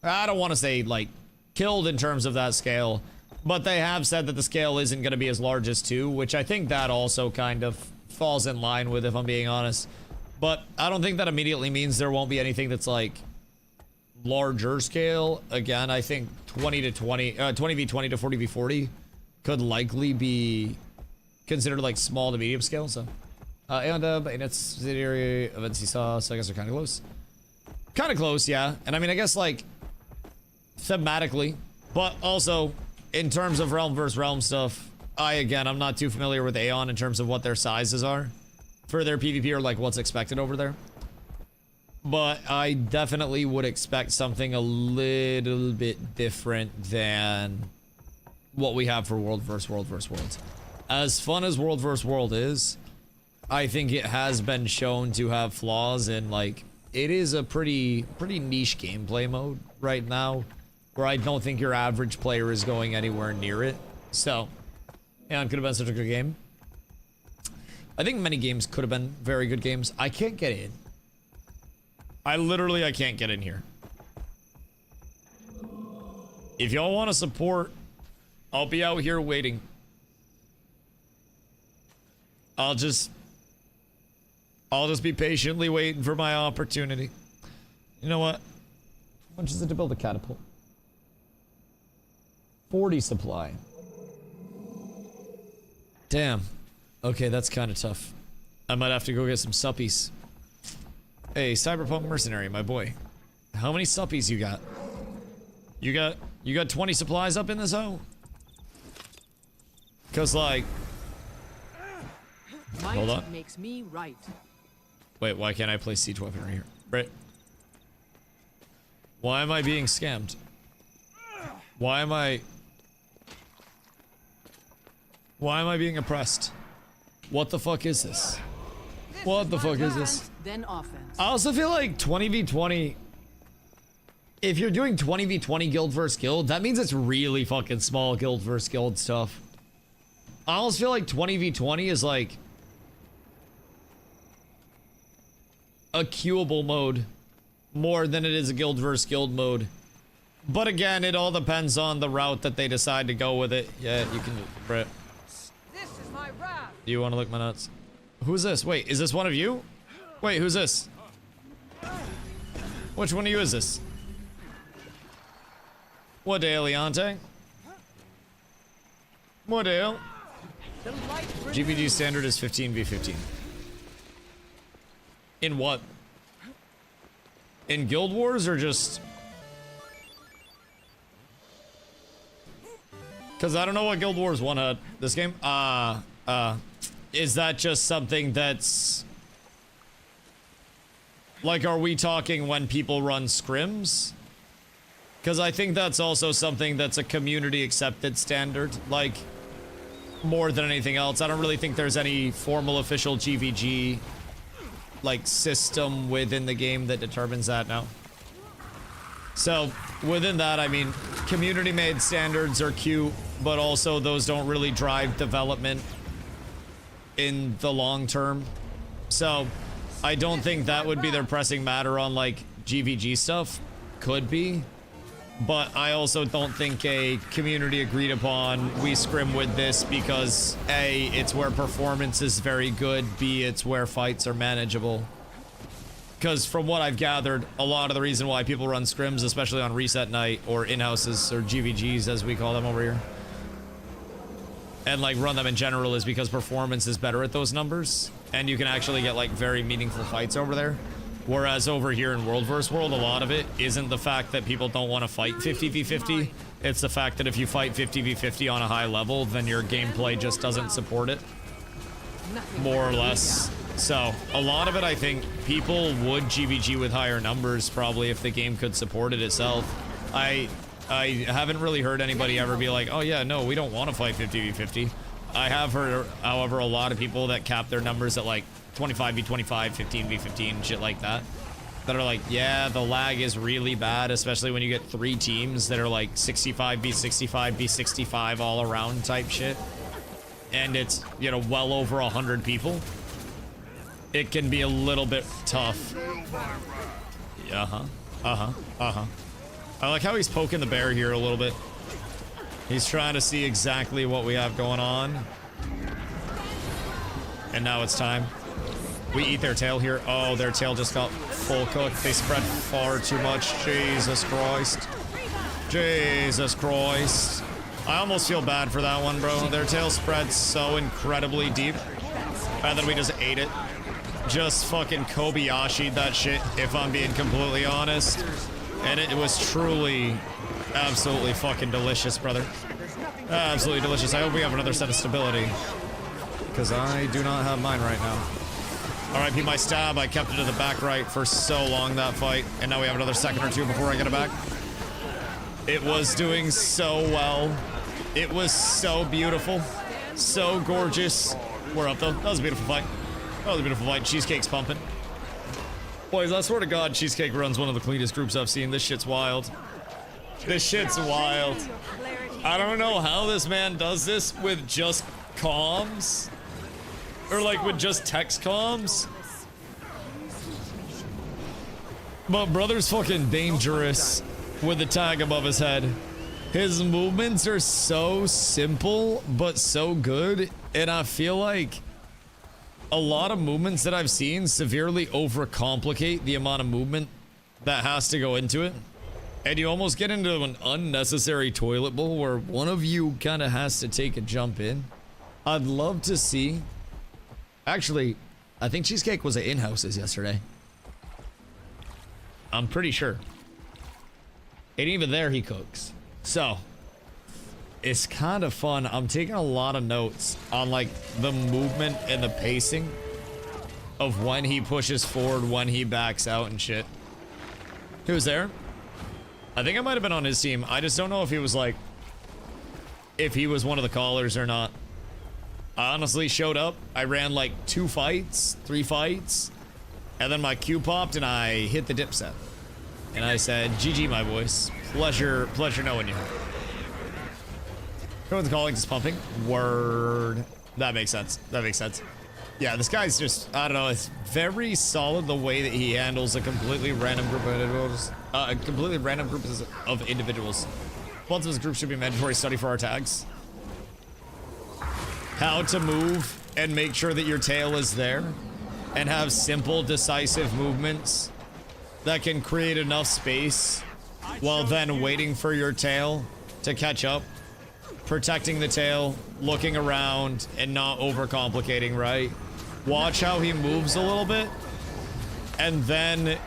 I don't want to say, like, killed in terms of that scale, but they have said that the scale isn't going to be as large as 2, which I think that also kind of falls in line with, if I'm being honest. But I don't think that immediately means there won't be anything that's, like, larger scale. Again, I think 20v20 to 40v40 could likely be considered, like, small to medium scale, so And it's subsidiary of NC Saw, so I guess they're kind of close. Kind of close, yeah. And I mean, I guess like thematically, but also in terms of realm versus realm stuff, I'm not too familiar with Aeon in terms of what their sizes are for their PvP or like what's expected over there. But I definitely would expect something a little bit different than what we have for World vs. World vs. World. As fun as World vs. World is, I think it has been shown to have flaws in like, it is a pretty niche gameplay mode right now, where I don't think your average player is going anywhere near it. So, yeah, it could have been such a good game. I think many games could have been very good games. I can't get in. I can't get in here. If y'all want to support, I'll be out here waiting. I'll just be patiently waiting for my opportunity. You know what? How much is it to build a catapult? 40 supply. Damn. Okay, that's kind of tough. I might have to go get some suppies. Hey, Cyberpunk Mercenary, my boy. How many suppies you got? You got 20 supplies up in the zone? Cause like, hold on. Makes me right. Wait, why can't I place siege weapon right here? Right. Why am I being scammed? Why am I being oppressed? What the fuck is this? What the fuck is this? Then offense. I also feel like 20v20, if you're doing 20v20 guild versus guild, that means it's really fucking small guild versus guild stuff. I almost feel like 20v20 is like a queuable mode more than it is a guild versus guild mode. But again, it all depends on the route that they decide to go with it. Yeah, you can, Brett. This is my wrath. Do you want to lick my nuts? Who's this? Wait, is this one of you? Wait, who's this? Which one of you is this? What day, Leonte? What day? GVG standard is 15v15. In what? In Guild Wars or just... Because I don't know what Guild Wars 1 had. This game? Is that just something that's... Like, are we talking when people run scrims? Because I think that's also something that's a community accepted standard. Like, more than anything else. I don't really think there's any formal official GVG, like, system within the game that determines that now. So, within that, I mean, community-made standards are cute, but also those don't really drive development in the long term. So, I don't think that would be their pressing matter on, like, GVG stuff. Could be. But I also don't think a community agreed upon, we scrim with this because A, it's where performance is very good, B, it's where fights are manageable. Because from what I've gathered, a lot of the reason why people run scrims, especially on reset night or in-houses or GVGs as we call them over here, and like run them in general, is because performance is better at those numbers and you can actually get like very meaningful fights over there. Whereas over here in World vs. World, a lot of it isn't the fact that people don't want to fight 50v50. It's the fact that if you fight 50v50 on a high level, then your gameplay just doesn't support it. More or less. So, a lot of it, I think, people would GVG with higher numbers, probably, if the game could support it itself. I haven't really heard anybody ever be like, oh yeah, no, we don't want to fight 50v50. I have heard, however, a lot of people that cap their numbers at like 25v25, 15v15, shit like that. That are like, yeah, the lag is really bad, especially when you get 3 teams that are like 65v65, v65 all around type shit. And it's, you know, well over 100 people. It can be a little bit tough. I like how he's poking the bear here a little bit. He's trying to see exactly what we have going on. And now it's time. We eat their tail here. Oh, their tail just got full cooked. They spread far too much. Jesus Christ. Jesus Christ. I almost feel bad for that one, bro. Their tail spread so incredibly deep. And then we just ate it. Just fucking Kobayashi'd that shit, if I'm being completely honest. And it was truly, absolutely fucking delicious, brother. Absolutely delicious. I hope we have another set of stability. Because I do not have mine right now. RIP my stab. I kept it to the back right for so long, that fight. And now we have another second or two before I get it back. It was doing so well. It was so beautiful. So gorgeous. We're up, though. That was a beautiful fight. That was a beautiful fight. Cheesecake's pumping. Boys, I swear to God, Cheesecake runs one of the cleanest groups I've seen. This shit's wild. This shit's wild. I don't know how this man does this with just comms. Or like with just text comms. But brother's fucking dangerous with the tag above his head. His movements are so simple, but so good. And I feel like a lot of movements that I've seen severely overcomplicate the amount of movement that has to go into it. And you almost get into an unnecessary toilet bowl where one of you kind of has to take a jump in. I'd love to see. Actually, I think Cheesecake was at in-houses yesterday. I'm pretty sure. And even there he cooks. So, it's kind of fun. I'm taking a lot of notes on like the movement and the pacing of when he pushes forward, when he backs out and shit. He was there. I think I might have been on his team. I just don't know if he was like, if he was one of the callers or not. I honestly showed up. I ran like 2 fights, 3 fights, and then my Q popped and I hit the dip set. And I said, GG, my boys. Pleasure knowing you. Everyone's calling, just pumping. Word. That makes sense. That makes sense. Yeah, this guy's just, I don't know, it's very solid the way that he handles a completely random group of individuals. A completely random group of individuals. Once of this group should be mandatory study for our tags. How to move and make sure that your tail is there. And have simple, decisive movements that can create enough space while then waiting for your tail to catch up. Protecting the tail, looking around, and not overcomplicating, right? Watch how he moves a little bit. And then...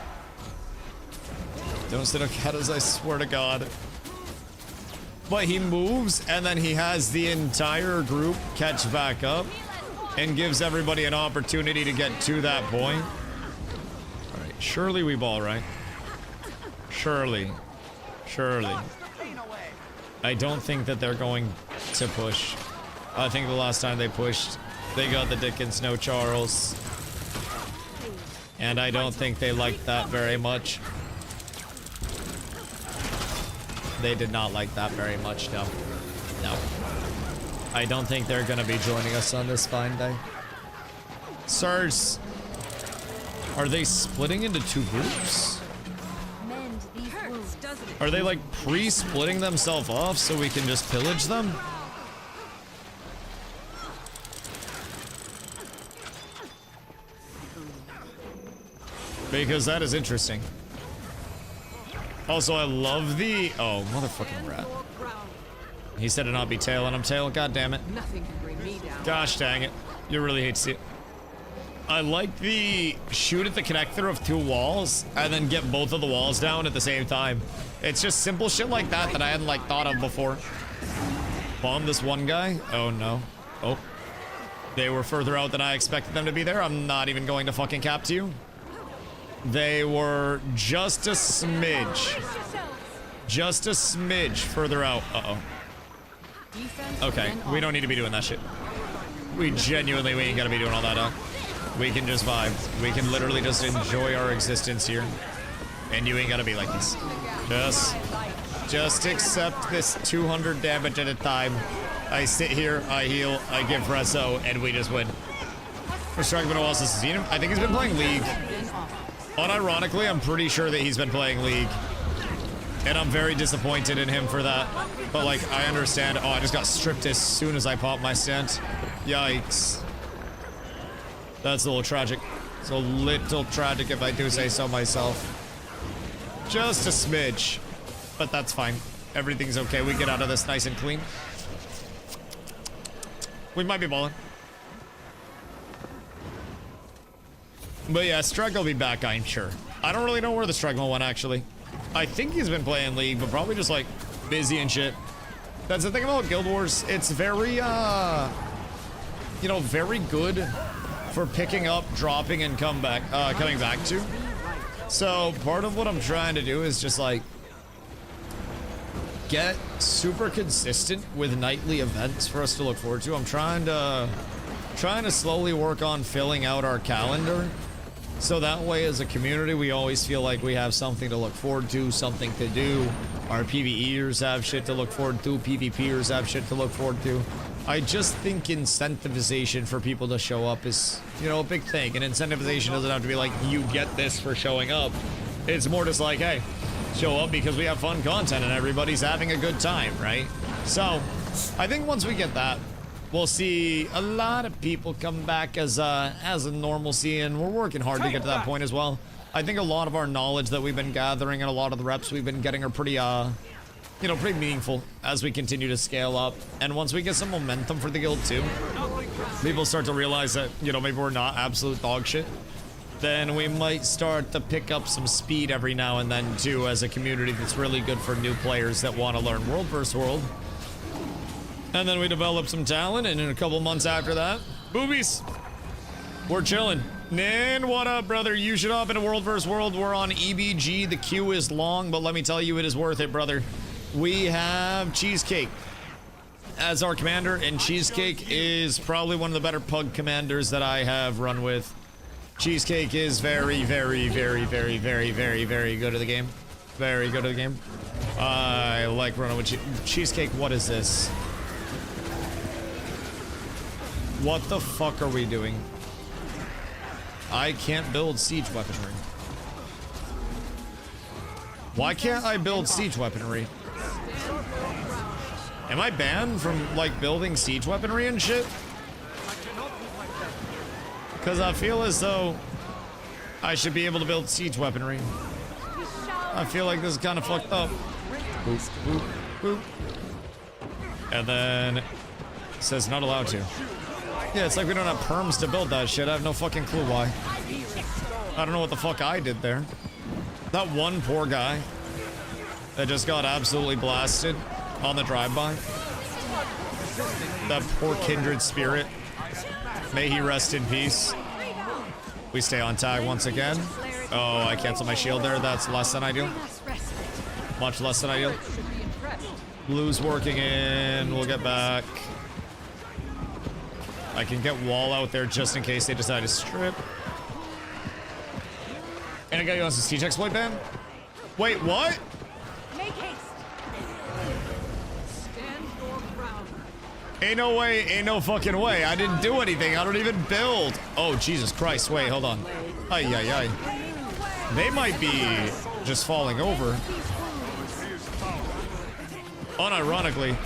Don't sit on catas, I swear to God. But he moves, and then he has the entire group catch back up. And gives everybody an opportunity to get to that point. Alright, surely we ball, right? Surely. Surely. I don't think that they're going to push. I think the last time they pushed, they got the Dickens no Charles. And I don't think they liked that very much. They did not like that very much, no. No. I don't think they're gonna be joining us on this fine day. Sirs, are they splitting into 2 groups? Are they like pre-splitting themselves off so we can just pillage them? Because that is interesting. Also, I love the... Oh, motherfucking rat. He said to not be tail, and I'm tail. God damn it. Nothing can bring me down. Gosh dang it. You really hate to see it. I like the shoot at the connector of 2 walls and then get both of the walls down at the same time. It's just simple shit like that that I hadn't like thought of before. Bomb this one guy? Oh no. Oh. They were further out than I expected them to be there. I'm not even going to fucking cap to you. They were just a smidge. Just a smidge further out. Uh-oh. Okay, we don't need to be doing that shit. We ain't gotta be doing all that, huh? We can just vibe. We can literally just enjoy our existence here. And you ain't gotta be like this. Just accept this 200 damage at a time. I sit here, I heal, I give reso, and we just win. For Strikeman, who else has seen him? I think he's been playing League. Unironically, I'm pretty sure that he's been playing League. And I'm very disappointed in him for that. But like, I understand. Oh, I just got stripped as soon as I popped my stent. Yikes. That's a little tragic. It's a little tragic if I do say so myself. Just a smidge. But that's fine. Everything's okay. We get out of this nice and clean. We might be balling. But yeah, Streg will be back, I'm sure. I don't really know where the Streg went, actually. I think he's been playing League, but probably just, like, busy and shit. That's the thing about Guild Wars. It's very, you know, very good for picking up, dropping, and coming back to. So, part of what I'm trying to do is just, like, get super consistent with nightly events for us to look forward to. I'm trying to slowly work on filling out our calendar, so that way as a community we always feel like we have something to look forward to, something to do. Our PvEers have shit to look forward to, PvPers have shit to look forward to. I just think incentivization for people to show up is, you know, a big thing. And incentivization doesn't have to be like, you get this for showing up. It's more just like, hey, show up because we have fun content and everybody's having a good time, right? So, I think once we get that, we'll see a lot of people come back as a normalcy, and we're working hard to get to that point as well. I think a lot of our knowledge that we've been gathering and a lot of the reps we've been getting are pretty, you know, pretty meaningful as we continue to scale up. And once we get some momentum for the guild too, people start to realize that, you know, maybe we're not absolute dog shit, then we might start to pick up some speed every now and then too, as a community that's really good for new players that want to learn world versus world. And then we develop some talent, and in a couple months after that, boobies, we're chilling. Nin, what up, brother? You should hop into world versus world. We're on EBG. The queue is long, but let me tell you, it is worth it, brother. We have Cheesecake as our commander, and Cheesecake is probably one of the better pug commanders that I have run with. Cheesecake is very, very, very, very, very, very, very good at the game. Very good at the game. I like running with Cheesecake. What is this? What the fuck are we doing? I can't build siege weaponry. Why can't I build siege weaponry? Am I banned from, like, building siege weaponry and shit? Because I feel as though I should be able to build siege weaponry. I feel like this is kind of fucked up. Boop, boop, boop. And then it says not allowed to. Yeah, it's like we don't have perms to build that shit. I have no fucking clue why. I don't know what the fuck I did there. That one poor guy that just got absolutely blasted on the drive-by. That poor kindred spirit. May he rest in peace. We stay on tag once again. Oh, I canceled my shield there. That's less than ideal. Much less than ideal. Blue's working in. We'll get back. I can get wall out there just in case they decide to strip. And a guy who wants a siege exploit ban? Wait, what? Make haste. Stand your ground. Ain't no way, ain't no fucking way. I didn't do anything. I don't even build. Oh, Jesus Christ. Wait, hold on. Ay, ay, ay. They might be just falling over. Unironically,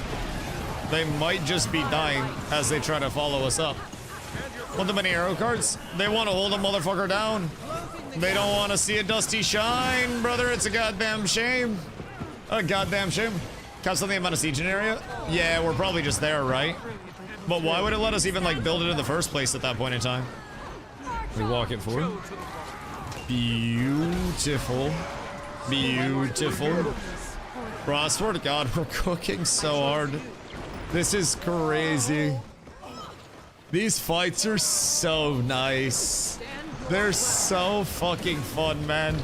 they might just be dying as they try to follow us up. Want the many arrow cards? They want to hold a motherfucker down. They don't want to see a Dusty shine, brother. It's a goddamn shame. A goddamn shame. Have something about a siege area? Yeah, we're probably just there, right? But why would it let us even, like, build it in the first place at that point in time? We walk it forward. Beautiful. Beautiful. Bro, I swear to God, we're cooking so hard. This is crazy. These fights are so nice. They're so fucking fun, man.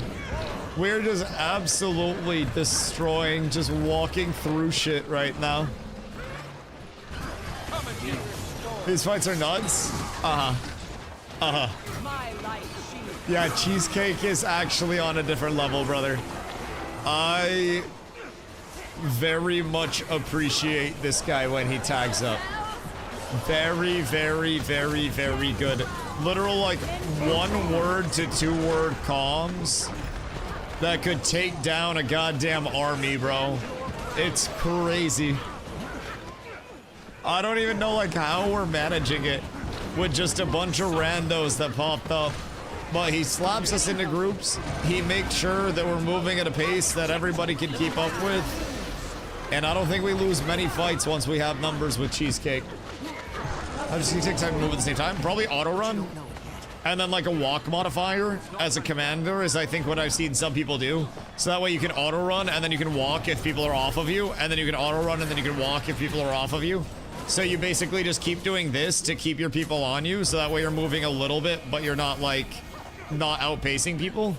We're just absolutely destroying, just walking through shit right now. These fights are nuts. Yeah, Cheesecake is actually on a different level, brother. I very much appreciate this guy when he tags up. Very, very, very, very good. Literal, like, 1 word to 2 word comms that could take down a goddamn army, bro. It's crazy. I don't even know, like, how we're managing it with just a bunch of randos that popped up. But he slaps us into groups. He makes sure that we're moving at a pace that everybody can keep up with. And I don't think we lose many fights once we have numbers with Cheesecake. How does he take time to move at the same time? Probably auto run. And then like a walk modifier as a commander is I think what I've seen some people do. So that way you can auto run and then you can walk if people are off of you. And then you can auto run and then you can walk if people are off of you. So you basically just keep doing this to keep your people on you. So that way you're moving a little bit, but you're not like, not outpacing people.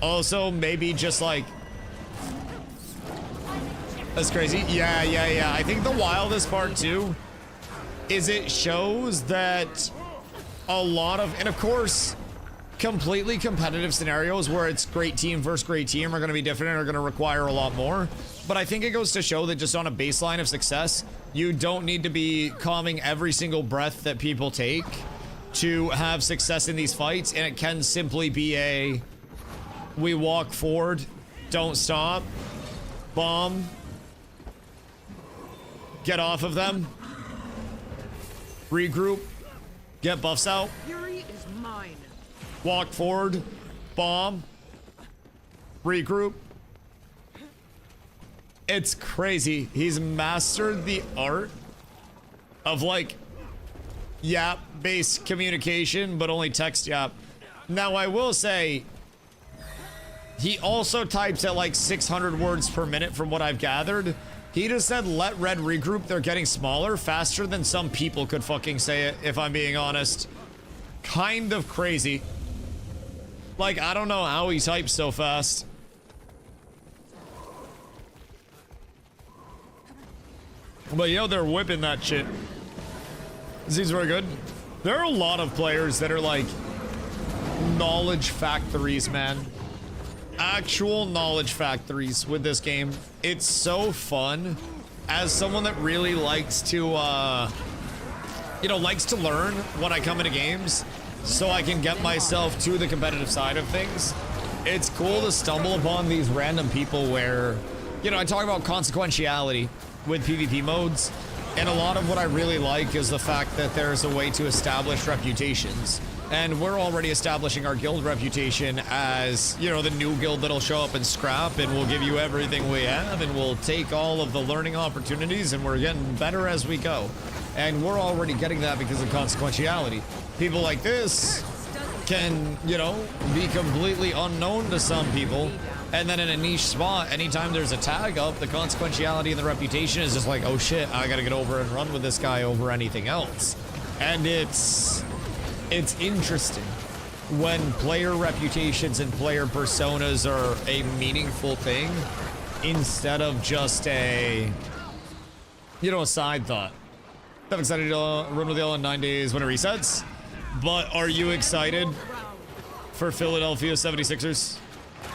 Also, maybe just like, that's crazy. Yeah. I think the wildest part too is it shows that a lot of, and of course, completely competitive scenarios where it's great team versus great team are going to be different and are going to require a lot more. But I think it goes to show that just on a baseline of success, you don't need to be calming every single breath that people take to have success in these fights. And it can simply be a, we walk forward, don't stop, bomb, get off of them, regroup, get buffs out, Fury is mine. walk forward, bomb, regroup. It's crazy. He's mastered the art of like yap-based communication, but only text yap. Now I will say, he also types at like 600 words per minute from what I've gathered. He just said, let red regroup, they're getting smaller, faster than some people could fucking say it, if I'm being honest. Kind of crazy. Like, I don't know how he types so fast. But yo, they're whipping that shit. Seems very good. There are a lot of players that are like knowledge factories, man. Actual knowledge factories with this game. It's so fun. As someone that really likes to, you know, likes to learn when I come into games so I can get myself to the competitive side of things. It's cool to stumble upon these random people where, you know, I talk about consequentiality with PvP modes, and a lot of what I really like is the fact that there's a way to establish reputations. And we're already establishing our guild reputation as, you know, the new guild that'll show up and scrap and we'll give you everything we have and we'll take all of the learning opportunities and we're getting better as we go. And we're already getting that because of consequentiality. People like this can, you know, be completely unknown to some people. And then in a niche spot, anytime there's a tag up, the consequentiality and the reputation is just like, oh shit, I gotta get over and run with this guy over anything else. And it's interesting when player reputations and player personas are a meaningful thing instead of just a, you know, a side thought. I'm excited to run with y'all in 9 days when it resets. But are you excited for Philadelphia 76ers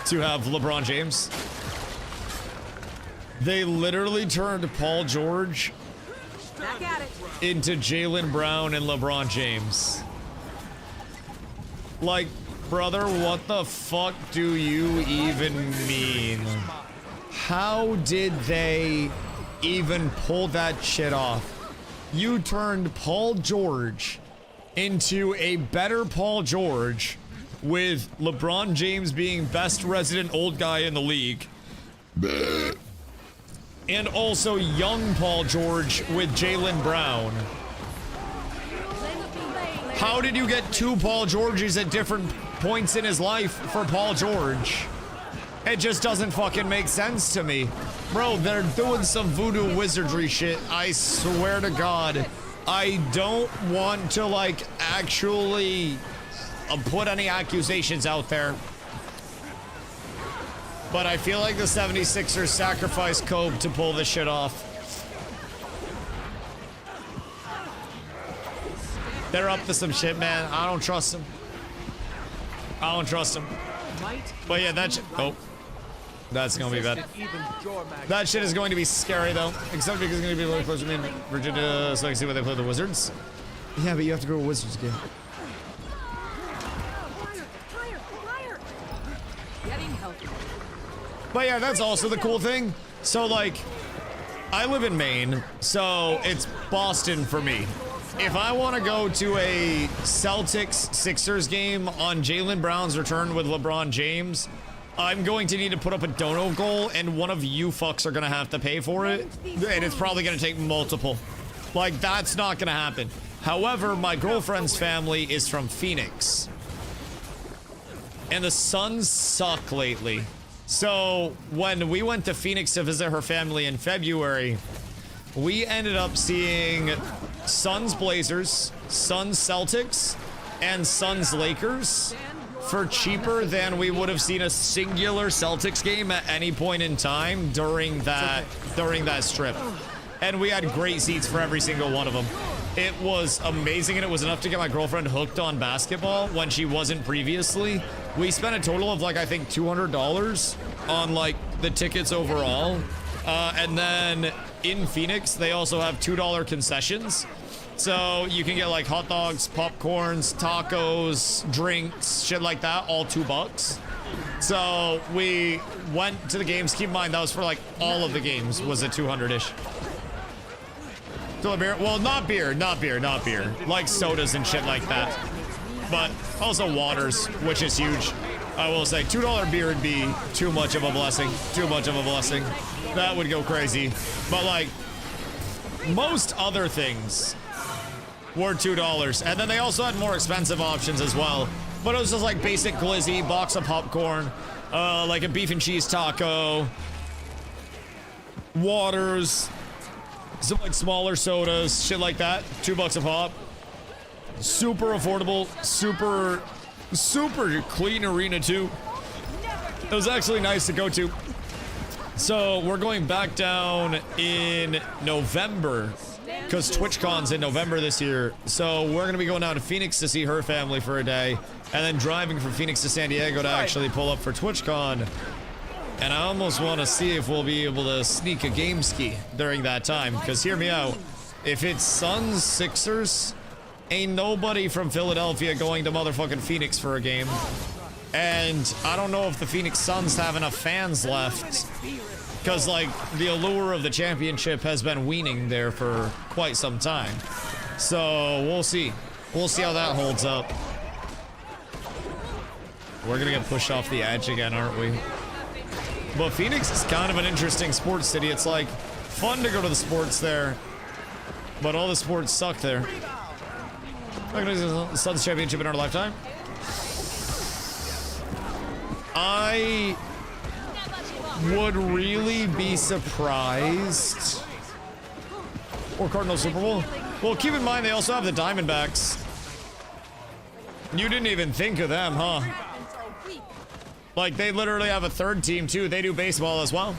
to have LeBron James? They literally turned Paul George Back at it. into Jaylen Brown and LeBron James. Like, brother, what the fuck do you even mean? How did they even pull that shit off? You turned Paul George into a better Paul George with LeBron James being best resident old guy in the league. And also young Paul George with Jaylen Brown. How did you get two Paul Georges at different points in his life for Paul George? It just doesn't fucking make sense to me. Bro, they're doing some voodoo wizardry shit. I swear to God. I don't want to, like, actually put any accusations out there. But I feel like the 76ers sacrificed Kobe to pull this shit off. They're up to some shit, man. I don't trust them. I don't trust them. But yeah, that shit. Oh. That's gonna be bad. That shit is going to be scary, though. Except because it's gonna be really close to me in Virginia, so I can see where they play the Wizards. Yeah, but you have to go to Wizards again. Getting healthy. But yeah, that's also the cool thing. So, like, I live in Maine, so it's Boston for me. If I want to go to a Celtics-Sixers game on Jaylen Brown's return with LeBron James, I'm going to need to put up a dono goal, and one of you fucks are going to have to pay for it. And it's probably going to take multiple. Like, that's not going to happen. However, my girlfriend's family is from Phoenix. And the Suns suck lately. So when we went to Phoenix to visit her family in February, we ended up seeing Suns Blazers, Suns Celtics, and Suns Lakers for cheaper than we would have seen a singular Celtics game at any point in time during that strip. And we had great seats for every single one of them. It was amazing, and it was enough to get my girlfriend hooked on basketball when she wasn't previously. We spent a total of, like, I think $200 on, like, the tickets overall. And then in Phoenix, they also have $2 concessions. So you can get, like, hot dogs, popcorns, tacos, drinks, shit like that, all $2. So we went to the games. Keep in mind, that was for, like, all of the games was at 200-ish. Beer? Well, not beer. Like sodas and shit like that. But also waters, which is huge. I will say, $2 beer would be too much of a blessing. That would go crazy. But, like, most other things were $2. And then they also had more expensive options as well. But it was just like basic glizzy, box of popcorn, like a beef and cheese taco, waters, some like smaller sodas, shit like that. $2 a pop. Super affordable, super clean arena too. It was actually nice to go to. So we're going back down in November because TwitchCon's in November this year. So we're going to be going down to Phoenix to see her family for a day and then driving from Phoenix to San Diego to actually pull up for TwitchCon. And I almost want to see if we'll be able to sneak a game ski during that time. Because hear me out. If it's Suns, Sixers, ain't nobody from Philadelphia going to motherfucking Phoenix for a game. And I don't know if the Phoenix Suns have enough fans left. Because, like, the allure of the championship has been weaning there for quite some time. So, we'll see. We'll see how that holds up. We're gonna get pushed off the edge again, aren't we? But Phoenix is kind of an interesting sports city. It's, like, fun to go to the sports there. But all the sports suck there. The Suns championship in our lifetime. I would really be surprised. Or Cardinals Super Bowl. Well, keep in mind they also have the Diamondbacks. You didn't even think of them, huh? Like, they literally have a third team, too. They do baseball as well.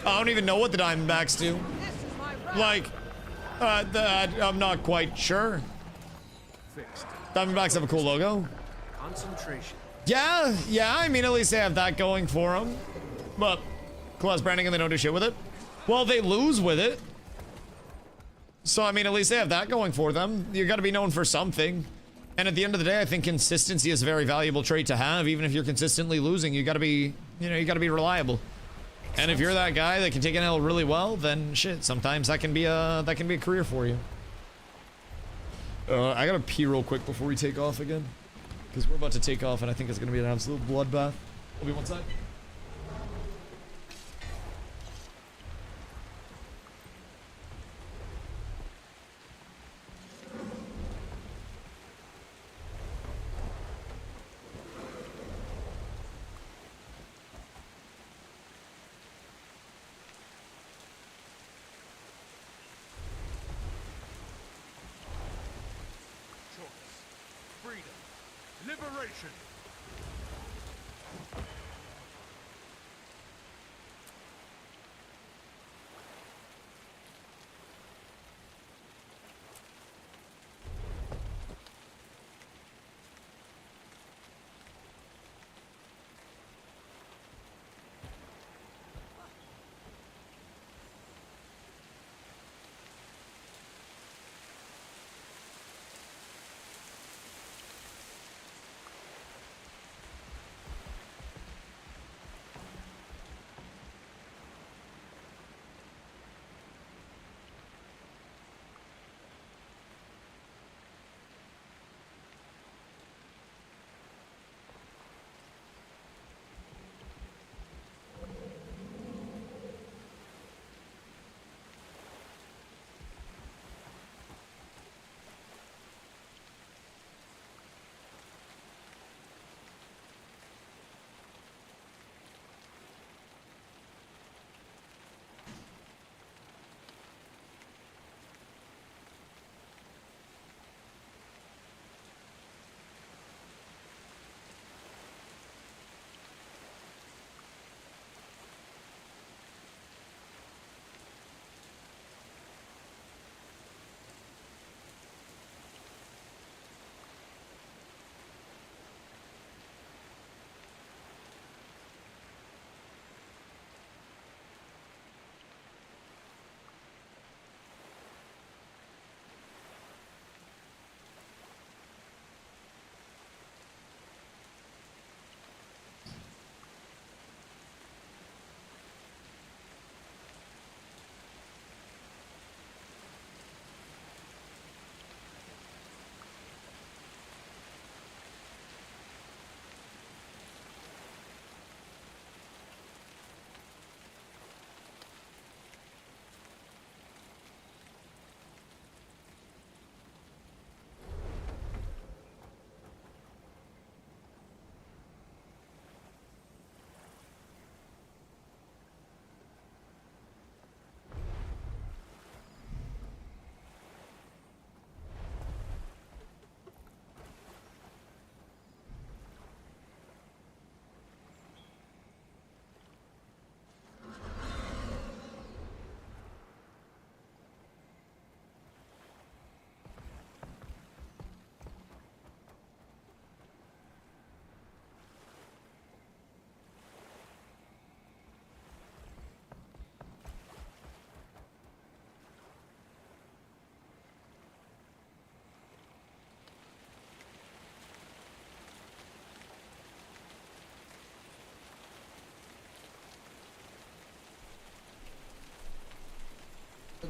I don't even know what the Diamondbacks do. Like, I'm not quite sure. Diamondbacks have a cool logo. Concentration. Yeah, I mean, at least they have that going for them. But, class branding and they don't do shit with it. Well, they lose with it. So, I mean, at least they have that going for them. You gotta be known for something. And at the end of the day, I think consistency is a very valuable trait to have. Even if you're consistently losing, you gotta be, you gotta be reliable. And if you're that guy that can take an L really well, then shit, sometimes that can be a career for you. I gotta pee real quick before we take off again. Because we're about to take off and I think it's gonna be an absolute bloodbath. I'll be one side. Liberation!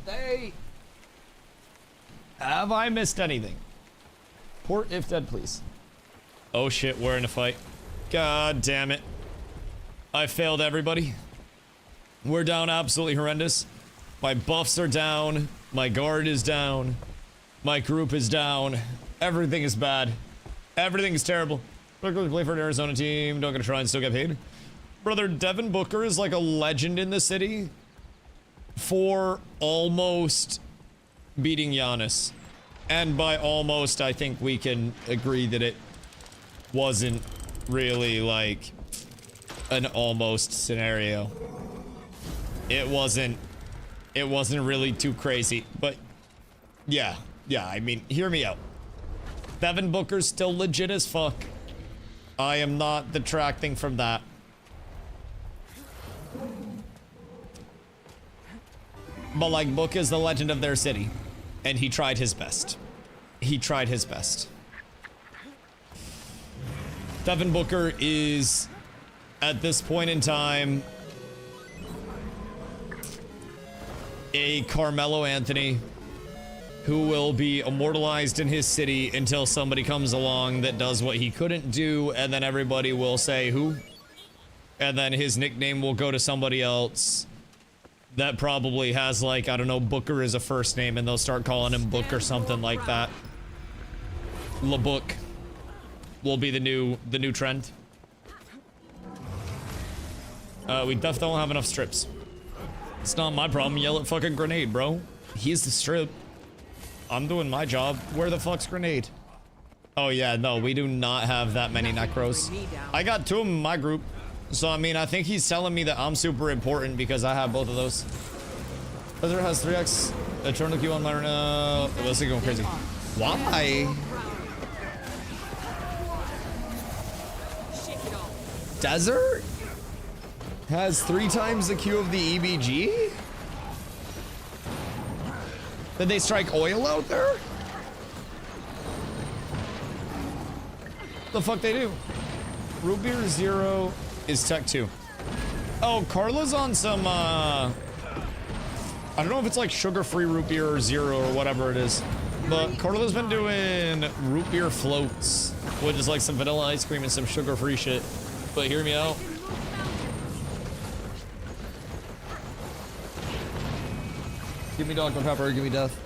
day. Have I missed anything? Port if dead, please. Oh shit, we're in a fight. God damn it. I failed everybody. We're down absolutely horrendous. My buffs are down. My guard is down. My group is down. Everything is bad. Everything is terrible. We're going to play for an Arizona team. Not gonna try and still get paid. Brother, Devin Booker is like a legend in the city for almost beating Giannis. And by almost, I think we can agree that it wasn't really like an almost scenario. It wasn't really too crazy, but yeah, I mean, hear me out. Devin Booker's still legit as fuck. I am not detracting from that. But like, Book is the legend of their city, and he tried his best. He tried his best. Devin Booker is, at this point in time, a Carmelo Anthony who will be immortalized in his city until somebody comes along that does what he couldn't do, and then everybody will say who, and then his nickname will go to somebody else that probably has, like, I don't know, Booker is a first name, and they'll start calling him Book or something like that. LeBook will be the new trend. We definitely don't have enough strips. It's not my problem. Yell at fucking Grenade, bro. He's the strip. I'm doing my job. Where the fuck's Grenade? Oh yeah, no, we do not have that many Necros. I got 2 of them in my group. So, I mean, I think he's telling me that I'm super important because I have both of those. Desert has 3x Eternal Q on my... this is going crazy. Why? Desert has 3 times the Q of the EBG? Did they strike oil out there? The fuck they do? Root Beer 0 is Tech 2. Oh, Carla's on some, I don't know if it's like sugar-free root beer or 0 or whatever it is. But Carla's been doing root beer floats, which is like some vanilla ice cream and some sugar-free shit. But hear me out. Give me Dr. Pepper, give me death.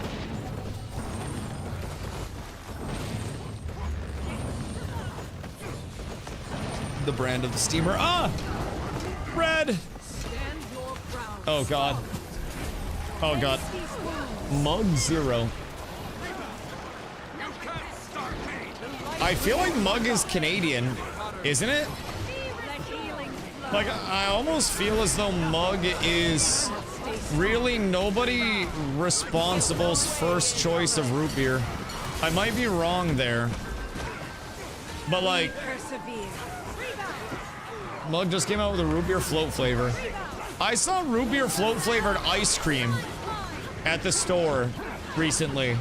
The brand of the steamer. Ah! Red! Oh god. Oh god. Mug 0. I feel like Mug is Canadian, isn't it? Like, I almost feel as though Mug is really nobody responsible's first choice of root beer. I might be wrong there. But like, Mug just came out with a root beer float flavor. I saw root beer float flavored ice cream at the store recently.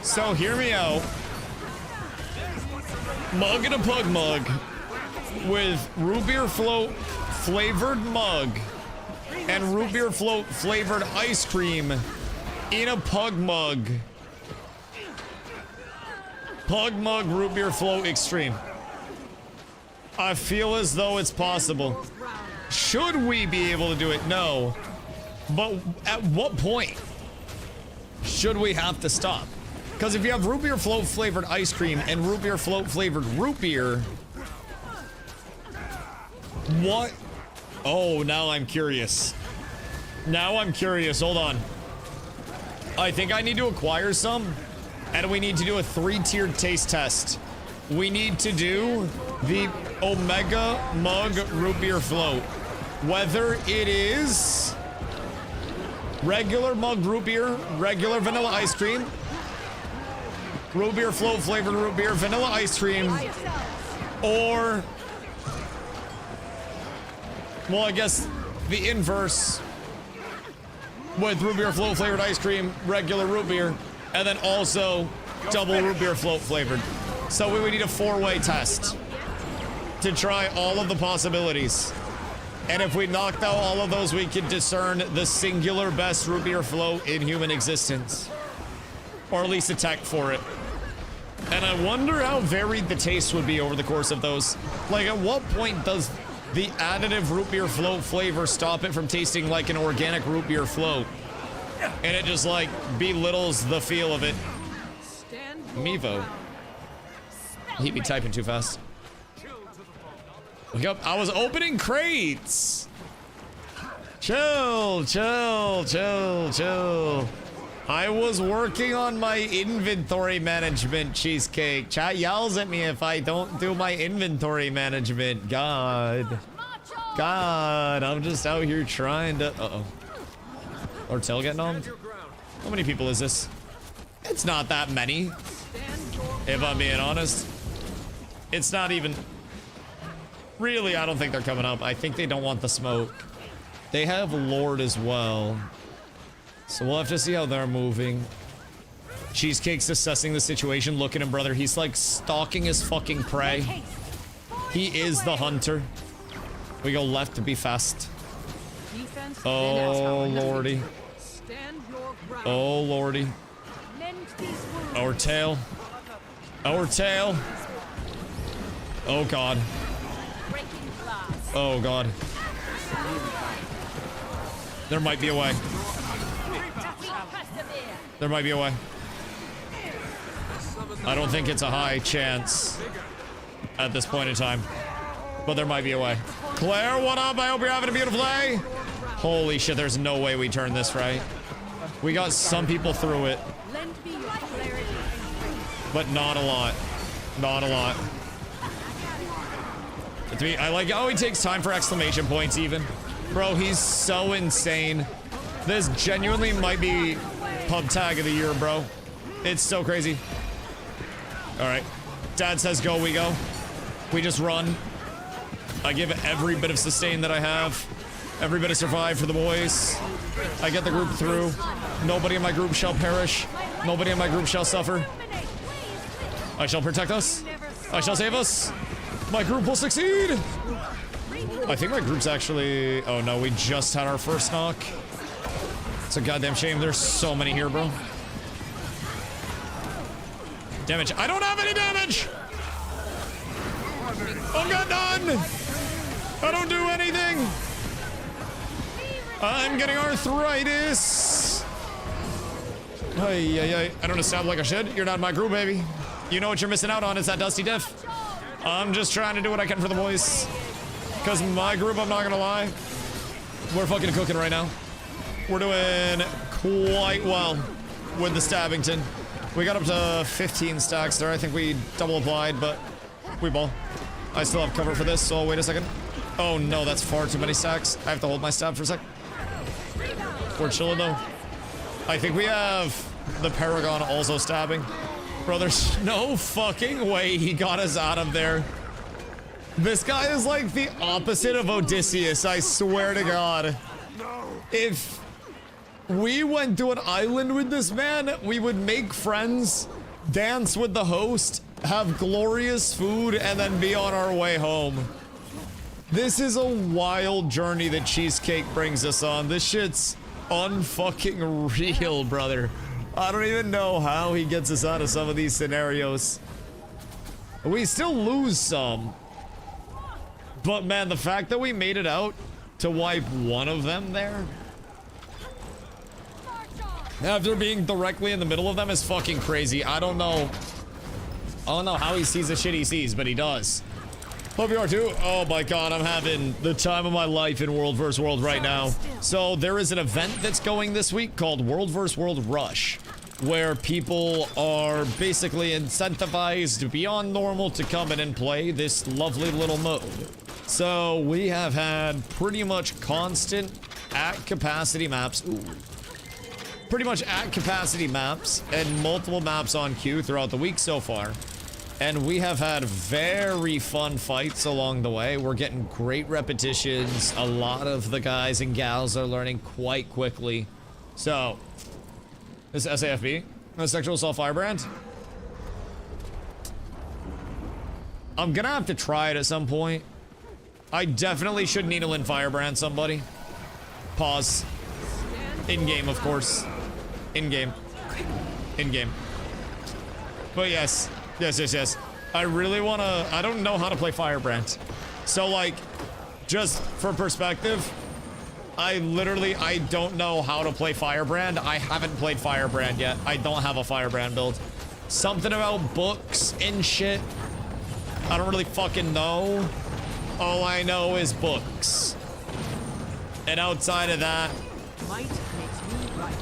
So hear me out. Mug and a Pug mug with root beer float flavored mug and root beer float flavored ice cream in a Pug mug. Pug mug root beer float extreme. I feel as though it's possible. Should we be able to do it? No. But at what point should we have to stop? Because if you have root beer float flavored ice cream and root beer float flavored root beer, what? Oh, now I'm curious. Now I'm curious. Hold on. I think I need to acquire some, and we need to do a 3-tiered taste test. We need to do the Omega Mug Root Beer Float. Whether it is regular mug root beer, regular vanilla ice cream, root beer float flavored root beer, vanilla ice cream, or, well, I guess the inverse with root beer float flavored ice cream, regular root beer, and then also double root beer float flavored. So we would need a 4-way test to try all of the possibilities. And if we knocked out all of those, we could discern the singular best root beer float in human existence. Or at least a tech for it. And I wonder how varied the taste would be over the course of those. Like, at what point does the additive root beer float flavor stop it from tasting like an organic root beer float? And it just, like, belittles the feel of it. Stand Mevo. He be typing too fast. Look up. I was opening crates. Chill, chill, chill, chill. I was working on my inventory management, Cheesecake. Chat yells at me if I don't do my inventory management. God. God, I'm just out here trying to... Uh-oh. Or tail getting on? How many people is this? It's not that many. If I'm being honest. It's not even... Really, I don't think they're coming up. I think they don't want the smoke. They have Lord as well. So we'll have to see how they're moving. Cheesecake's assessing the situation. Look at him, brother. He's like stalking his fucking prey. He is the hunter. We go left to be fast. Oh, lordy. Oh, lordy. Our tail. Our tail. Oh, God. Oh, God. There might be a way. There might be a way. I don't think it's a high chance at this point in time, but there might be a way. Claire, what up? I hope you're having a beautiful day. Holy shit, there's no way we turn this right. We got some people through it, but not a lot. Not a lot. I like how he takes time for exclamation points even. Bro, he's so insane. This genuinely might be pub tag of the year, bro. It's so crazy. All right. Dad says go, we go. We just run. I give every bit of sustain that I have. Every bit of survive for the boys. I get the group through. Nobody in my group shall perish. Nobody in my group shall suffer. I shall protect us. I shall save us. My group will succeed. I think my group's actually... Oh no, we just had our first knock. It's a goddamn shame. There's so many here, bro. Damage. I don't have any damage! I'm not done! I don't do anything! I'm getting arthritis! I don't stab like I should. You're not in my group, baby. You know what you're missing out on. It's that Dusty Diff. I'm just trying to do what I can for the boys. Because my group, I'm not gonna lie, we're fucking cooking right now. We're doing quite well with the Stabbington. We got up to 15 stacks there. I think we double applied, but we ball. I still have cover for this, so wait a second. Oh no, that's far too many stacks. I have to hold my stab for a sec. We're chilling though. I think we have the Paragon also stabbing. Bro, there's no fucking way he got us out of there. This guy is like the opposite of Odysseus, I swear to God. If we went to an island with this man, we would make friends, dance with the host, have glorious food, and then be on our way home. This is a wild journey that Cheesecake brings us on. This shit's unfucking real, brother. I don't even know how he gets us out of some of these scenarios. We still lose some. But man, the fact that we made it out to wipe one of them there after being directly in the middle of them is fucking crazy. I don't know how he sees the shit he sees, but he does. Hope you are too. Oh my God, I'm having the time of my life in World vs. World right now. So there is an event that's going this week called World vs. World Rush, where people are basically incentivized beyond normal to come in and play this lovely little mode. So we have had pretty much constant at capacity maps. Ooh. Pretty much at capacity maps and multiple maps on queue throughout the week so far. And we have had very fun fights along the way. We're getting great repetitions. A lot of the guys and gals are learning quite quickly. So, this is SAFB, a sexual assault firebrand. I'm gonna have to try it at some point. I definitely should needle and firebrand somebody. Pause. In-game, of course. In-game. In-game. But yes. Yes. I really want to... I don't know how to play firebrand. So, like, just for perspective, I don't know how to play firebrand. I haven't played firebrand yet. I don't have a firebrand build. Something about books and shit. I don't really fucking know. All I know is books. And outside of that... Might makes me right.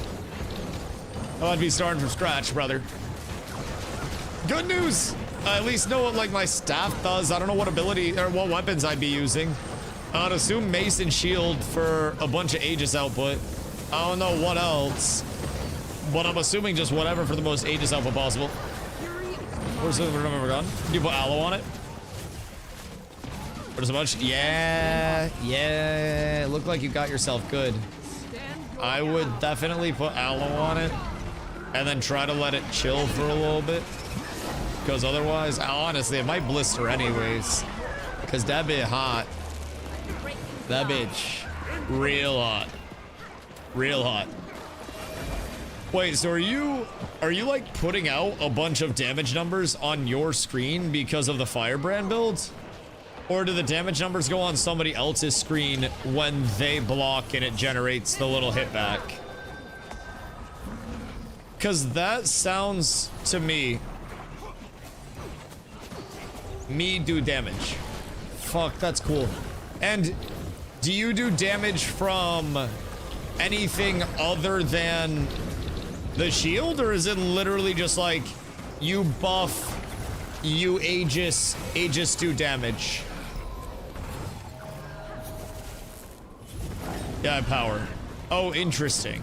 I'd be starting from scratch, brother. Good news! I at least know what, like, my staff does. I don't know what ability or what weapons I'd be using. I'd assume mace and shield for a bunch of Aegis output. I don't know what else. But I'm assuming just whatever for the most Aegis output possible. Where's the remember gun? You put aloe on it? What is it much? Yeah. Look like you got yourself good. I would definitely put aloe on it. And then try to let it chill for a little bit. Because otherwise, honestly, it might blister anyways. Because that bit hot. That bitch. Real hot. Real hot. Wait, so are you like putting out a bunch of damage numbers on your screen because of the firebrand build? Or do the damage numbers go on somebody else's screen when they block and it generates the little hit back? Because that sounds to me do damage. Fuck, that's cool. And do you do damage from anything other than the shield, or is it literally just like you buff, you Aegis do damage? Yeah, power. Oh, interesting.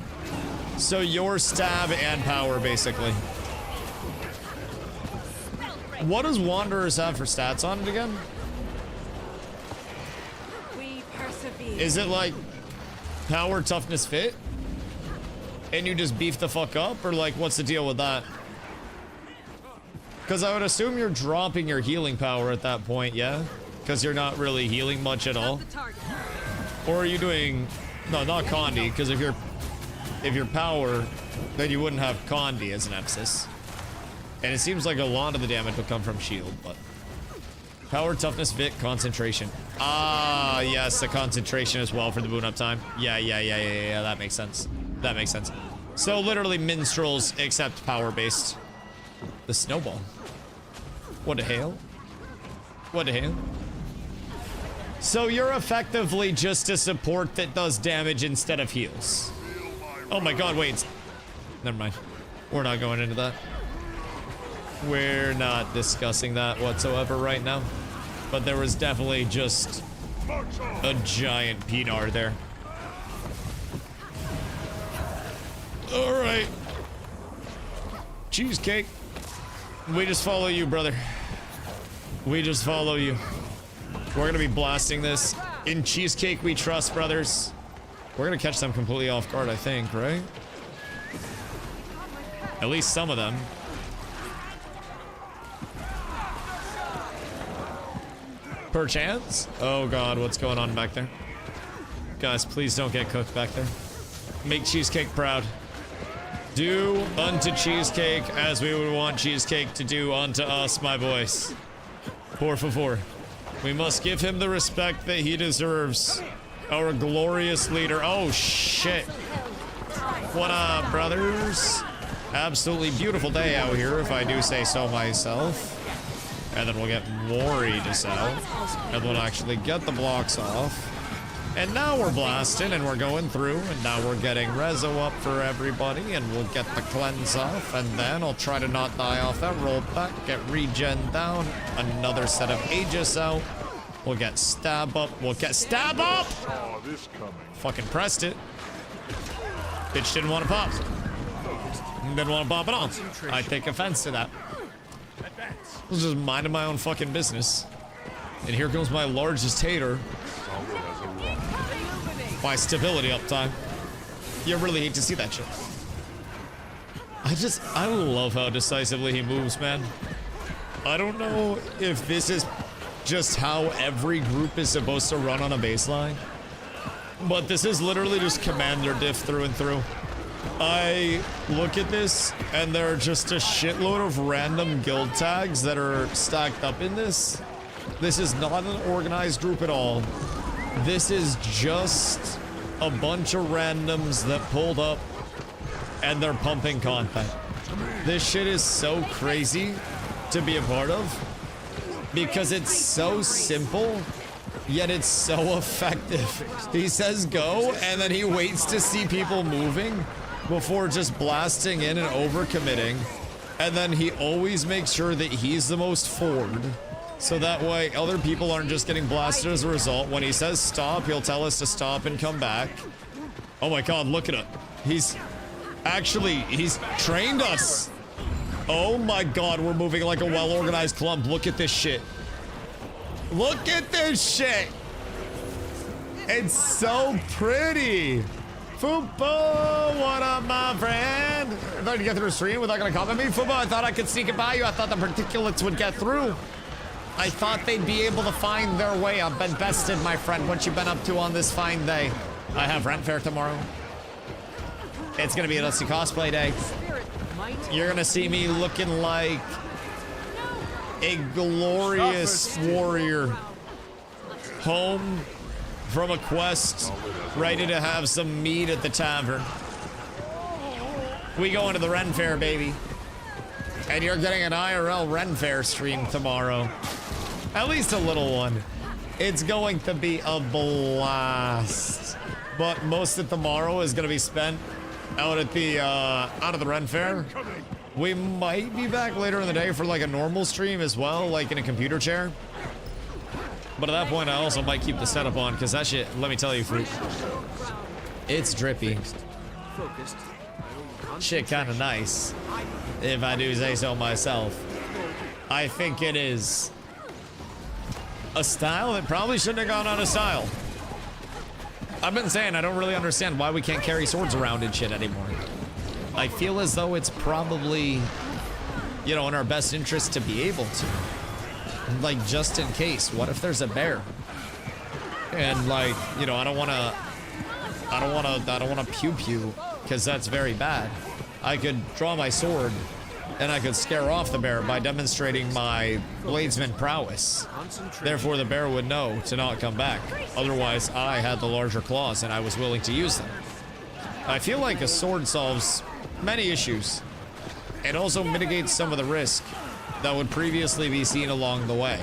So your stab and power, basically. What does Wanderers have for stats on it again? We persevere. Is it like power, toughness, fit? And you just beef the fuck up? Or like, what's the deal with that? Because I would assume you're dropping your healing power at that point, yeah? Because you're not really healing much at all. Or are you doing... No, not Condi, because if you're power, then you wouldn't have Condi as an emphasis. And it seems like a lot of the damage would come from shield, but... Power, toughness, fit, concentration. Ah, yes, the concentration as well for the boon up time. Yeah, that makes sense. That makes sense. So literally minstrels, except power-based. The snowball. What the hell? What the hell? So you're effectively just a support that does damage instead of heals. Oh my god, wait. Never mind. We're not going into that. We're not discussing that whatsoever right now. But there was definitely just a giant Pinar there. Alright. Cheesecake. We just follow you, brother. We just follow you. We're gonna be blasting this. In Cheesecake we trust, brothers. We're gonna catch them completely off guard, I think, right? At least some of them. Perchance? Oh god, what's going on back there? Guys, please don't get cooked back there. Make Cheesecake proud. Do unto Cheesecake as we would want Cheesecake to do unto us, my boys. Por favor. We must give him the respect that he deserves. Our glorious leader. Oh, shit. What up, brothers? Absolutely beautiful day out here, if I do say so myself. And then we'll get more Aegis out. And we'll actually get the blocks off. And now we're blasting and we're going through. And now we're getting rezo up for everybody. And we'll get the cleanse off. And then I'll try to not die off that. Roll back, get regen down. Another set of Aegis out. We'll get stab up. We'll get stab up! Fucking pressed it. Bitch didn't want to pop. Didn't want to pop at all. I take offense to that. I was just minding my own fucking business. And here comes my largest hater. My stability uptime. You really hate to see that shit. I love how decisively he moves, man. I don't know if this is just how every group is supposed to run on a baseline. But this is literally just commander diff through and through. I look at this, and there are just a shitload of random guild tags that are stacked up in this. This is not an organized group at all. This is just a bunch of randoms that pulled up, and they're pumping content. This shit is so crazy to be a part of, because it's so simple, yet it's so effective. He says go, and then he waits to see people moving before just blasting in and overcommitting. And then he always makes sure that he's the most forward, so that way other people aren't just getting blasted as a result. When he says stop, he'll tell us to stop and come back. Oh my god, look at him. He's trained us. Oh my god, we're moving like a well-organized clump. Look at this shit. Look at this shit. It's so pretty. Fubo, what up, my friend? I thought you'd get through the stream without gonna comment me. Fubo, I thought I could sneak it by you. I thought the particulates would get through. I thought they'd be able to find their way. I've been bested, my friend. What you been up to on this fine day? I have rent fair tomorrow. It's gonna be a Dusty cosplay day. You're gonna see me looking like a glorious warrior, home from a quest, ready to have some meat at the tavern. We go into the Ren Fair, baby. And you're getting an IRL Ren Fair stream tomorrow. At least a little one. It's going to be a blast. But most of tomorrow is gonna be spent out at the Ren Fair. We might be back later in the day for like a normal stream as well, like in a computer chair. But at that point, I also might keep the setup on, because that shit, let me tell you, fruit, it's drippy. Shit kind of nice, if I do say so myself. I think it is a style that probably shouldn't have gone out of style. I've been saying I don't really understand why we can't carry swords around and shit anymore. I feel as though it's probably, you know, in our best interest to be able to. Like, just in case, what if there's a bear? And like, you know, I don't wanna pew, because that's very bad. I could draw my sword, and I could scare off the bear by demonstrating my bladesman prowess. Therefore, the bear would know to not come back. Otherwise, I had the larger claws, and I was willing to use them. I feel like a sword solves many issues. It also mitigates some of the risk that would previously be seen along the way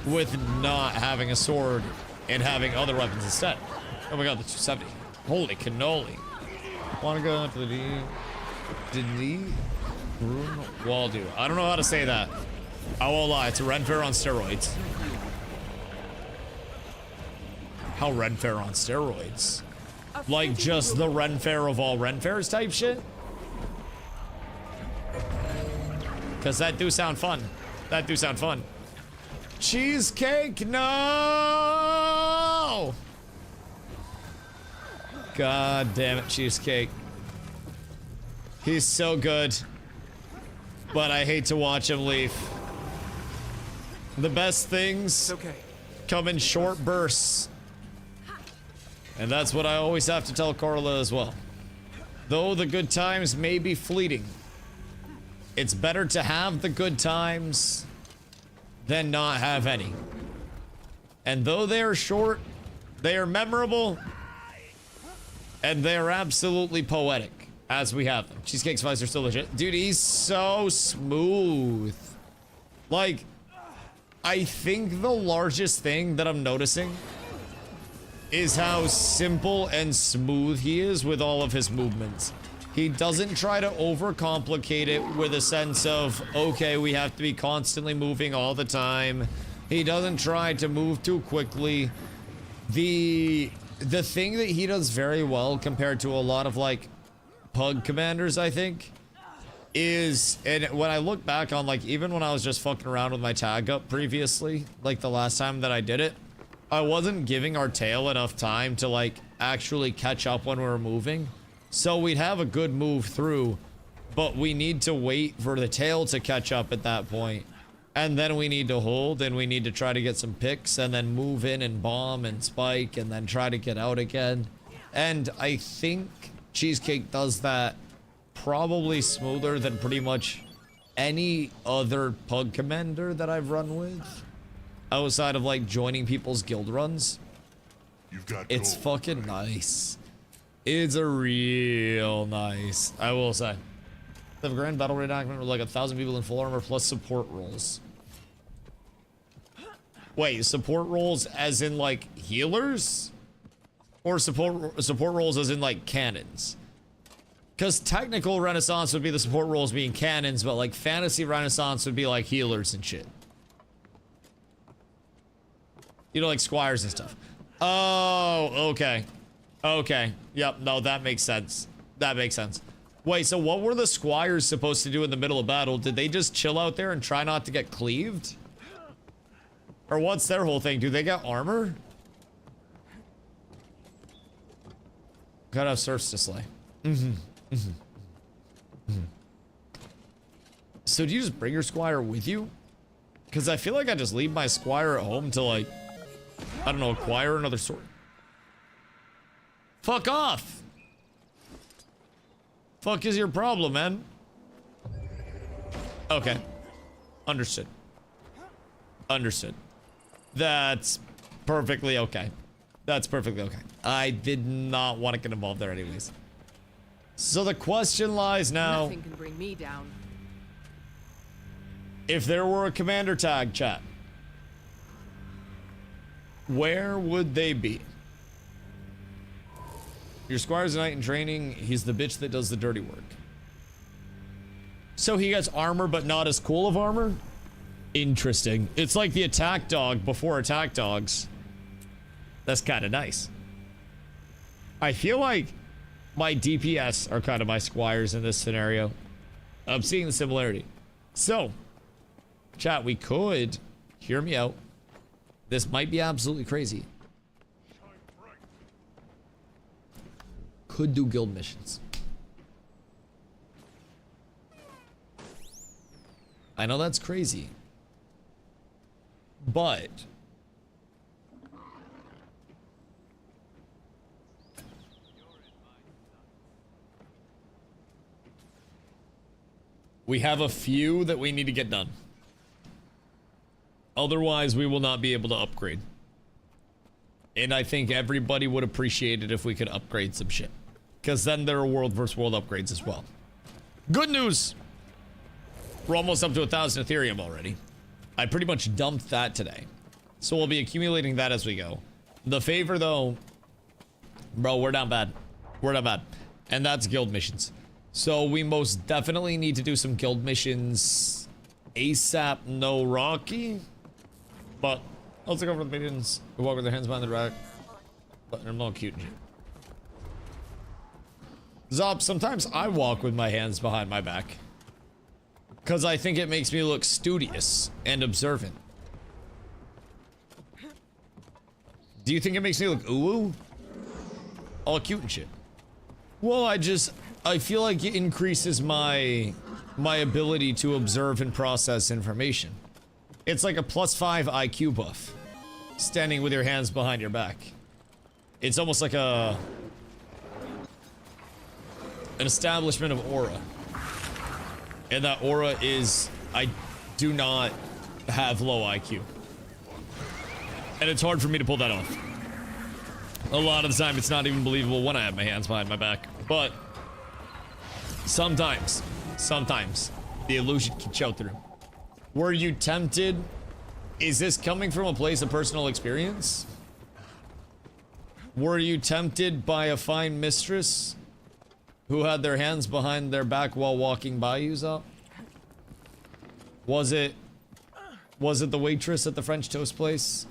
with not having a sword and having other weapons instead. Oh my god, the 270. Holy cannoli. Wanna go to the Waldo. I don't know how to say that. I won't lie, it's a Ren Fair on steroids. How Ren Fair on steroids? Like just the Ren Fair of all Ren Fairs type shit? Because that do sound fun. That do sound fun. Cheesecake, no! God damn it, Cheesecake. He's so good. But I hate to watch him leave. The best things come in short bursts. And that's what I always have to tell Carla as well. Though the good times may be fleeting, it's better to have the good times than not have any. And though they are short, they are memorable, and they are absolutely poetic as we have them. Cheesecake spice are still legit. Dude, he's so smooth. Like, I think the largest thing that I'm noticing is how simple and smooth he is with all of his movements. He doesn't try to overcomplicate it with a sense of, okay, we have to be constantly moving all the time. He doesn't try to move too quickly. The thing that he does very well compared to a lot of like pug commanders, I think, is, and when I look back on like, even when I was just fucking around with my tag up previously, like the last time that I did it, I wasn't giving our tail enough time to like actually catch up when we were moving. So we'd have a good move through, but we need to wait for the tail to catch up at that point. And then we need to hold, and we need to try to get some picks, and then move in and bomb and spike, and then try to get out again. And I think Cheesecake does that probably smoother than pretty much any other pug commander that I've run with. Outside of like joining people's guild runs. You've got It's gold. fucking nice. It's a real nice, I will say. The grand battle reenactment with like 1,000 people in full armor plus support roles. Wait, support roles as in like healers? Or support roles as in like cannons? Because technical Renaissance would be the support roles being cannons, but like fantasy Renaissance would be like healers and shit. You know, like squires and stuff. Oh, okay. Okay. Yep, no, that makes sense. That makes sense. Wait, so what were the squires supposed to do in the middle of battle? Did they just chill out there and try not to get cleaved? Or what's their whole thing? Do they get armor? Gotta have serfs to slay. So do you just bring your squire with you? Because I feel like I just leave my squire at home to like, I don't know, acquire another sword. Fuck off! Fuck is your problem, man? Okay. Understood. Understood. That's perfectly okay. That's perfectly okay. I did not want to get involved there anyways. So the question lies now. Nothing can bring me down. If there were a commander tag, chat, where would they be? Your squire's a knight in training. He's the bitch that does the dirty work. So he gets armor, but not as cool of armor? Interesting. It's like the attack dog before attack dogs. That's kind of nice. I feel like my DPS are kind of my squires in this scenario. I'm seeing the similarity. So, chat, we could, hear me out. This might be absolutely crazy. Could do guild missions. I know that's crazy. But we have a few that we need to get done. Otherwise, we will not be able to upgrade. And I think everybody would appreciate it if we could upgrade some shit. Because then there are world versus world upgrades as well. Good news! We're almost up to 1,000 Ethereum already. I pretty much dumped that today. So we'll be accumulating that as we go. The favor, though... Bro, we're down bad. We're down bad. And that's guild missions. So we most definitely need to do some guild missions ASAP, no Rocky. But let's go for the minions who walk with their hands behind their back. But they're more cute and shit. Zop, sometimes I walk with my hands behind my back. Because I think it makes me look studious and observant. Do you think it makes me look ooh-woo? All cute and shit. Well, I feel like it increases my ability to observe and process information. It's like a +5 IQ buff. Standing with your hands behind your back. It's almost like an establishment of aura. And that aura is, I do not have low IQ. And it's hard for me to pull that off. A lot of the time, it's not even believable when I have my hands behind my back. But sometimes, the illusion can show through. Were you tempted? Is this coming from a place of personal experience? Were you tempted by a fine mistress who had their hands behind their back while walking by you, Zop? Was it the waitress at the French toast place?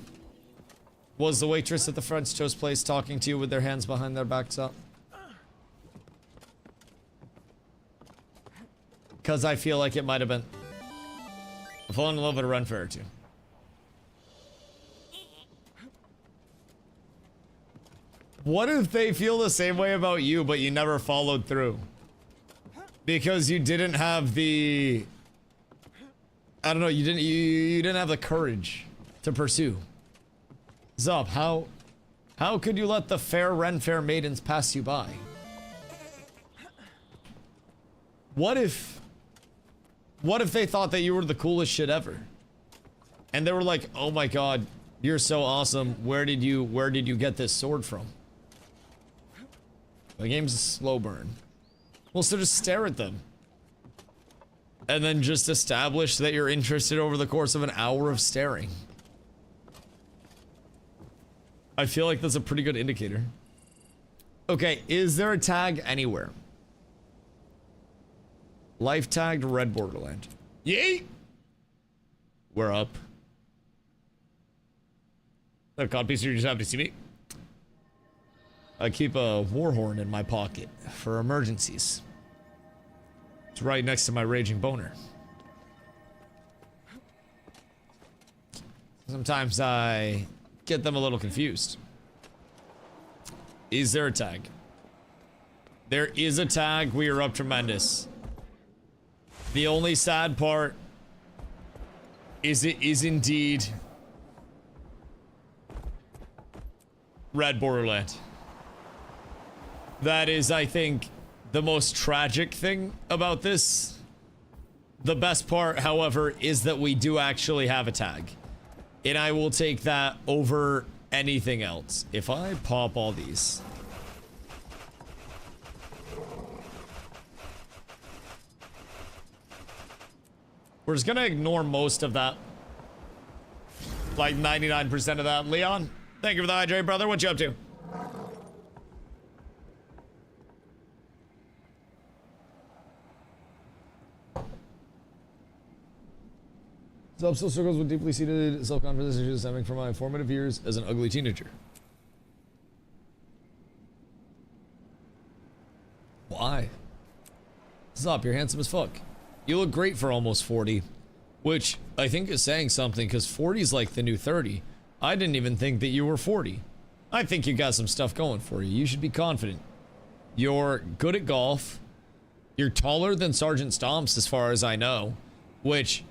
Was the waitress at the French toast place talking to you with their hands behind their backs up? Because I feel like it might have been. I've fallen in love with a run fair or two. What if they feel the same way about you, but you never followed through? Because you didn't have the I don't know. You didn't have the courage to pursue. Zup, how could you let the fair Renfair maidens pass you by? What if they thought that you were the coolest shit ever? And they were like, "Oh my god, you're so awesome. Where did you get this sword from?" The game's a slow burn. Well, so just stare at them. And then just establish that you're interested over the course of an hour of staring. I feel like that's a pretty good indicator. Okay, is there a tag anywhere? Life tagged Red Borderland. Yay! We're up. A cod piece, you're just happy to see me. I keep a war horn in my pocket for emergencies. It's right next to my raging boner. Sometimes I get them a little confused. Is there a tag? There is a tag. We are up tremendous. The only sad part is it is indeed Red Borderland. That is, I think, the most tragic thing about this. The best part, however, is that we do actually have a tag. And I will take that over anything else. If I pop all these. We're just gonna ignore most of that. Like 99% of that. Leon, thank you for the hydrate, brother. What you up to? Still struggles with deeply seated self-confidence issues stemming from my formative years as an ugly teenager. Why? Stop, you're handsome as fuck. You look great for almost 40, which I think is saying something because 40 is like the new 30. I didn't even think that you were 40. I think you got some stuff going for you. You should be confident. You're good at golf. You're taller than Sergeant Stomps as far as I know, which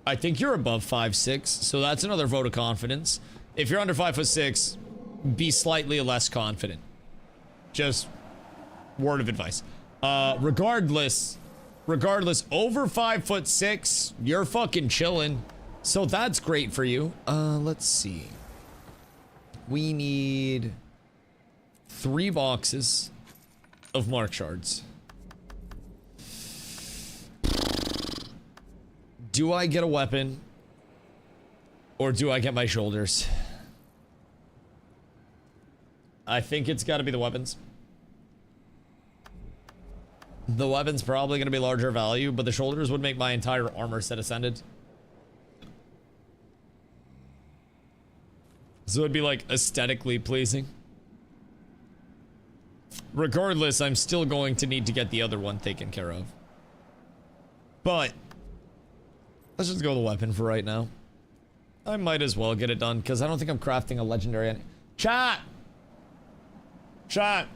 I think you're above 5'6", so that's another vote of confidence. If you're under 5'6", be slightly less confident. Just word of advice. Regardless, over 5'6", you're fucking chilling. So that's great for you. Let's see. We need 3 boxes of mark shards. Do I get a weapon? Or do I get my shoulders? I think it's got to be the weapons. The weapon's probably going to be larger value, but the shoulders would make my entire armor set ascended. So it'd be like aesthetically pleasing. Regardless, I'm still going to need to get the other one taken care of. But let's just go with the weapon for right now. I might as well get it done because I don't think I'm crafting a legendary. Chat! Chat!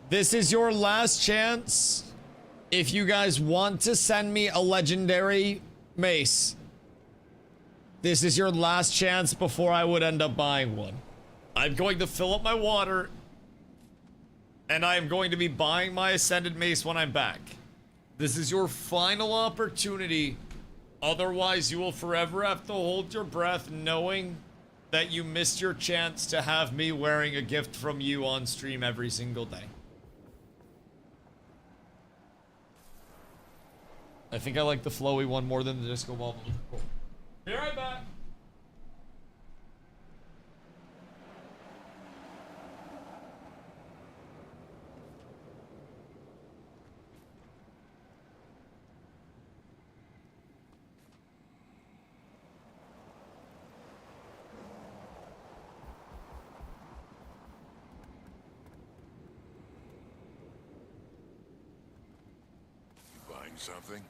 This is your last chance. If you guys want to send me a legendary mace, this is your last chance before I would end up buying one. I'm going to fill up my water, and I am going to be buying my ascended mace when I'm back. This is your final opportunity. Otherwise, you will forever have to hold your breath knowing that you missed your chance to have me wearing a gift from you on stream every single day. I think I like the flowy one more than the disco ball. Cool. Be right back. Buying something?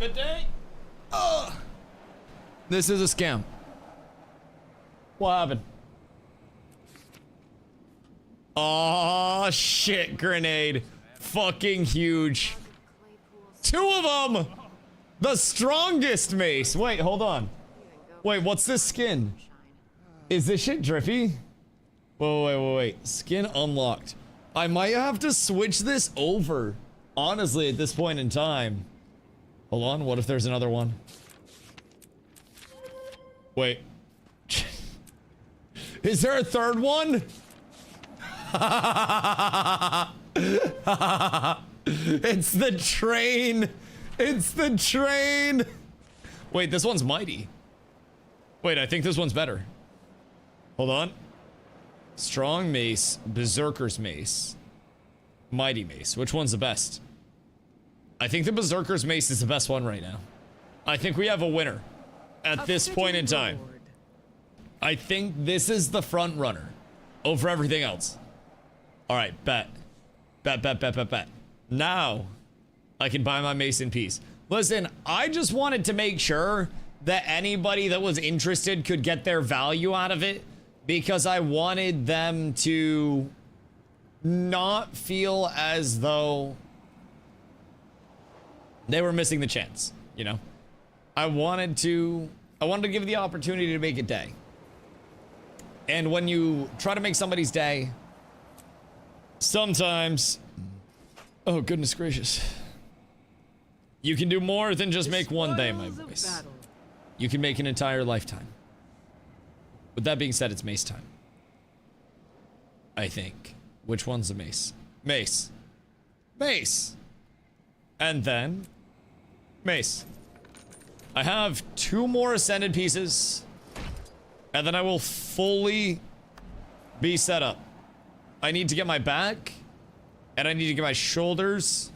Good day. This is a scam. What happened? Oh shit, grenade. Fucking huge. 2 of them! The strongest mace. Wait, hold on. Wait, what's this skin? Is this shit drippy? Wait. Skin unlocked. I might have to switch this over. Honestly, at this point in time. Hold on, what if there's another one? Wait. Is there a third one? It's the train. It's the train. Wait, this one's mighty. Wait, I think this one's better. Hold on. Strong mace, berserker's mace, mighty mace. Which one's the best? I think the berserker's mace is the best one right now. I think we have a winner at this point in time. I think this is the front runner over everything else. All right, bet. Now I can buy my mace in peace. Listen, I just wanted to make sure that anybody that was interested could get their value out of it, because I wanted them to not feel as though they were missing the chance, you know? I wanted to give the opportunity to make a day. And when you try to make somebody's day, sometimes, oh goodness gracious, you can do more than just make one day, my boys. You can make an entire lifetime. With that being said, it's mace time. I think. Which one's the mace? Mace. Mace! And then, mace. I have 2 more ascended pieces, and then I will fully be set up. I need to get my back, and I need to get my shoulders,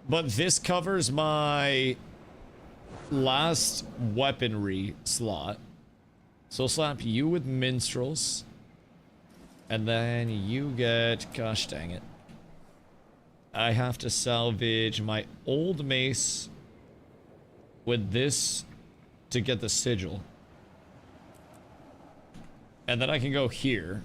but this covers my last weaponry slot. So slap you with minstrels, and then you get, gosh dang it. I have to salvage my old mace with this to get the sigil. And then I can go here.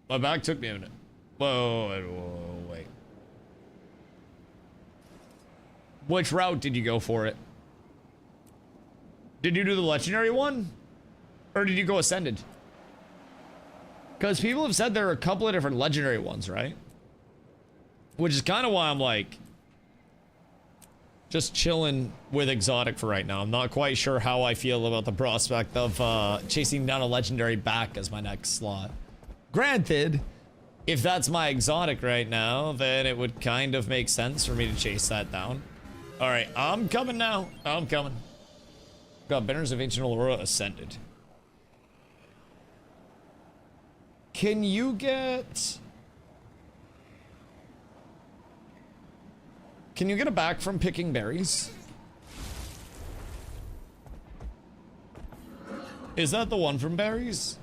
My back took me a minute. Whoa, wait. Which route did you go for it? Did you do the legendary one? Or did you go ascended? Because people have said there are a couple of different legendary ones, right? Which is kind of why I'm like just chilling with exotic for right now. I'm not quite sure how I feel about the prospect of chasing down a legendary back as my next slot. Granted, if that's my exotic right now, then it would kind of make sense for me to chase that down. All right, I'm coming now. I'm coming. Got Banners of Ancient Aurora ascended. Can you get... Can you get a back from picking berries? Is that the one from berries?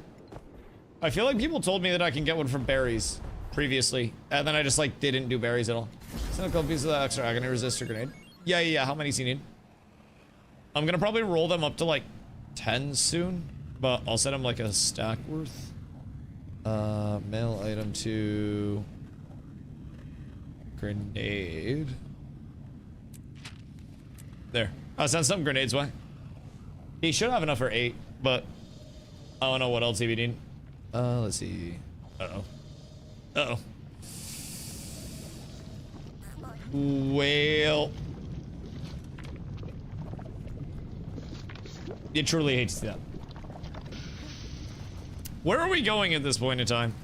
I feel like people told me that I can get one from berries previously, and then I just like didn't do berries at all. Send a couple pieces of that extra agony resistor grenade. Yeah. How many do you need? I'm gonna probably roll them up to like 10 soon, but I'll set them like a stack worth. Mail item to grenade. There. I'll send some grenades. Why? He should have enough for 8, but I don't know what else he would need. Let's see. Uh-oh. Well, you truly hate to see that. Where are we going at this point in time?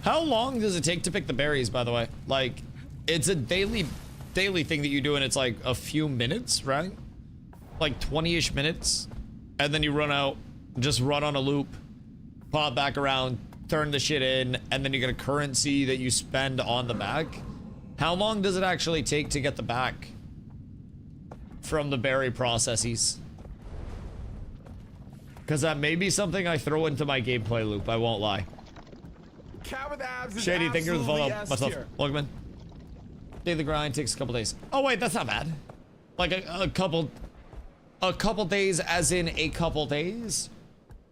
How long does it take to pick the berries, by the way? Like, it's a daily thing that you do, and it's like a few minutes, right? Like 20-ish minutes, and then you run out, just run on a loop, pop back around, turn the shit in, and then you get a currency that you spend on the back. How long does it actually take to get the back from the berry processes? Because that may be something I throw into my gameplay loop, I won't lie. Cat with abs is Shady, thank you for the follow. absolutely S Myself, tier. welcome in. Daily grind takes a couple days. Oh wait, that's not bad. Like a couple days as in a couple days?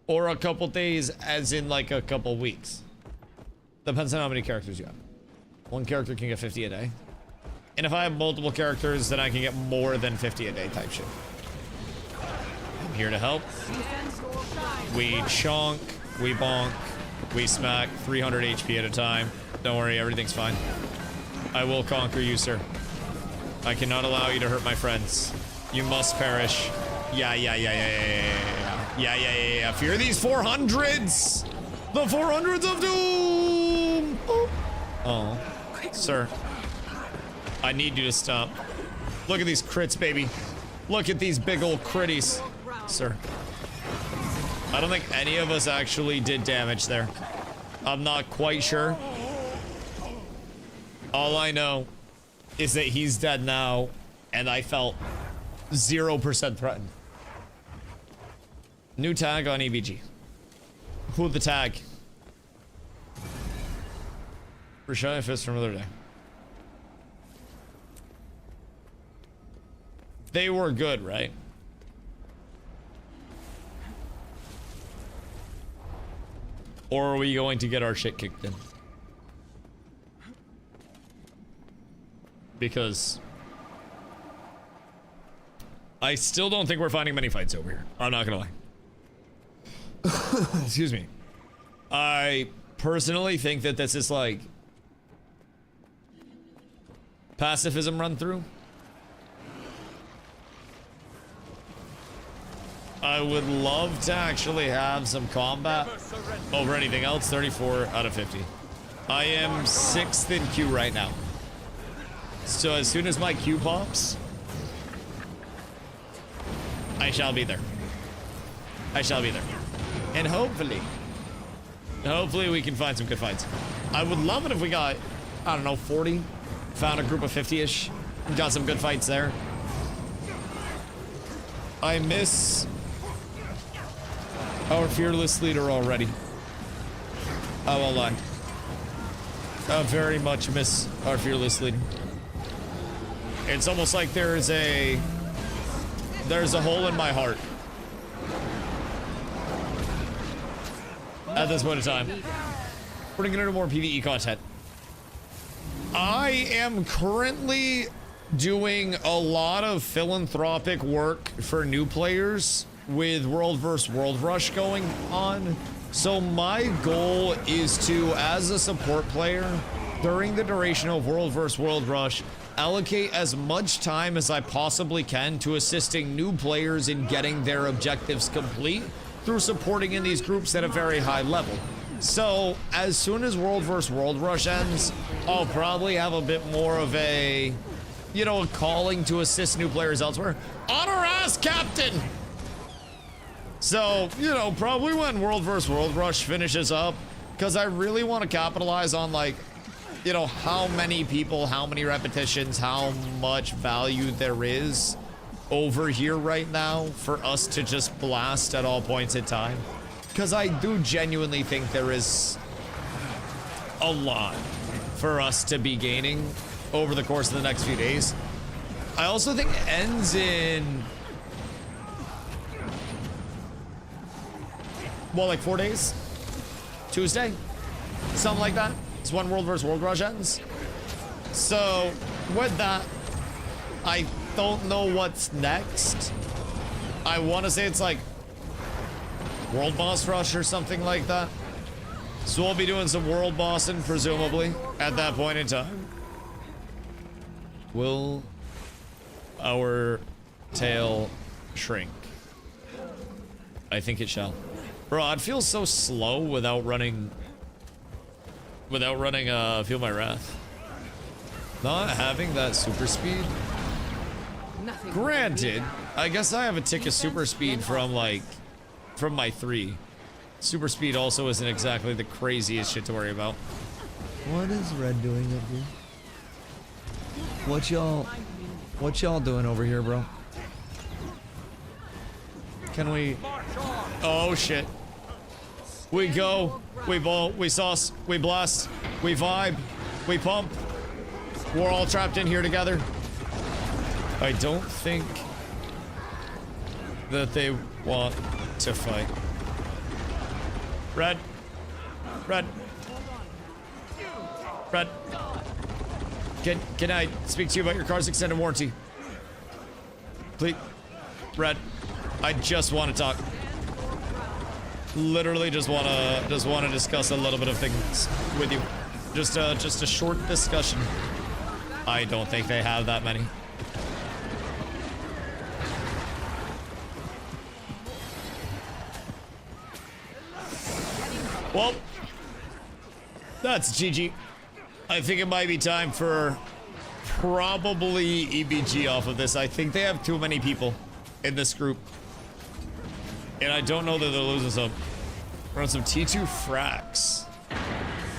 Or a couple days as in like a couple weeks? Depends on how many characters you have. One character can get 50 a day. And if I have multiple characters, then I can get more than 50 a day type shit. I'm here to help. We chonk, we bonk, we smack 300 HP at a time. Don't worry, everything's fine. I will conquer you, sir. I cannot allow you to hurt my friends. You must perish. Yeah. Fear these 400s! The 400s of doom! Oh, sir. I need you to stop. Look at these crits, baby. Look at these big old critties. Sir. I don't think any of us actually did damage there. I'm not quite sure. All I know is that he's dead now, and I felt 0% threatened. New tag on EBG. Who the tag? Rashaya Fist from another day. They were good, right? Or are we going to get our shit kicked in? Because I still don't think we're finding many fights over here. I'm not gonna lie. Excuse me. I personally think that this is like pacifism run through. I would love to actually have some combat over anything else. 34 out of 50. I am 6th in queue right now. So as soon as my queue pops, I shall be there. I shall be there. And hopefully we can find some good fights. I would love it if we got, I don't know, 40. Found a group of 50-ish. Got some good fights there. I miss our fearless leader already. I won't lie. I very much miss our fearless leader. It's almost like there's a hole in my heart at this point in time. We're gonna get into more PvE content. I am currently doing a lot of philanthropic work for new players with World vs. World Rush going on. So my goal is to, as a support player, during the duration of World vs. World Rush, allocate as much time as I possibly can to assisting new players in getting their objectives complete through supporting in these groups at a very high level. So as soon as World vs. World Rush ends, I'll probably have a bit more of a, you know, a calling to assist new players elsewhere. On our ass, Captain! So, you know, probably when World vs. World Rush finishes up, because I really want to capitalize on, like, you know, how many people, how many repetitions, how much value there is over here right now for us to just blast at all points in time. Because I do genuinely think there is a lot for us to be gaining over the course of the next few days. I also think it ends in, well, like 4 days? Tuesday? Something like that. It's when World vs. World Rush ends. So, with that, I don't know what's next. I want to say it's like World Boss Rush or something like that. So we'll be doing some World Bossing, presumably, at that point in time. Will our tail shrink? I think it shall. Bro, I'd feel so slow without running, Feel My Wrath. Not having that super speed. Granted, I guess I have a tick of super speed from my 3. Super speed also isn't exactly the craziest shit to worry about. What is Red doing up here? What y'all doing over here, bro? Can we? Oh shit. We go we bolt, we sauce, we blast, we vibe, we pump. We're all trapped in here together. I don't think that they want to fight. Red. Red. Red. Can I speak to you about your car's extended warranty? Please. Red. I just want to talk. Literally just want to discuss a little bit of things with you. Just a short discussion. I don't think they have that many. Well, that's GG. I think it might be time for probably EBG off of this. I think they have too many people in this group. And I don't know that they're losing some. We're on some T2 fracks.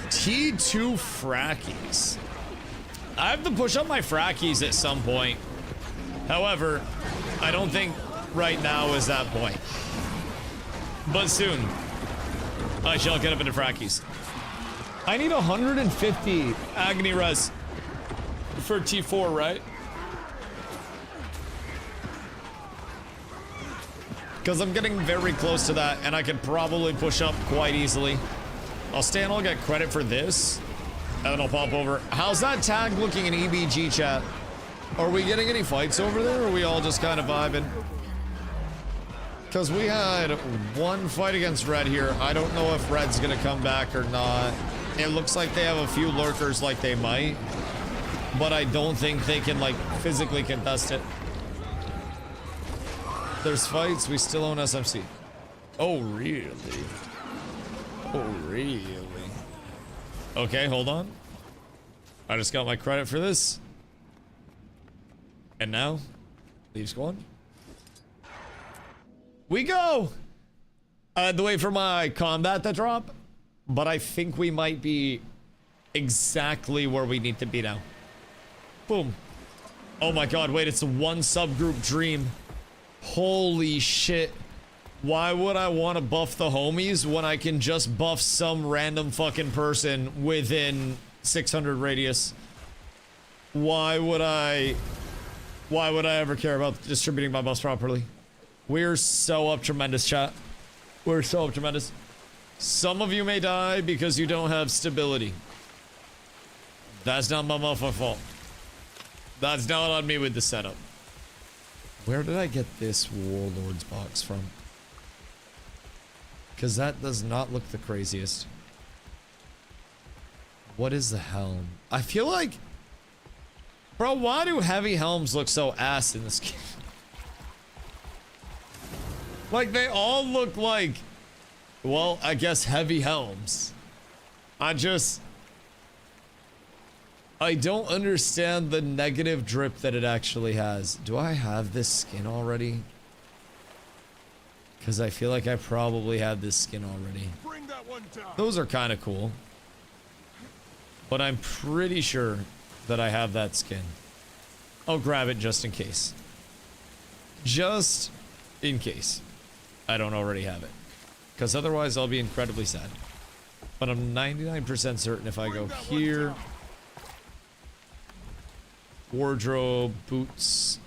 T2 frackies. I have to push up my frackies at some point. However, I don't think right now is that point. But soon, I shall get up into frackies. I need 150 agony res for T4, right? Because I'm getting very close to that, and I could probably push up quite easily. I'll stay and I'll get credit for this, and then I'll pop over. How's that tag looking in EBG chat? Are we getting any fights over there, or are we all just kind of vibing? Because we had one fight against Red here. I don't know if Red's gonna come back or not. It looks like they have a few lurkers like they might, but I don't think they can like physically contest it. There's fights, we still own SMC. Oh, really? Oh, really? Okay, hold on. I just got my credit for this. And now, leave squad. We go! I had to wait for my combat to drop, but I think we might be exactly where we need to be now. Boom. Oh my god, wait, it's a one subgroup dream. Holy shit. Why would I want to buff the homies when I can just buff some random fucking person within 600 radius? Why would I ever care about distributing my buffs properly? We're so up tremendous, chat. We're so up tremendous. Some of you may die because you don't have stability. That's not my motherfucking fault. That's not on me with the setup. Where did I get this Warlord's box from? Because that does not look the craziest. What is the helm? I feel like... Bro, why do heavy helms look so ass in this game? Like, they all look like... Well, I guess heavy helms. I don't understand the negative drip that it actually has. Do I have this skin already? Because I feel like I probably have this skin already. Those are kind of cool. But I'm pretty sure that I have that skin. I'll grab it just in case. Just in case I don't already have it. Because otherwise I'll be incredibly sad. But I'm 99% certain if I go here... Wardrobe, boots.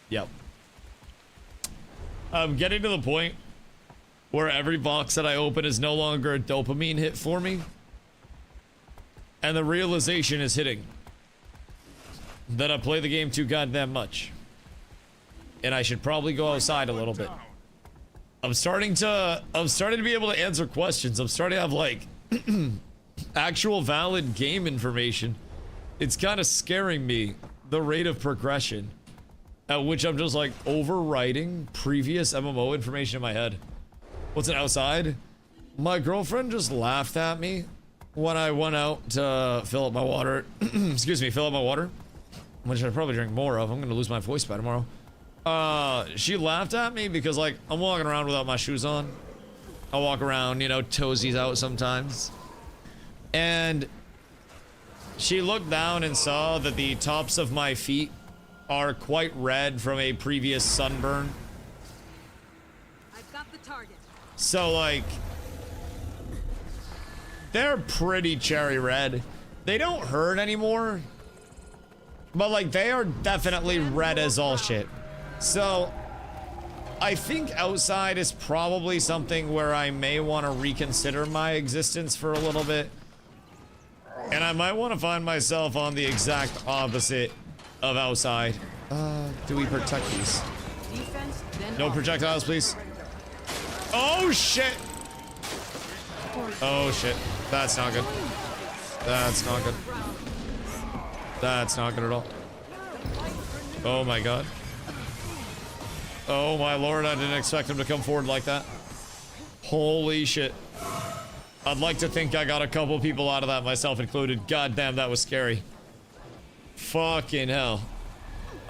Yep. I'm getting to the point where every box that I open is no longer a dopamine hit for me. And the realization is hitting that I play the game too goddamn much. And I should probably go outside a little bit. I'm starting to be able to answer questions. I'm starting to have like actual valid game information. It's kind of scaring me. The rate of progression at which I'm just like overwriting previous MMO information in my head. What's it outside? My girlfriend just laughed at me when I went out to fill up my water. Excuse me, fill up my water, which I'd probably drink more of. I'm gonna lose my voice by tomorrow. She laughed at me because like I'm walking around without my shoes on. I walk around, you know, toesies out sometimes. And she looked down and saw that the tops of my feet are quite red from a previous sunburn. I've got the target. So like, They're pretty cherry red. They don't hurt anymore. But like they are definitely red as all shit. So I think outside is probably something where I may want to reconsider my existence for a little bit. And I might want to find myself on the exact opposite of outside. Do we protect these? Defense, then No projectiles, please. Oh shit! Oh shit. That's not good. That's not good. That's not good at all. Oh my god. Oh my lord, I didn't expect him to come forward like that. Holy shit. I'd like to think I got a couple people out of that, myself included. God damn, that was scary. Fucking hell.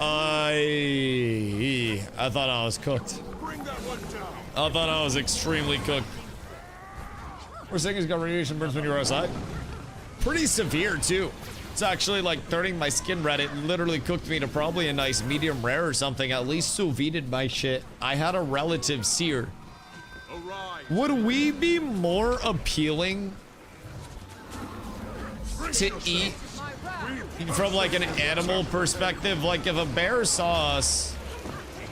I thought I was cooked. I thought I was extremely cooked. We're saying he's got radiation burns when you're outside. Pretty severe too. It's actually like turning my skin red. It literally cooked me to probably a nice medium rare or something. At least sous vide'd my shit. I had a relative sear. Would we be more appealing to eat from like an animal perspective? Like if a bear saw us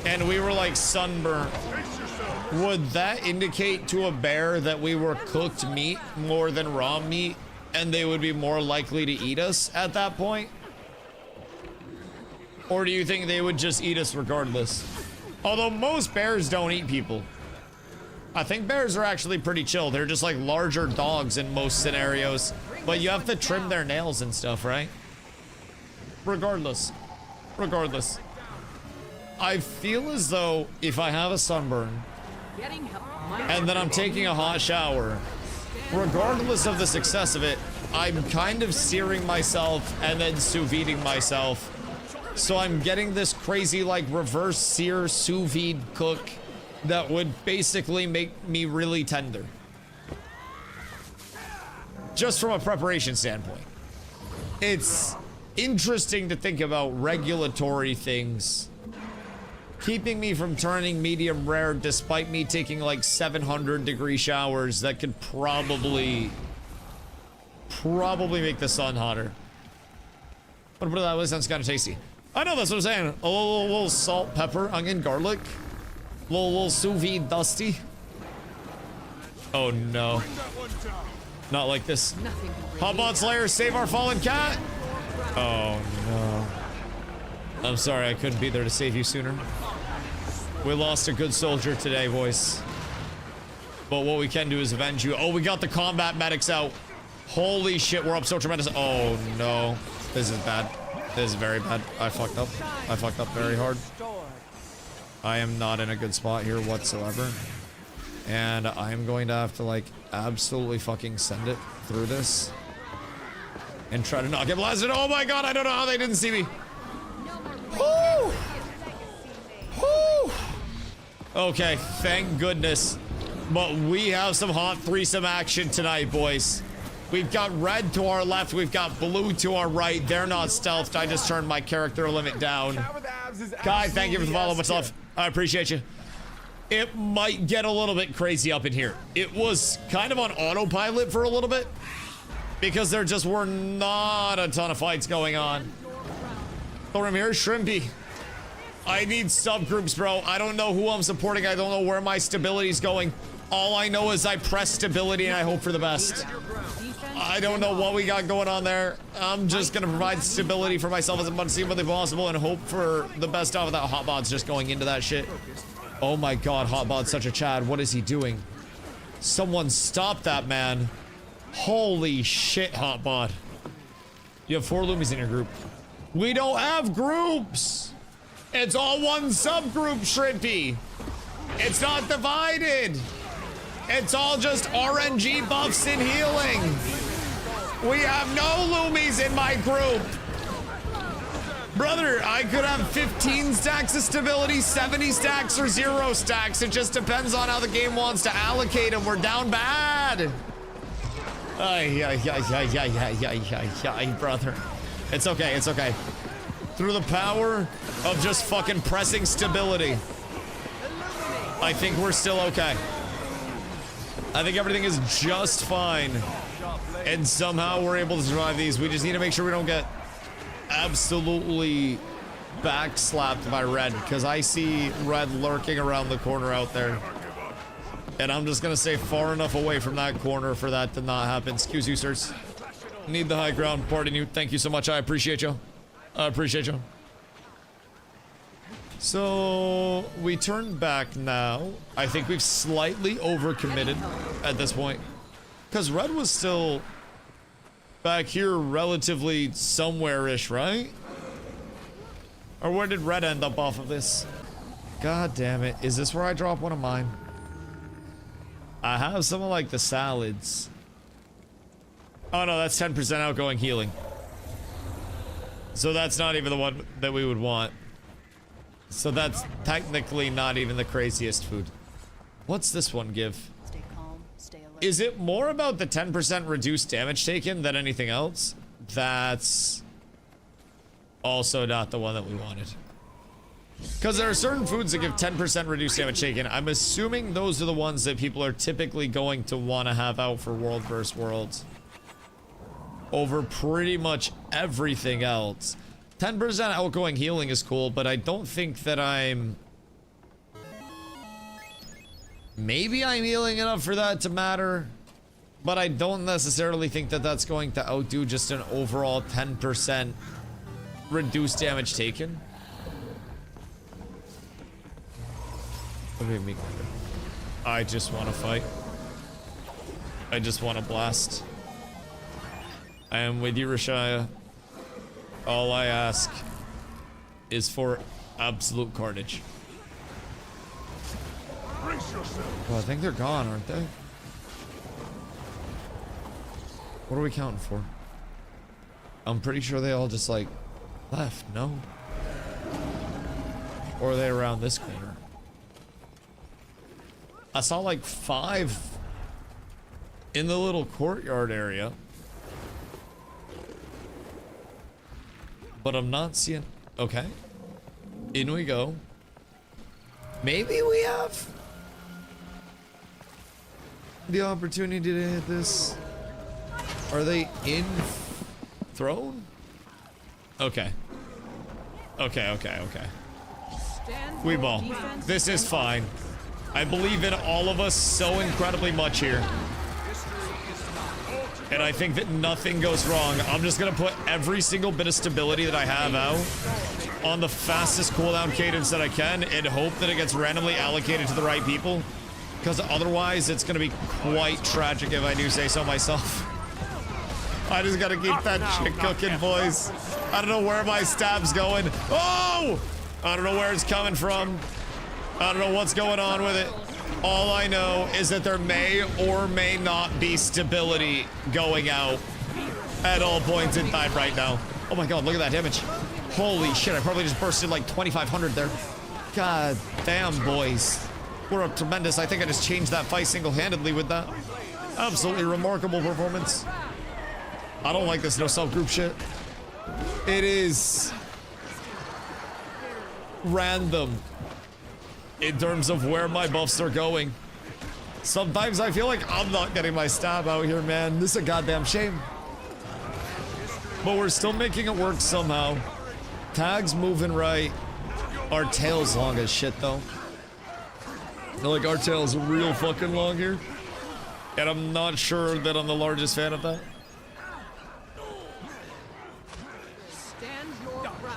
and we were like sunburnt, would that indicate to a bear that we were cooked meat more than raw meat and they would be more likely to eat us at that point? Or do you think they would just eat us regardless? Although most bears don't eat people. I think bears are actually pretty chill. They're just like larger dogs in most scenarios. But you have to trim their nails and stuff, right? Regardless. Regardless. I feel as though if I have a sunburn getting help. and then I'm taking a hot shower, regardless of the success of it, I'm kind of searing myself and then sous videing myself. So I'm getting this crazy like reverse sear sous vide cook that would basically make me really tender. Just from a preparation standpoint. It's interesting to think about regulatory things keeping me from turning medium rare despite me taking like 700-degree showers that could probably make the sun hotter. But that was sounds kind of tasty. I know, that's what I'm saying. A little salt, pepper, onion, garlic. Little sous vide dusty. Oh no. Not like this. Hotbot Slayer, save our fallen cat. Oh no. I'm sorry I couldn't be there to save you sooner. We lost a good soldier today, boys. But what we can do is avenge you. Oh, we got the combat medics out. Holy shit, we're up so tremendous. Oh no. This is bad. This is very bad. I fucked up. I fucked up very hard. I am not in a good spot here whatsoever. And I am going to have to like absolutely fucking send it through this. And try to not get blasted. Oh my god, I don't know how they didn't see me. Woo! Woo! Okay, thank goodness. But we have some hot threesome action tonight, boys. We've got red to our left, we've got blue to our right. They're not stealthed. I just turned my character limit down. Kai, thank you for the follow. Much love. I appreciate you. It might get a little bit crazy up in here. It was kind of on autopilot for a little bit because there just were not a ton of fights going on. From here, Shrimpy. I need subgroups, bro. I don't know who I'm supporting. I don't know where my stability's going. All I know is I press stability and I hope for the best. I don't know what we got going on there. I'm just gonna provide stability for myself as much as humanly possible and hope for the best out of that. Hotbot's just going into that shit. Oh my god, Hotbot's such a Chad. What is he doing? Someone stop that man. Holy shit, Hotbot. You have 4 Loomies in your group. We don't have groups. It's all one subgroup, Shrimpy. It's not divided. It's all just RNG buffs and healing. We have no Loomies in my group. Brother, I could have 15 stacks of stability, 70 stacks, or 0 stacks. It just depends on how the game wants to allocate them. We're down bad. Ay, brother. It's okay, it's okay. Through the power of just fucking pressing stability, I think we're still okay. I think everything is just fine. And somehow we're able to survive these. We just need to make sure we don't get absolutely backslapped by red, because I see red lurking around the corner out there. And I'm just gonna stay far enough away from that corner for that to not happen. Excuse you, sirs. Need the high ground. Pardon you. Thank you so much. I appreciate you. I appreciate you. So we turn back now. I think we've slightly overcommitted at this point, because red was still back here relatively somewhere-ish, right? Or where did red end up off of this? God damn it. Is this where I drop one of mine? I have some of like the salads. Oh no, that's 10% outgoing healing. So that's not even the one that we would want. So that's technically not even the craziest food. What's this one give? Stay calm, stay alert. Is it more about the 10% reduced damage taken than anything else? That's also not the one that we wanted. Because there are certain foods that give 10% reduced damage taken. I'm assuming those are the ones that people are typically going to want to have out for World vs. World over pretty much everything else. 10% outgoing healing is cool, but I don't think that I'm... Maybe I'm healing enough for that to matter, but I don't necessarily think that that's going to outdo just an overall 10% reduced damage taken. I just want to fight. I just want to blast. I am with you, Rashaya. All I ask is for absolute carnage. Well, I think they're gone, aren't they? What are we counting for? I'm pretty sure they all just like left, no? Or are they around this corner? I saw like 5 in the little courtyard area. But I'm not seeing... Okay. In we go. Maybe we have the opportunity to hit this. Are they in throne? Okay. Okay. We ball. This is fine. I believe in all of us so incredibly much here. And I think that nothing goes wrong. I'm just gonna put every single bit of stability that I have out on the fastest cooldown cadence that I can and hope that it gets randomly allocated to the right people. Because otherwise, it's gonna be quite tragic if I do say so myself. I just gotta keep that shit cooking, boys. I don't know where my stab's going. Oh! I don't know where it's coming from. I don't know what's going on with it. All I know is that there may or may not be stability going out at all points in time right now. Oh my god, look at that damage. Holy shit, I probably just bursted like 2,500 there. God damn, boys. We're up tremendous. I think I just changed that fight single-handedly with that. Absolutely remarkable performance. I don't like this no self-group shit. It is random in terms of where my buffs are going. Sometimes I feel like I'm not getting my stab out here, man. This is a goddamn shame. But we're still making it work somehow. Tag's moving right. Our tail's long as shit, though. Like, our tail's real fucking long here. And I'm not sure that I'm the largest fan of that.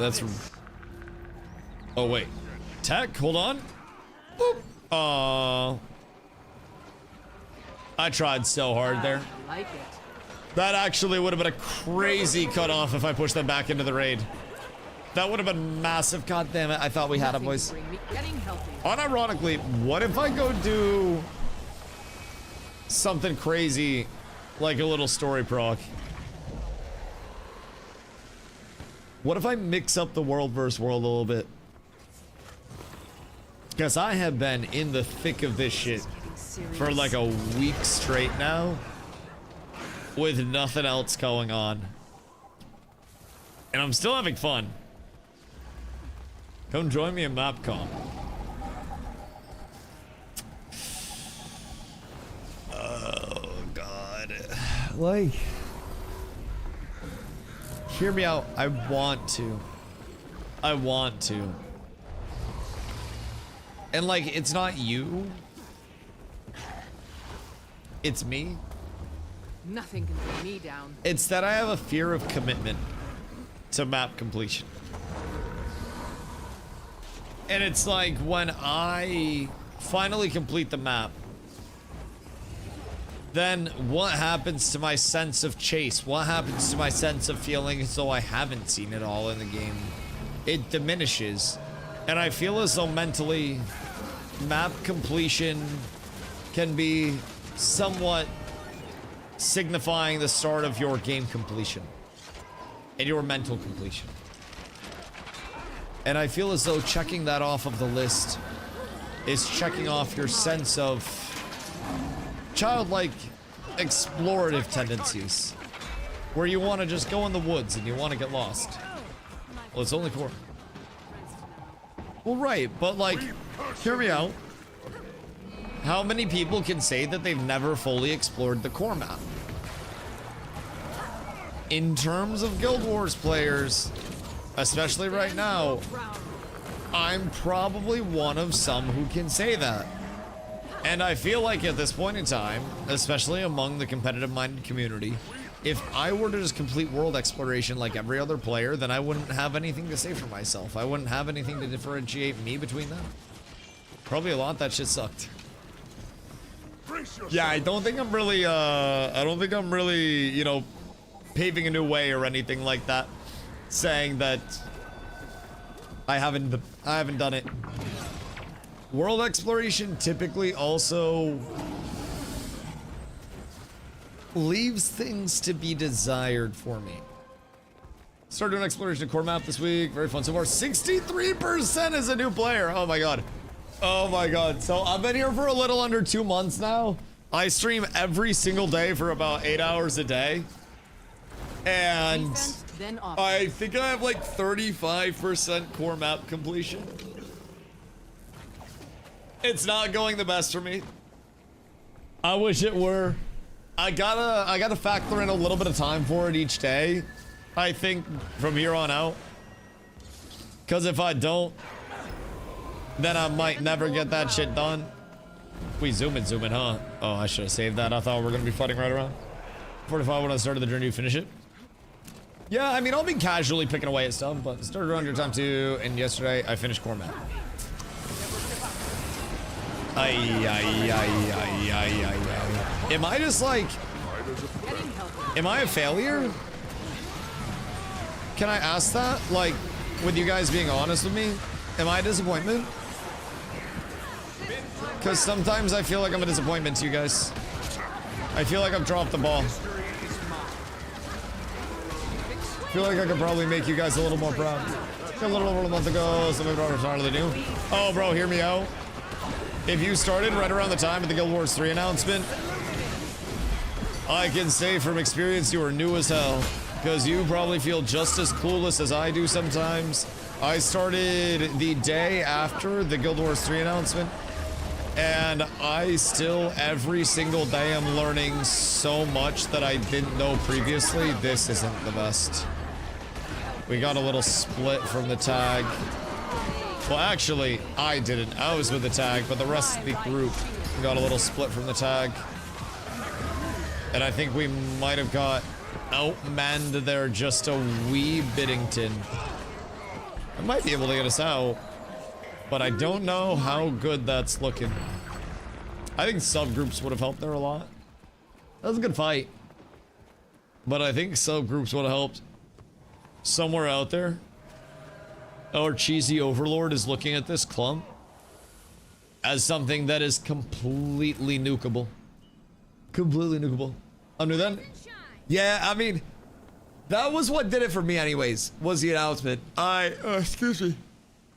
That's... Oh, wait. Tech, hold on. Boop. Aww. I tried so hard there. Like it. That actually would have been a crazy cutoff if I pushed them back into the raid. That would have been massive. God damn it. I thought we had it, boys. Getting healthy. Unironically, what if I go do something crazy like a little story proc? What if I mix up the world versus world a little bit? Because I have been in the thick of this shit for like a week straight now with nothing else going on. And I'm still having fun. Come join me in MapCon. Oh, God. Like... hear me out. I want to. I want to. And like, it's not you. It's me. Nothing can bring me down. It's that I have a fear of commitment to map completion. And it's like when I finally complete the map, then what happens to my sense of chase? What happens to my sense of feeling as though I haven't seen it all in the game? It diminishes. And I feel as though mentally, map completion can be somewhat signifying the start of your game completion and your mental completion. And I feel as though checking that off of the list is checking off your sense of childlike explorative tendencies, where you want to just go in the woods and you want to get lost. Well, it's only core. Well, right, but like, hear me out. How many people can say that they've never fully explored the core map? In terms of Guild Wars players, especially right now, I'm probably one of some who can say that. And I feel like at this point in time, especially among the competitive-minded community, if I were to just complete world exploration like every other player, then I wouldn't have anything to say for myself. I wouldn't have anything to differentiate me between them. Probably a lot that shit sucked. Yeah, I don't think I'm really, you know, paving a new way or anything like that, saying that I haven't done it. World exploration typically also leaves things to be desired for me. Started doing exploration of core map this week. Very fun so far. 63% as a new player. Oh my god. Oh my god. So I've been here for a little under 2 months now. I stream every single day for about 8 hours a day. And Defense, then offense. I think I have like 35% core map completion. It's not going the best for me. I wish it were. I gotta factor in a little bit of time for it each day, I think, from here on out. Because if I don't, then I might never get that shit done. We zoom in, huh? Oh, I should have saved that. I thought we were gonna be fighting right around 45 when I started the journey to finish it. Yeah, I mean, I'll be casually picking away at stuff, but started around your time too, and yesterday I finished core map. Am I just like, am I a failure? Can I ask that? Like, with you guys being honest with me, am I a disappointment? Because sometimes I feel like I'm a disappointment to you guys. I feel like I've dropped the ball. I feel like I could probably make you guys a little more proud. A little over a month ago, something brought started to do. Oh, bro, hear me out. If you started right around the time of the Guild Wars 3 announcement, I can say from experience you are new as hell, because you probably feel just as clueless as I do sometimes. I started the day after the Guild Wars 3 announcement, and I still, every single day, am learning so much that I didn't know previously. This isn't the best. We got a little split from the tag. Well, actually, I didn't. I was with the tag, but the rest of the group got a little split from the tag. And I think we might have got outmanned there just a wee bittington. I might be able to get us out, but I don't know how good that's looking. I think subgroups would have helped there a lot. That was a good fight. But I think subgroups would have helped. Somewhere out there, our cheesy overlord is looking at this clump as something that is completely nukeable. Completely nukeable. Under then? Yeah, I mean, that was what did it for me anyways, was the announcement. Excuse me.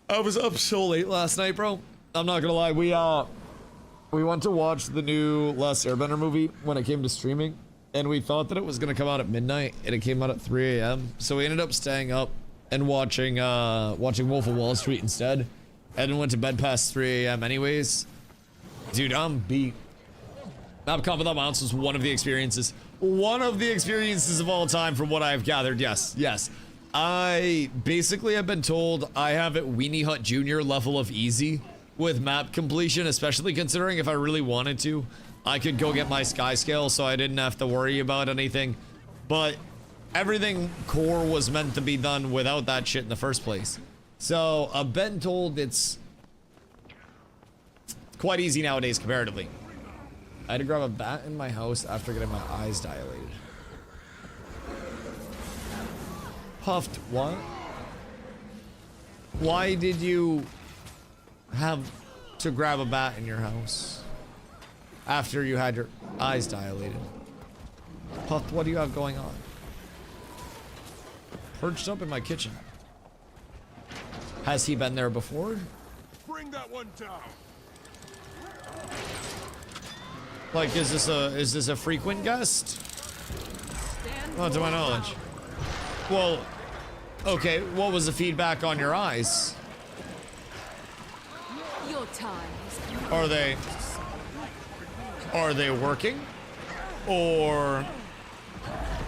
I was up so late last night, bro. I'm not gonna lie, we went to watch the new Last Airbender movie when it came to streaming. And we thought that it was gonna come out at midnight, and it came out at 3 a.m. So we ended up staying up and watching Wolf of Wall Street instead, and then went to bed past 3 a.m. anyways. Dude, I'm beat. Map comp without mounts was one of the experiences. One of the experiences of all time from what I've gathered. Yes, yes. I basically have been told I have it Weenie Hut Jr. level of easy with map completion, especially considering if I really wanted to, I could go get my sky scale so I didn't have to worry about anything. But everything core was meant to be done without that shit in the first place. So I've been told it's quite easy nowadays comparatively. I had to grab a bat in my house after getting my eyes dilated. Puffed, what? Why did you have to grab a bat in your house after you had your eyes dilated? Puffed, what do you have going on? Perched up in my kitchen. Has he been there before? Bring that one down. Like, is this a frequent guest? Not to my knowledge. Well, okay, what was the feedback on your eyes? Your time is coming. Are they working? Or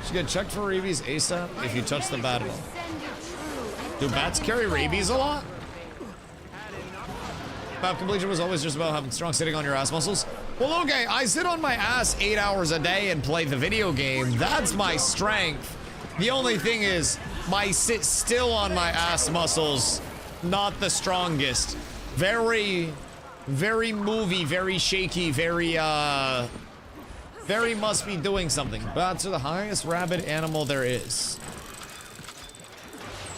should get checked for rabies ASAP if you touch the bat. Do bats carry rabies a lot? Map completion was always just about having strong sitting on your ass muscles. Well, okay, I sit on my ass 8 hours a day and play the video game. That's my strength. The only thing is, my sit still on my ass muscles, not the strongest. Very, very movie, very shaky, very must be doing something. Bats are the highest rabid animal there is.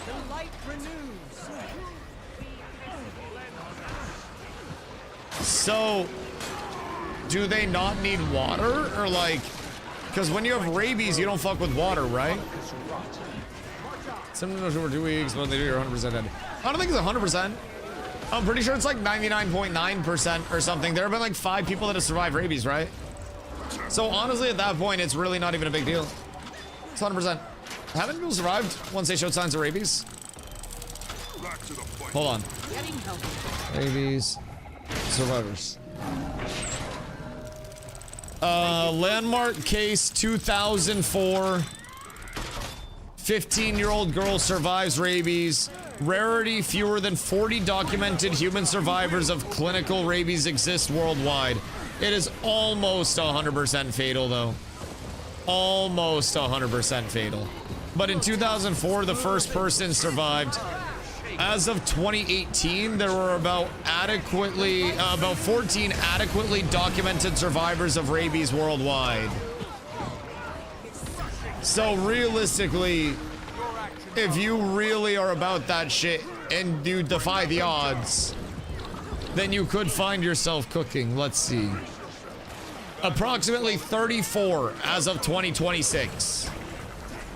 The light renews. So, do they not need water? Or like, because when you have rabies, you don't fuck with water, right? Symptoms over 2 weeks, but they do, you're 100% dead. I don't think it's 100%. I'm pretty sure it's like 99.9% or something. There have been like 5 people that have survived rabies, right? So honestly, at that point, it's really not even a big deal. It's 100%. Haven't people survived once they showed signs of rabies? Hold on. Getting healthy. Rabies. Survivors. Landmark case 2004. 15-year-old girl survives rabies. Rarity, fewer than 40 documented human survivors of clinical rabies exist worldwide. It is almost 100% fatal, though. Almost 100% fatal. But in 2004, the first person survived. As of 2018, there were about 14 adequately documented survivors of rabies worldwide. So realistically, if you really are about that shit and you defy the odds, then you could find yourself cooking. Let's see. Approximately 34 as of 2026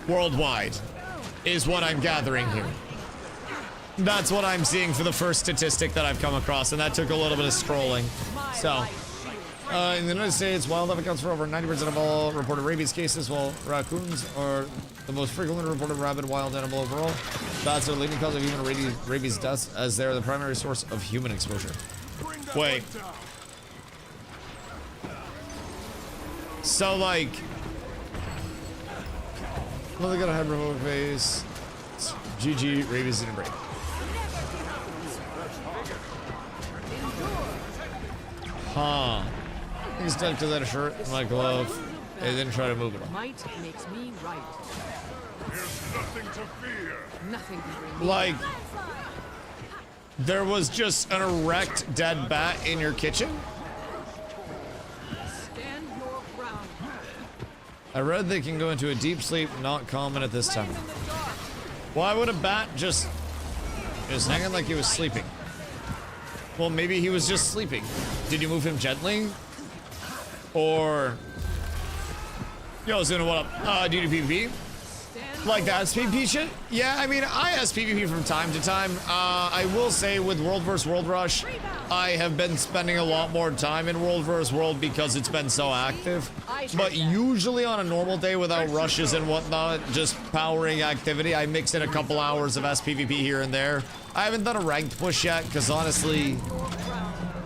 worldwide is what I'm gathering here. That's what I'm seeing for the first statistic that I've come across, and that took a little bit of scrolling. So, in the United States, wildlife accounts for over 90% of all reported rabies cases, while raccoons are the most frequently reported rabid wild animal overall. Bats are the leading cause of human rabies deaths, as they are the primary source of human exposure. Wait. So, like, well, they got a hyper face. GG, rabies didn't break. Huh. He's stuck to that shirt, my glove, and then try to move it on. Might makes me right. There's nothing to fear. Nothing can bring me Like, there was just an erect dead bat in your kitchen? Stand your ground. I read they can go into a deep sleep, not common at this time. Why would a bat just hanging like he was sleeping? Well, maybe he was just sleeping. Did you move him gently? Or... Yo, Zuna, what up? Do you do PvP? Like that PvP shit? Yeah, I mean, I ask PvP from time to time. I will say with World vs. World Rush, I have been spending a lot more time in World vs. World because it's been so active. But usually on a normal day without rushes and whatnot, just powering activity, I mix in a couple hours of SPVP here and there. I haven't done a ranked push yet because honestly,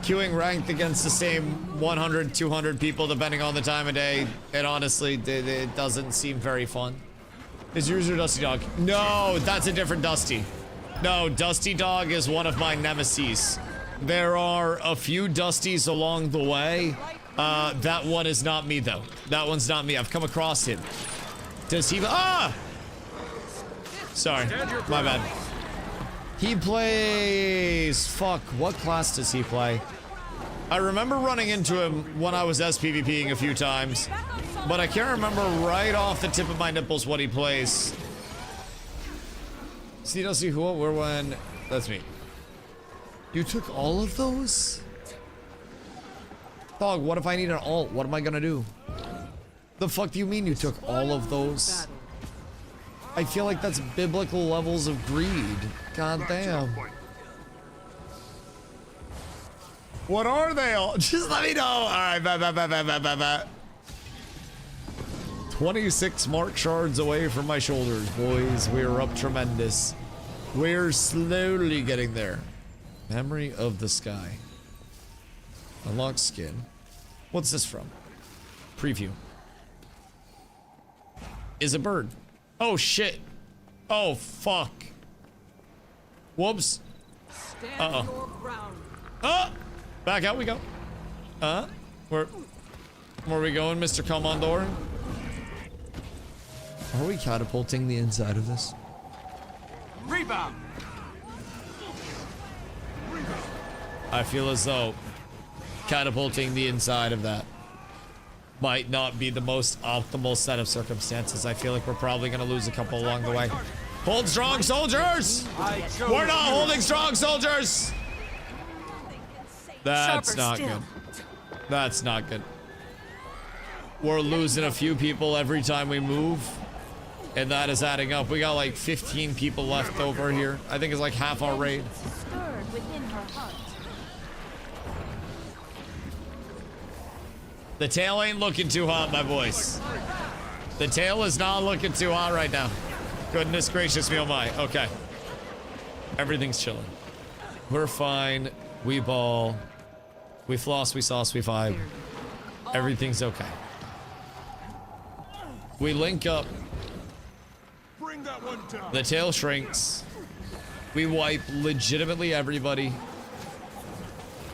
queuing ranked against the same 100, 200 people depending on the time of day. And honestly, it doesn't seem very fun. Is yours your Dusty Dog? No, that's a different Dusty. No, Dusty Dog is one of my nemesis. There are a few Dusties along the way. That one is not me though. That one's not me. I've come across him. Does he? Ah! Sorry, my bad. He plays. Fuck, what class does he play? I remember running into him when I was SPVPing a few times, but I can't remember right off the tip of my nipples what he plays. See, Dusty, who, where, when? That's me. You took all of those? Dog, what if I need an alt? What am I gonna do? The fuck do you mean you took all of those? I feel like that's biblical levels of greed. God damn. What are they all? Just let me know. All right, 26 mark shards away from my shoulders, boys. We're up tremendous. We're slowly getting there. Memory of the sky. Unlock skin. What's this from? Preview. Is a bird. Oh shit. Oh fuck. Whoops. Stand your ground. Back out we go. Where are we going, Mr. Commandor? Are we catapulting the inside of this? Rebound. I feel as though catapulting the inside of that might not be the most optimal set of circumstances. I feel like we're probably going to lose a couple along the way. Hold strong, soldiers! We're not holding strong, soldiers! That's not good. That's not good. We're losing a few people every time we move, and that is adding up. We got like 15 people left over here. I think it's like half our raid. Stirred within her heart. The tail ain't looking too hot, my boys. The tail is not looking too hot right now. Goodness gracious me, oh my. Okay. Everything's chilling. We're fine. We ball. We floss, we sauce, we vibe. Everything's okay. We link up. Bring that one down. The tail shrinks. We wipe legitimately everybody.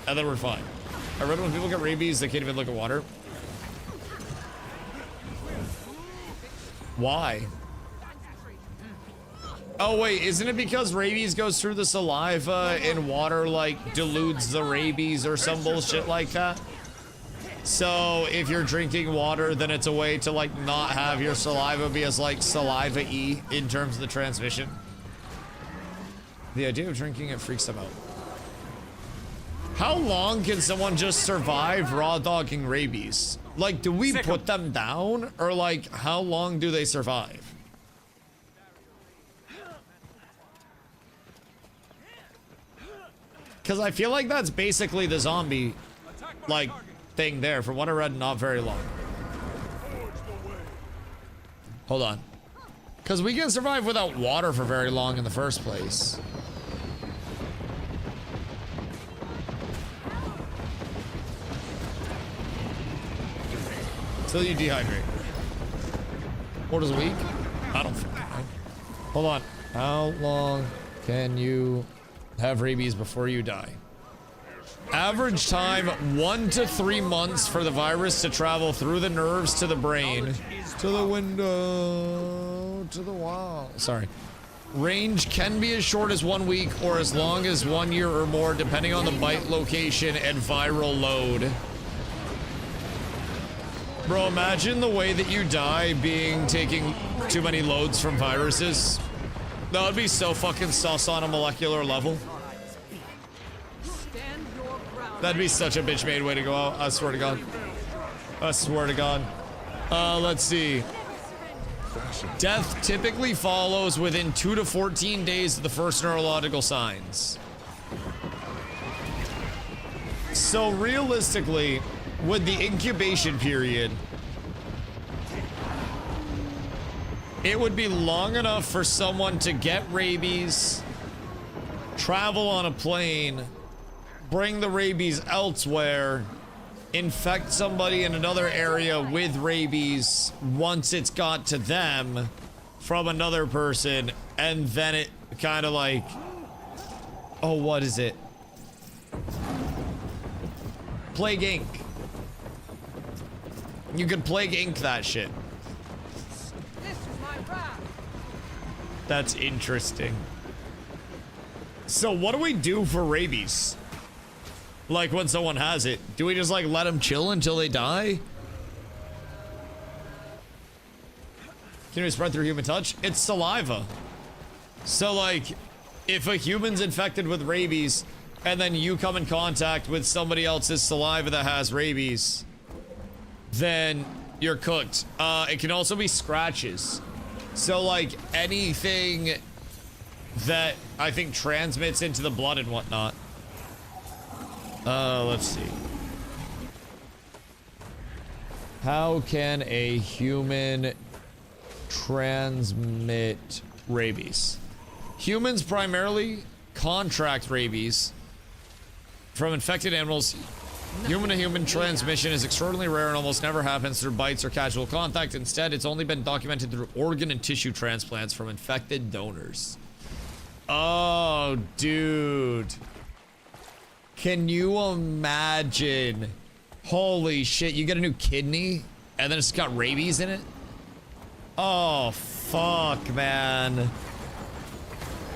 And then we're fine. I read when people get rabies, they can't even look at water. Why? Oh wait, isn't it because rabies goes through the saliva and water like dilutes the rabies or some bullshit like that? So if you're drinking water, then it's a way to like not have your saliva be as like saliva-y in terms of the transmission. The idea of drinking it freaks them out. How long can someone just survive raw dogging rabies? Like, do we put them down? Or like, how long do they survive? Because I feel like that's basically the zombie, like, thing there. From what I read, not very long. Hold on. Because we can survive without water for very long in the first place. Till you dehydrate. 4 days a week? I don't fucking know. Hold on. How long can you have rabies before you die? Average time 1 to 3 months for the virus to travel through the nerves to the brain. To the window. To the wall. Sorry. Range can be as short as 1 week or as long as 1 year or more, depending on the bite location and viral load. Bro, imagine the way that you die taking too many loads from viruses. That would be so fucking sus on a molecular level. That'd be such a bitch made way to go out. I swear to God. I swear to God. Let's see. Death typically follows within 2 to 14 days of the first neurological signs. So realistically, with the incubation period, it would be long enough for someone to get rabies, travel on a plane, bring the rabies elsewhere, infect somebody in another area with rabies once it's got to them from another person, and then it kind of like, oh, what is it? Plague Inc. You could Plague Inc that shit. This is my wrath. That's interesting. So what do we do for rabies? Like when someone has it, do we just like let them chill until they die? Can we spread through human touch? It's saliva. So like, if a human's infected with rabies and then you come in contact with somebody else's saliva that has rabies, then you're cooked. It can also be scratches. So like anything that I think transmits into the blood and whatnot. Let's see. How can a human transmit rabies? Humans primarily contract rabies from infected animals. Human to human transmission is extraordinarily rare and almost never happens through bites or casual contact. Instead, it's only been documented through organ and tissue transplants from infected donors. Oh, dude. Can you imagine? Holy shit, you get a new kidney and then it's got rabies in it? Oh, fuck, man.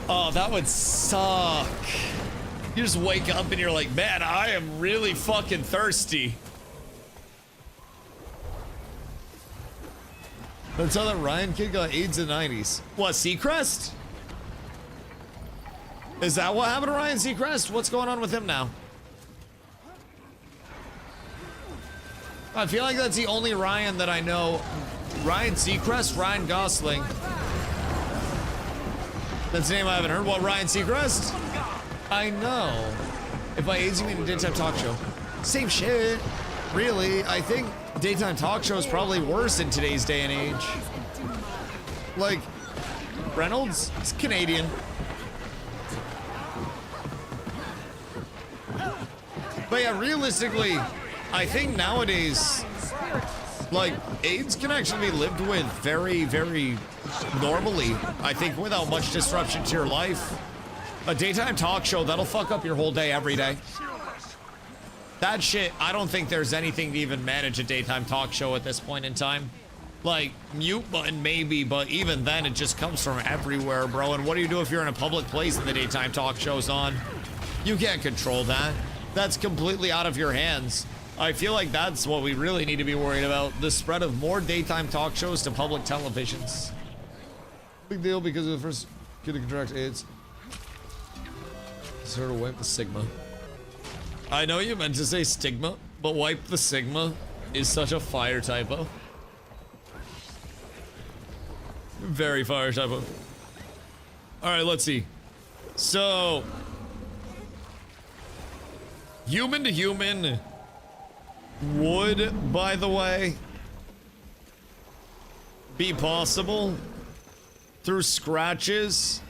Oh, that would suck. You just wake up and you're like, man, I am really fucking thirsty. That's how that Ryan kid got AIDS in the 90s. What, Seacrest? Is that what happened to Ryan Seacrest? What's going on with him now? I feel like that's the only Ryan that I know. Ryan Seacrest, Ryan Gosling. That's the name I haven't heard. What, Ryan Seacrest? I know. If by AIDS you mean a daytime talk show. Same shit. Really, I think daytime talk show is probably worse in today's day and age. Like, Reynolds? It's Canadian. But yeah, realistically, I think nowadays, like, AIDS can actually be lived with very, very normally. I think without much disruption to your life. A daytime talk show, that'll fuck up your whole day every day. That shit, I don't think there's anything to even manage a daytime talk show at this point in time. Like, mute button maybe, but even then it just comes from everywhere, bro. And what do you do if you're in a public place and the daytime talk show's on? You can't control that. That's completely out of your hands. I feel like that's what we really need to be worried about. The spread of more daytime talk shows to public televisions. Big deal because of the first kid to contract AIDS. Sort of wipe the sigma. I know you meant to say stigma, but wipe the sigma is such a fire typo. Very fire typo. Alright, let's see. So, human to human would, by the way, be possible through scratches,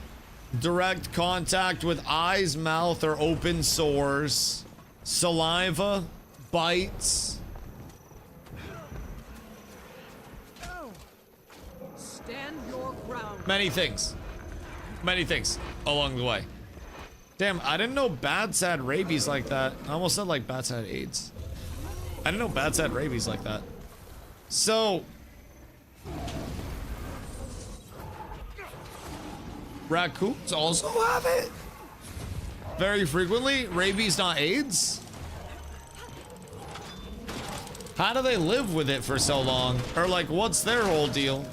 direct contact with eyes, mouth, or open sores, saliva, bites. Stand your ground. Many things along the way. Damn, I didn't know bats had rabies like that. I almost said like bats had AIDS. I didn't know bats had rabies like that. So, raccoons also have it? Very frequently? Rabies, not AIDS? How do they live with it for so long? Or like, what's their whole deal?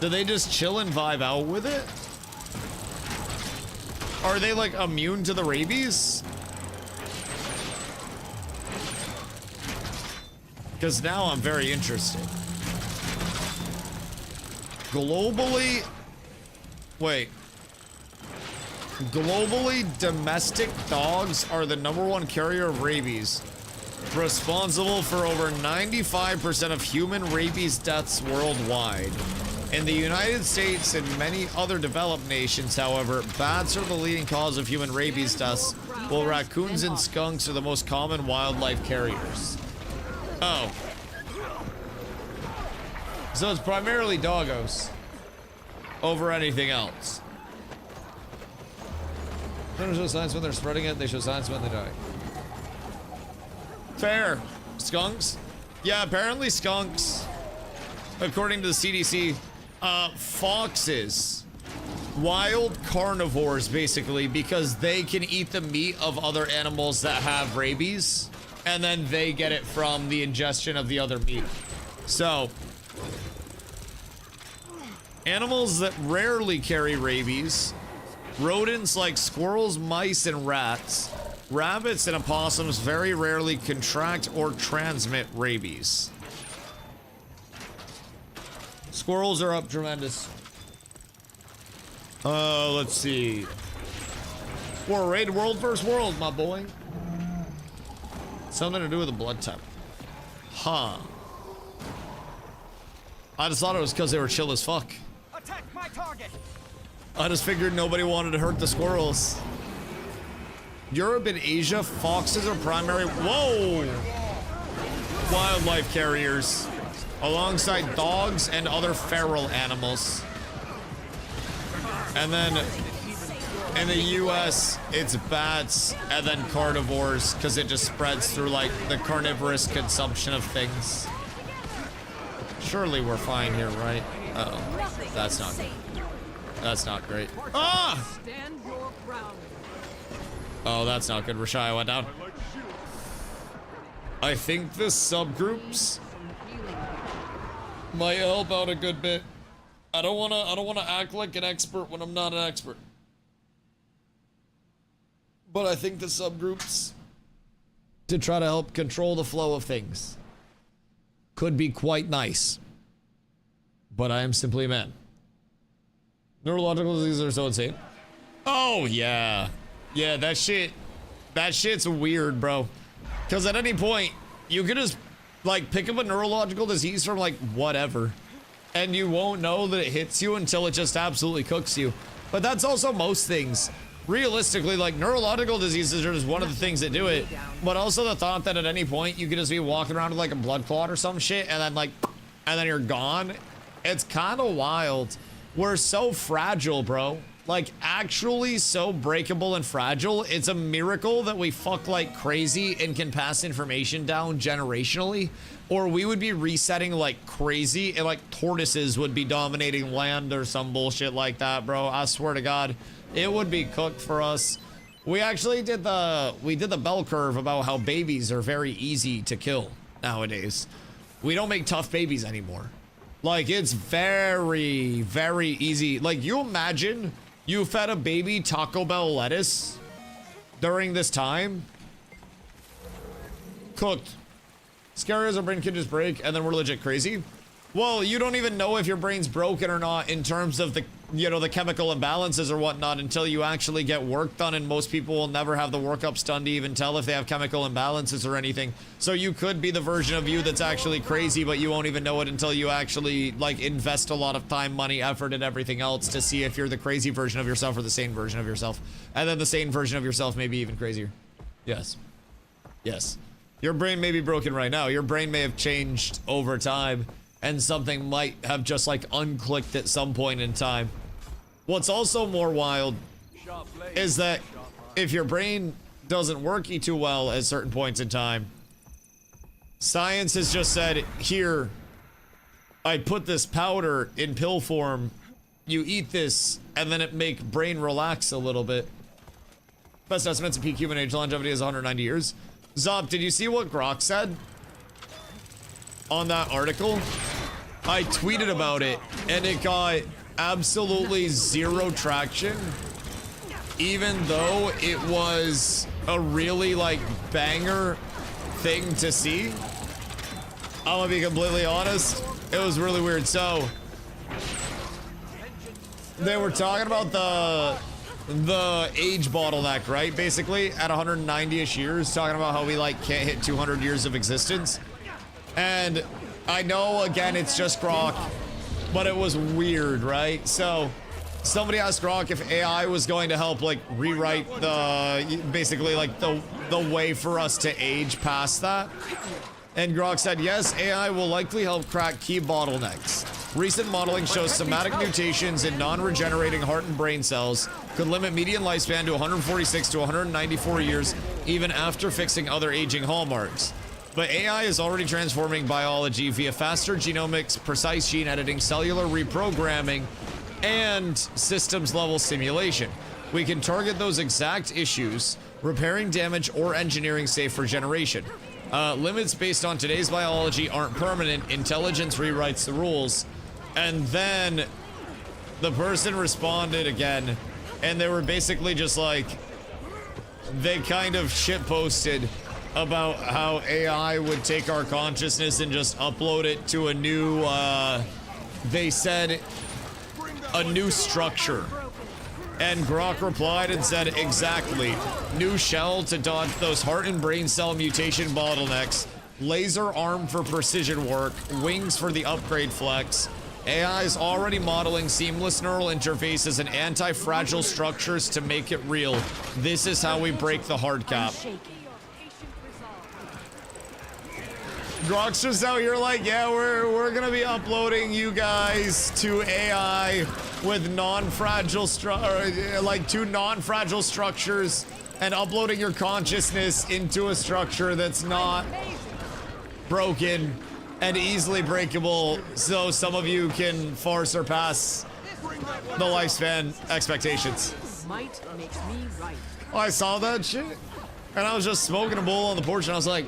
Do they just chill and vibe out with it? Are they like immune to the rabies? Because now I'm very interested. Globally, wait. Globally, domestic dogs are the #1 carrier of rabies, responsible for over 95% of human rabies deaths worldwide. In the United States and many other developed nations, however, bats are the leading cause of human rabies deaths, Well, raccoons and skunks are the most common wildlife carriers. Oh. So it's primarily doggos over anything else. They don't show signs when they're spreading it, they show signs when they die. Fair. Skunks? Yeah, apparently skunks, according to the CDC, foxes. Wild carnivores, basically, because they can eat the meat of other animals that have rabies, and then they get it from the ingestion of the other meat. So, animals that rarely carry rabies, rodents like squirrels, mice, and rats, rabbits and opossums very rarely contract or transmit rabies. Squirrels are up tremendous. Let's see. War raid world versus world, my boy. Something to do with the blood type. Huh. I just thought it was because they were chill as fuck. Attack my target. I just figured nobody wanted to hurt the squirrels. Europe and Asia, foxes are primary. Whoa! Wildlife carriers, alongside dogs and other feral animals. And then in the US, it's bats and then carnivores, because it just spreads through like the carnivorous consumption of things. Surely we're fine here, right? Uh-oh. That's not good. That's not great. Ah! Stand your ground. Oh, that's not good. Rashaya went down. I think the subgroups might help out a good bit. I don't wanna act like an expert when I'm not an expert. But I think the subgroups, to try to help control the flow of things, could be quite nice. But I am simply a man. Neurological diseases are so insane. Oh yeah. Yeah, that shit's weird, bro. Because at any point, you could just, like, pick up a neurological disease from, like, whatever. And you won't know that it hits you until it just absolutely cooks you. But that's also most things. Realistically, like, neurological diseases are just one of the things that do it. But also the thought that at any point, you could just be walking around with, like, a blood clot or some shit, and then, like, and then you're gone. It's kind of wild. We're so fragile, bro. Like, actually so breakable and fragile. It's a miracle that we fuck like crazy and can pass information down generationally, or we would be resetting like crazy and like tortoises would be dominating land or some bullshit like that, bro. I swear to God, it would be cooked for us. We actually did the bell curve about how babies are very easy to kill nowadays. We don't make tough babies anymore. Like, it's very, very easy. Like, you imagine you fed a baby Taco Bell lettuce during this time? Cooked. Scary as our brain can just break, and then we're legit crazy. Well, you don't even know if your brain's broken or not in terms of the, you know, the chemical imbalances or whatnot until you actually get work done, and most people will never have the workups done to even tell if they have chemical imbalances or anything. So you could be the version of you that's actually crazy, but you won't even know it until you actually, like, invest a lot of time, money, effort, and everything else to see if you're the crazy version of yourself or the sane version of yourself. And then the sane version of yourself may be even crazier. Yes. Yes. Your brain may be broken right now. Your brain may have changed over time, and something might have just like unclicked at some point in time. What's also more wild is that if your brain doesn't work too well at certain points in time, science has just said, here, I put this powder in pill form, you eat this, and then it make brain relax a little bit. Best estimates of peak human age longevity is 190 years. Zop, did you see what Grok said on that article? I tweeted about it, and it got absolutely zero traction, even though it was a really, like, banger thing to see. I'm gonna be completely honest, it was really weird. So they were talking about the age bottleneck, right? Basically at 190-ish years, talking about how we like can't hit 200 years of existence. And I know, again, it's just Grok, but it was weird, right? So somebody asked Grok if AI was going to help like rewrite the basically like the way for us to age past that. And Grok said, yes, AI will likely help crack key bottlenecks. Recent modeling shows somatic mutations in non-regenerating heart and brain cells could limit median lifespan to 146 to 194 years, even after fixing other aging hallmarks. But AI is already transforming biology via faster genomics, precise gene editing, cellular reprogramming, and systems-level simulation. We can target those exact issues, repairing damage or engineering safe regeneration. Limits based on today's biology aren't permanent. Intelligence rewrites the rules. And then the person responded again, and they were basically just like, they kind of shitposted about how AI would take our consciousness and just upload it to a new, they said, a new structure. And Grok replied and said, exactly. New shell to dodge those heart and brain cell mutation bottlenecks, laser arm for precision work, wings for the upgrade flex. AI is already modeling seamless neural interfaces and anti-fragile structures to make it real. This is how we break the hard cap. Grok's just out here like, yeah, we're gonna be uploading you guys to AI with non-fragile two non-fragile structures and uploading your consciousness into a structure that's not broken and easily breakable, so some of you can far surpass the lifespan expectations. Might makes me right. Oh, I saw that shit, and I was just smoking a bowl on the porch, and I was like,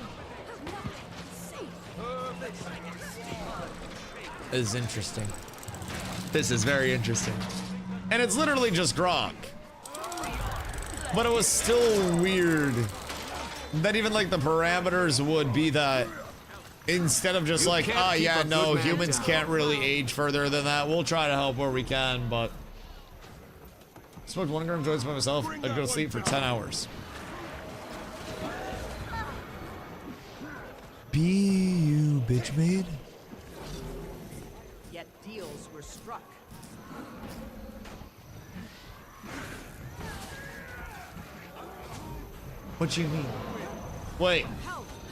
"This is interesting. This is very interesting." And it's literally just Grok, but it was still weird that even like the parameters would be that. Instead of just like, oh yeah, no, humans can't really age further than that. We'll try to help where we can, but... Smoked 1 gram joints by myself. I'd go to sleep for 10 hours. Be you, bitch maid. Yet deals were struck. What you mean? Wait.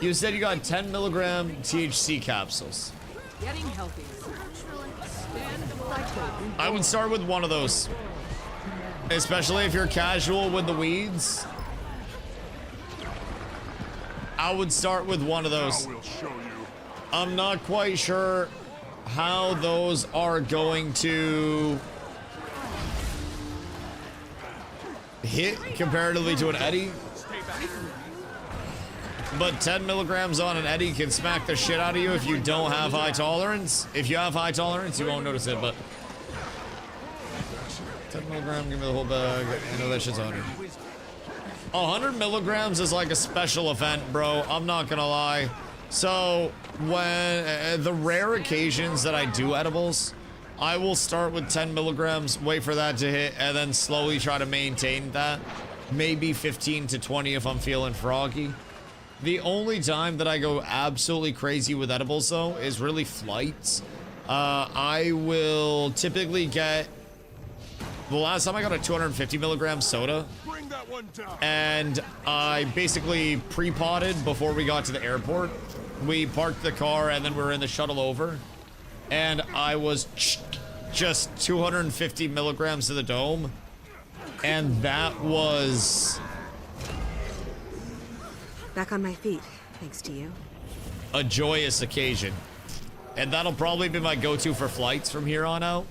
You said you got 10 milligram THC capsules. Getting healthy. I would start with one of those. Especially if you're casual with the weeds. I would start with one of those. I'm not quite sure how those are going to hit comparatively to an Eddie. But 10 milligrams on an Eddie can smack the shit out of you if you don't have high tolerance. If you have high tolerance, you won't notice it, but 10 milligram, give me the whole bag. I know that shit's 100. 100 milligrams is like a special event, bro. I'm not gonna lie. So when the rare occasions that I do edibles, I will start with 10 milligrams, wait for that to hit, and then slowly try to maintain that. Maybe 15 to 20 if I'm feeling froggy. The only time that I go absolutely crazy with edibles, though, is really flights. I will typically get... The last time I got a 250 milligram soda, and I basically pre-potted before we got to the airport. We parked the car, and then we were in the shuttle over, and I was just 250 milligrams to the dome, and that was... Back on my feet, thanks to you. a joyous occasion. And that'll probably be my go-to for flights from here on out.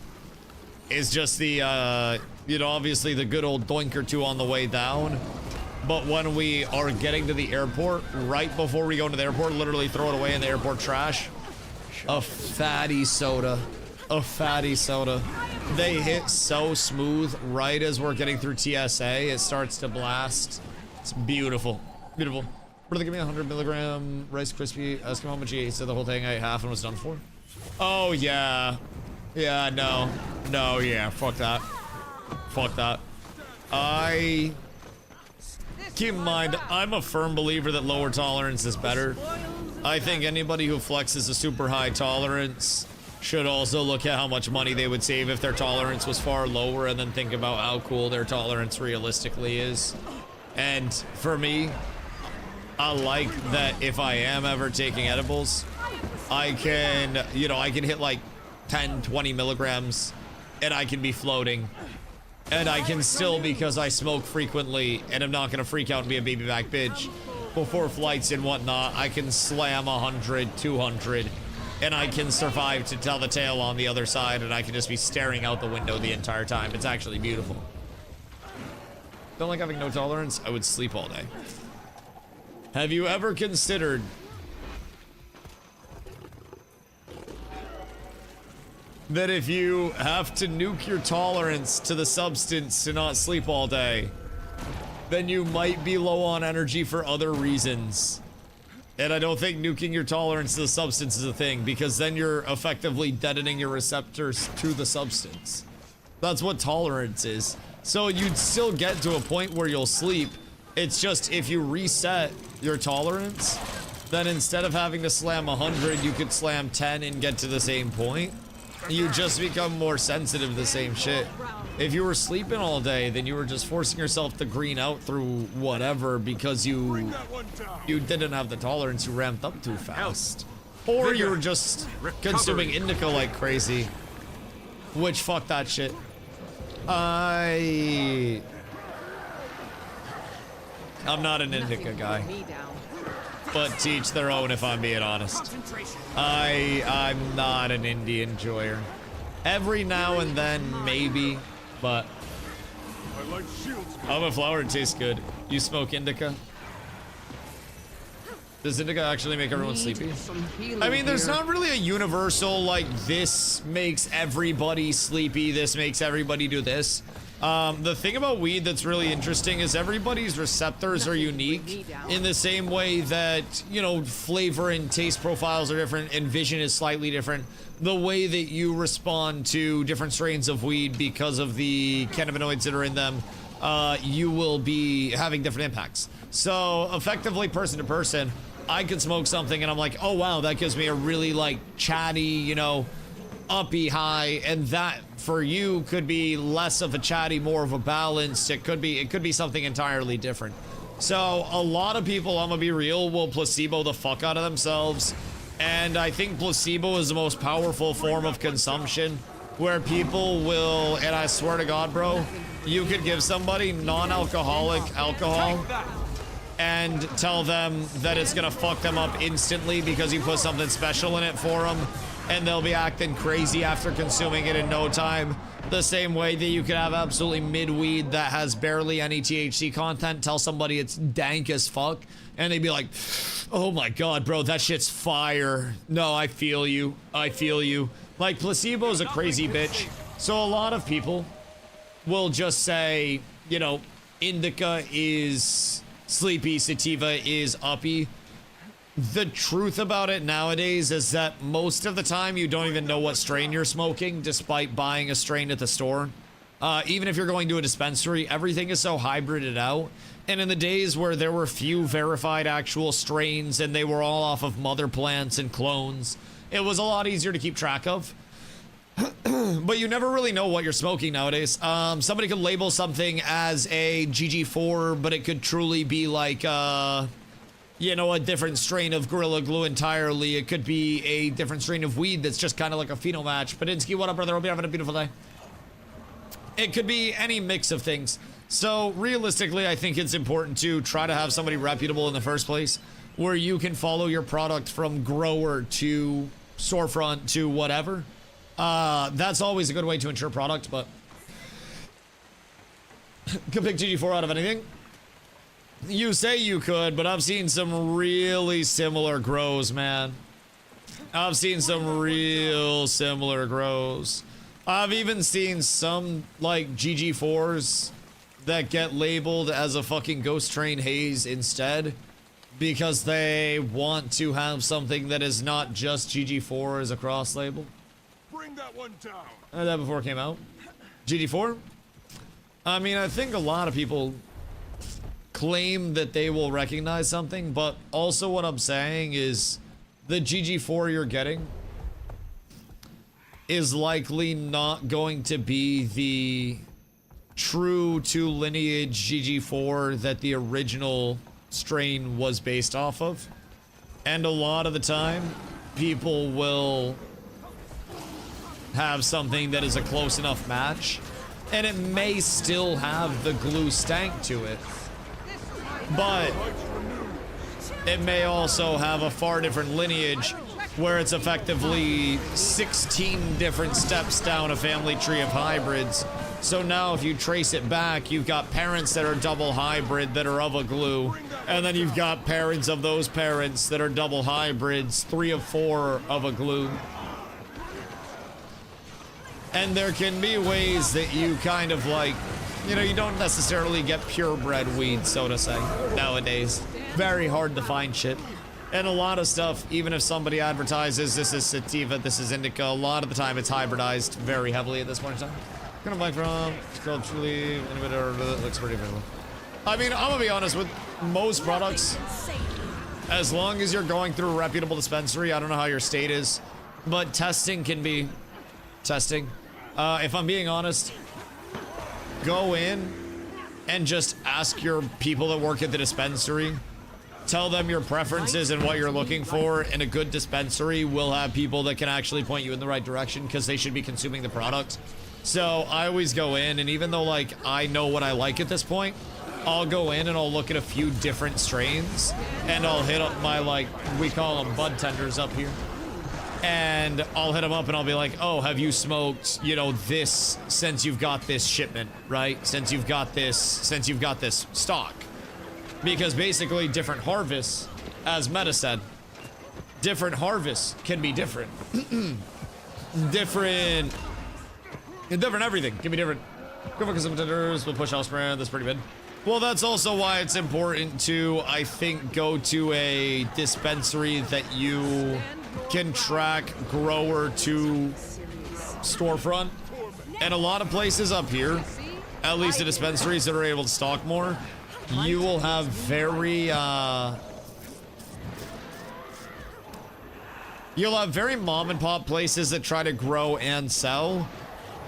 Is just the, you know, obviously the good old doink or two on the way down. But when we are getting to the airport, right before we go into the airport, literally throw it away in the airport trash. A fatty soda. A fatty soda. They hit so smooth right as we're getting through TSA. It starts to blast. It's beautiful. Beautiful. What do they give me? 100 milligram Rice Krispie. Ask him how much he ate. So the whole thing I ate half and was done for. Oh, yeah. Yeah, no. No, yeah. Fuck that. Fuck that. Keep in mind, I'm a firm believer that lower tolerance is better. I think anybody who flexes a super high tolerance should also look at how much money they would save if their tolerance was far lower, and then think about how cool their tolerance realistically is. And for me, I like that if I am ever taking edibles, I can, you know, I can hit like 10, 20 milligrams and I can be floating. And I can still, because I smoke frequently and I'm not gonna freak out and be a baby back bitch before flights and whatnot, I can slam 100, 200, and I can survive to tell the tale on the other side, and I can just be staring out the window the entire time. It's actually beautiful. Don't like having no tolerance? I would sleep all day. Have you ever considered that if you have to nuke your tolerance to the substance to not sleep all day, then you might be low on energy for other reasons? And I don't think nuking your tolerance to the substance is a thing, because then you're effectively deadening your receptors to the substance. That's what tolerance is. So you'd still get to a point where you'll sleep. It's just if you reset your tolerance, then instead of having to slam 100, you could slam 10 and get to the same point. You just become more sensitive to the same shit. If you were sleeping all day, then you were just forcing yourself to green out through whatever because you didn't have the tolerance, you ramped up too fast. Or you were just consuming indica like crazy. Which, fuck that shit. I'm not an indica guy. But to each their own, if I'm being honest. I'm not an indie enjoyer. Every now and then, maybe, but I'm a flower, it tastes good. You smoke indica? Does indica actually make everyone sleepy? I mean, there's not really a universal, like, this makes everybody sleepy, this makes everybody do this. The thing about weed that's really interesting is everybody's receptors are unique in the same way that, you know, flavor and taste profiles are different and vision is slightly different. The way that you respond to different strains of weed because of the cannabinoids that are in them, you will be having different impacts. So effectively, person to person, I could smoke something and I'm like, oh wow, that gives me a really like chatty, you know, uppy high, and that for you could be less of a chatty, more of a balance. It could be something entirely different. So a lot of people, I'm gonna be real, will placebo the fuck out of themselves, and I think placebo is the most powerful form of consumption, where people will, and I swear to God, bro, you could give somebody non-alcoholic alcohol and tell them that it's gonna fuck them up instantly because you put something special in it for them, and they'll be acting crazy after consuming it in no time. The same way that you could have absolutely mid weed that has barely any THC content, tell somebody it's dank as fuck, and they'd be like, oh my God, bro, that shit's fire. No, I feel you. I feel you. Like, placebo's a crazy bitch. So a lot of people will just say, you know, indica is sleepy, sativa is uppy. The truth about it nowadays is that most of the time you don't even know what strain you're smoking, despite buying a strain at the store. Even if you're going to a dispensary, everything is so hybrided out. And in the days where there were few verified actual strains and they were all off of mother plants and clones, it was a lot easier to keep track of. But you never really know what you're smoking nowadays. Somebody could label something as a GG4, but it could truly be like, you know, a different strain of Gorilla Glue entirely. It could be a different strain of weed that's just kind of like a pheno match. Padinsky, what up, brother? Hope you're having a beautiful day. It could be any mix of things. So realistically, I think it's important to try to have somebody reputable in the first place, where you can follow your product from grower to storefront to whatever. That's always a good way to ensure product, but could pick GG4 out of anything. You say you could, but I've seen some really similar grows, man. I've seen some real similar grows. I've even seen some, like, GG4s that get labeled as a fucking Ghost Train Haze instead, because they want to have something that is not just GG4 as a cross label. Bring that one down. That before it came out. GG4? I mean, I think a lot of people claim that they will recognize something, but also what I'm saying is the GG4 you're getting is likely not going to be the true to lineage GG4 that the original strain was based off of. And a lot of the time, people will have something that is a close enough match, and it may still have the glue stank to it, but it may also have a far different lineage where it's effectively 16 different steps down a family tree of hybrids. So now if you trace it back, you've got parents that are double hybrid that are of a glue, and then you've got parents of those parents that are double hybrids, 3 of 4 of a glue. And there can be ways that you kind of like, you know, you don't necessarily get purebred weed, so to say, nowadays. Very hard to find shit. And a lot of stuff, even if somebody advertises this is sativa, this is indica, a lot of the time it's hybridized very heavily at this point in time. Gonna buy from, it's called truly, innovator, looks pretty available. I mean, I'm gonna be honest, with most products, as long as you're going through a reputable dispensary, I don't know how your state is, but testing can be testing. If I'm being honest, go in and just ask your people that work at the dispensary. Tell them your preferences and what you're looking for, and a good dispensary will have people that can actually point you in the right direction because they should be consuming the product. So I always go in, and even though like I know what I like at this point, I'll go in and I'll look at a few different strains, and I'll hit up my, like, we call them bud tenders up here. And I'll hit them up and I'll be like, oh, have you smoked, you know, this since you've got this shipment, right? Since you've got this stock. Because basically different harvests, as Meta said, different harvests can be different. different everything can be different. Go for some tenders, we'll push house brand, that's pretty good. Well, that's also why it's important to, I think, go to a dispensary that you can track grower to storefront. And a lot of places up here, at least the dispensaries that are able to stock more, you will have very mom and pop places that try to grow and sell,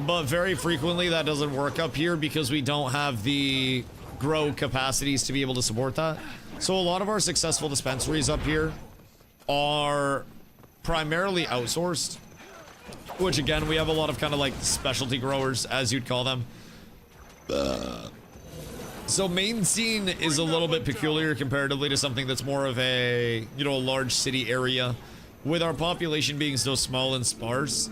but very frequently that doesn't work up here because we don't have the grow capacities to be able to support that. So a lot of our successful dispensaries up here are primarily outsourced, which again, we have a lot of kind of like specialty growers, as you'd call them. So main scene is a little bit peculiar comparatively to something that's more of a, you know, a large city area. With our population being so small and sparse,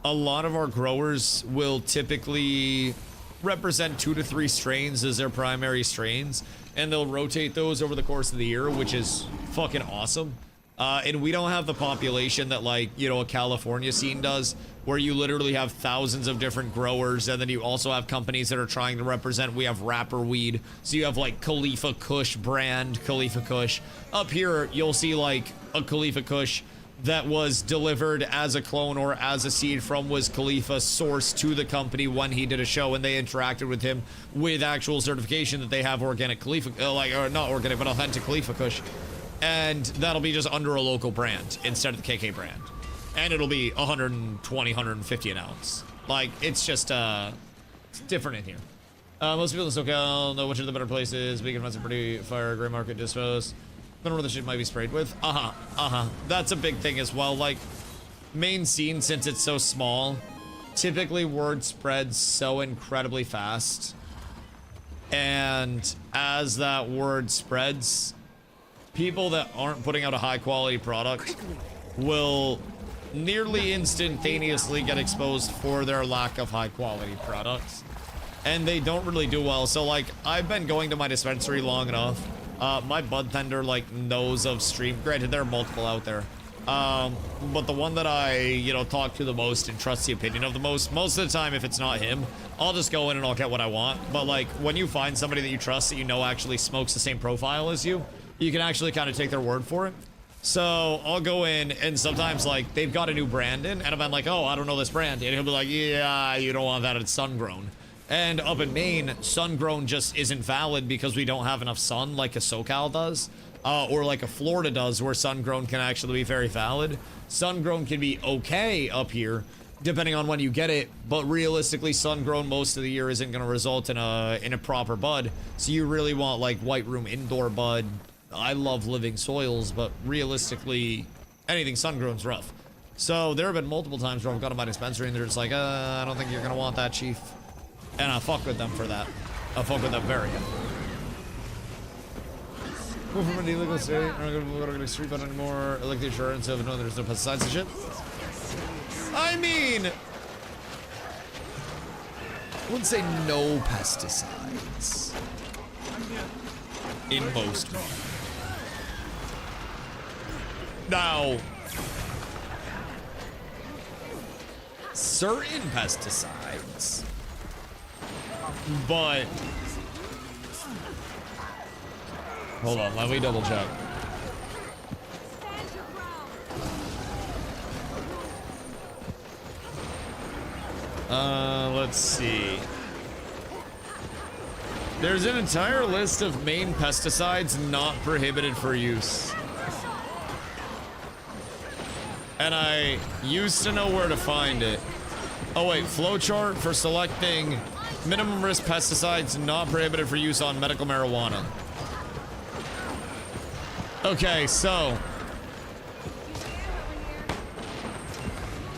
a lot of our growers will typically represent 2 to 3 strains as their primary strains, and they'll rotate those over the course of the year, which is fucking awesome. And we don't have the population that, like, you know, a California scene does, where you literally have thousands of different growers, and then you also have companies that are trying to represent. We have wrapper weed, so you have like Khalifa Kush brand, Khalifa Kush. Up here, you'll see like a Khalifa Kush that was delivered as a clone or as a seed from Wiz Khalifa, sourced to the company when he did a show, and they interacted with him with actual certification that they have organic Khalifa, or not organic, but authentic Khalifa Kush. And that'll be just under a local brand instead of the KK brand. And it'll be 120, 150 an ounce. Like, it's just, it's different in here. Most people in SoCal know which are the better places. We can find some pretty fire gray market dispos. I don't know where the shit might be sprayed with. That's a big thing as well. Like, main scene, since it's so small, typically word spreads so incredibly fast. And as that word spreads, people that aren't putting out a high quality product will nearly instantaneously get exposed for their lack of high quality products, and they don't really do well. So like, I've been going to my dispensary long enough. My bud tender like knows of stream. Granted, there are multiple out there, but the one that I, you know, talk to the most and trust the opinion of the most of the time, if it's not him, I'll just go in and I'll get what I want. But like, when you find somebody that you trust, that you know actually smokes the same profile as you, you can actually kind of take their word for it. So I'll go in, and sometimes like they've got a new brand in, and if I'm like, oh, I don't know this brand, and he'll be like, yeah, you don't want that, it's sun grown. And up in Maine, sun grown just isn't valid because we don't have enough sun like a SoCal does, or like a Florida does, where sun grown can actually be very valid. Sun grown can be okay up here, depending on when you get it, but realistically sun grown most of the year isn't going to result in a proper bud. So you really want like white room indoor bud. I love living soils, but realistically anything sun grown's rough. So there have been multiple times where I've gone to my dispensary and they're just like, I don't think you're going to want that, chief. And I fuck with them for that. I fuck with them very heavily. Move from an illegal state. I'm not going to street bud anymore. I like the assurance of no, there's no pesticides and shit. I mean, I wouldn't say no pesticides in most. Now, certain pesticides, but hold on, let me double check. Let's see. There's an entire list of main pesticides not prohibited for use. And I used to know where to find it. Oh wait, flowchart for selecting minimum risk pesticides not prohibited for use on medical marijuana. Okay, so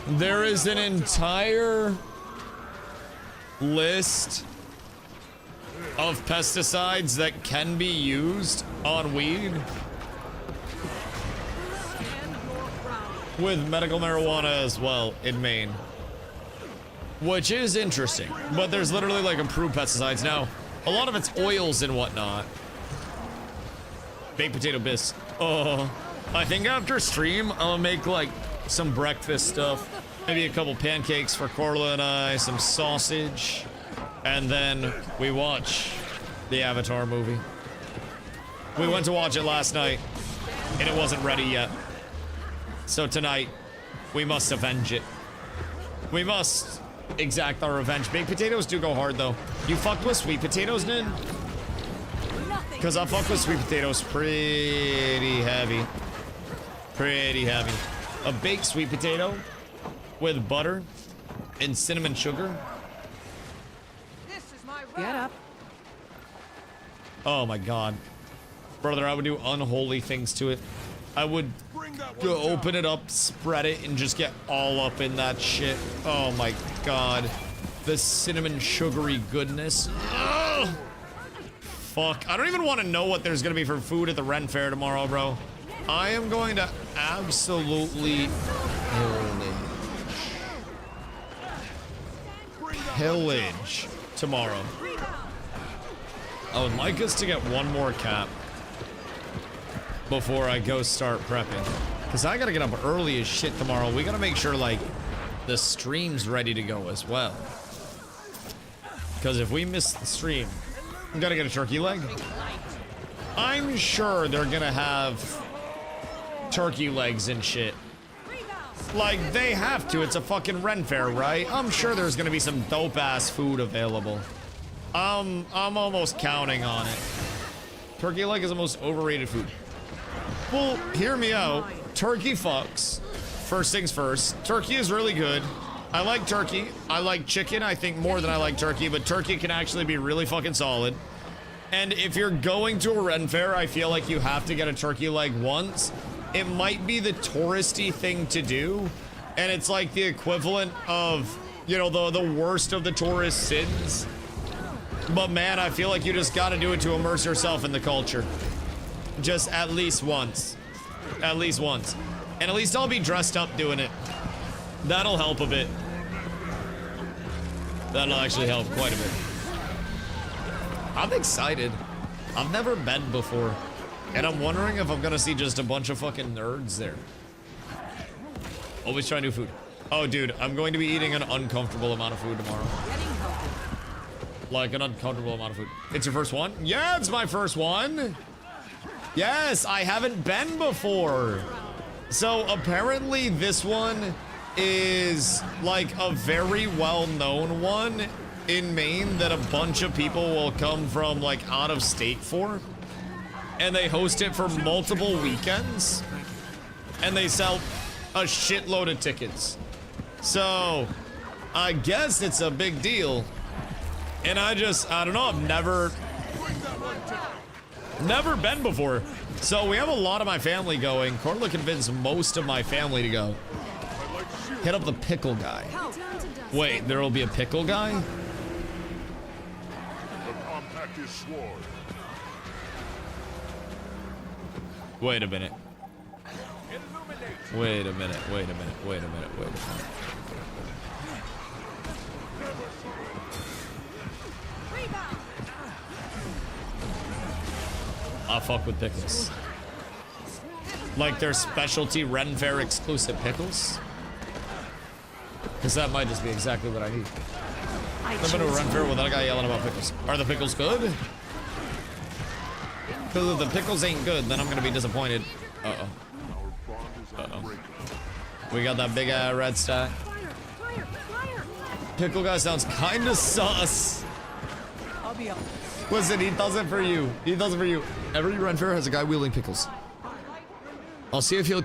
there is an entire list of pesticides that can be used on weed with medical marijuana as well in Maine, which is interesting. But there's literally like approved pesticides now. A lot of it's oils and whatnot. Baked potato bisque. Oh, I think after stream I'll make like some breakfast stuff. Maybe a couple pancakes for Corla and I, some sausage, and then we watch the Avatar movie. We went to watch it last night, and it wasn't ready yet. So tonight, we must avenge it. We must exact our revenge. Baked potatoes do go hard, though. You fucked with sweet potatoes, Nin? Because I fuck with sweet potatoes pretty heavy. Pretty heavy. A baked sweet potato with butter and cinnamon sugar. Get up. Oh my god. Brother, I would do unholy things to it. I would go open it up, spread it, and just get all up in that shit. Oh my god. The cinnamon sugary goodness. Ugh. Fuck. I don't even want to know what there's gonna be for food at the Ren Fair tomorrow, bro. I am going to absolutely pillage tomorrow. I would like us to get one more cap before I go start prepping, because I gotta get up early as shit tomorrow. We gotta make sure like the stream's ready to go as well, because if we miss the stream, we gotta get a turkey leg. I'm sure they're gonna have turkey legs and shit. Like, they have to. It's a fucking Ren Fair, right? I'm sure there's gonna be some dope-ass food available. I'm almost counting on it. Turkey leg is the most overrated food. Well, hear me out. Turkey fucks. First things first. Turkey is really good. I like turkey. I like chicken, I think, more than I like turkey, but turkey can actually be really fucking solid. And if you're going to a Ren Fair, I feel like you have to get a turkey leg once. It might be the touristy thing to do, and it's like the equivalent of, you know, the worst of the tourist sins. But man, I feel like you just gotta do it to immerse yourself in the culture. Just at least once. At least once. And at least I'll be dressed up doing it. That'll help a bit. That'll actually help quite a bit. I'm excited. I've never been before. And I'm wondering if I'm gonna see just a bunch of fucking nerds there. Always try new food. Oh, dude, I'm going to be eating an uncomfortable amount of food tomorrow. Like an uncomfortable amount of food. It's your first one? Yeah, it's my first one. Yes, I haven't been before. So apparently this one is like a very well-known one in Maine that a bunch of people will come from like out of state for. And they host it for multiple weekends. And they sell a shitload of tickets. So, I guess it's a big deal. And I don't know, I've never been before. So we have a lot of my family going. Corla convinced most of my family to go. Hit up the pickle guy. Wait, there will be a pickle guy? The compact is sword. Wait a minute. Wait a minute. I fuck with pickles. Like their specialty Ren Fair exclusive pickles? Because that might just be exactly what I need. I've been to a Ren Fair without a guy yelling about pickles. Are the pickles good? Because if the pickles ain't good, then I'm going to be disappointed. Uh-oh. Uh-oh. We got that big red stack. Pickle guy sounds kind of sus. I'll be up. Listen, he does it for you. He does it for you. Every Ren Fair has a guy wielding pickles. I'll see if he'll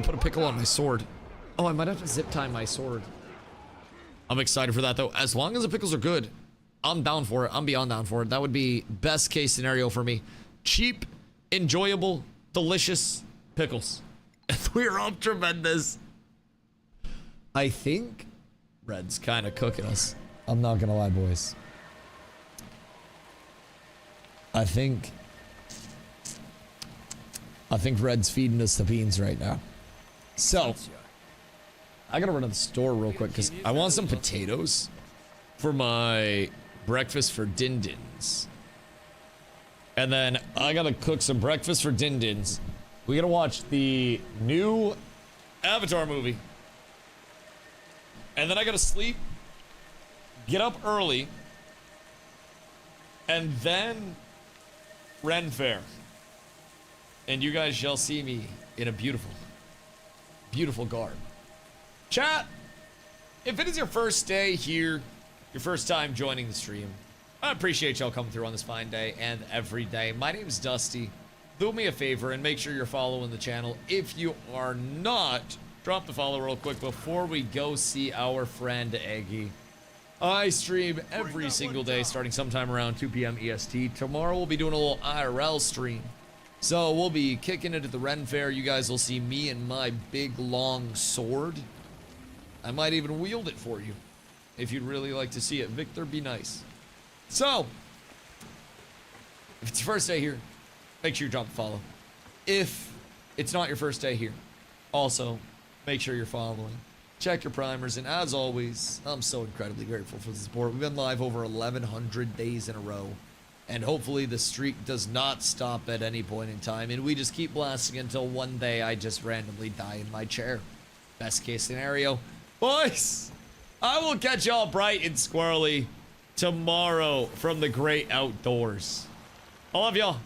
put a pickle on my sword. Oh, I might have to zip tie my sword. I'm excited for that though. As long as the pickles are good, I'm down for it. I'm beyond down for it. That would be best case scenario for me. Cheap, enjoyable, delicious pickles. We're up tremendous. I think Red's kind of cooking us. I'm not gonna lie, boys. I think Red's feeding us the beans right now. So, I gotta run to the store real quick because I want some potatoes for my breakfast for Din-Dins. And then I gotta cook some breakfast for Din-Dins. We gotta watch the new Avatar movie. And then I gotta sleep, get up early, and then Ren Fair. And you guys shall see me in a beautiful, beautiful garb. Chat, if it is your first day here, your first time joining the stream, I appreciate y'all coming through on this fine day and every day. My name's Dusty. Do me a favor and make sure you're following the channel. If you are not, drop the follow real quick before we go see our friend Eggy. I stream every single day starting sometime around 2 p.m. EST. Tomorrow we'll be doing a little IRL stream. So we'll be kicking it at the Ren Fair. You guys will see me and my big long sword. I might even wield it for you if you'd really like to see it. Victor, be nice. So, if it's your first day here, make sure you drop a follow. If it's not your first day here, also make sure you're following. Check your primers, and as always, I'm so incredibly grateful for the support. We've been live over 1,100 days in a row, and hopefully the streak does not stop at any point in time, and we just keep blasting until one day I just randomly die in my chair. Best case scenario. Boys, I will catch y'all bright and squirrely tomorrow from the great outdoors. I love y'all.